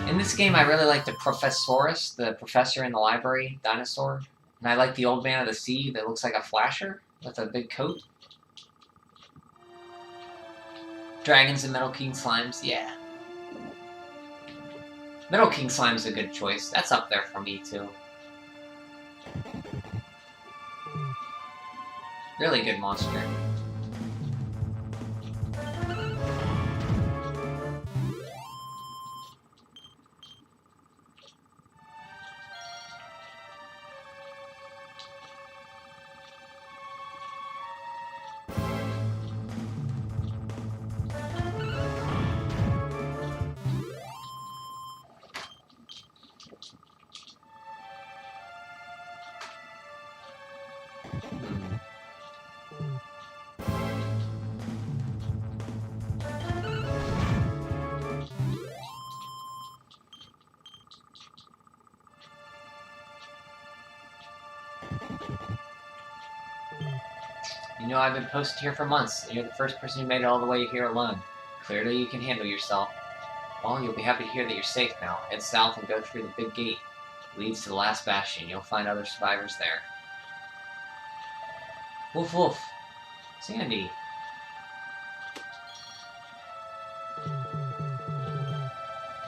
In this game, I really like the Professorus, the professor in the library dinosaur. And I like the old man of the sea that looks like a flasher with a big coat. Dragons and Metal King slimes, yeah. Metal King slime's a good choice. That's up there for me, too. Really good monster. You know, I've been posted here for months, and you're the first person who made it all the way here alone. Clearly you can handle yourself. Well, you'll be happy to hear that you're safe now. Head south and go through the big gate. It leads to the last bastion. You'll find other survivors there. Woof woof. Sandy.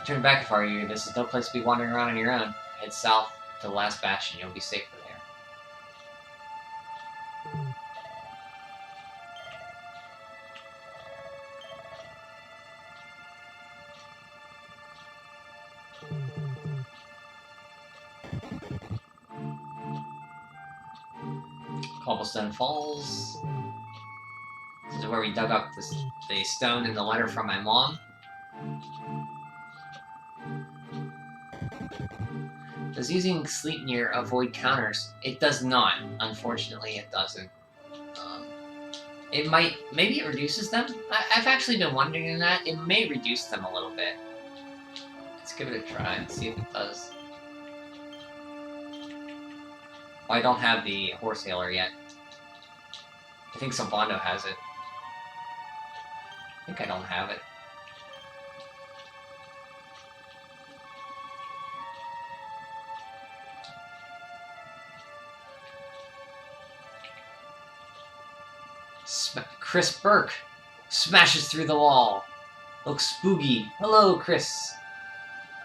Turn back if I were you. This is no place to be wandering around on your own. Head south to the last bastion. You'll be safer there. Cobblestone Falls. This is where we dug up the stone in the letter from my mom. Does using Sleipnir avoid counters? It does not. Unfortunately, it doesn't. It might... Maybe it reduces them? I've actually been wondering that. It may reduce them a little bit. Let's give it a try and see if it does. Well, I don't have the Horse Hailer yet. I think Sylvando has it. I think I don't have it. Chris Burke smashes through the wall. Looks spooky. Hello, Chris.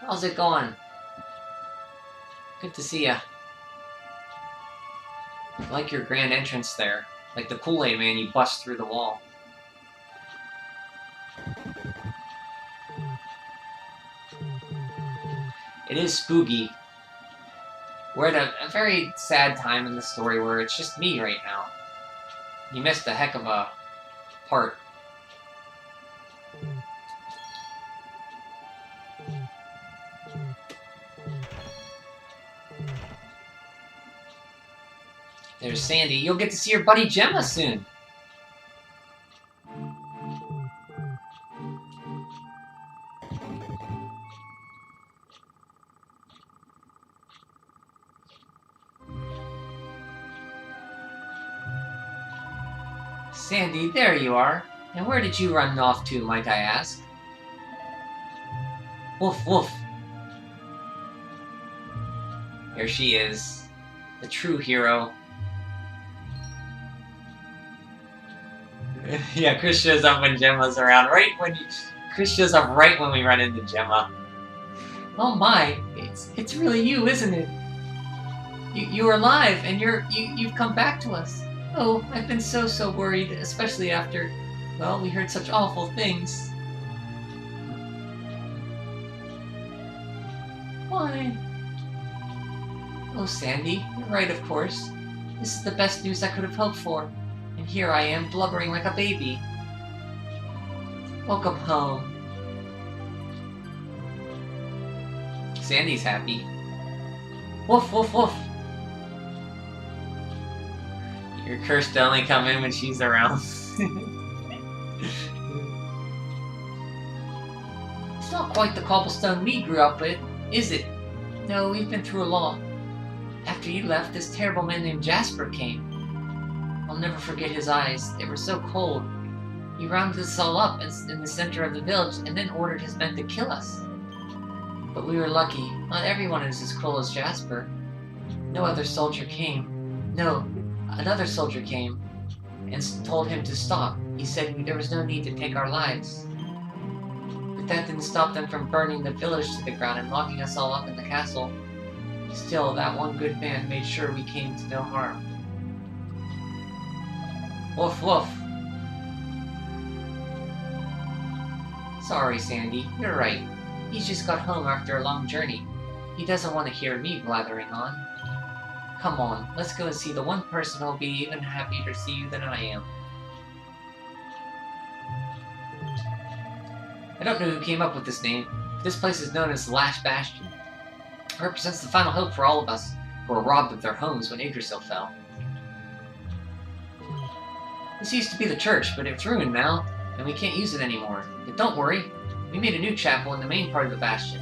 How's it going? Good to see ya. I like your grand entrance there. Like the Kool-Aid Man, you bust through the wall. It is spooky. We're at a very sad time in the story where it's just me right now. You missed a heck of a part. There's Sandy. You'll get to see your buddy Gemma soon. Sandy, there you are. And where did you run off to, might I ask? Woof, woof. Here she is, the true hero. Yeah, Chris shows up when Gemma's around. Chris shows up right when we run into Gemma. Oh my, it's really you, isn't it? You're alive, and you've come back to us. Oh, I've been so worried, especially after, well, we heard such awful things. Why? Oh, Sandy, you're right, of course. This is the best news I could have hoped for. And here I am, blubbering like a baby. Welcome home. Sandy's happy. Woof, woof, woof. You're cursed to only come in when she's around. It's not quite the cobblestone we grew up with, is it? No, we've been through a lot. After you left, this terrible man named Jasper came. I'll never forget his eyes. They were so cold. He rounded us all up in the center of the village and then ordered his men to kill us. But we were lucky. Not everyone is as cruel as Jasper. No other soldier came. No, another soldier came and told him to stop. He said there was no need to take our lives. But that didn't stop them from burning the village to the ground and locking us all up in the castle. Still, that one good man made sure we came to no harm. Woof woof. Sorry, Sandy. You're right. He's just got home after a long journey. He doesn't want to hear me blathering on. Come on, let's go and see the one person who'll be even happier to see you than I am. I don't know who came up with this name. This place is known as the Last Bastion. It represents the final hope for all of us who were robbed of their homes when Yggdrasil fell. This used to be the church, but it's ruined now, and we can't use it anymore. But don't worry, we made a new chapel in the main part of the bastion.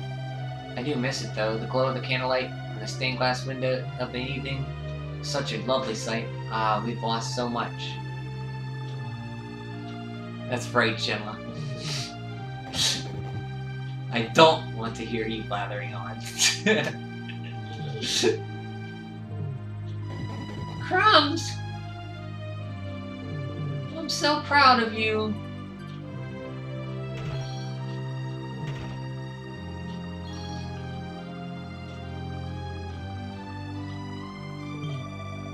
I do miss it though, the glow of the candlelight and the stained glass window of the evening. Such a lovely sight. Ah, we've lost so much. That's right, Gemma. I don't want to hear you blathering on. Crumbs! I'm so proud of you.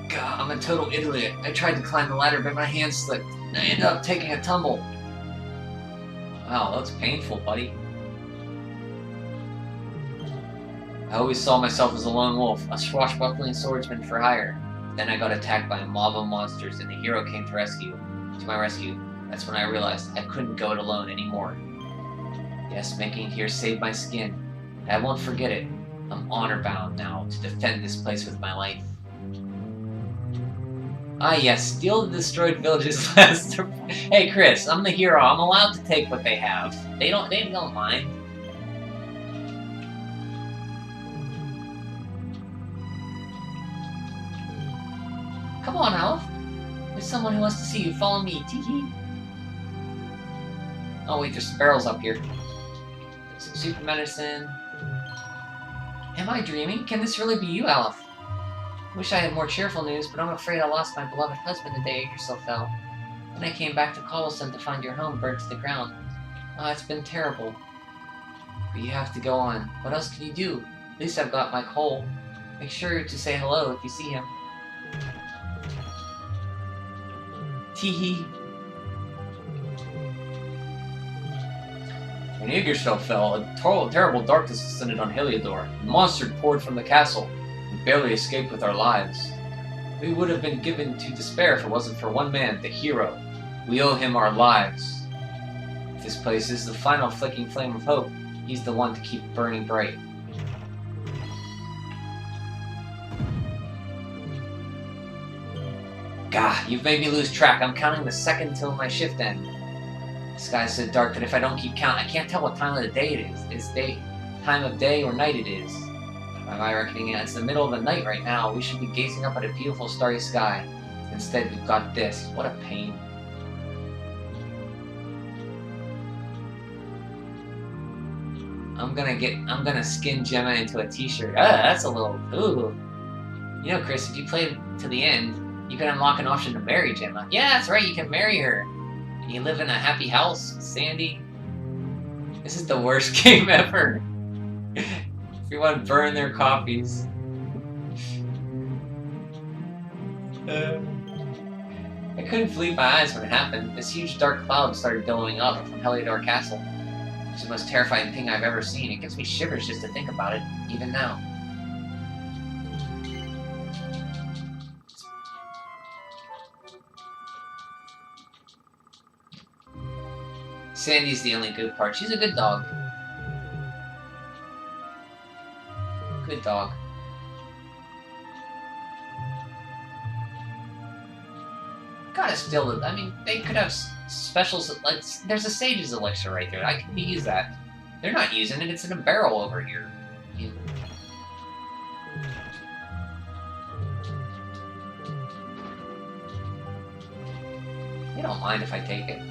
God, I'm a total idiot. I tried to climb the ladder, but my hand slipped. And I ended up taking a tumble. Wow, that's painful, buddy. I always saw myself as a lone wolf, a swashbuckling swordsman for hire. Then I got attacked by a mob of monsters, and the hero came to my rescue. That's when I realized I couldn't go it alone anymore. Yes, making it here saved my skin. And I won't forget it. I'm honor-bound now to defend this place with my life. Ah yes, steal the destroyed village's last... Hey Chris, I'm the hero. I'm allowed to take what they have. They don't mind. Come on, Alf. There's someone who wants to see you. Follow me. Teehee. Oh wait, there's some barrels up here. There's some super medicine. Am I dreaming? Can this really be you, Alf? Wish I had more cheerful news, but I'm afraid I lost my beloved husband the day Yggdrasil fell. Then I came back to Cobblestone to find your home burnt to the ground. Ah, it's been terrible. But you have to go on. What else can you do? At least I've got my coal. Make sure to say hello if you see him. Teehee. When Yggerstad fell, a terrible darkness descended on Heliodor. A monster poured from the castle. We barely escaped with our lives. We would have been given to despair if it wasn't for one man, the hero. We owe him our lives. If this place is the final flicking flame of hope, he's the one to keep burning bright. Gah, you've made me lose track. I'm counting the second till my shift end. The sky's so dark that if I don't keep count, I can't tell what time of the day it is. It's time of day or night it is. By my reckoning, it's the middle of the night right now. We should be gazing up at a beautiful starry sky. Instead, we've got this. What a pain. I'm gonna skin Gemma into a t-shirt. That's a little, ooh. You know, Chris, if you play to the end, you can unlock an option to marry Gemma. Yeah, that's right, you can marry her. And you live in a happy house with Sandy. This is the worst game ever. Everyone burn their copies. I couldn't believe my eyes when it happened. This huge dark cloud started billowing up from Heliodor Castle. It's the most terrifying thing I've ever seen. It gives me shivers just to think about it, even now. Sandy's the only good part. She's a good dog. Good dog. Gotta still, I mean, they could have specials, like, there's a Sage's Elixir right there. I could use that. They're not using it, it's in a barrel over here. They don't mind if I take it.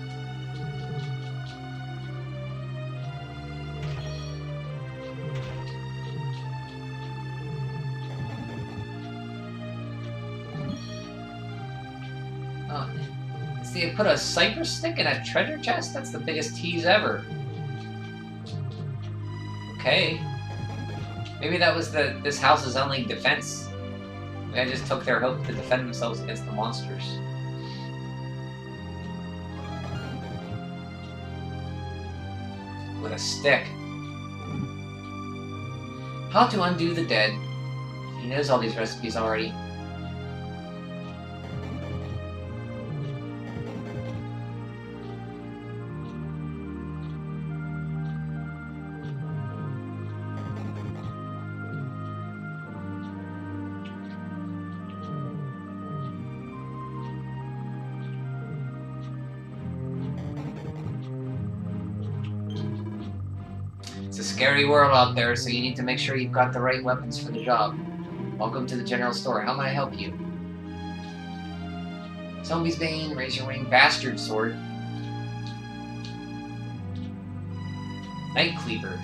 Oh, see, they put a cypress stick in a treasure chest? That's the biggest tease ever. Okay. Maybe that was this house's only defense. Maybe I just took their hope to defend themselves against the monsters. With a stick. How to undo the dead. He knows all these recipes already. It's a scary world out there, so you need to make sure you've got the right weapons for the job. Welcome to the general store. How may I help you? Zombie's Bane, raise your wing, bastard sword. Night Cleaver.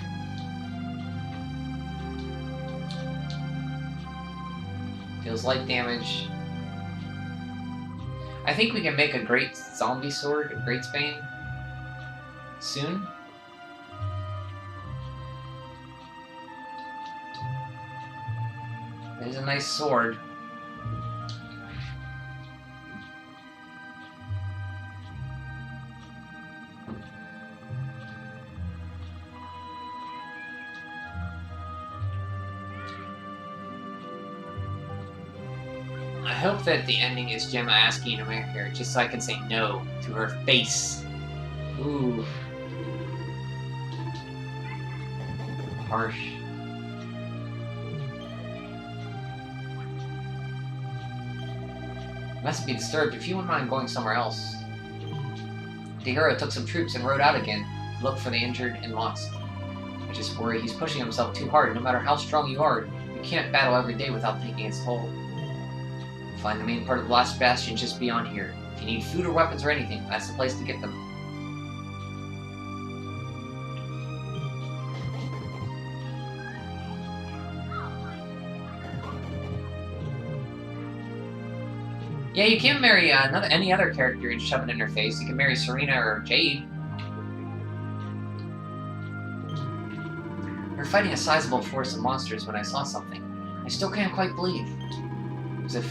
Deals light damage. I think we can make a great zombie sword, a great Bane, soon. There's a nice sword. I hope that the ending is Gemma asking to marry her, just so I can say no to her face. Ooh. Harsh. Must be disturbed. If you wouldn't mind going somewhere else. The hero took some troops and rode out again to look for the injured and lost. I just worry he's pushing himself too hard. No matter how strong you are, you can't battle every day without taking its toll. Find the main part of the last bastion just beyond here. If you need food or weapons or anything, that's the place to get them. Yeah, you can marry any other character and shove it in her face. You can marry Serena or Jade. We're fighting a sizable force of monsters when I saw something. I still can't quite believe. There was a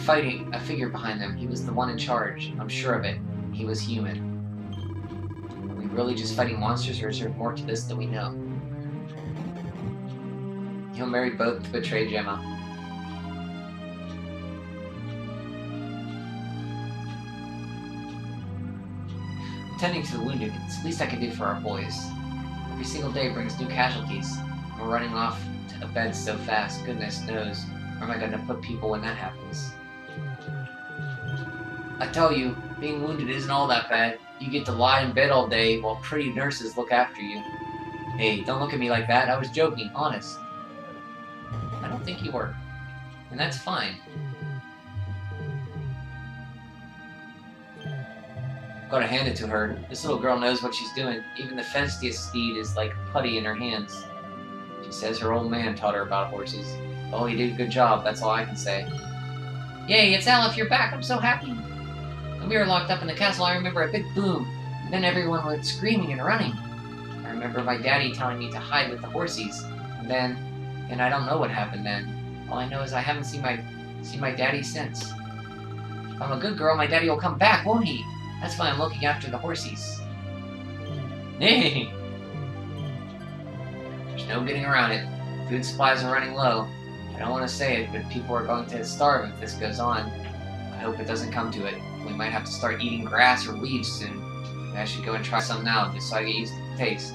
figure behind them. He was the one in charge. I'm sure of it. He was human. We really just fighting monsters, or is there more to this than we know? He'll marry both to betray Gemma. Tending to the wounded, it's the least I can do for our boys. Every single day brings new casualties. We're running off to bed so fast, goodness knows. Where am I going to put people when that happens? I tell you, being wounded isn't all that bad. You get to lie in bed all day while pretty nurses look after you. Hey, don't look at me like that. I was joking, honest. I don't think you were. And that's fine. Gotta hand it to her. This little girl knows what she's doing. Even the fenstiest steed is like putty in her hands. She says her old man taught her about horses. Oh, he did a good job, that's all I can say. Yay, it's Aleph, you're back, I'm so happy. When we were locked up in the castle, I remember a big boom, and then everyone went screaming and running. I remember my daddy telling me to hide with the horsies, and then I don't know what happened then. All I know is I haven't seen my daddy since. If I'm a good girl, my daddy will come back, won't he? That's why I'm looking after the horsies. Hey! There's no getting around it. Food supplies are running low. I don't want to say it, but people are going to starve if this goes on. I hope it doesn't come to it. We might have to start eating grass or leaves soon. Maybe I should go and try some now, just so I get used to the taste.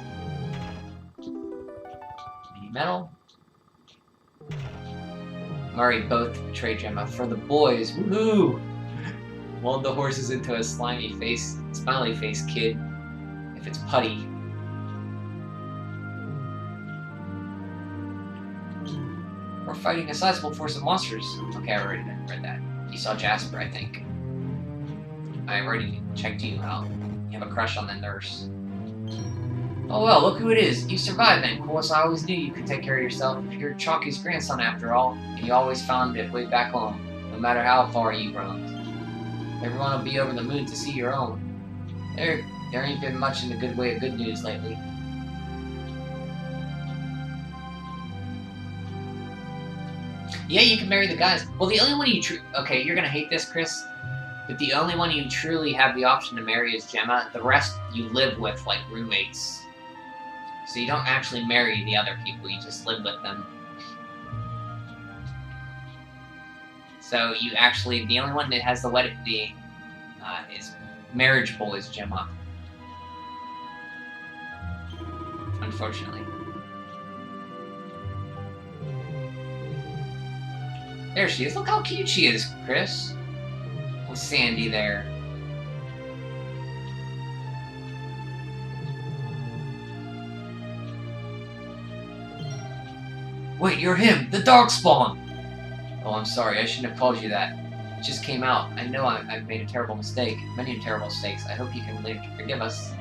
Any metal? Murray both betrayed Gemma. For the boys, woohoo! Mold the horses into a smiley face kid. If it's putty. We're fighting a sizable force of monsters. Okay, I already read that. You saw Jasper, I think. I already checked you out. You have a crush on the nurse. Oh well, look who it is. You survived then. Of course, I always knew you could take care of yourself. You're Chalky's grandson after all, and you always found it way back home, no matter how far you roamed. Everyone will be over the moon to see your own. There ain't been much in the good way of good news lately. Yeah, you can marry the guys. Well, the only one you okay, you're gonna hate this, Chris, but the only one you truly have the option to marry is Gemma. The rest you live with like roommates. So you don't actually marry the other people, you just live with them. So you actually, the only one that has the wedding, is marriageable is Gemma. Unfortunately. There she is. Look how cute she is, Chris. With Sandy there. Wait, you're him, the Darkspawn! Oh, I'm sorry, I shouldn't have called you that. It just came out. I know I've made a terrible mistake. Many terrible mistakes. I hope you can forgive us.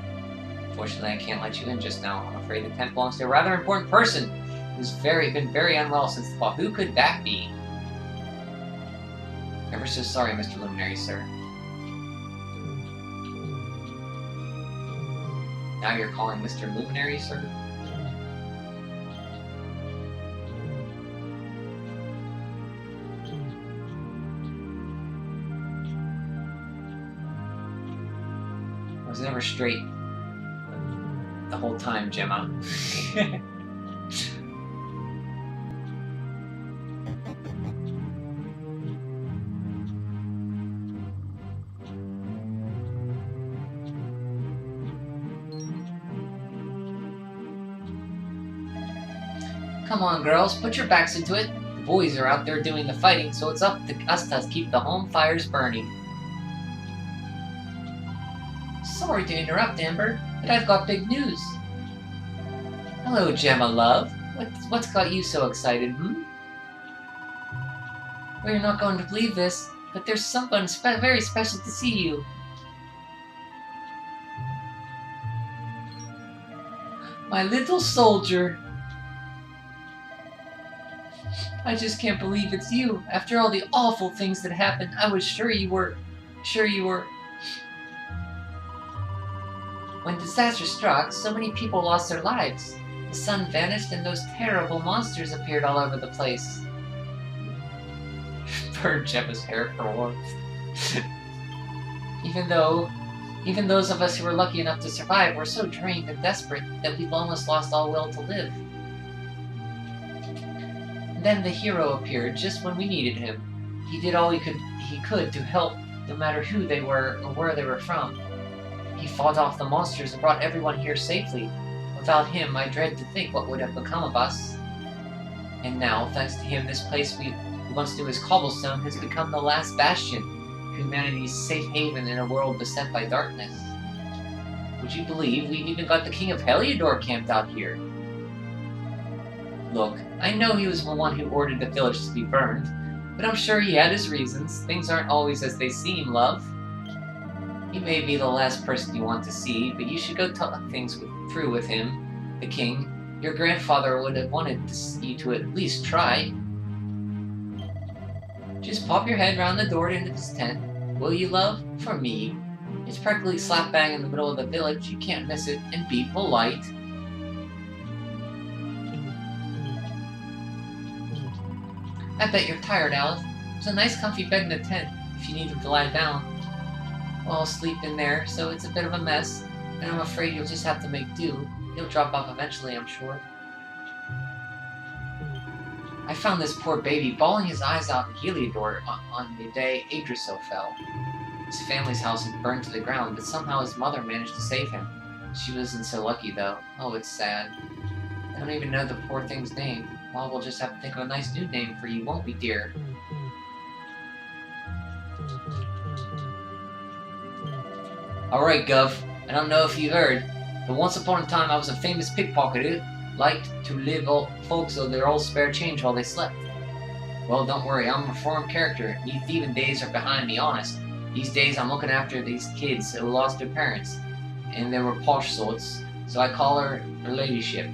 Unfortunately, I can't let you in just now. I'm afraid the tent belongs to a rather important person who's been very unwell since the fall. Who could that be? Ever so sorry, Mr. Luminary, sir. Now you're calling Mr. Luminary, sir? I was never straight the whole time, Gemma. Come on, girls, put your backs into it. The boys are out there doing the fighting, so it's up to us to keep the home fires burning. Sorry to interrupt, Amber, but I've got big news. Hello, Gemma, love. What's got you so excited, We're not going to believe this, but there's someone very special to see you. My little soldier. I just can't believe it's you. After all the awful things that happened, I was sure you were. When disaster struck, so many people lost their lives. The sun vanished and those terrible monsters appeared all over the place. Burn Gemma's hair for warmth. Even though Even those of us who were lucky enough to survive were so drained and desperate that we've almost lost all will to live. And then the hero appeared just when we needed him. He did all he could to help, no matter who they were or where they were from. He fought off the monsters and brought everyone here safely. Without him, I dread to think what would have become of us. And now, thanks to him, this place we once knew as Cobblestone has become the last bastion, humanity's safe haven in a world beset by darkness. Would you believe we've even got the King of Heliodor camped out here? Look, I know he was the one who ordered the village to be burned, but I'm sure he had his reasons. Things aren't always as they seem, love. He may be the last person you want to see, but you should go talk things through with him, the king. Your grandfather would have wanted you to at least try. Just pop your head round the door into his tent, will you, love? For me. It's practically slap bang in the middle of the village. You can't miss it, and be polite. I bet you're tired, Alice. There's a nice comfy bed in the tent, if you need him to lie down. Well, I'll sleep in there, so it's a bit of a mess, and I'm afraid you'll just have to make do. He'll drop off eventually, I'm sure. I found this poor baby bawling his eyes out in Heliodor on the day Yggdrasil fell. His family's house had burned to the ground, but somehow his mother managed to save him. She wasn't so lucky, though. Oh, it's sad. I don't even know the poor thing's name. Well, we'll just have to think of a nice new name for you, won't we, dear? Alright, Gov. I don't know if you heard, but once upon a time I was a famous pickpocketer who liked to live folks of their old spare change while they slept. Well, don't worry, I'm a reformed character. These thieving days are behind me, honest. These days I'm looking after these kids who lost their parents, and they were posh sorts, so I call her ladyship.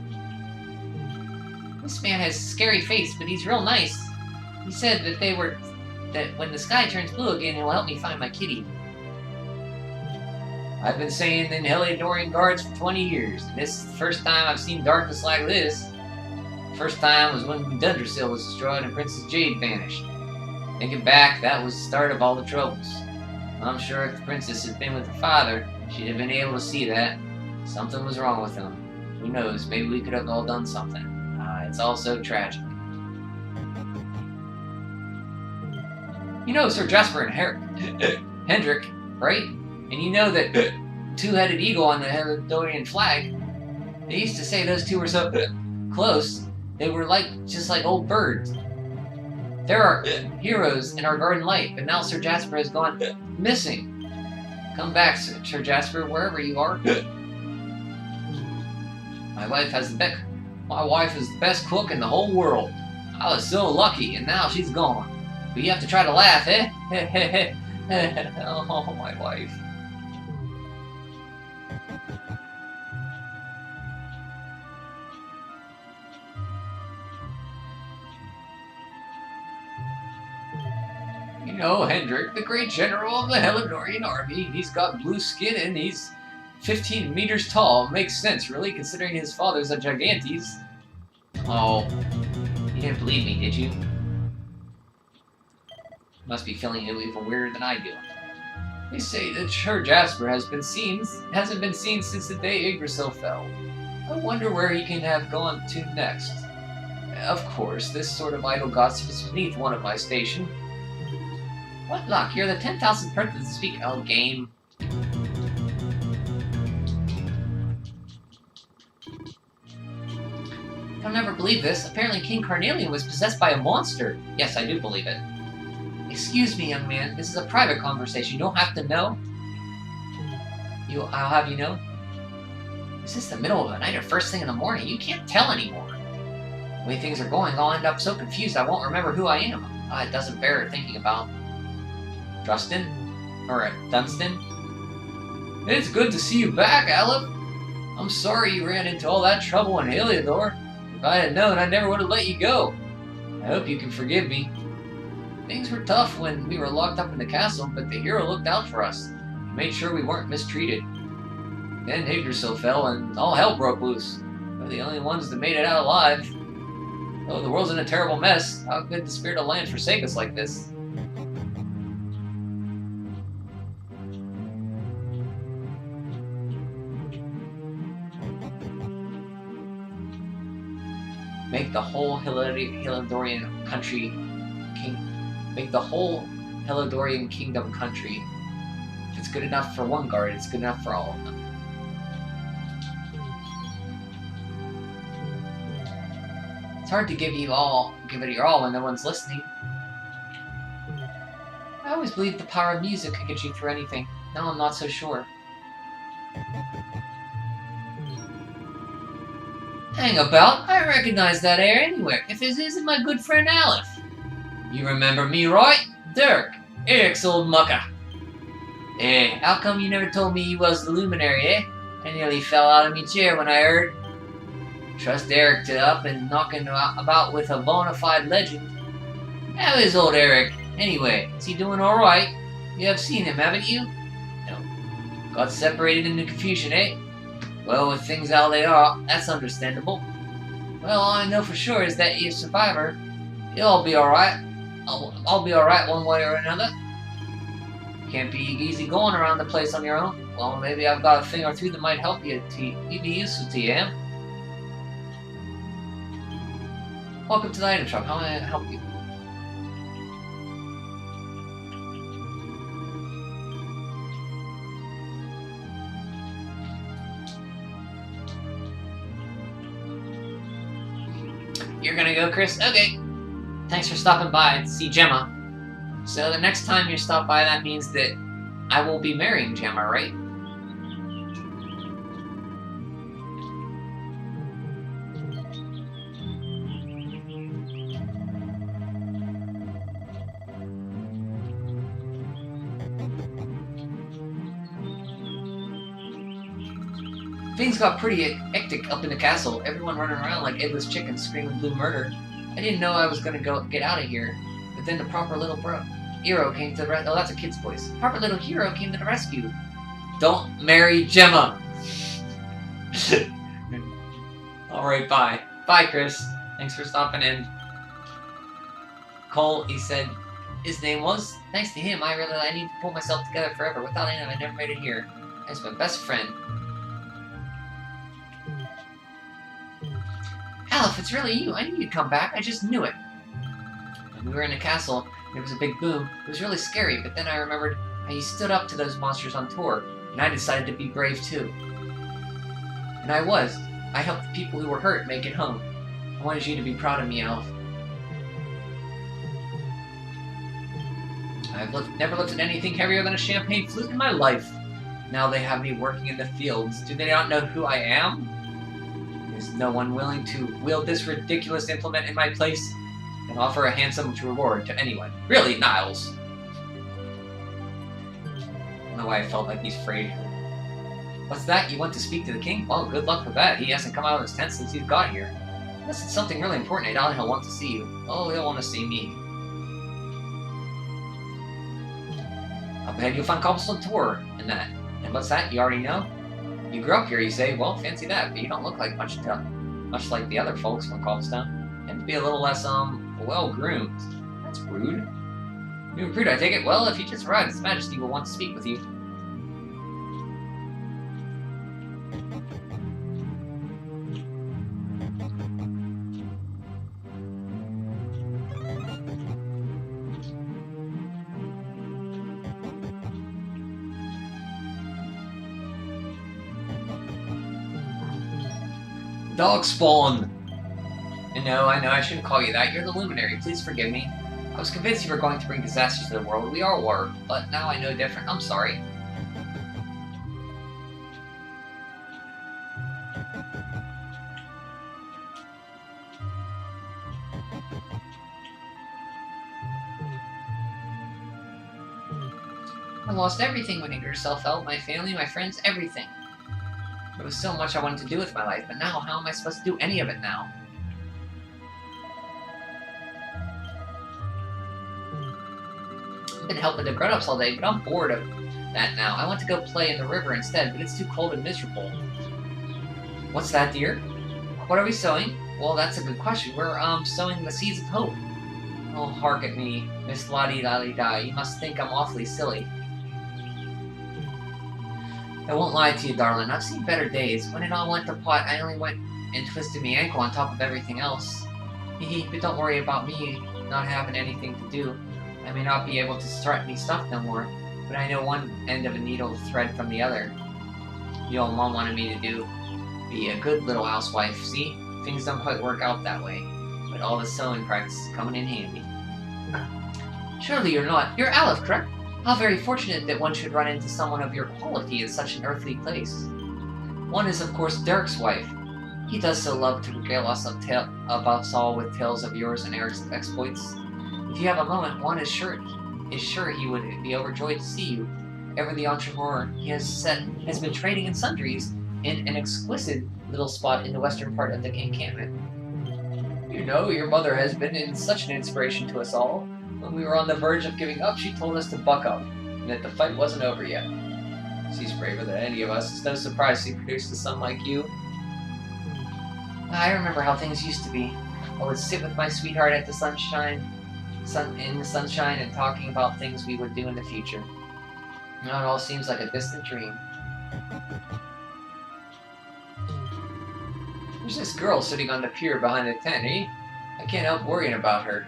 This man has a scary face, but he's real nice. He said that when the sky turns blue again, he'll help me find my kitty. I've been saying in Heliodorian guards for 20 years, and this is the first time I've seen darkness like this. The first time was when Dundrasil was destroyed and Princess Jade vanished. Thinking back, that was the start of all the troubles. I'm sure if the princess had been with her father, she'd have been able to see that. Something was wrong with him. Who knows, maybe we could have all done something. It's all so tragic. You know Sir Jasper and Hendrik, right? And you know that two-headed eagle on the Heliodorian flag, they used to say those two were so close, they were just like old birds. There are heroes in our garden light, but now Sir Jasper has gone missing. Come back, Sir Jasper, wherever you are. My wife is the best cook in the whole world. I was so lucky, and now she's gone. But you have to try to laugh, eh? Oh, my wife. You know, Hendrik, the great general of the Heliodorian army, he's got blue skin and he's 15 meters tall. Makes sense, really, considering his father's a gigantes. Oh, you didn't believe me, did you? Must be feeling it even weirder than I do. They say that Sir Jasper hasn't been seen since the day Yggdrasil fell. I wonder where he can have gone to next. Of course, this sort of idle gossip is beneath one of my station. What luck, you're the 10,000th person to speak, oh game. I'll never believe this. Apparently King Carnelian was possessed by a monster. Yes, I do believe it. Excuse me, young man. This is a private conversation. You don't have to know. I'll have you know. Is this the middle of the night or first thing in the morning? You can't tell anymore. The way things are going, I'll end up so confused I won't remember who I am. It doesn't bear thinking about. Dunstan? It's good to see you back, Aleph. I'm sorry you ran into all that trouble in Heliodor. If I had known, I never would have let you go. I hope you can forgive me. Things were tough when we were locked up in the castle, but the hero looked out for us. He made sure we weren't mistreated. Then Yggdrasil fell and all hell broke loose. We're the only ones that made it out alive. Oh, the world's in a terrible mess. How could the spirit of land forsake us like this? Make the whole Helidorian country Make the whole Helidorian kingdom country. If it's good enough for one guard, it's good enough for all of them. It's hard to give it your all when no one's listening. I always believed the power of music could get you through anything. Now I'm not so sure. Hang about, I recognize that air anywhere, if it isn't my good friend Aleph. You remember me, right? Dirk, Eric's old mucker. Hey, how come you never told me you was the luminary, eh? I nearly fell out of me chair when I heard. Trust Eric to up and knocking about with a bona fide legend. How is old Eric? Anyway, is he doing alright? You have seen him, haven't you? No. Got separated in the confusion, eh? Well, with things how they are, that's understandable. Well, all I know for sure is that you're a survivor. You'll all be alright. I'll be alright one way or another. Can't be easy going around the place on your own. Well, maybe I've got a thing or two that might help you. You'd be useful to you, eh? Welcome to the item shop. How may I help you? You're gonna go, Chris? Okay. Thanks for stopping by to see Gemma. So the next time you stop by, that means that I will be marrying Gemma, right? Things got pretty hectic up in the castle. Everyone running around like headless chickens screaming blue murder. I didn't know I was gonna get out of here. But then the proper little hero came to the rescue. Oh, that's a kid's voice. Proper little hero came to the rescue. Don't marry Gemma. Alright, bye. Bye, Chris. Thanks for stopping in. Cole, he said his name was. Thanks to him, I need to pull myself together forever. Without him, I never made it here. He's my best friend. Aleph, it's really you. I knew you'd come back. I just knew it. When we were in the castle, there was a big boom. It was really scary, but then I remembered how you stood up to those monsters on tour, and I decided to be brave too. And I was. I helped the people who were hurt make it home. I wanted you to be proud of me, Aleph. I've never looked at anything heavier than a champagne flute in my life. Now they have me working in the fields. Do they not know who I am? Is no one willing to wield this ridiculous implement in my place and offer a handsome reward to anyone? Really, Niles? I don't know why I felt like he's afraid. What's that? You want to speak to the king? Well, good luck with that. He hasn't come out of his tent since he's got here. Unless it's something really important, I doubt he'll want to see you. Oh, he'll want to see me. I'll bet you'll find Cobblestone Tour in that. And what's that? You already know? You grew up here, you say. Well, fancy that, but you don't look like much like the other folks from Cobblestone. And to be a little less, well-groomed. That's rude. You recruit, I take it? Well, if you just arrived, His Majesty will want to speak with you. Dog spawn! I know, I shouldn't call you that. You're the Luminary. Please forgive me. I was convinced you were going to bring disasters to the world. We all were, but now I know different. I'm sorry. I lost everything when Inger herself out. My family, my friends, everything. There was so much I wanted to do with my life, but now, how am I supposed to do any of it now? I've been helping the grown-ups all day, but I'm bored of that now. I want to go play in the river instead, but it's too cold and miserable. What's that, dear? What are we sowing? Well, that's a good question. We're, sowing the seeds of hope. Oh, hark at me, Miss La-di-da-di-da. You must think I'm awfully silly. I won't lie to you, darling. I've seen better days. When it all went to pot, I only went and twisted my ankle on top of everything else. But don't worry about me not having anything to do. I may not be able to strut any stuff no more, but I know one end of a needle thread from the other. The old mom wanted me to be a good little housewife, see? Things don't quite work out that way, but all the sewing practice is coming in handy. Surely you're not. You're Aleph, correct? How very fortunate that one should run into someone of your quality in such an earthly place. One is, of course, Derek's wife. He does so love to regale us of us all with tales of yours and Eric's exploits. If you have a moment, one is sure he would be overjoyed to see you. Ever the entrepreneur he has been trading in sundries in an exquisite little spot in the western part of the encampment. You know, your mother has been such an inspiration to us all. When we were on the verge of giving up, she told us to buck up, and that the fight wasn't over yet. She's braver than any of us. It's no surprise she produced a son like you. I remember how things used to be. I would sit with my sweetheart at the sunshine, and talking about things we would do in the future. Now it all seems like a distant dream. There's this girl sitting on the pier behind the tent, eh? I can't help worrying about her.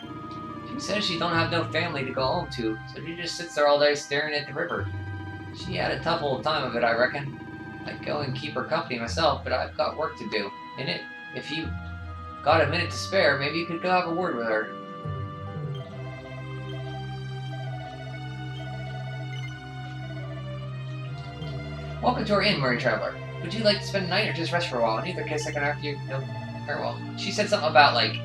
She says she don't have no family to go home to, so she just sits there all day staring at the river. She had a tough old time of it, I reckon. I'd go and keep her company myself, but I've got work to do. In it, if you got a minute to spare, maybe you could go have a word with her. Welcome to our inn, Murray Traveler. Would you like to spend the night or just rest for a while? In either case, I can offer you no farewell. She said something about, like,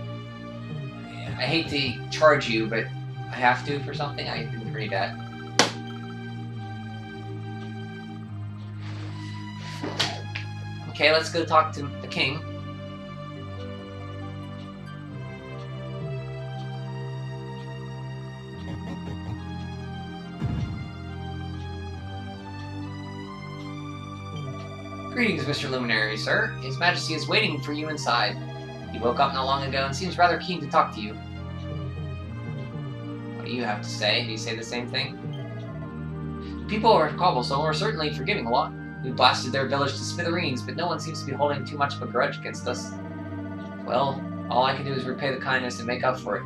I hate to charge you, but I have to for something. I didn't read that. Okay, let's go talk to the king. Greetings, Mr. Luminary, sir. His Majesty is waiting for you inside. He woke up not long ago and seems rather keen to talk to you. What do you have to say? Do you say the same thing? The people of Cobblestone are certainly forgiving a lot. We blasted their village to smithereens, but no one seems to be holding too much of a grudge against us. Well, all I can do is repay the kindness and make up for it.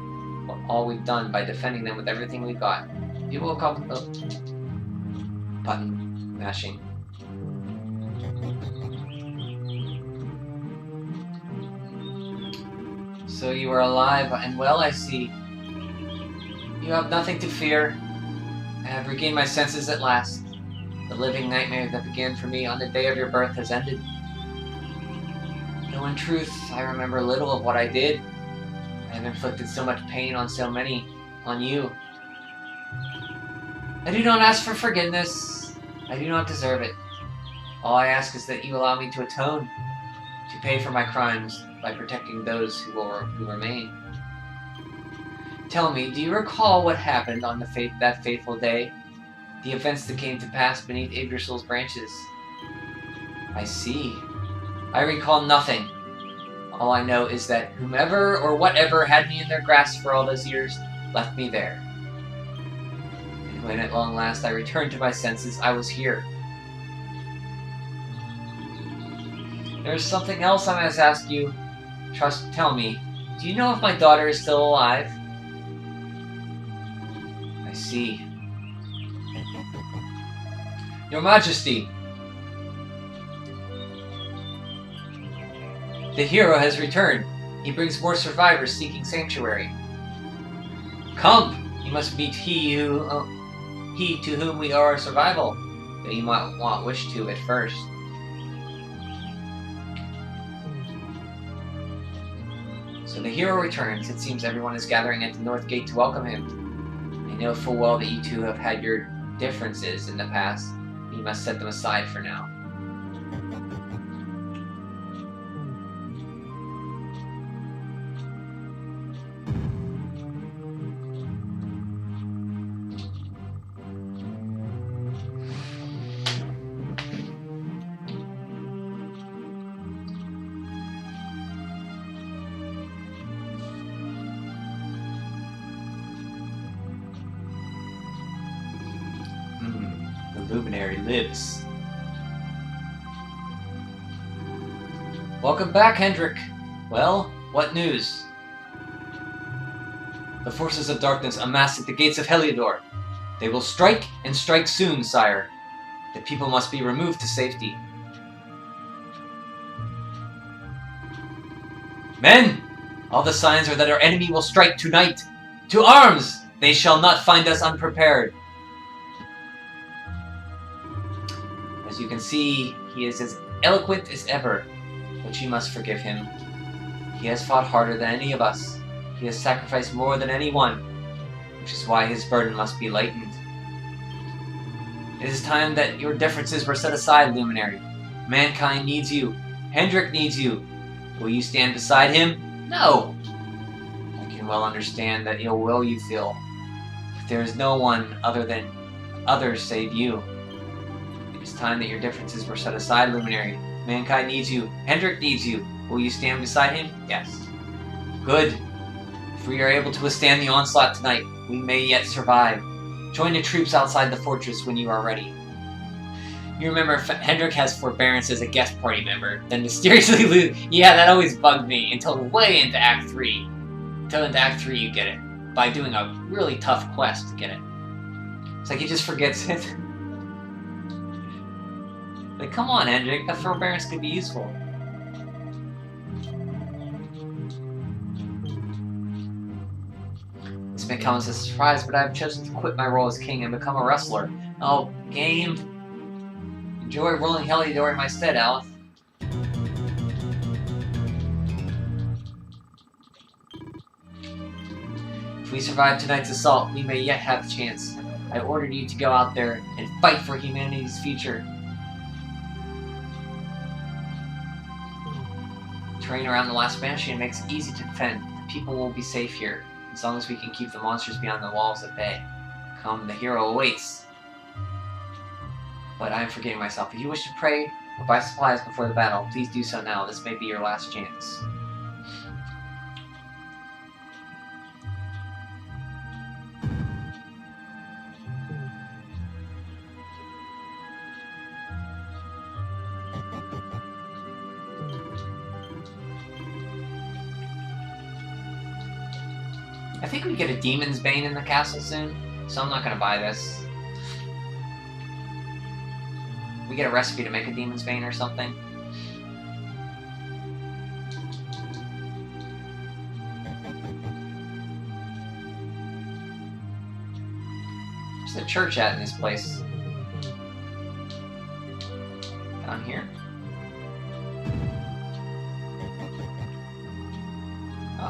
All we've done by defending them with everything we've got. People will come... Oh. Button mashing. So you are alive and well, I see. You have nothing to fear. I have regained my senses at last. The living nightmare that began for me on the day of your birth has ended. Though in truth, I remember little of what I did. I have inflicted so much pain on so many, on you. I do not ask for forgiveness. I do not deserve it. All I ask is that you allow me to atone, to pay for my crimes by protecting those who remain. Tell me, do you recall what happened on that fateful day? The events that came to pass beneath Yggdrasil's branches? I see. I recall nothing. All I know is that whomever or whatever had me in their grasp for all those years left me there. And when at long last I returned to my senses, I was here. There's something else I must ask you. Tell me, do you know if my daughter is still alive? I see. Your Majesty, the hero has returned. He brings more survivors seeking sanctuary. Come, you must meet he to whom we owe our survival, though you might wish to at first. So the hero returns. It seems everyone is gathering at the North Gate to welcome him. I know full well that you two have had your differences in the past. You must set them aside for now. Luminary lives. Welcome back, Hendrik. Well, what news? The forces of darkness amassed at the gates of Heliodor. They will strike, and strike soon, sire. The people must be removed to safety. Men! All the signs are that our enemy will strike tonight. To arms! They shall not find us unprepared. As you can see, he is as eloquent as ever, but you must forgive him. He has fought harder than any of us. He has sacrificed more than anyone, which is why his burden must be lightened. It is time that your differences were set aside, Luminary. Mankind needs you. Hendrik needs you. Will you stand beside him? No! I can well understand that ill will you feel, but there is no one other than others save you. It is time that your differences were set aside, Luminary. Mankind needs you. Hendrik needs you. Will you stand beside him? Yes. Good. If we are able to withstand the onslaught tonight, we may yet survive. Join the troops outside the fortress when you are ready. You remember Hendrik has forbearance as a guest party member, then mysteriously lose. Yeah, that always bugged me until way into Act 3. Until into Act 3 you get it. By doing a really tough quest to get it. It's like he just forgets it. Like, come on, Hendrik, that forbearance could be useful. This may come as a surprise, but I have chosen to quit my role as king and become a wrestler. Oh, game. Enjoy rolling Heliodor in my stead, Aleph. If we survive tonight's assault, we may yet have a chance. I ordered you to go out there and fight for humanity's future. Terrain around the last Banshee makes it easy to defend. The people will be safe here, as long as we can keep the monsters beyond the walls at bay. Come, the hero awaits. But I am forgetting myself. If you wish to pray or buy supplies before the battle, please do so now. This may be your last chance. I think we get a Demon's Bane in the castle soon, so I'm not going to buy this. We get a recipe to make a Demon's Bane or something. Where's the church at in this place? Down here?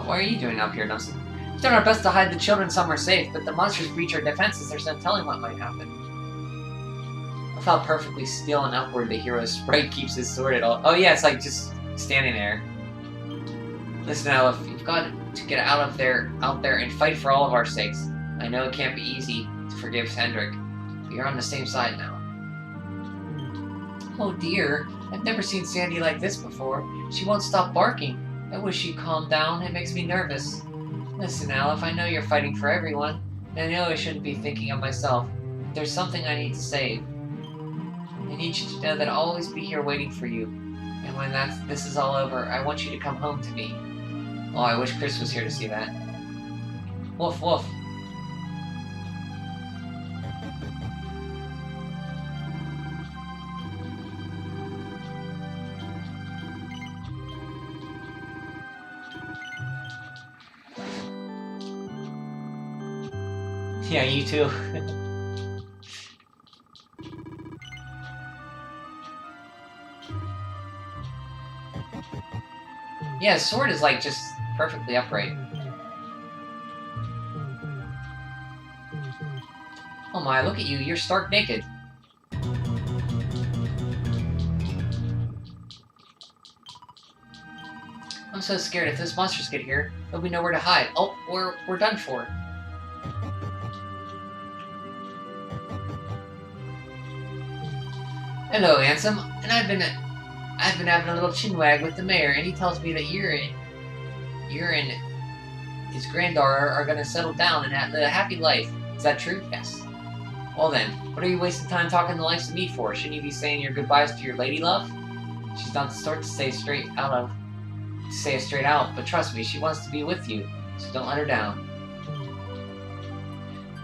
What are you doing up here, Nelson? We've done our best to hide the children somewhere safe, but the monsters breach our defenses. There's no telling what might happen. I felt perfectly still and upward the hero's sprite keeps his sword at all. Oh yeah, it's like just standing there. Listen, Aleph, you've got to get out there and fight for all of our sakes. I know it can't be easy to forgive Hendrik, but you're on the same side now. Oh dear, I've never seen Sandy like this before. She won't stop barking. I wish she'd calm down. It makes me nervous. Listen, Aleph, I know you're fighting for everyone, and I know I shouldn't be thinking of myself. But there's something I need to save. I need you to know that I'll always be here waiting for you. And when this is all over, I want you to come home to me. Oh, I wish Chris was here to see that. Woof, woof. Yeah, you too. Yeah, his sword is like just perfectly upright. Oh my, look at you, you're stark naked. I'm so scared. If those monsters get here, there'll be nowhere to hide. Oh, we're done for. Hello, Ansem. And I've been having a little chinwag with the mayor, and he tells me that you're and his granddaughter are gonna settle down and live a happy life. Is that true? Yes. Well then, what are you wasting time talking the likes of me for? Shouldn't you be saying your goodbyes to your lady love? She's not the sort to say it straight out, but trust me, she wants to be with you, so don't let her down.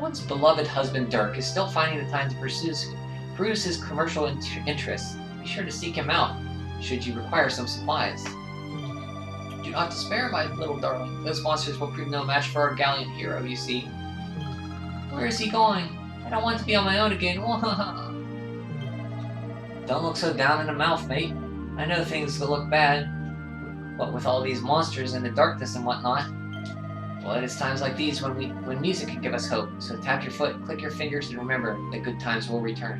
One's beloved husband Dirk is still finding the time to peruse his commercial interests. Be sure to seek him out, should you require some supplies. Do not despair, my little darling. Those monsters will prove no match for our gallant hero, you see. Where is he going? I don't want to be on my own again. Don't look so down in the mouth, mate. I know things will look bad, what with all these monsters and the darkness and whatnot. Well, it is times like these when music can give us hope. So tap your foot, click your fingers, and remember that good times will return.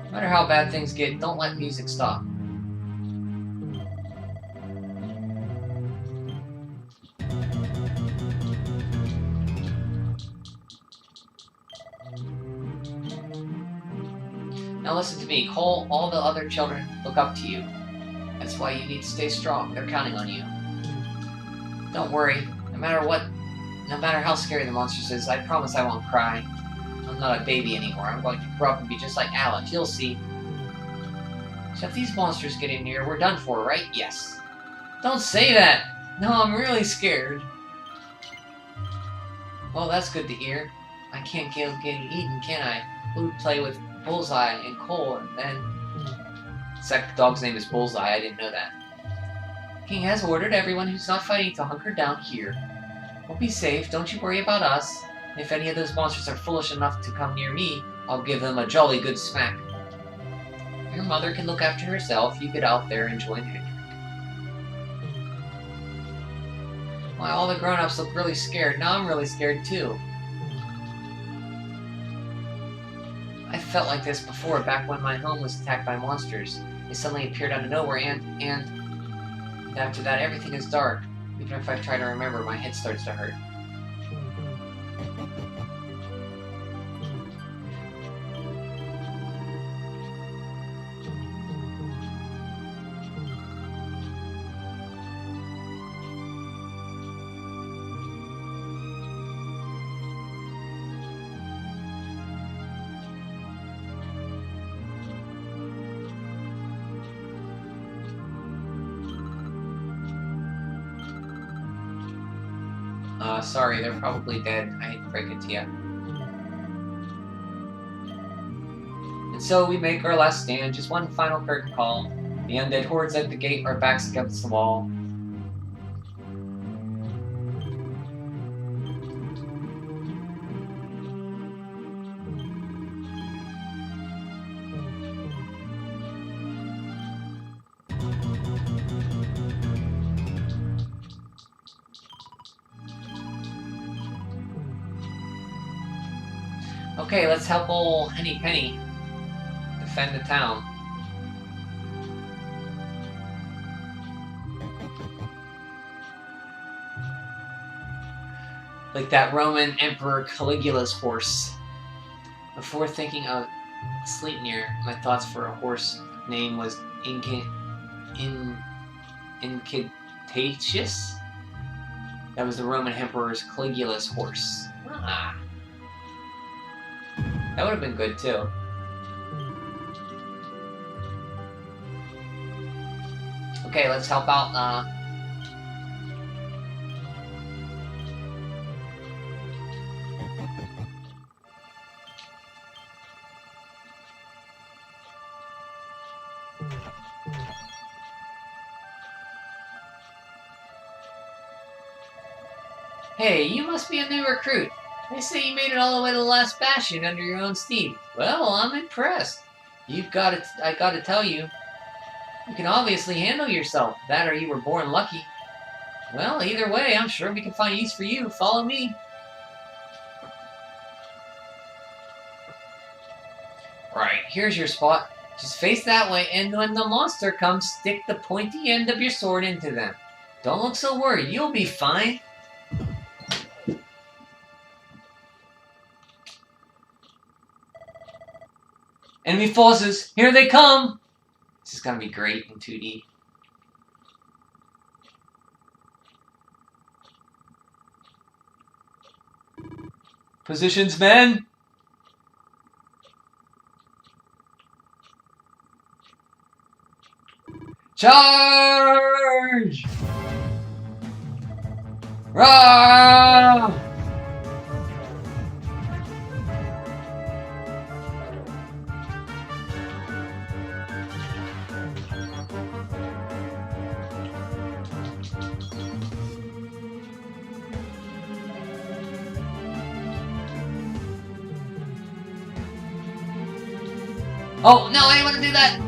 No matter how bad things get, don't let music stop. Now listen to me, Cole. All the other children look up to you. That's why you need to stay strong. They're counting on you. Don't worry. No matter how scary the monster is, I promise I won't cry. I'm not a baby anymore. I'm going to grow up and be just like Alex. You'll see. So if these monsters get in here, we're done for, right? Yes. Don't say that! No, I'm really scared. Well, that's good to hear. I can't get eaten, can I? We'll play with Bullseye and Cole, and then... The dog's name is Bullseye, I didn't know that. King has ordered everyone who's not fighting to hunker down here. We'll be safe, don't you worry about us. If any of those monsters are foolish enough to come near me, I'll give them a jolly good smack. Your mother can look after herself, you get out there and join her. Why, all the grown-ups look really scared. Now I'm really scared too. I felt like this before, back when my home was attacked by monsters. They suddenly appeared out of nowhere, and after that, everything is dark. Even if I try to remember, my head starts to hurt. Sorry, they're probably dead. I hate to break it to you. And so we make our last stand, just one final curtain call. The undead hordes at the gate, our backs against the wall. Okay, let's help old Henny Penny defend the town. Like that Roman Emperor Caligula's horse. Before thinking of Sleipnir, my thoughts for a horse name was Incitatus. That was the Roman Emperor's Caligula's horse. Ah. That would have been good, too. Okay, let's help out, Hey, you must be a new recruit. They say you made it all the way to the last bastion under your own steam. Well, I'm impressed. I gotta tell you, you can obviously handle yourself. That or you were born lucky. Well, either way, I'm sure we can find use for you. Follow me. Right, here's your spot. Just face that way, and when the monster comes, stick the pointy end of your sword into them. Don't look so worried. You'll be fine. Enemy forces, here they come! This is gonna be great in 2D. Positions, men! Charge! Rah! Oh, no, I didn't want to do that!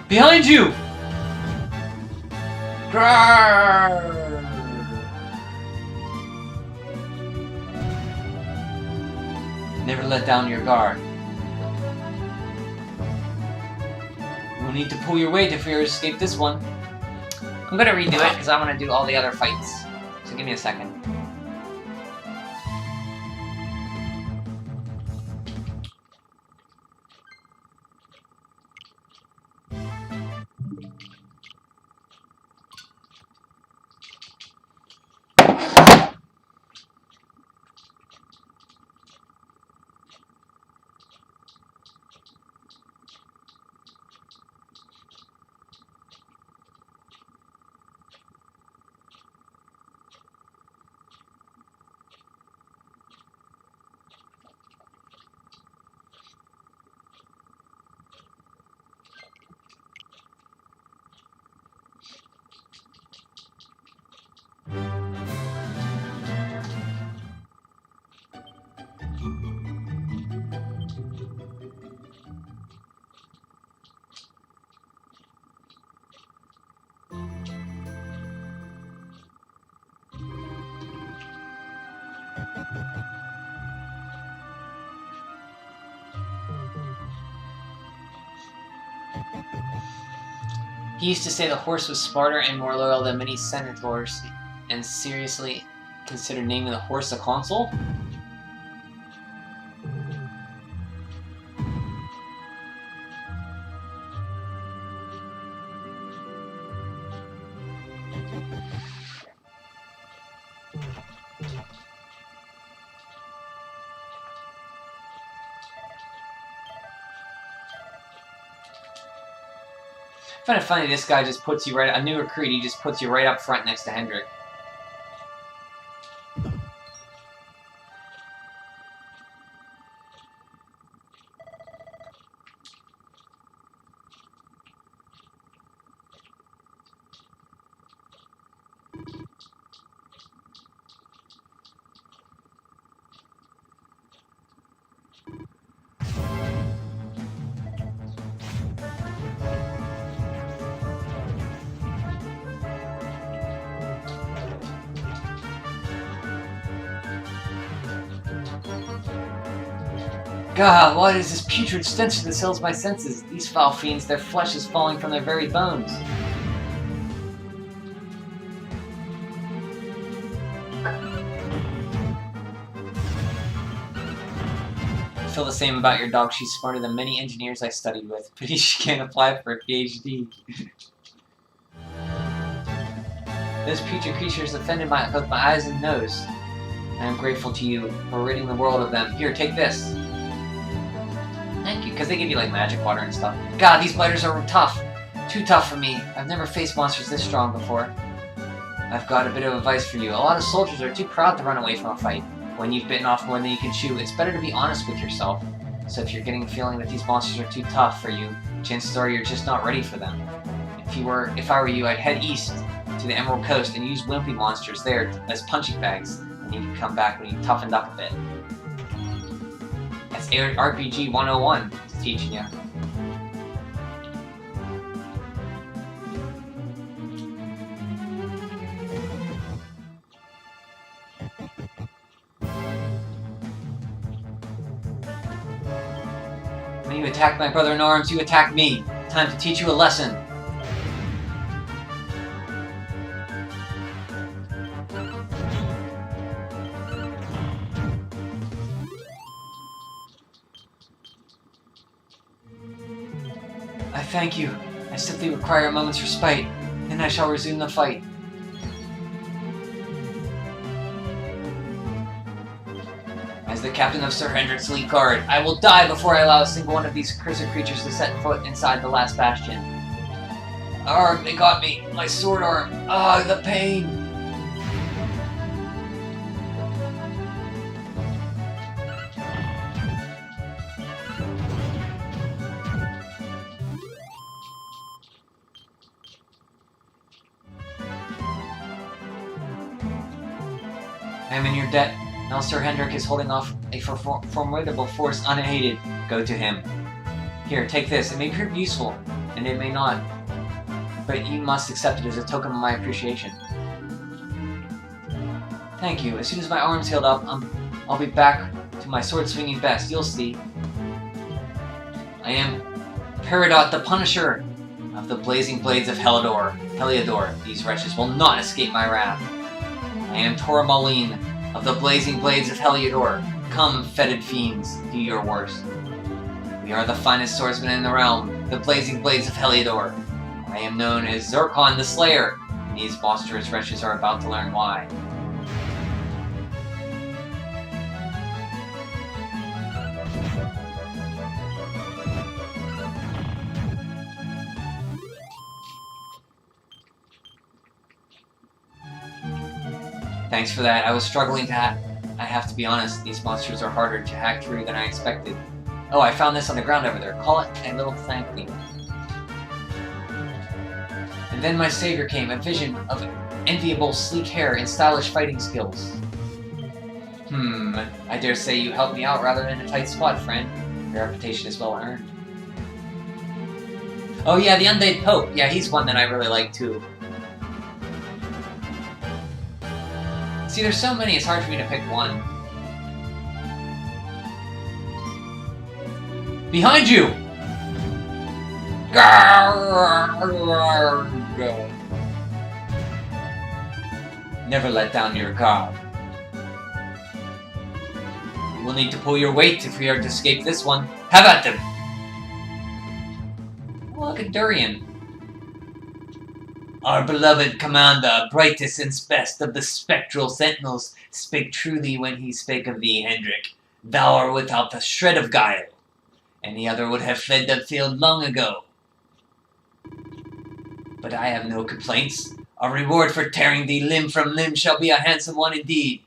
Behind you! Grrr! Never let down your guard. You'll need to pull your weight if you're to escape this one. I'm gonna redo it because I want to do all the other fights. So give me a second. He used to say the horse was smarter and more loyal than many senators, and seriously considered naming the horse a consul? I find it funny this guy just puts you right, a new recruit, he just puts you right up front next to Hendrik. God, what is this putrid stench that assails my senses? These foul fiends, their flesh is falling from their very bones. I feel the same about your dog. She's smarter than many engineers I studied with. Pity she can't apply for a PhD. This putrid creature has offended both my eyes and nose. I am grateful to you for ridding the world of them. Here, take this. Thank you, because they give you like magic water and stuff. God, these biters are tough. Too tough for me. I've never faced monsters this strong before. I've got a bit of advice for you. A lot of soldiers are too proud to run away from a fight. When you've bitten off more than you can chew, it's better to be honest with yourself. So if you're getting a feeling that these monsters are too tough for you, chances are you're just not ready for them. If I were you, I'd head east to the Emerald Coast and use wimpy monsters there as punching bags, and you can come back when you've toughened up a bit. That's RPG 101 teaching you. When you attack my brother in arms, you attack me. Time to teach you a lesson. I thank you. I simply require a moment's respite, then I shall resume the fight. As the captain of Sir Hendrik's Elite Guard, I will die before I allow a single one of these accursed creatures to set foot inside the last bastion. Arg, they got me! My sword arm! Ah, the pain! I am in your debt. Now Sir Hendrik is holding off a formidable force unaided. Go to him. Here, take this. It may prove useful, and it may not. But you must accept it as a token of my appreciation. Thank you. As soon as my arm's healed up, I'll be back to my sword-swinging best. You'll see. I am Peridot the Punisher of the Blazing Blades of Heliodor. These wretches will not escape my wrath. I am Tormaline of the Blazing Blades of Heliodor. Come, fetid fiends, do your worst. We are the finest swordsmen in the realm, the Blazing Blades of Heliodor. I am known as Zircon the Slayer. These monstrous wretches are about to learn why. Thanks for that. I was struggling to I have to be honest, these monsters are harder to hack through than I expected. Oh, I found this on the ground over there. Call it a little thank me. And then my savior came, a vision of enviable sleek hair and stylish fighting skills. I dare say you helped me out rather than a tight squad, friend. Your reputation is well earned. Oh yeah, the Undead Pope. Yeah, he's one that I really like too. See, there's so many, it's hard for me to pick one. Behind you! Never let down your guard. You will need to pull your weight if we are to escape this one. Have at them! Oh, look at Durian. Our beloved commander, brightest and best of the spectral sentinels, spake truly when he spake of thee, Hendrik. Thou art without a shred of guile. Any other would have fled the field long ago. But I have no complaints. Our reward for tearing thee limb from limb shall be a handsome one indeed.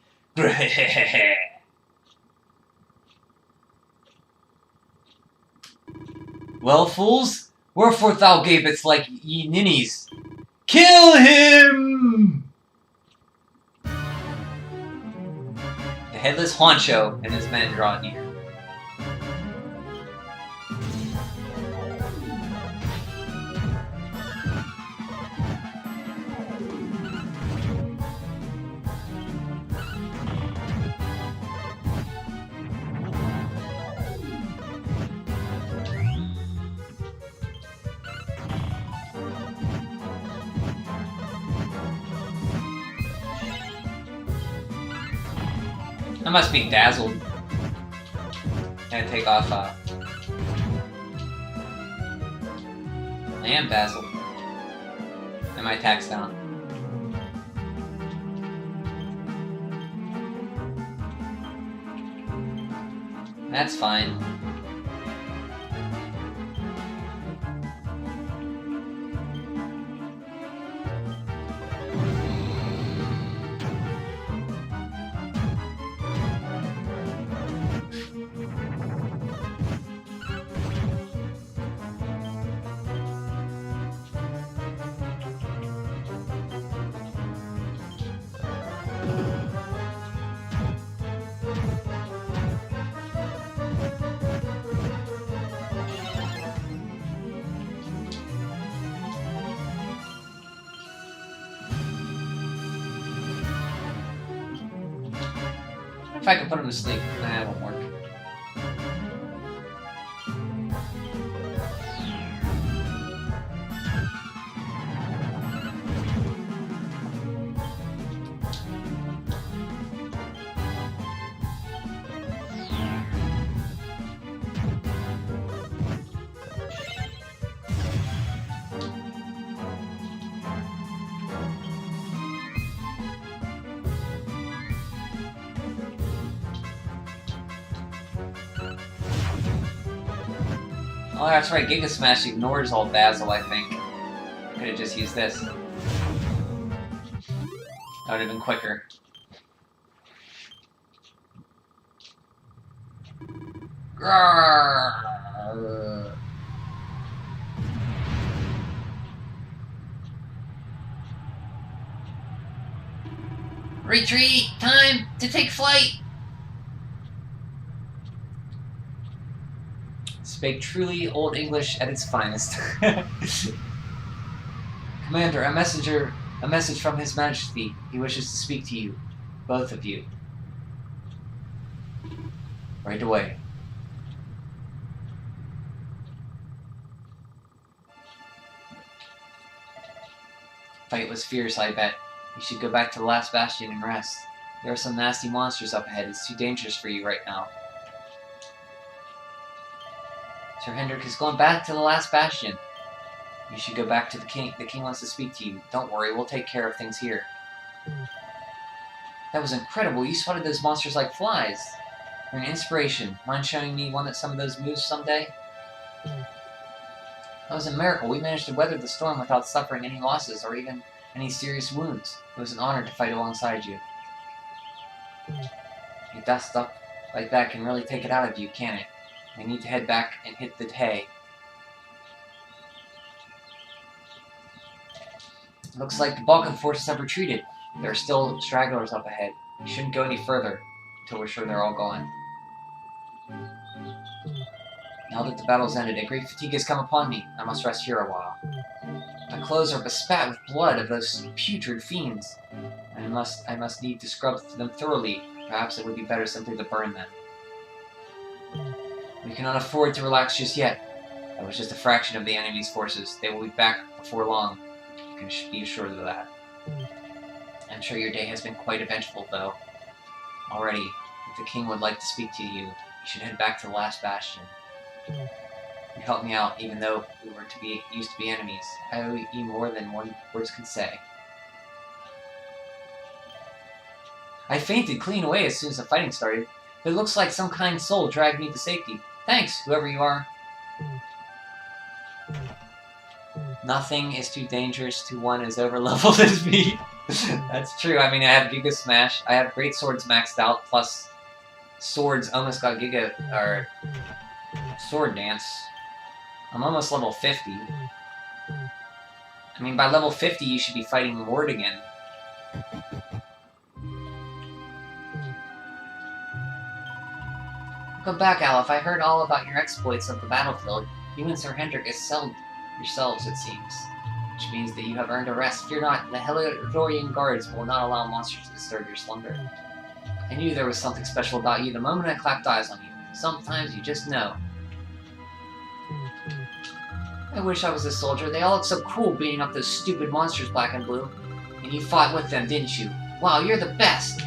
Well, fools, wherefore thou gavest like ye ninnies? Kill him! The headless Honcho and his men draw near. I must be dazzled. Gotta take off, I am dazzled. And my attack's down. That's fine. If I could put him to sleep, nah, it won't work. Oh, that's right, Giga Smash ignores all Dazzle, I think. Could have just used this. That would have been quicker. Grrr. Retreat! Time to take flight! Spake truly Old English at its finest. Commander, a message from His Majesty. He wishes to speak to you, both of you. Right away. Fight was fierce, I bet. You should go back to the last bastion and rest. There are some nasty monsters up ahead. It's too dangerous for you right now. Sir Hendrik is going back to the last bastion. You should go back to the king. The king wants to speak to you. Don't worry, we'll take care of things here. That was incredible. You spotted those monsters like flies. You're an inspiration. Mind showing me some of those moves someday? That was a miracle. We managed to weather the storm without suffering any losses or even any serious wounds. It was an honor to fight alongside you. You dust up like that can really take it out of you, can't it? We need to head back and hit the hay. Looks like the bulk of the forces have retreated. There are still stragglers up ahead. You shouldn't go any further until we're sure they're all gone. Now that the battle's ended, a great fatigue has come upon me. I must rest here a while. My clothes are bespat with blood of those putrid fiends. I must need to scrub them thoroughly. Perhaps it would be better simply to burn them. We cannot afford to relax just yet. That was just a fraction of the enemy's forces. They will be back before long. You can be assured of that. I'm sure your day has been quite eventful, though. Already, if the king would like to speak to you, you should head back to the last bastion. You helped me out, even though we were used to be enemies. I owe you more than words can say. I fainted clean away as soon as the fighting started, but it looks like some kind soul dragged me to safety. Thanks, whoever you are. Nothing is too dangerous to one as overleveled as me. That's true. I mean, I have Giga Smash. I have Great Swords maxed out, plus Swords almost got or Sword Dance. I'm almost level 50. I mean, by level 50, you should be fighting Mord again. Come back, Aleph. I heard all about your exploits of the battlefield. You and Sir Hendrik excelled yourselves, it seems. Which means that you have earned a rest. Fear not, the Helidorian guards will not allow monsters to disturb your slumber. I knew there was something special about you the moment I clapped eyes on you. Sometimes you just know. I wish I was a soldier. They all look so cool beating up those stupid monsters, Black and Blue. And you fought with them, didn't you? Wow, you're the best!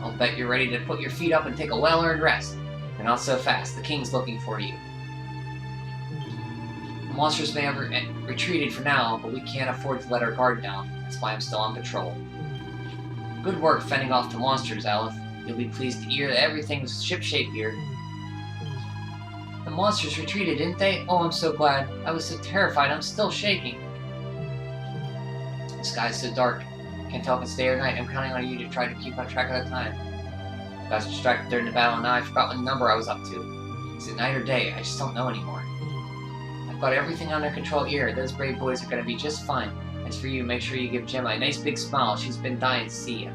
I'll bet you're ready to put your feet up and take a well-earned rest. But not so fast. The king's looking for you. The monsters may have retreated for now, but we can't afford to let our guard down. That's why I'm still on patrol. Good work fending off the monsters, Aleph. You'll be pleased to hear that everything's shipshape here. The monsters retreated, didn't they? Oh, I'm so glad. I was so terrified, I'm still shaking. The sky's so dark. Can't tell if it's day or night. I'm counting on you to try to keep on track of the time. I got distracted during the battle, and now I forgot what number I was up to. Is it night or day? I just don't know anymore. I've got everything under control here. Those brave boys are gonna be just fine. As for you, make sure you give Gemma a nice big smile. She's been dying to see you.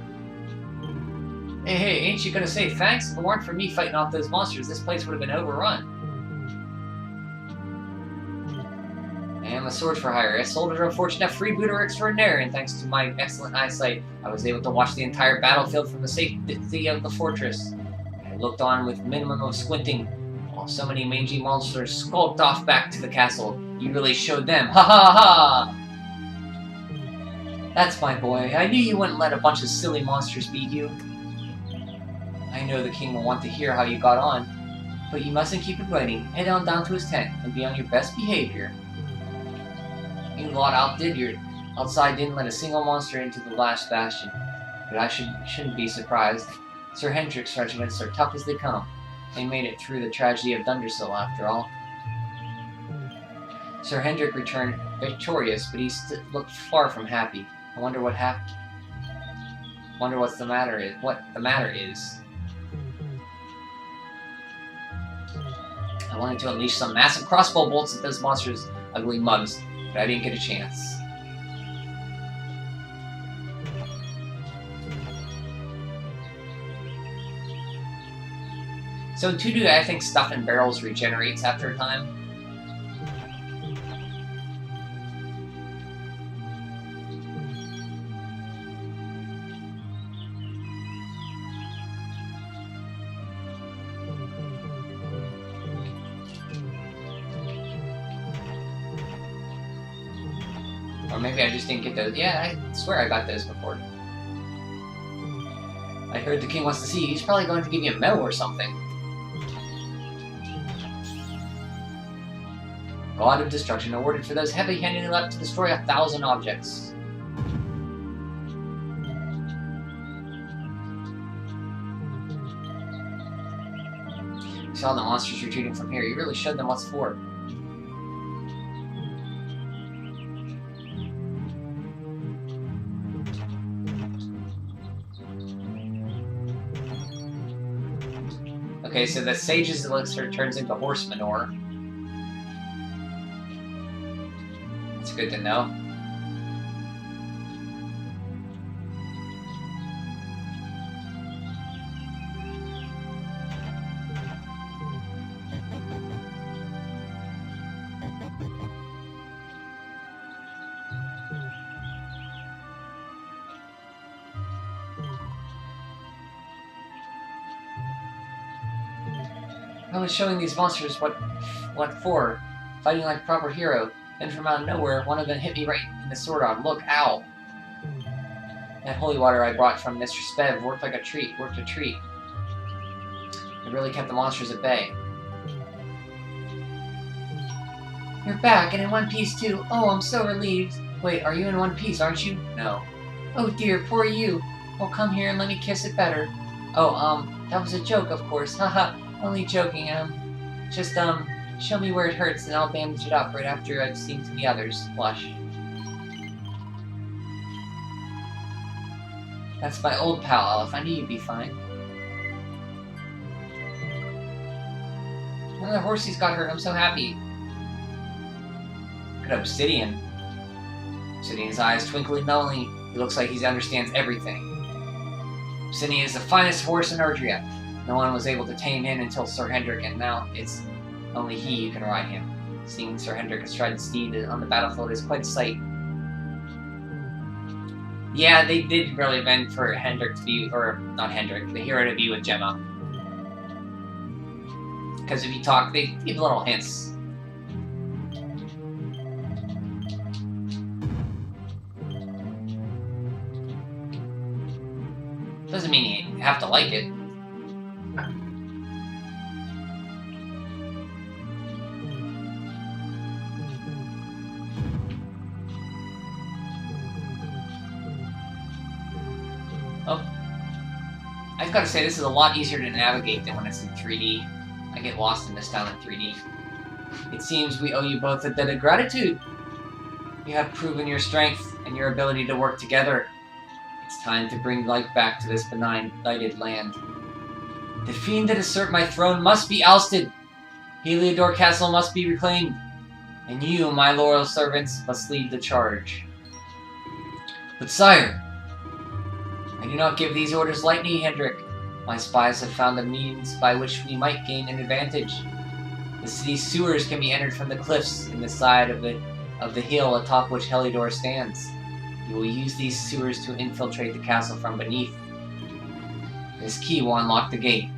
Hey, ain't you gonna say thanks? If it weren't for me fighting off those monsters, this place would have been overrun. I am a sword for hire, a soldier of fortune, a freebooter extraordinaire, and thanks to my excellent eyesight, I was able to watch the entire battlefield from the safety of the fortress. I looked on with minimum of squinting, while so many mangy monsters skulked off back to the castle. You really showed them, ha ha ha! That's my boy. I knew you wouldn't let a bunch of silly monsters beat you. I know the king will want to hear how you got on, but you mustn't keep it waiting. Head on down to his tent and be on your best behavior. You lot outside didn't let a single monster into the last bastion, but I shouldn't be surprised. Sir Hendrik's regiments are tough as they come. They made it through the tragedy of Dundersill, after all. Sir Hendrik returned victorious, but he looked far from happy. I wonder what happened. Wonder what the matter is. I wanted to unleash some massive crossbow bolts at those monsters' ugly mugs, but I didn't get a chance. So in 2D, I think stuff in barrels regenerates after a time. Or maybe I just didn't get those. Yeah, I swear I got those before. I heard the king wants to see you. He's probably going to give you a medal or something. God of Destruction, awarded for those heavy-handed enough to destroy 1,000 objects. You saw the monsters retreating from here. You really showed them what's for. Okay, so the sage's elixir turns into horse manure. That's good to know. I was showing these monsters what for, fighting like a proper hero. Then from out of nowhere, one of them hit me right in the sword arm. Look, ow! That holy water I brought from Mistress Bev worked a treat. It really kept the monsters at bay. You're back, and in one piece too. Oh, I'm so relieved. Wait, are you in one piece, aren't you? No. Oh dear, poor you. Well, come here and let me kiss it better. Oh, that was a joke, of course. Haha, only joking, Just, show me where it hurts and I'll bandage it up right after I've seen to the others. Blush. That's my old pal, Olive. I knew you'd be fine. Another horsey's got hurt. I'm so happy. Good Obsidian. Obsidian's eyes twinkling knowingly. He looks like he understands everything. Obsidian is the finest horse in Erdrea. No one was able to tame him until Sir Hendrik, and now it's only he who can ride him. Seeing Sir Hendrik astride the steed on the battlefield is quite a sight. Yeah, they did really meant for Hendrik to be, or not Hendrik, the hero to be with Gemma. Because if you talk, they give little hints. Doesn't mean you have to like it. Oh. I've got to say, this is a lot easier to navigate than when it's in 3D. I get lost in this town in 3D. It seems we owe you both a debt of gratitude. You have proven your strength and your ability to work together. It's time to bring life back to this benign, blighted land. The fiend that usurped my throne must be ousted. Heliodor Castle must be reclaimed. And you, my loyal servants, must lead the charge. But sire, I do not give these orders lightly, Hendrik. My spies have found a means by which we might gain an advantage. The city's sewers can be entered from the cliffs in the side of the hill atop which Heliodor stands. You will use these sewers to infiltrate the castle from beneath. This key will unlock the gate.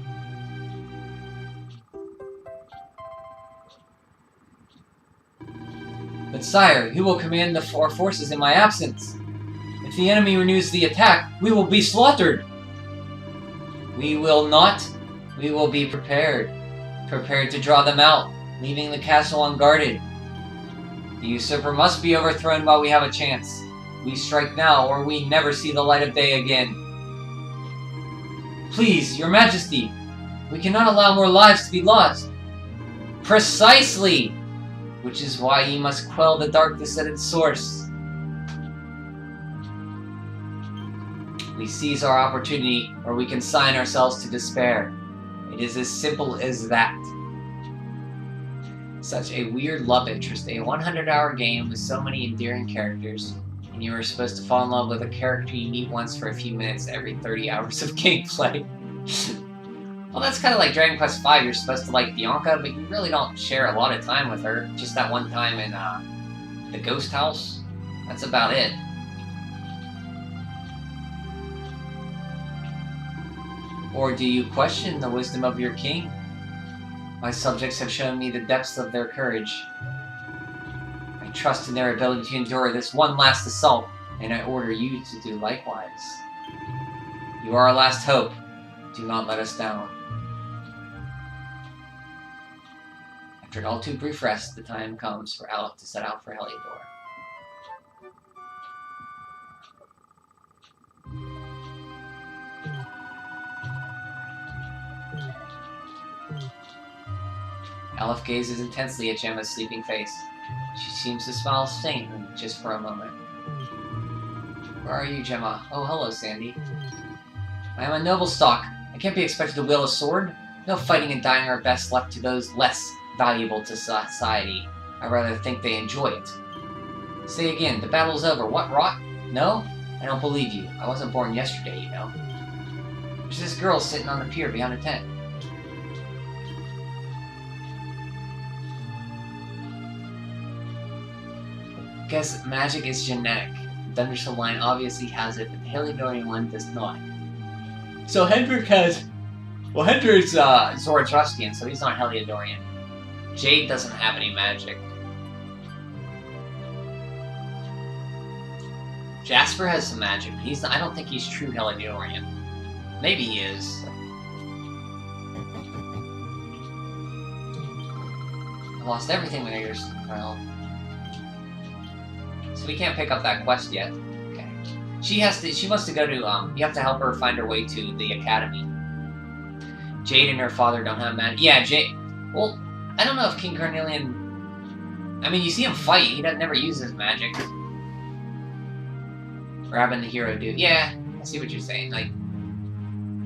But sire, who will command the four forces in my absence? If the enemy renews the attack, we will be slaughtered! We will not. We will be prepared. Prepared to draw them out, leaving the castle unguarded. The usurper must be overthrown while we have a chance. We strike now, or we never see the light of day again. Please, your majesty, we cannot allow more lives to be lost. Precisely! Which is why you must quell the darkness at its source. We seize our opportunity, or we consign ourselves to despair. It is as simple as that. Such a weird love interest, a 100-hour game with so many endearing characters, and you are supposed to fall in love with a character you meet once for a few minutes every 30 hours of gameplay. Well, that's kind of like Dragon Quest V. You're supposed to like Bianca, but you really don't share a lot of time with her. Just that one time in the ghost house. That's about it. Or do you question the wisdom of your king? My subjects have shown me the depths of their courage. I trust in their ability to endure this one last assault, and I order you to do likewise. You are our last hope. Do not let us down. After an all too brief rest, the time comes for Alec to set out for Heliodor. Aleph gazes intensely at Gemma's sleeping face. She seems to smile faintly just for a moment. Where are you, Gemma? Oh, hello, Sandy. I am a noble stock. I can't be expected to wield a sword. No fighting and dying are best left to those less valuable to society. I rather think they enjoy it. Say again, the battle's over. What, rot? No? I don't believe you. I wasn't born yesterday, you know. There's this girl sitting on the pier behind a tent. Guess magic is genetic. The Thunderstorm line obviously has it, but the Heliodorian one does not. So Hendrik has... Well, Hendrik's Zoroastrian, so he's not Heliodorian. Jade doesn't have any magic. Jasper has some magic, but he's not, I don't think he's true Heliodorian. Maybe he is. I lost everything when I well... So we can't pick up that quest yet. Okay. She wants to go to, you have to help her find her way to the academy. Jade and her father don't have magic. Yeah, Jade... Well, I don't know if King Carnelian... I mean, you see him fight. He never uses magic. Rab and the hero do. Yeah, I see what you're saying. Like,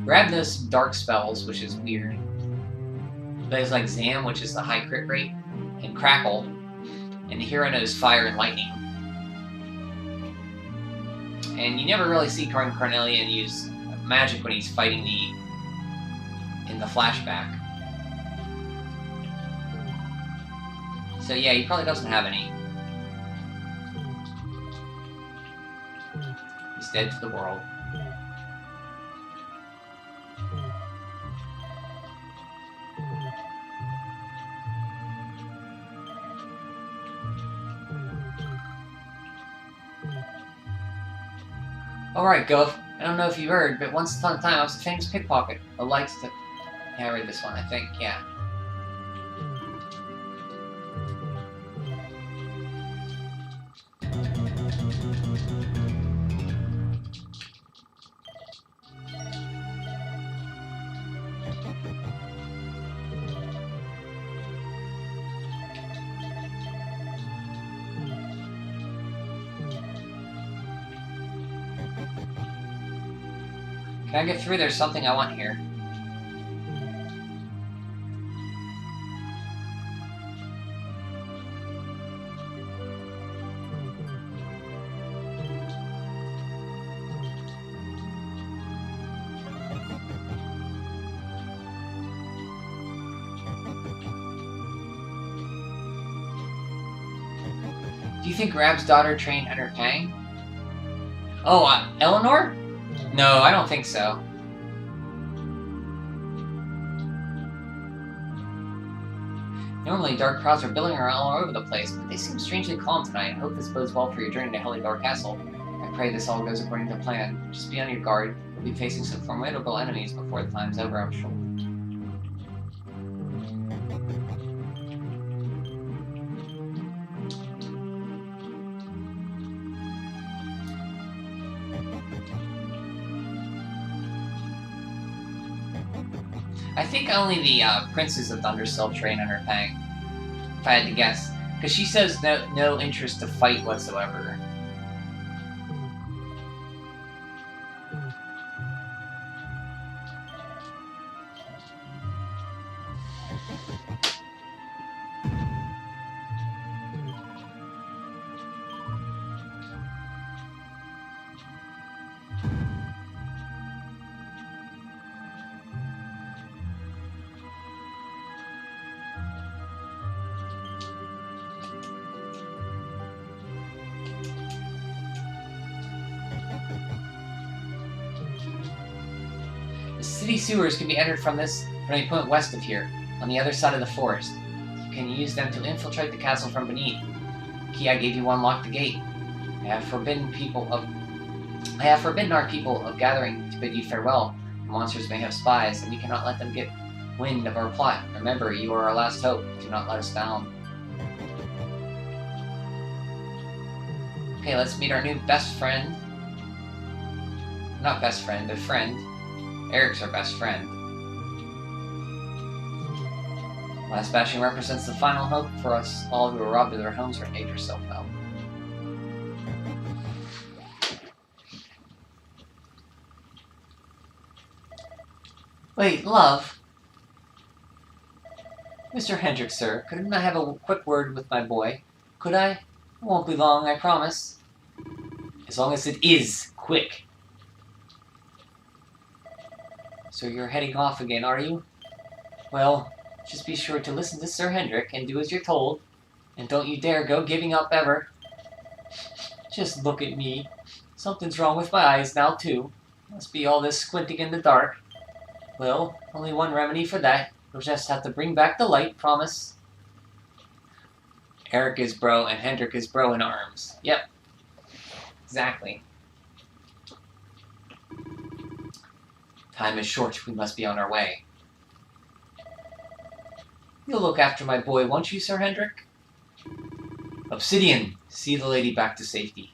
Rab knows some dark spells, which is weird. Plays like Zam, which is the high crit rate, and Crackle. And the hero knows fire and lightning. And you never really see Carnelian use magic when he's fighting in the flashback. So yeah, he probably doesn't have any. He's dead to the world. Alright, Gov. I don't know if you heard, but once upon a time I was a famous pickpocket. I liked to... Yeah, I read this one, I think. Yeah. Can I get through? There's something I want here. Do you think Rab's daughter trained under Pang? Oh, Eleanor? No, I don't think so. Normally, dark crowds are billowing around all over the place, but they seem strangely calm tonight. I hope this bodes well for your journey to Heliodor Castle. I pray this all goes according to plan. Just be on your guard. We'll be facing some formidable enemies before the time's over, I'm sure. I think only the Princes of Thundersilk train under Pang, if I had to guess. Because she says no interest to fight whatsoever. City sewers can be entered from any point west of here, on the other side of the forest. You can use them to infiltrate the castle from beneath. The key I gave you will unlock the gate. I have forbidden our people of gathering to bid you farewell. The monsters may have spies, and we cannot let them get wind of our plot. Remember, you are our last hope. Do not let us down. Okay, let's meet our new best friend. Not best friend, but friend. Eric's our best friend. Last Bastion represents the final hope for us all who were robbed of their homes or made yourself out. Wait, love. Mr. Hendricks, sir, couldn't I have a quick word with my boy? Could I? It won't be long, I promise. As long as it is quick. So you're heading off again, are you? Well, just be sure to listen to Sir Hendrik and do as you're told. And don't you dare go giving up ever. Just look at me. Something's wrong with my eyes now, too. Must be all this squinting in the dark. Well, only one remedy for that. You'll just have to bring back the light, promise. Eric is bro and Hendrik is bro in arms. Yep. Exactly. Time is short. We must be on our way. You'll look after my boy, won't you, Sir Hendrik? Obsidian! See the lady back to safety.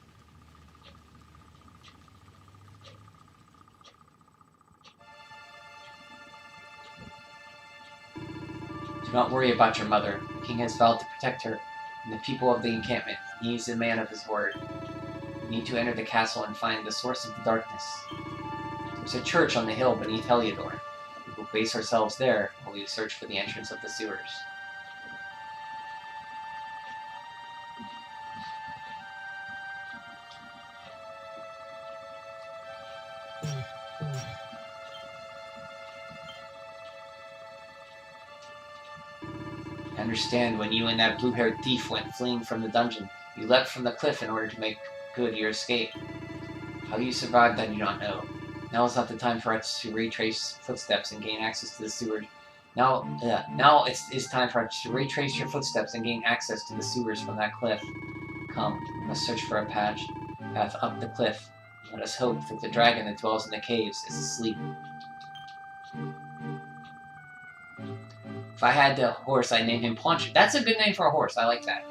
Do not worry about your mother. The king has vowed to protect her and the people of the encampment. He is a man of his word. We need to enter the castle and find the source of the darkness. There's a church on the hill beneath Heliodor. We will base ourselves there while we search for the entrance of the sewers. I understand when you and that blue-haired thief went fleeing from the dungeon, you leapt from the cliff in order to make good your escape. How you survived, I do not know. Now is not the time for us to retrace footsteps and gain access to the sewers. Now it's time for us to retrace your footsteps and gain access to the sewers from that cliff. Come, we must search for a path up the cliff. Let us hope that the dragon that dwells in the caves is asleep. If I had a horse, I'd name him Poncho. That's a good name for a horse. I like that.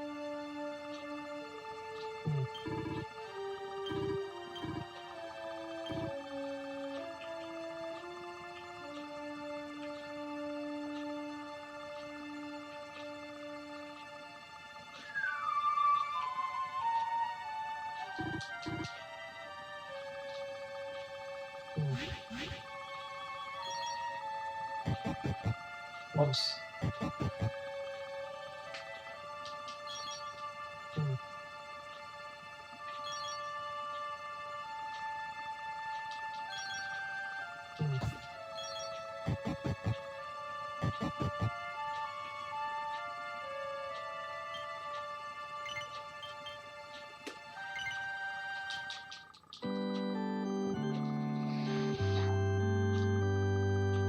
Whoops.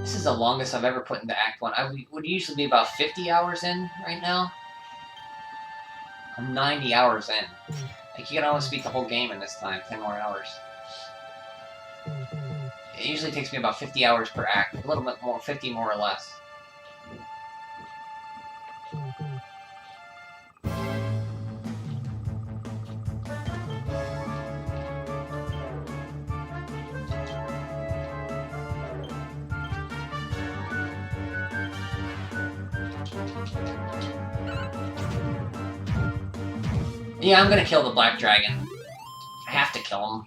This is the longest I've ever put into Act 1. I would usually be about 50 hours in right now. I'm 90 hours in. Like, you can almost beat the whole game in this time, 10 more hours. It usually takes me about 50 hours per act. A little bit more, 50 more or less. Yeah, I'm gonna kill the Black Dragon. I have to kill him.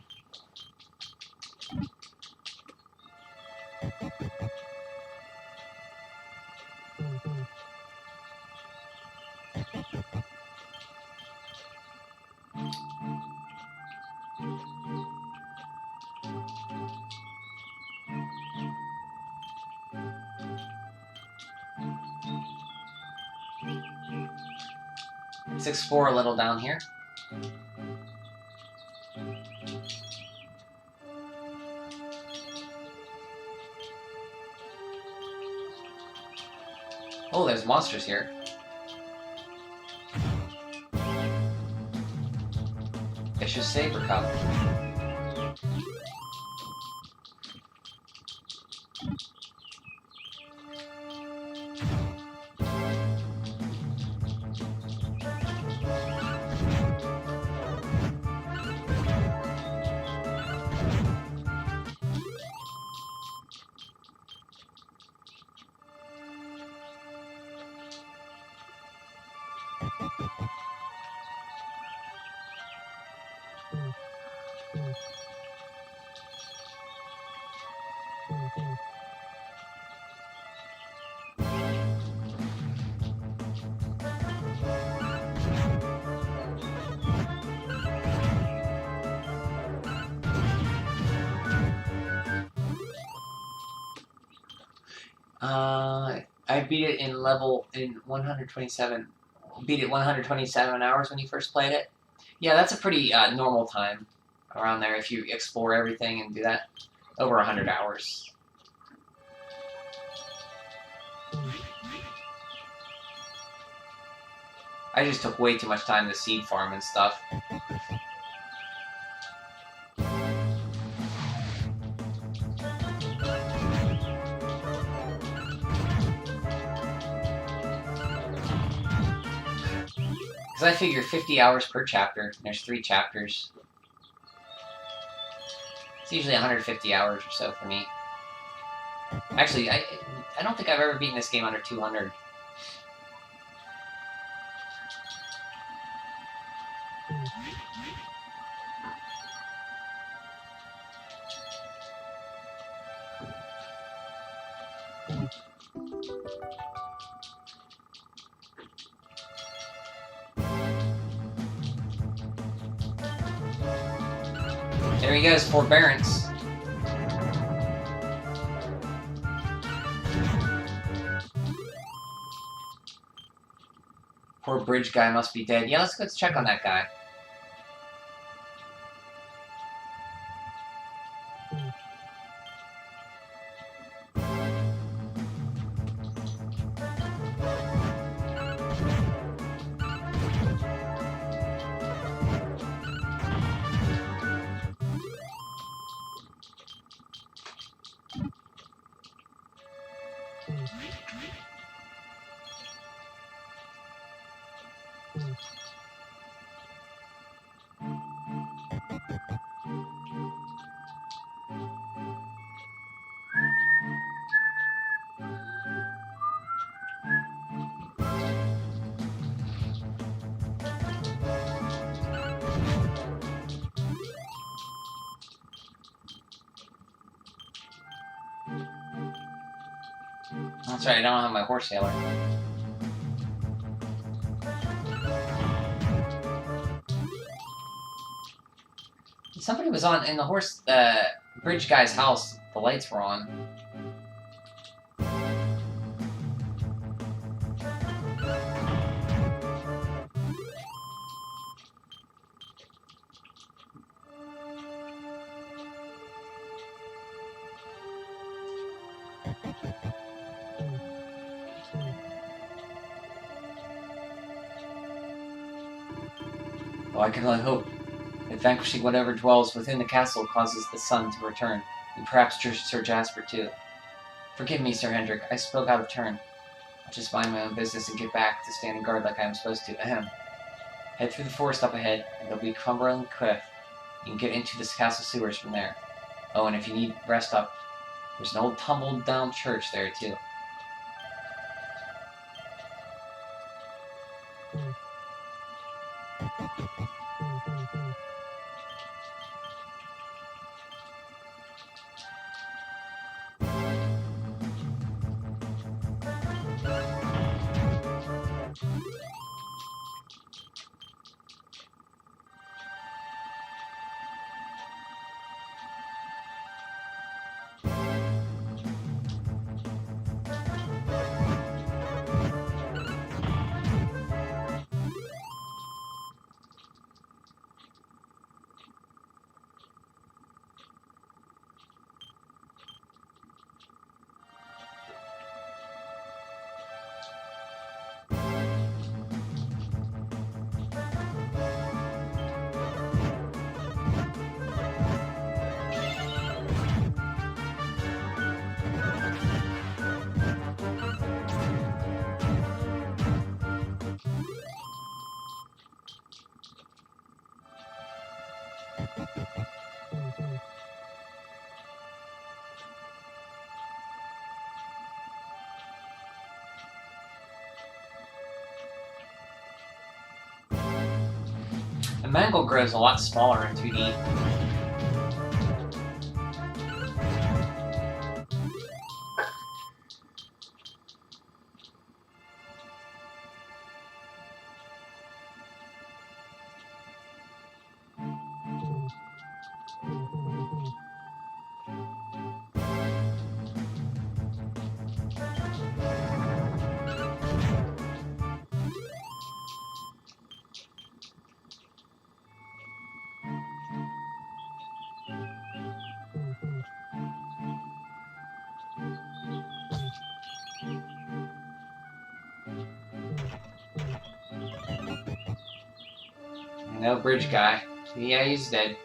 Let's explore a little down here. Oh, there's monsters here. Vicious Saber Cup. I beat it in 127. Beat it 127 hours when you first played it. Yeah, that's a pretty normal time around there if you explore everything and do that. Over 100 hours. I just took way too much time to seed farm and stuff. Because I figure 50 hours per chapter. There's 3 chapters. It's usually 150 hours or so for me. Actually, I don't think I've ever beaten this game under 200. There he goes, Forbearance. Poor bridge guy must be dead. Yeah, let's go check on that guy. That's right, I don't have my horse sailor. Somebody was on in the horse bridge guy's house. The lights were on. Oh, I can only hope that vanquishing whatever dwells within the castle causes the sun to return, and perhaps Sir Jasper too. Forgive me, Sir Hendrik, I spoke out of turn. I'll just mind my own business and get back to standing guard like I am supposed to. Ahem. Head through the forest up ahead, and there'll be a crumbling cliff. You can get into the castle sewers from there. Oh, and if you need rest up, there's an old tumbled-down church there too. The mangle grows a lot smaller in 2D. No bridge guy. Yeah, he's dead.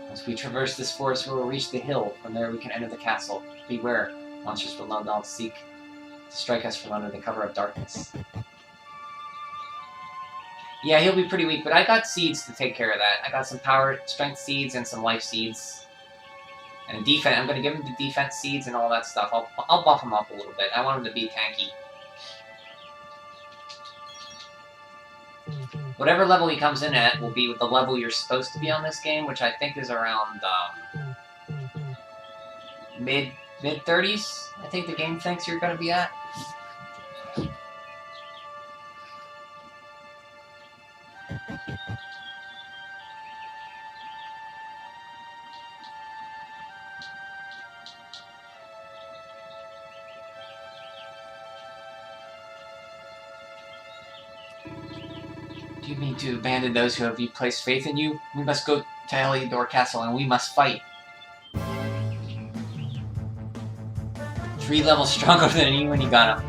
Once we traverse this forest, we will reach the hill. From there, we can enter the castle. Beware, monsters will not seek to strike us from under the cover of darkness. Yeah, he'll be pretty weak, but I got seeds to take care of that. I got some power, strength seeds, and some life seeds. And defense. I'm going to give him the defense seeds and all that stuff. I'll buff him up a little bit. I want him to be tanky. Whatever level he comes in at will be with the level you're supposed to be on this game, which I think is around mid-30s. I think the game thinks you're going to be at. Do you mean to abandon those who have placed faith in you? We must go to Heliodor Castle and we must fight. 3 levels stronger than you when you got him.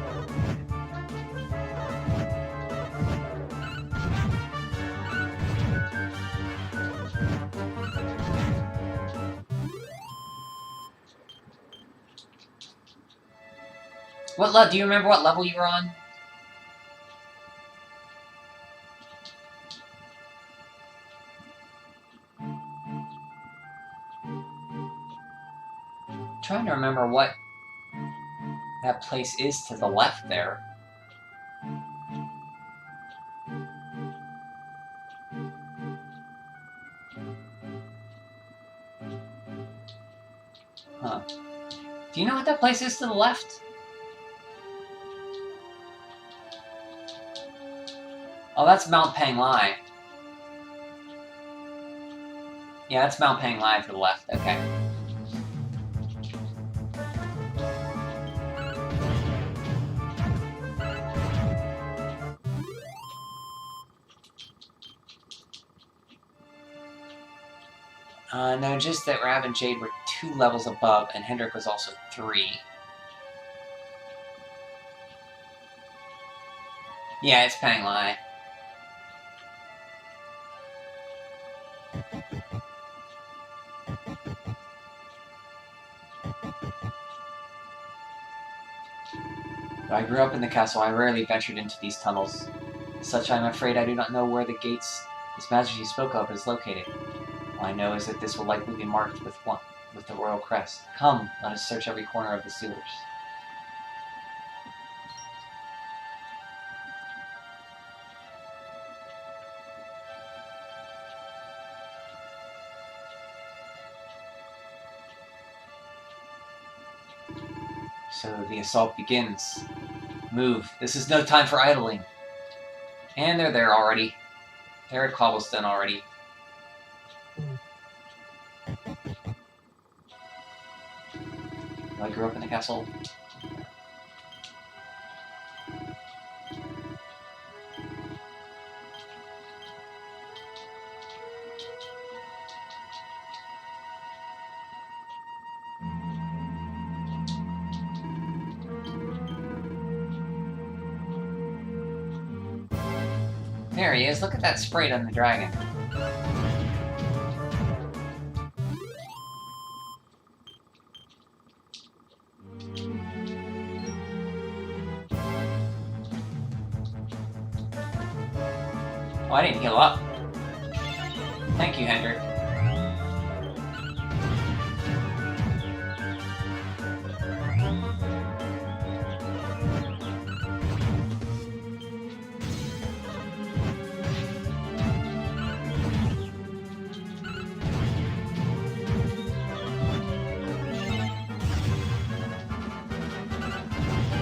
Do you remember what level you were on? Trying to remember what that place is to the left there. Huh. Do you know what that place is to the left? Oh, that's Mount Panglai. Yeah, that's Mount Panglai to the left. Okay. No, just that Rab and Jade were 2 levels above, and Hendrik was also 3. Yeah, it's Panglai. I grew up in the castle. I rarely ventured into these tunnels. As such, I'm afraid I do not know where the gates His Majesty spoke of is located. All I know is that this will likely be marked with the royal crest. Come, let us search every corner of the sewers. So the assault begins. Move. This is no time for idling. And they're there already. They're at Cobblestone already. I grew up in the castle. There he is. Look at that sprite on the dragon. Oh, I didn't heal up. Thank you, Hendrik.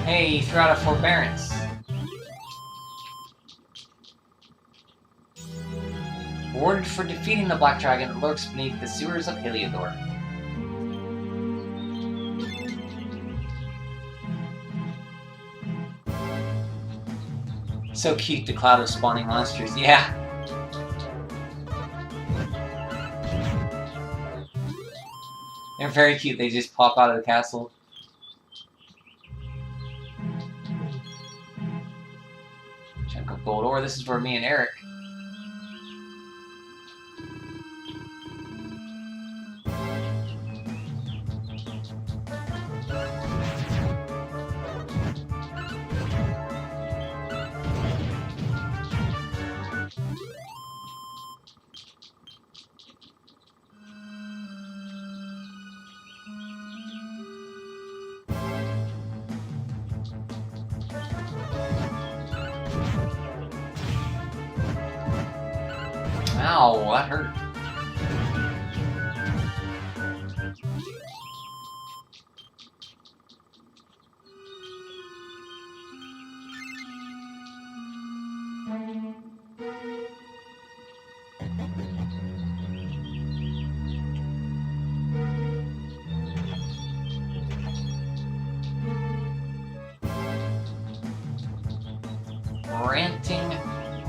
Hey, he threw out a forbearance. Rewarded for defeating the Black Dragon that lurks beneath the sewers of Heliodor. So cute, the cloud of spawning monsters. Yeah. They're very cute. They just pop out of the castle. Chunk of gold ore. This is for me and Eric. Ow, that hurt.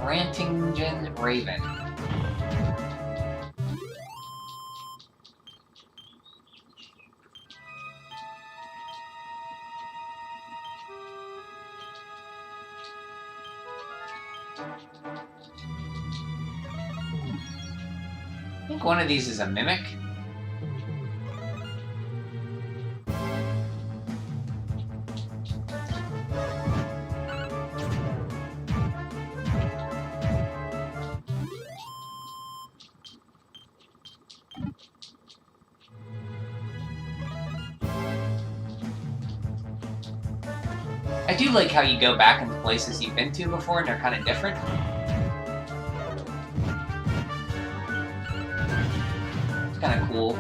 Rantingen Raven. I think one of these is a mimic. I do like how you go back into places you've been to before and they're kind of different. It's kind of cool.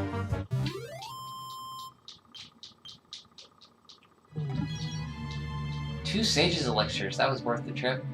Two Sage's elixirs, that was worth the trip.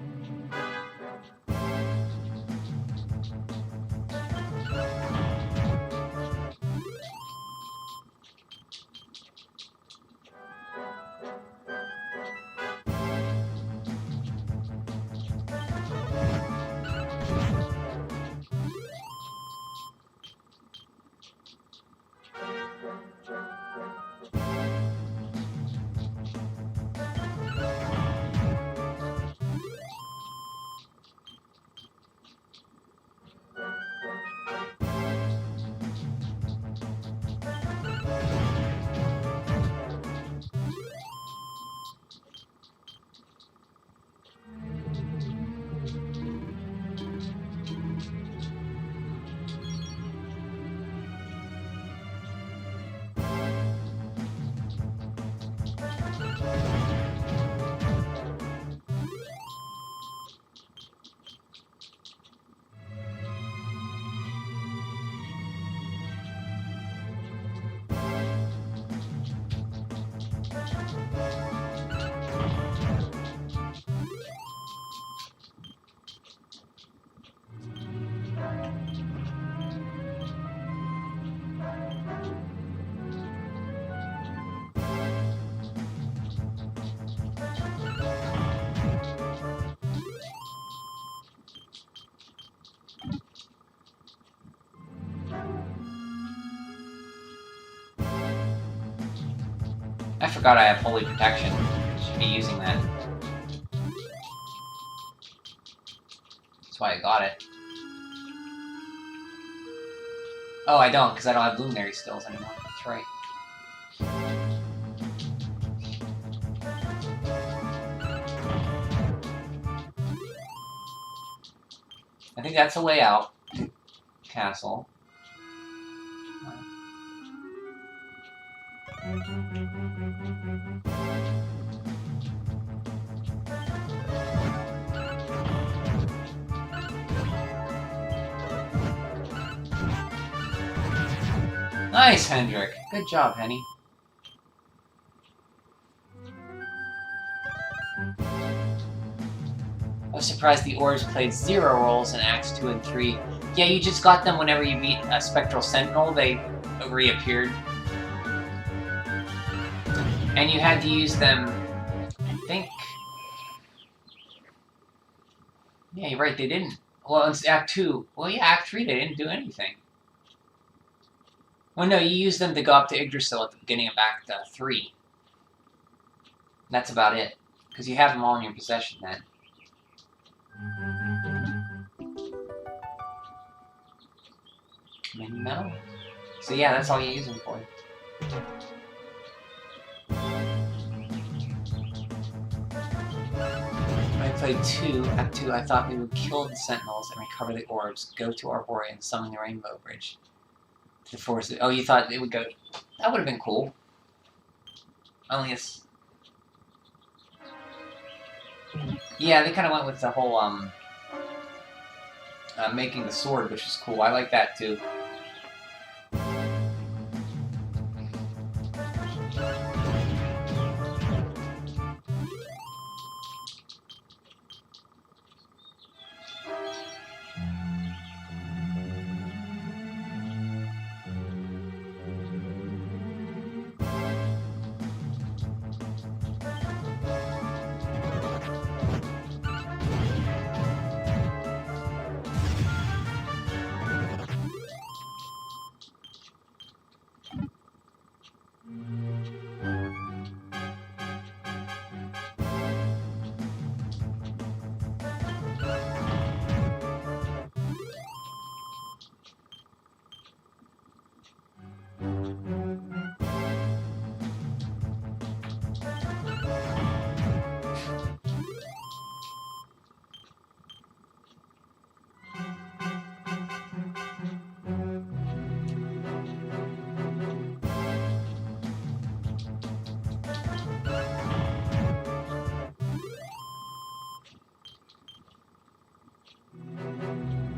I forgot I have Holy Protection. Should be using that. That's why I got it. Oh, I don't, because I don't have Luminary skills anymore. That's right. I think that's the way out to castle. Nice, Hendrik. Good job, Henny. was surprised the orbs played 0 roles in Acts 2 and 3. Yeah, you just got them whenever you beat a Spectral Sentinel, they reappeared. And you had to use them, I think... Yeah, you're right, they didn't. Well, it's Act 2. Well, yeah, Act 3, they didn't do anything. Well, no, you used them to go up to Yggdrasil at the beginning of Act 3. That's about it. Because you have them all in your possession then. Mini metal? So yeah, that's all you use them for. When I played 2, Act 2, I thought we would kill the Sentinels and recover the orbs, go to Arborea and summon the Rainbow Bridge. To force it. Oh, you thought it would go... That would have been cool. Only it's... Yeah, they kind of went with the whole, making the sword, which is cool. I like that, too.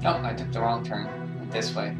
Oh, I took the wrong turn. Went this way.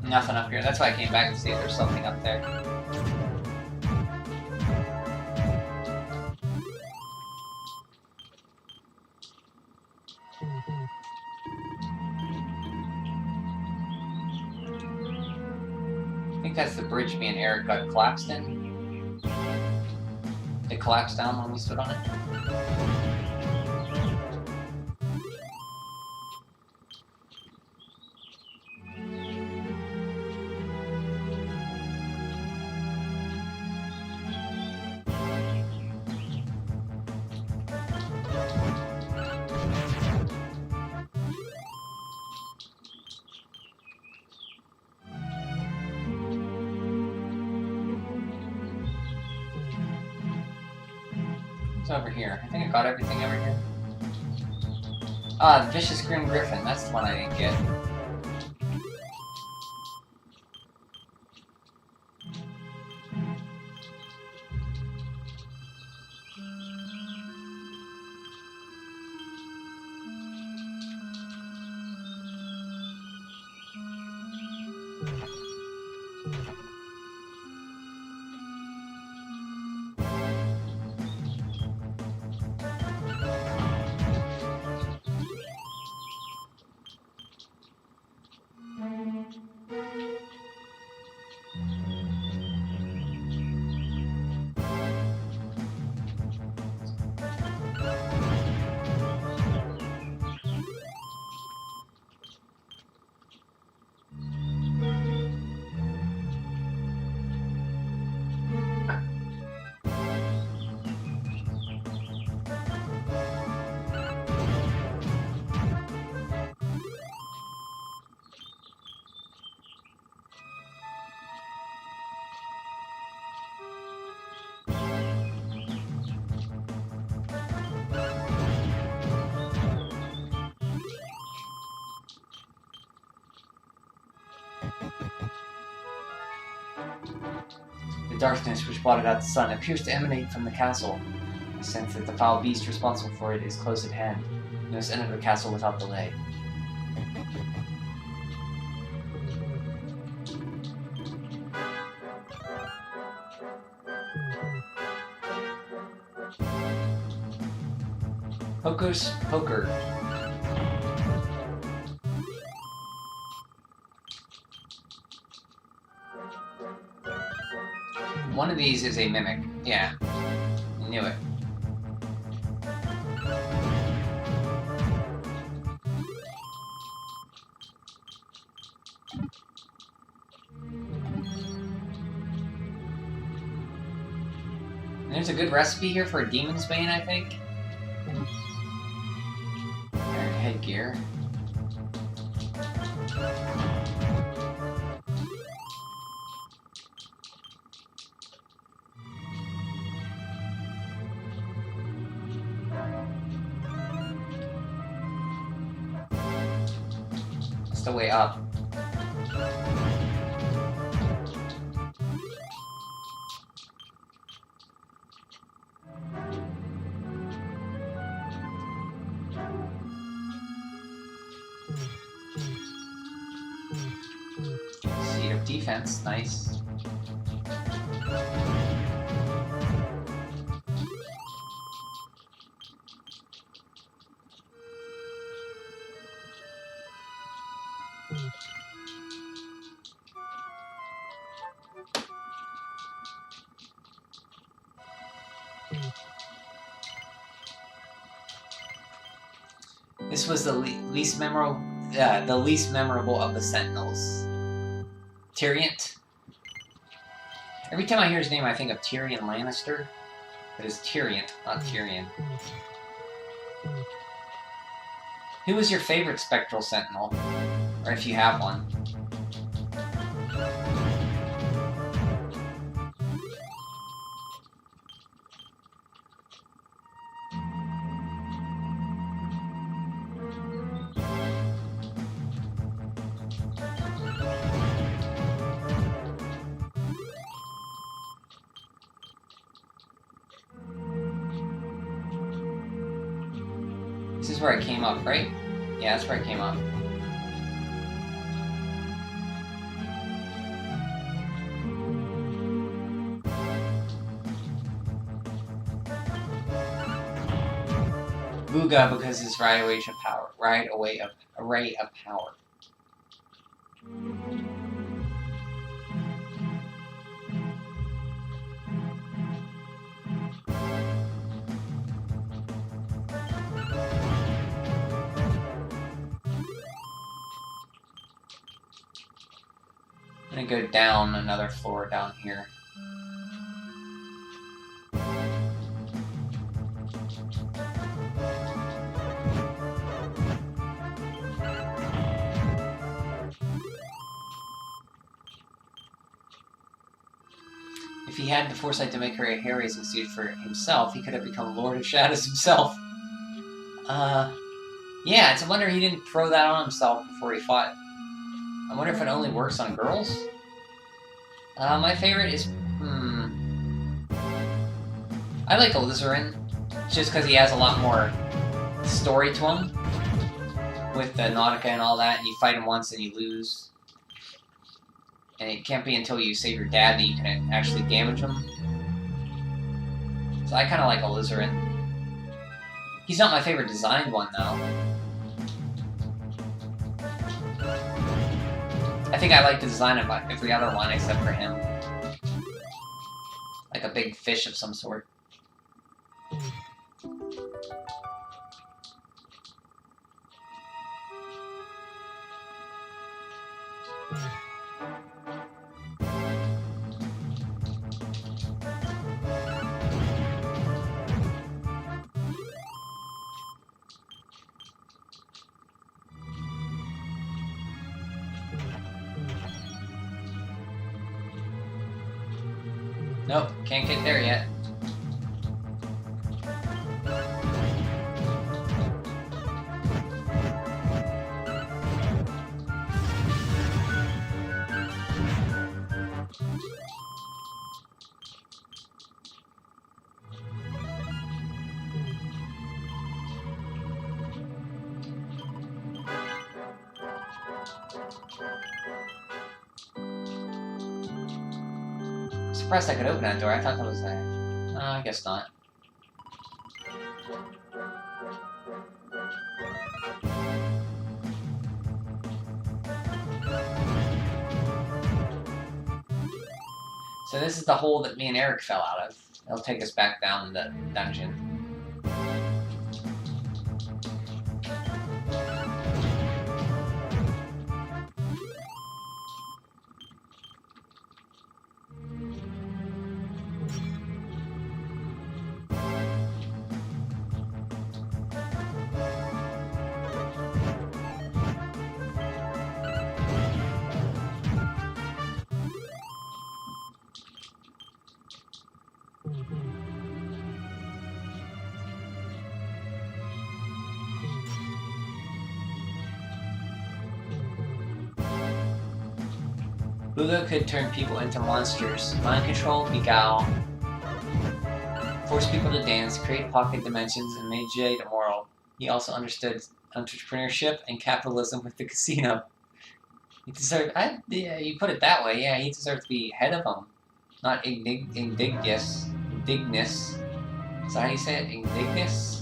Nothing up here. That's why I came back to see if there's something up there. I think that's the bridge me and Eric got collapsed in. It collapsed down when we stood on it. Over here. I think I got everything over here. Ah, the Vicious Grim Griffin. That's the one I didn't get. The darkness which blotted out the sun appears to emanate from the castle. I sense that the foul beast responsible for it is close at hand. We must enter the castle without delay. Hocus Poker. One of these is a mimic. Yeah. Knew it. And there's a good recipe here for a Demon's Bane, I think. Iron headgear. That's the way up. Seed of defense, nice. This was the least memorable of the Sentinels. Tyrion. Every time I hear his name, I think of Tyrion Lannister. But it's Tyrion, not Tyrion. Who was your favorite Spectral Sentinel? Or if you have one. This is where I came up, right? Yeah, that's where I came up. Booga because his array of power. I'm gonna go down another floor down here. If he had the foresight to make her a hair-raising suit for himself, he could have become Lord of Shadows himself. Yeah, it's a wonder he didn't throw that on himself before he fought. I wonder if it only works on girls? My favorite is... I like Alizarin, just because he has a lot more story to him. With the Nautica and all that, and you fight him once and you lose. And it can't be until you save your dad that you can actually damage him. So I kind of like Alizarin. He's not my favorite designed one, though. I think I like the design of every other one except for him. Like a big fish of some sort. Nope, can't get there yet. surprised I could open that door. I thought that was there. No, I guess not. So this is the hole that me and Eric fell out of. It'll take us back down the dungeon. Buga could turn people into monsters, mind control, beguile, force people to dance, create pocket dimensions, and manipulate a moral. He also understood entrepreneurship and capitalism with the casino. He deserved. Yeah, you put it that way. Yeah, he deserved to be head of them, not Ignignus. Is that how you say it? Ignignus?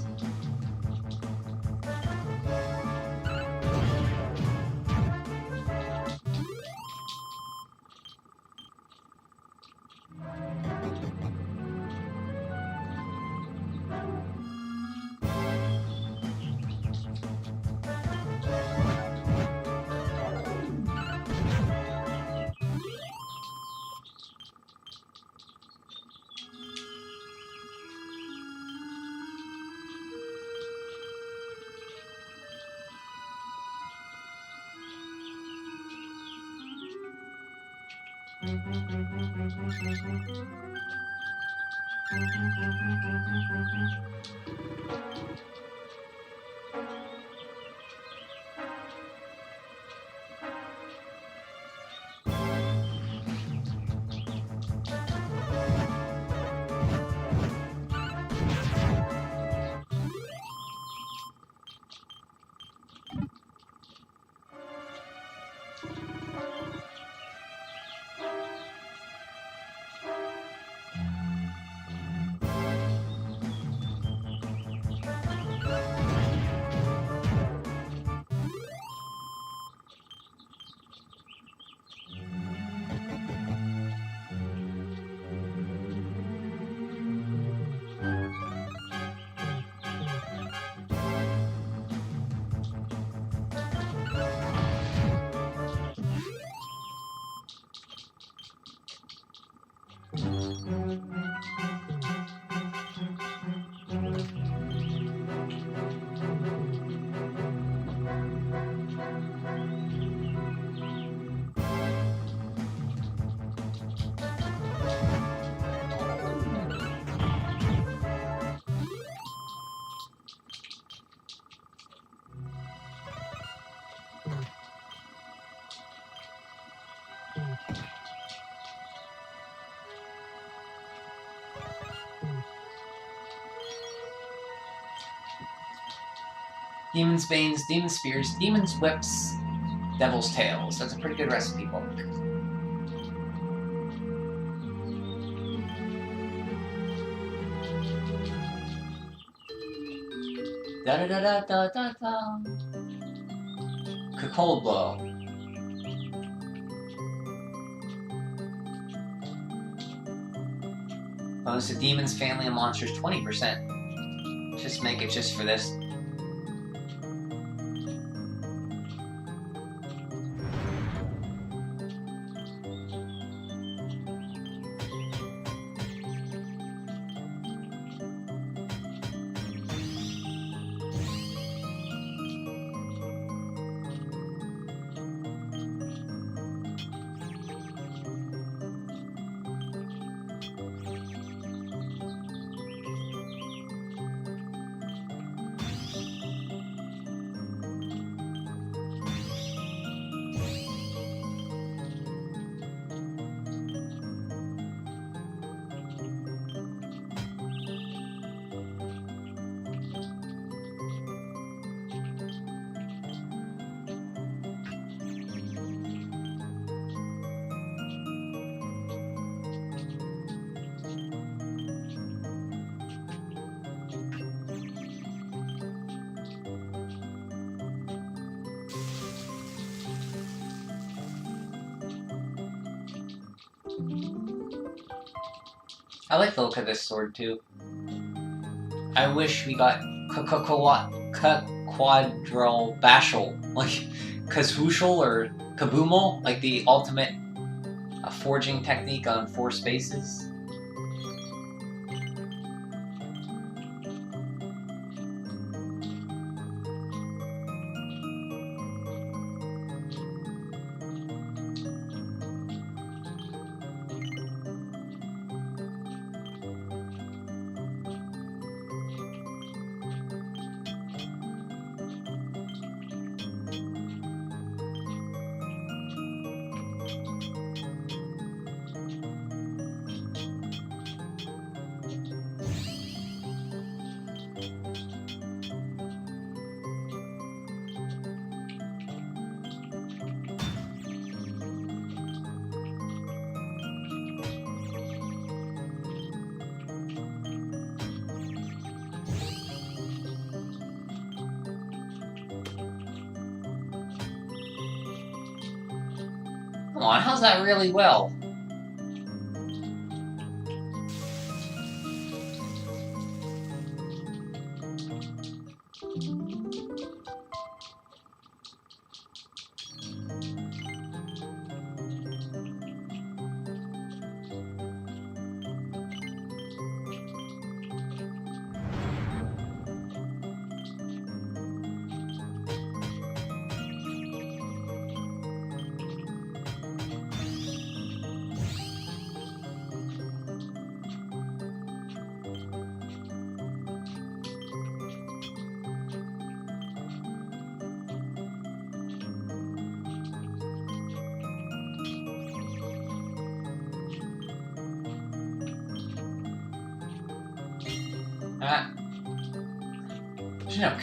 Demon's Banes, Demon Spears, Demon's Whips, Devil's Tails. That's a pretty good recipe book. Da da da da da da da. Cold Blow. Bonus to Demons, Family, and Monsters 20%. Just make it just for this. I like the look of this sword too. I wish we got Quadral Bashal, like Kazushal or Kabumo, like the ultimate forging technique on 4 spaces. Come on, how's that really well?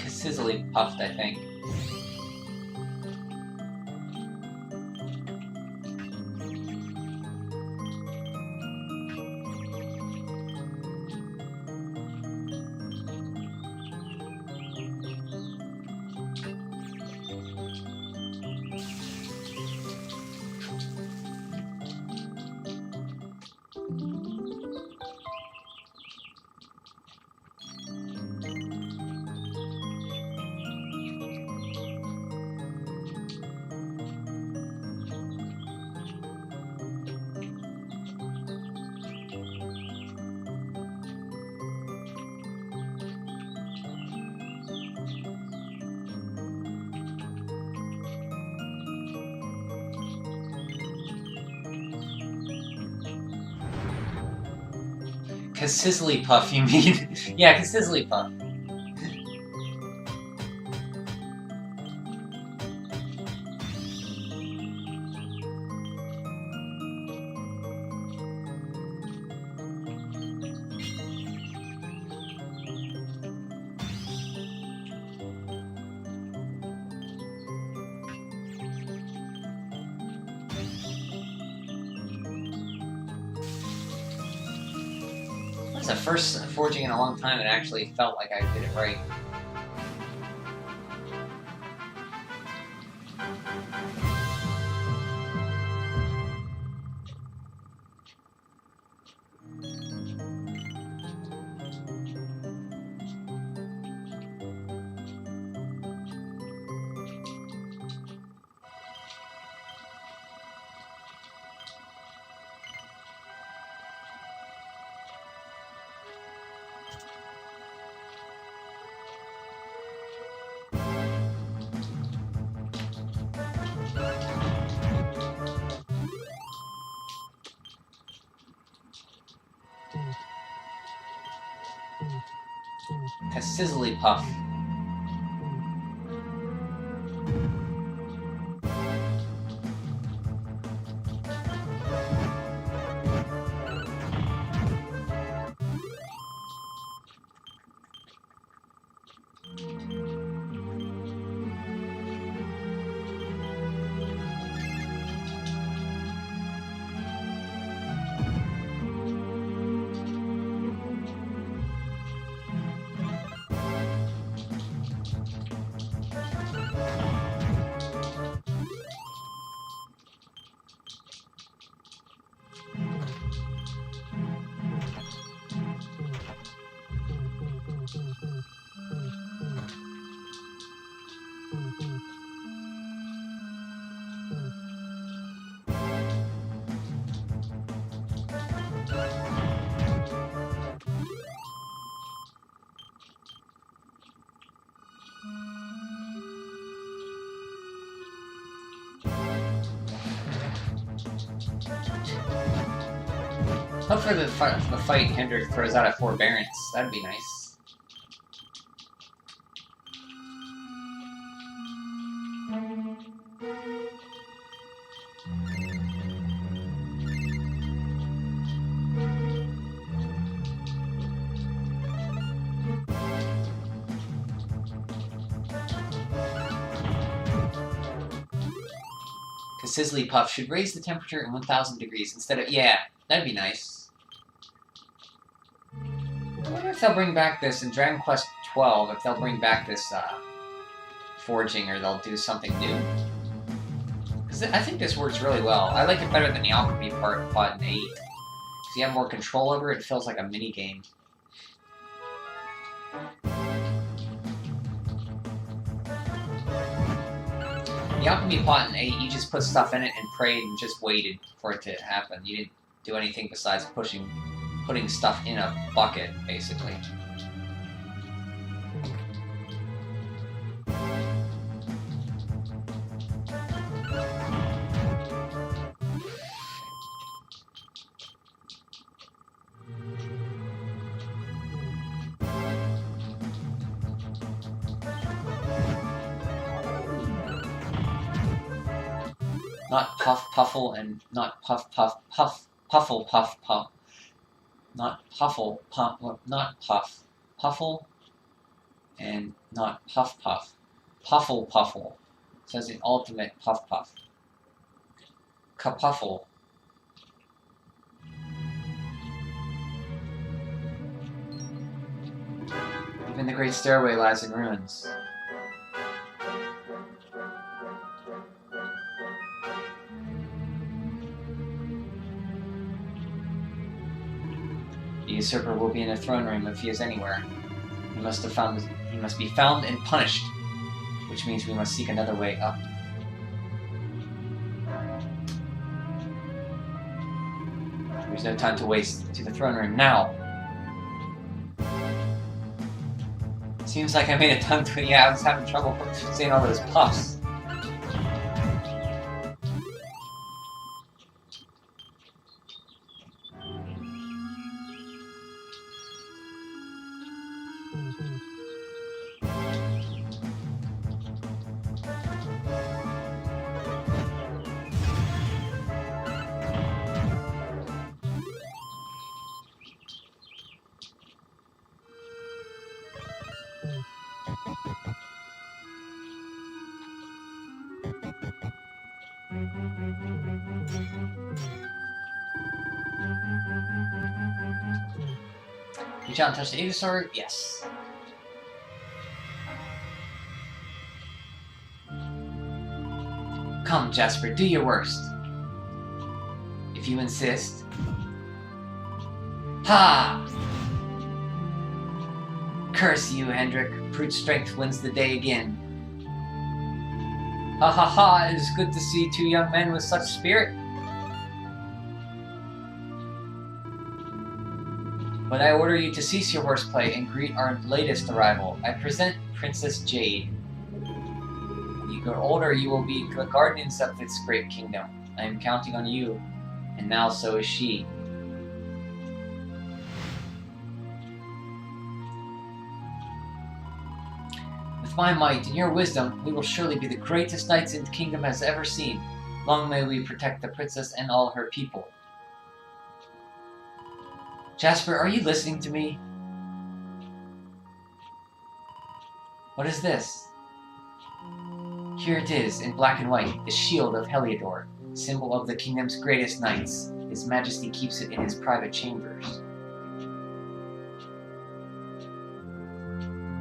Sizzly puffed, I think. Sizzly puff, you mean? Yeah, sizzly puff. It's the first forging in a long time it actually felt like I did it right. A sizzly puff. Hopefully the fight Hendrik throws out a forbearance. That'd be nice. Sizzly Puff should raise the temperature in 1,000 degrees instead of... Yeah, that'd be nice. I wonder if they'll bring back this in Dragon Quest XII, if they'll bring back this forging, or they'll do something new. Because I think this works really well. I like it better than the alchemy part in 8. Because you have more control over it, it feels like a mini-game. The alchemy pot in 8, you just put stuff in it and prayed and just waited for it to happen. You didn't do anything besides putting stuff in a bucket, basically. Not Puff Puffle and not Puff Puff Puff Puffle Puff Puff. Not Puffle Puff, not Puff Puffle and not Puff Puff. Puffle Puffle. Says the ultimate Puff Puff. Kapuffle. Even the great stairway lies in ruins. The usurper will be in a throne room if he is anywhere. He must be found and punished, which means we must seek another way up. There's no time to waste. To the throne room now. Seems like I made a tongue twister. Yeah, I was having trouble saying all those puffs. Reach out and touch the Aegosaur? Yes. Come, Jasper, do your worst. If you insist. Ha! Curse you, Hendrik. Brute strength wins the day again. Ha ha ha, it is good to see two young men with such spirit. But I order you to cease your horseplay and greet our latest arrival. I present Princess Jade. When you grow older, you will be the guardians of this great kingdom. I am counting on you, and now so is she. With my might and your wisdom, we will surely be the greatest knights the kingdom has ever seen. Long may we protect the princess and all her people. Jasper, are you listening to me? What is this? Here it is, in black and white, the shield of Heliodor, symbol of the kingdom's greatest knights. His Majesty keeps it in his private chambers.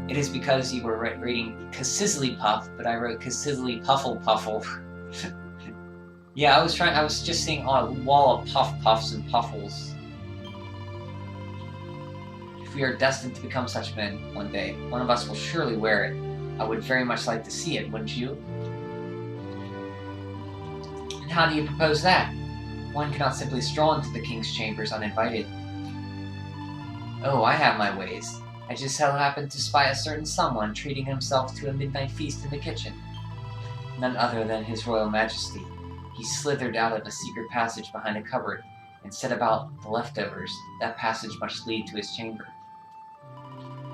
It is because you were reading Kasizzly Puff, but I wrote Kasizzly Puffle Puffle. Yeah, I was just seeing a wall of Puff Puffs and Puffles. If we are destined to become such men one day, one of us will surely wear it. I would very much like to see it, wouldn't you? And how do you propose that? One cannot simply stroll into the king's chambers uninvited. Oh, I have my ways. I just so happened to spy a certain someone treating himself to a midnight feast in the kitchen. None other than His Royal Majesty. He slithered out of a secret passage behind a cupboard and set about the leftovers. That passage must lead to his chamber.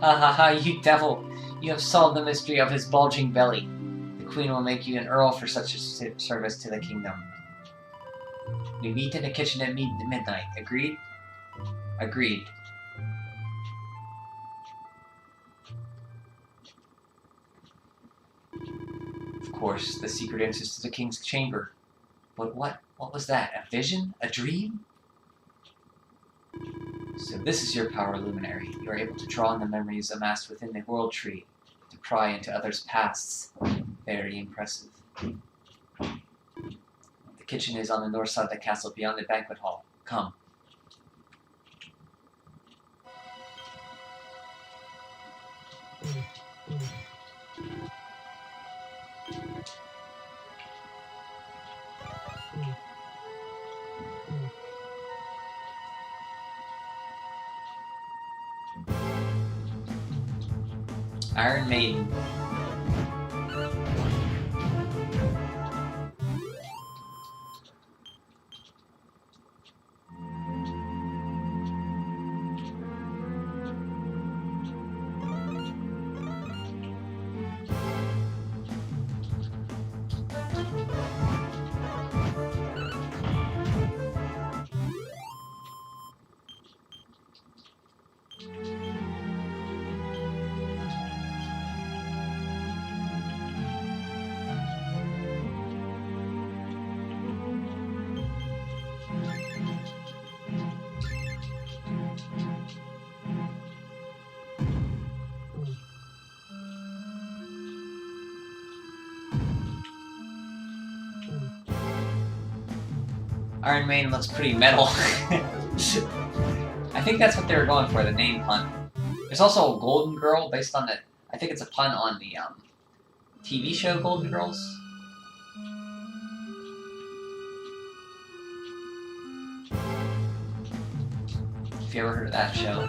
Ha ha ha, you devil! You have solved the mystery of his bulging belly. The queen will make you an earl for such a service to the kingdom. We meet in the kitchen at midnight. Agreed? Agreed. Of course, the secret entrance to the king's chamber. But what was that? A vision? A dream? So this is your power, Luminary. You are able to draw on the memories amassed within the World Tree to pry into others' pasts. Very impressive. The kitchen is on the north side of the castle, beyond the banquet hall. Come. Iron Maiden. Iron Maiden looks pretty metal. I think that's what they were going for, the name pun. There's also a Golden Girl based on the... I think it's a pun on the TV show Golden Girls. If you ever heard of that show.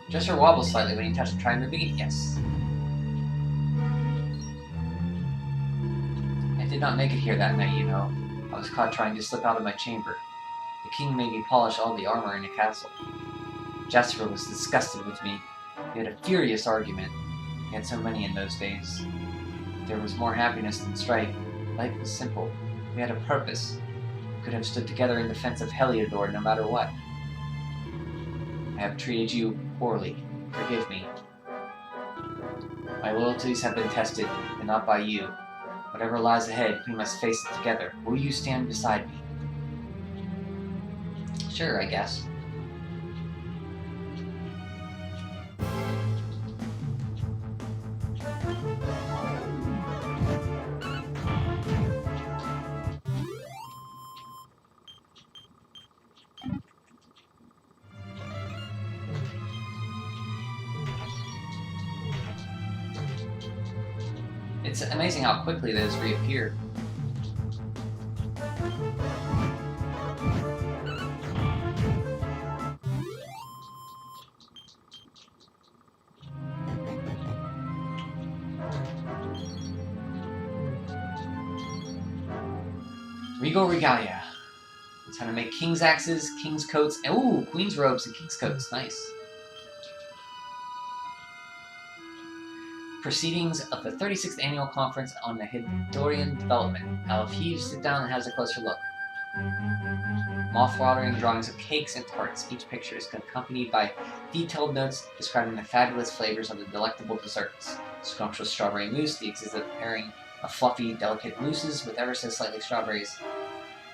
Dresser wobbles slightly when you touch the try moving it. Yes. I did not make it here that night, you know. I was caught trying to slip out of my chamber. The king made me polish all the armor in the castle. Jasper was disgusted with me. We had a furious argument. We had so many in those days. There was more happiness than strife. Life was simple. We had a purpose. We could have stood together in defense of Heliodor no matter what. I have treated you poorly. Forgive me. My loyalties have been tested, but not by you. Whatever lies ahead, we must face it together. Will you stand beside me? Sure, I guess. It's amazing how quickly those reappear. Regal Regalia. It's how to make king's axes, king's coats, and ooh, queen's robes and king's coats. Nice. Proceedings of the 36th Annual Conference on the Hildorian Development. Alfheave, sit down and has a closer look. Mouth-watering drawings of cakes and tarts. Each picture is accompanied by detailed notes describing the fabulous flavors of the delectable desserts. Scrumptious strawberry mousse, the exquisite pairing of fluffy, delicate mousses with ever so slightly strawberries.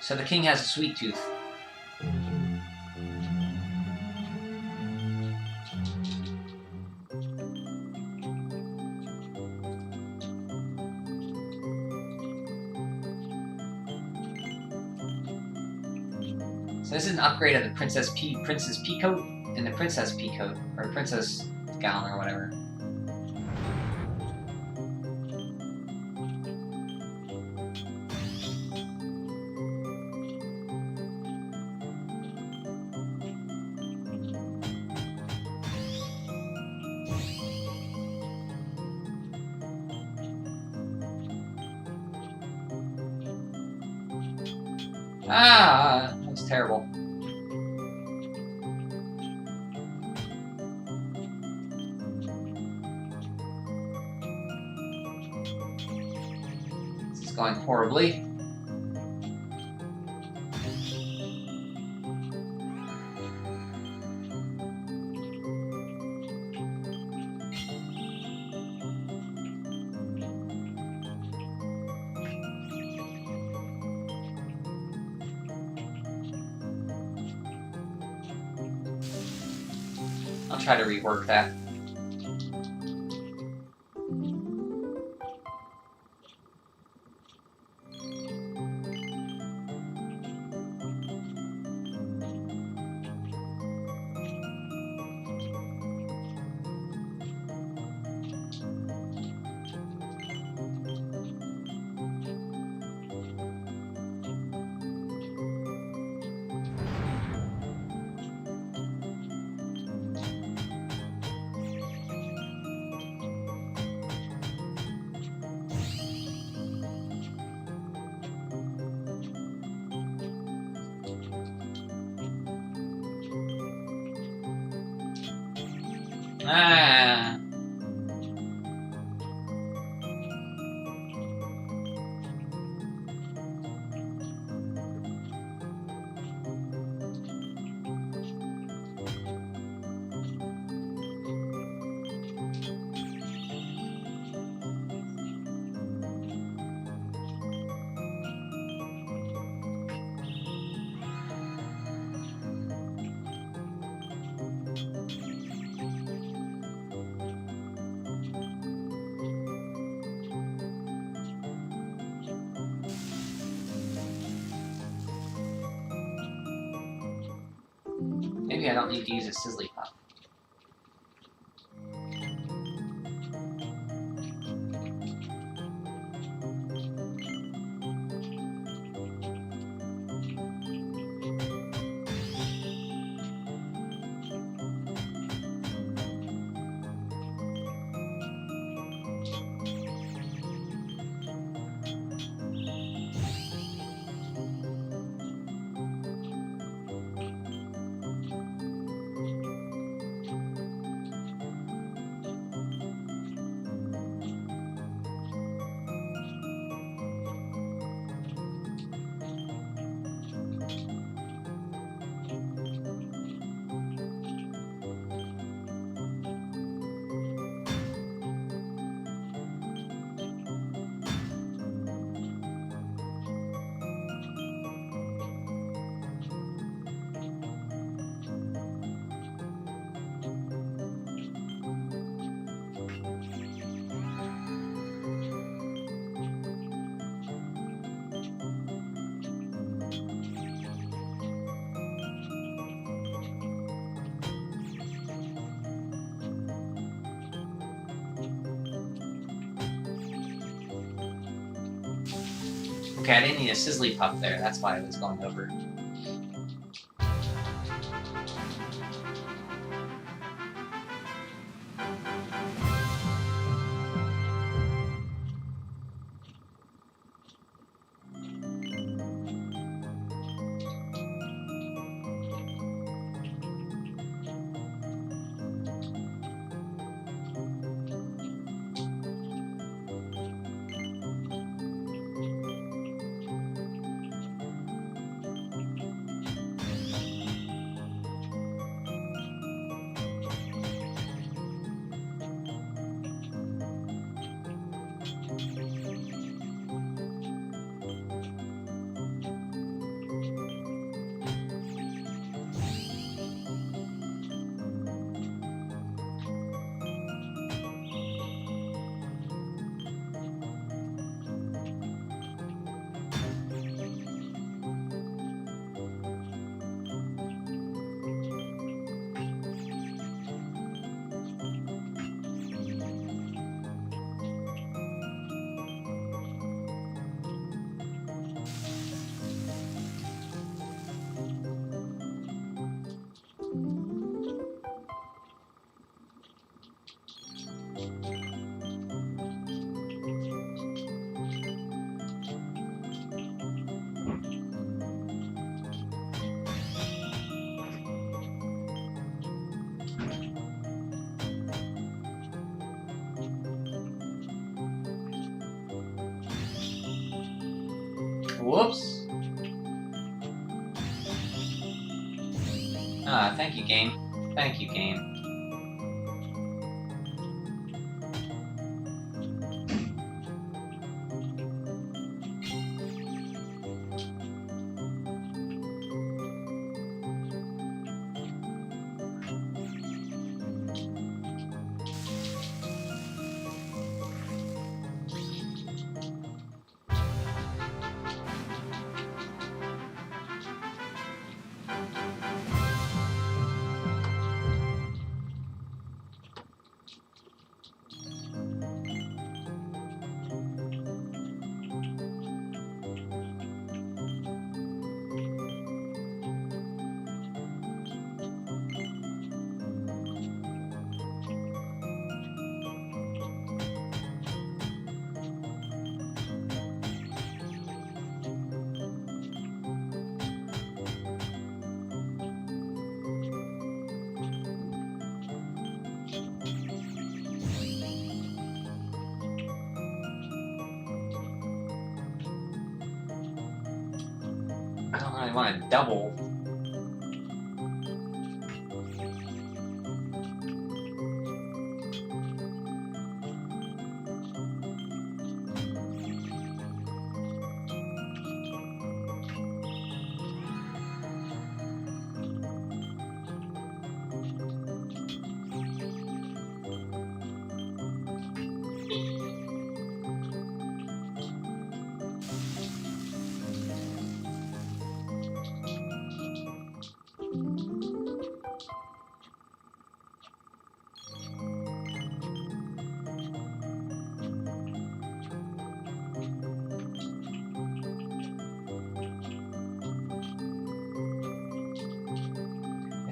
So the king has a sweet tooth. So this is an upgrade of the Princess P coat and the Princess P coat, or Princess gown, or whatever. Ah, that was terrible. This is going horribly. I'll try to rework that. Ah. Maybe I don't need to use a Sizzly Pop. Okay, I didn't need a Sizzly Pup there. That's why I was going over. Whoops. Ah, thank you, game. Thank you, game. I don't really want to double.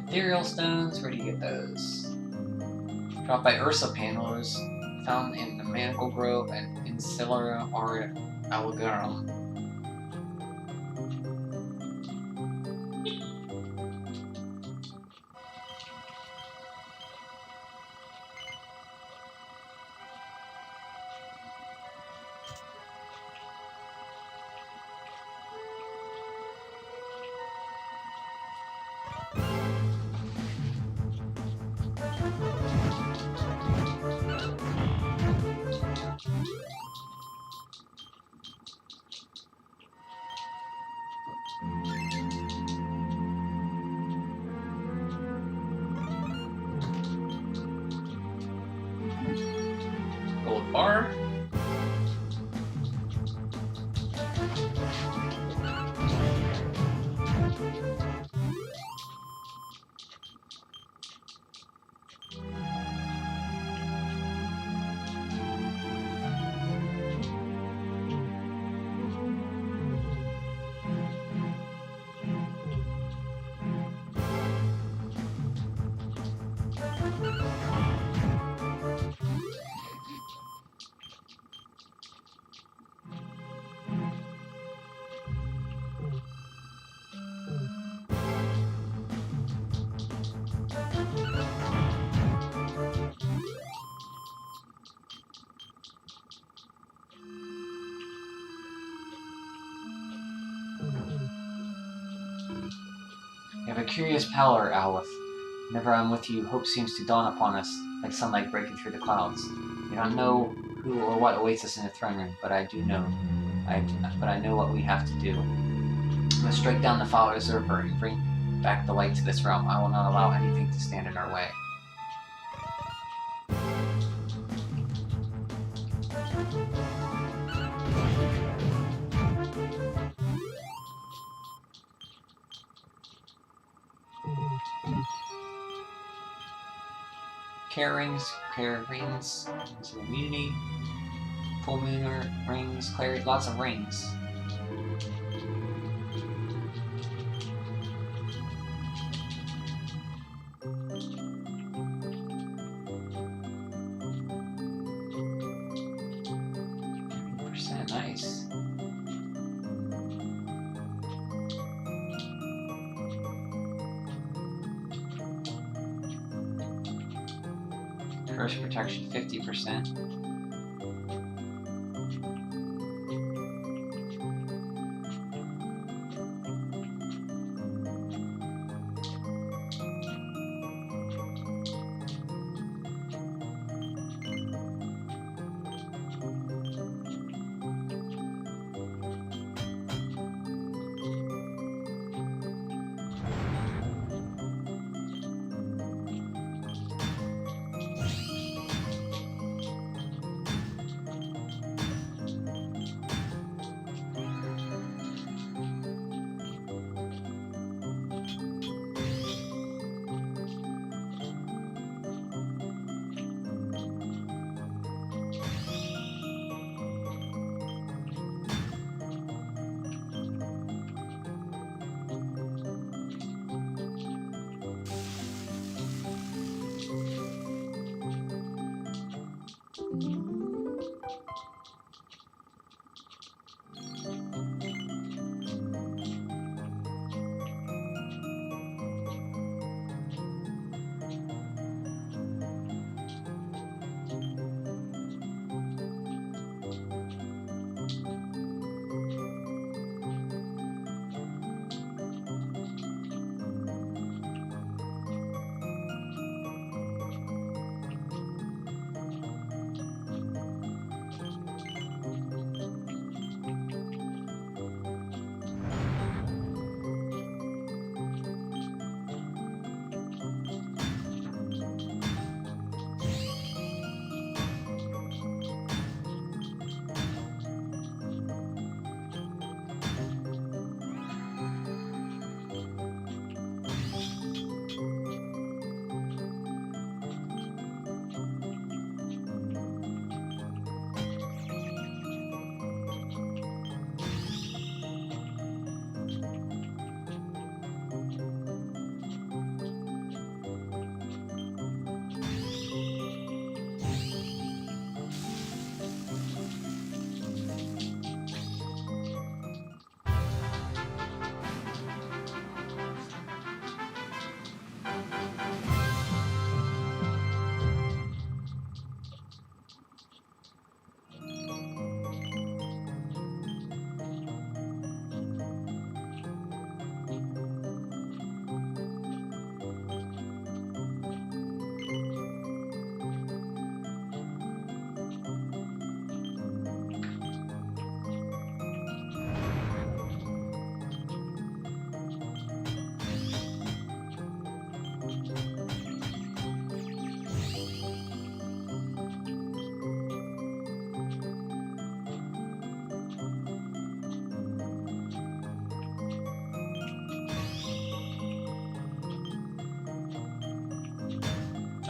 Ethereal stones, where do you get those? Dropped by Ursa Panelos, found in the Manacle Grove and Insilla Aligarum. Gold bar. You have a curious pallor, Owlith. Whenever I'm with you, hope seems to dawn upon us, like sunlight breaking through the clouds. We don't know who or what awaits us in the throne room, but I do know. But I know what we have to do. We must strike down the foul usurper and bring back the light to this realm. I will not allow anything to stand in our way. Care rings, immunity, full moon rings, clarity, lots of rings. Nice. Curse protection 50%.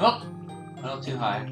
Oh, a little too high.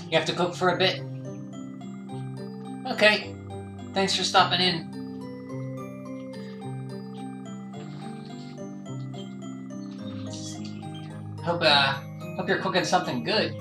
You have to cook for a bit? Okay. Thanks for stopping in. Let's see. Hope you're cooking something good.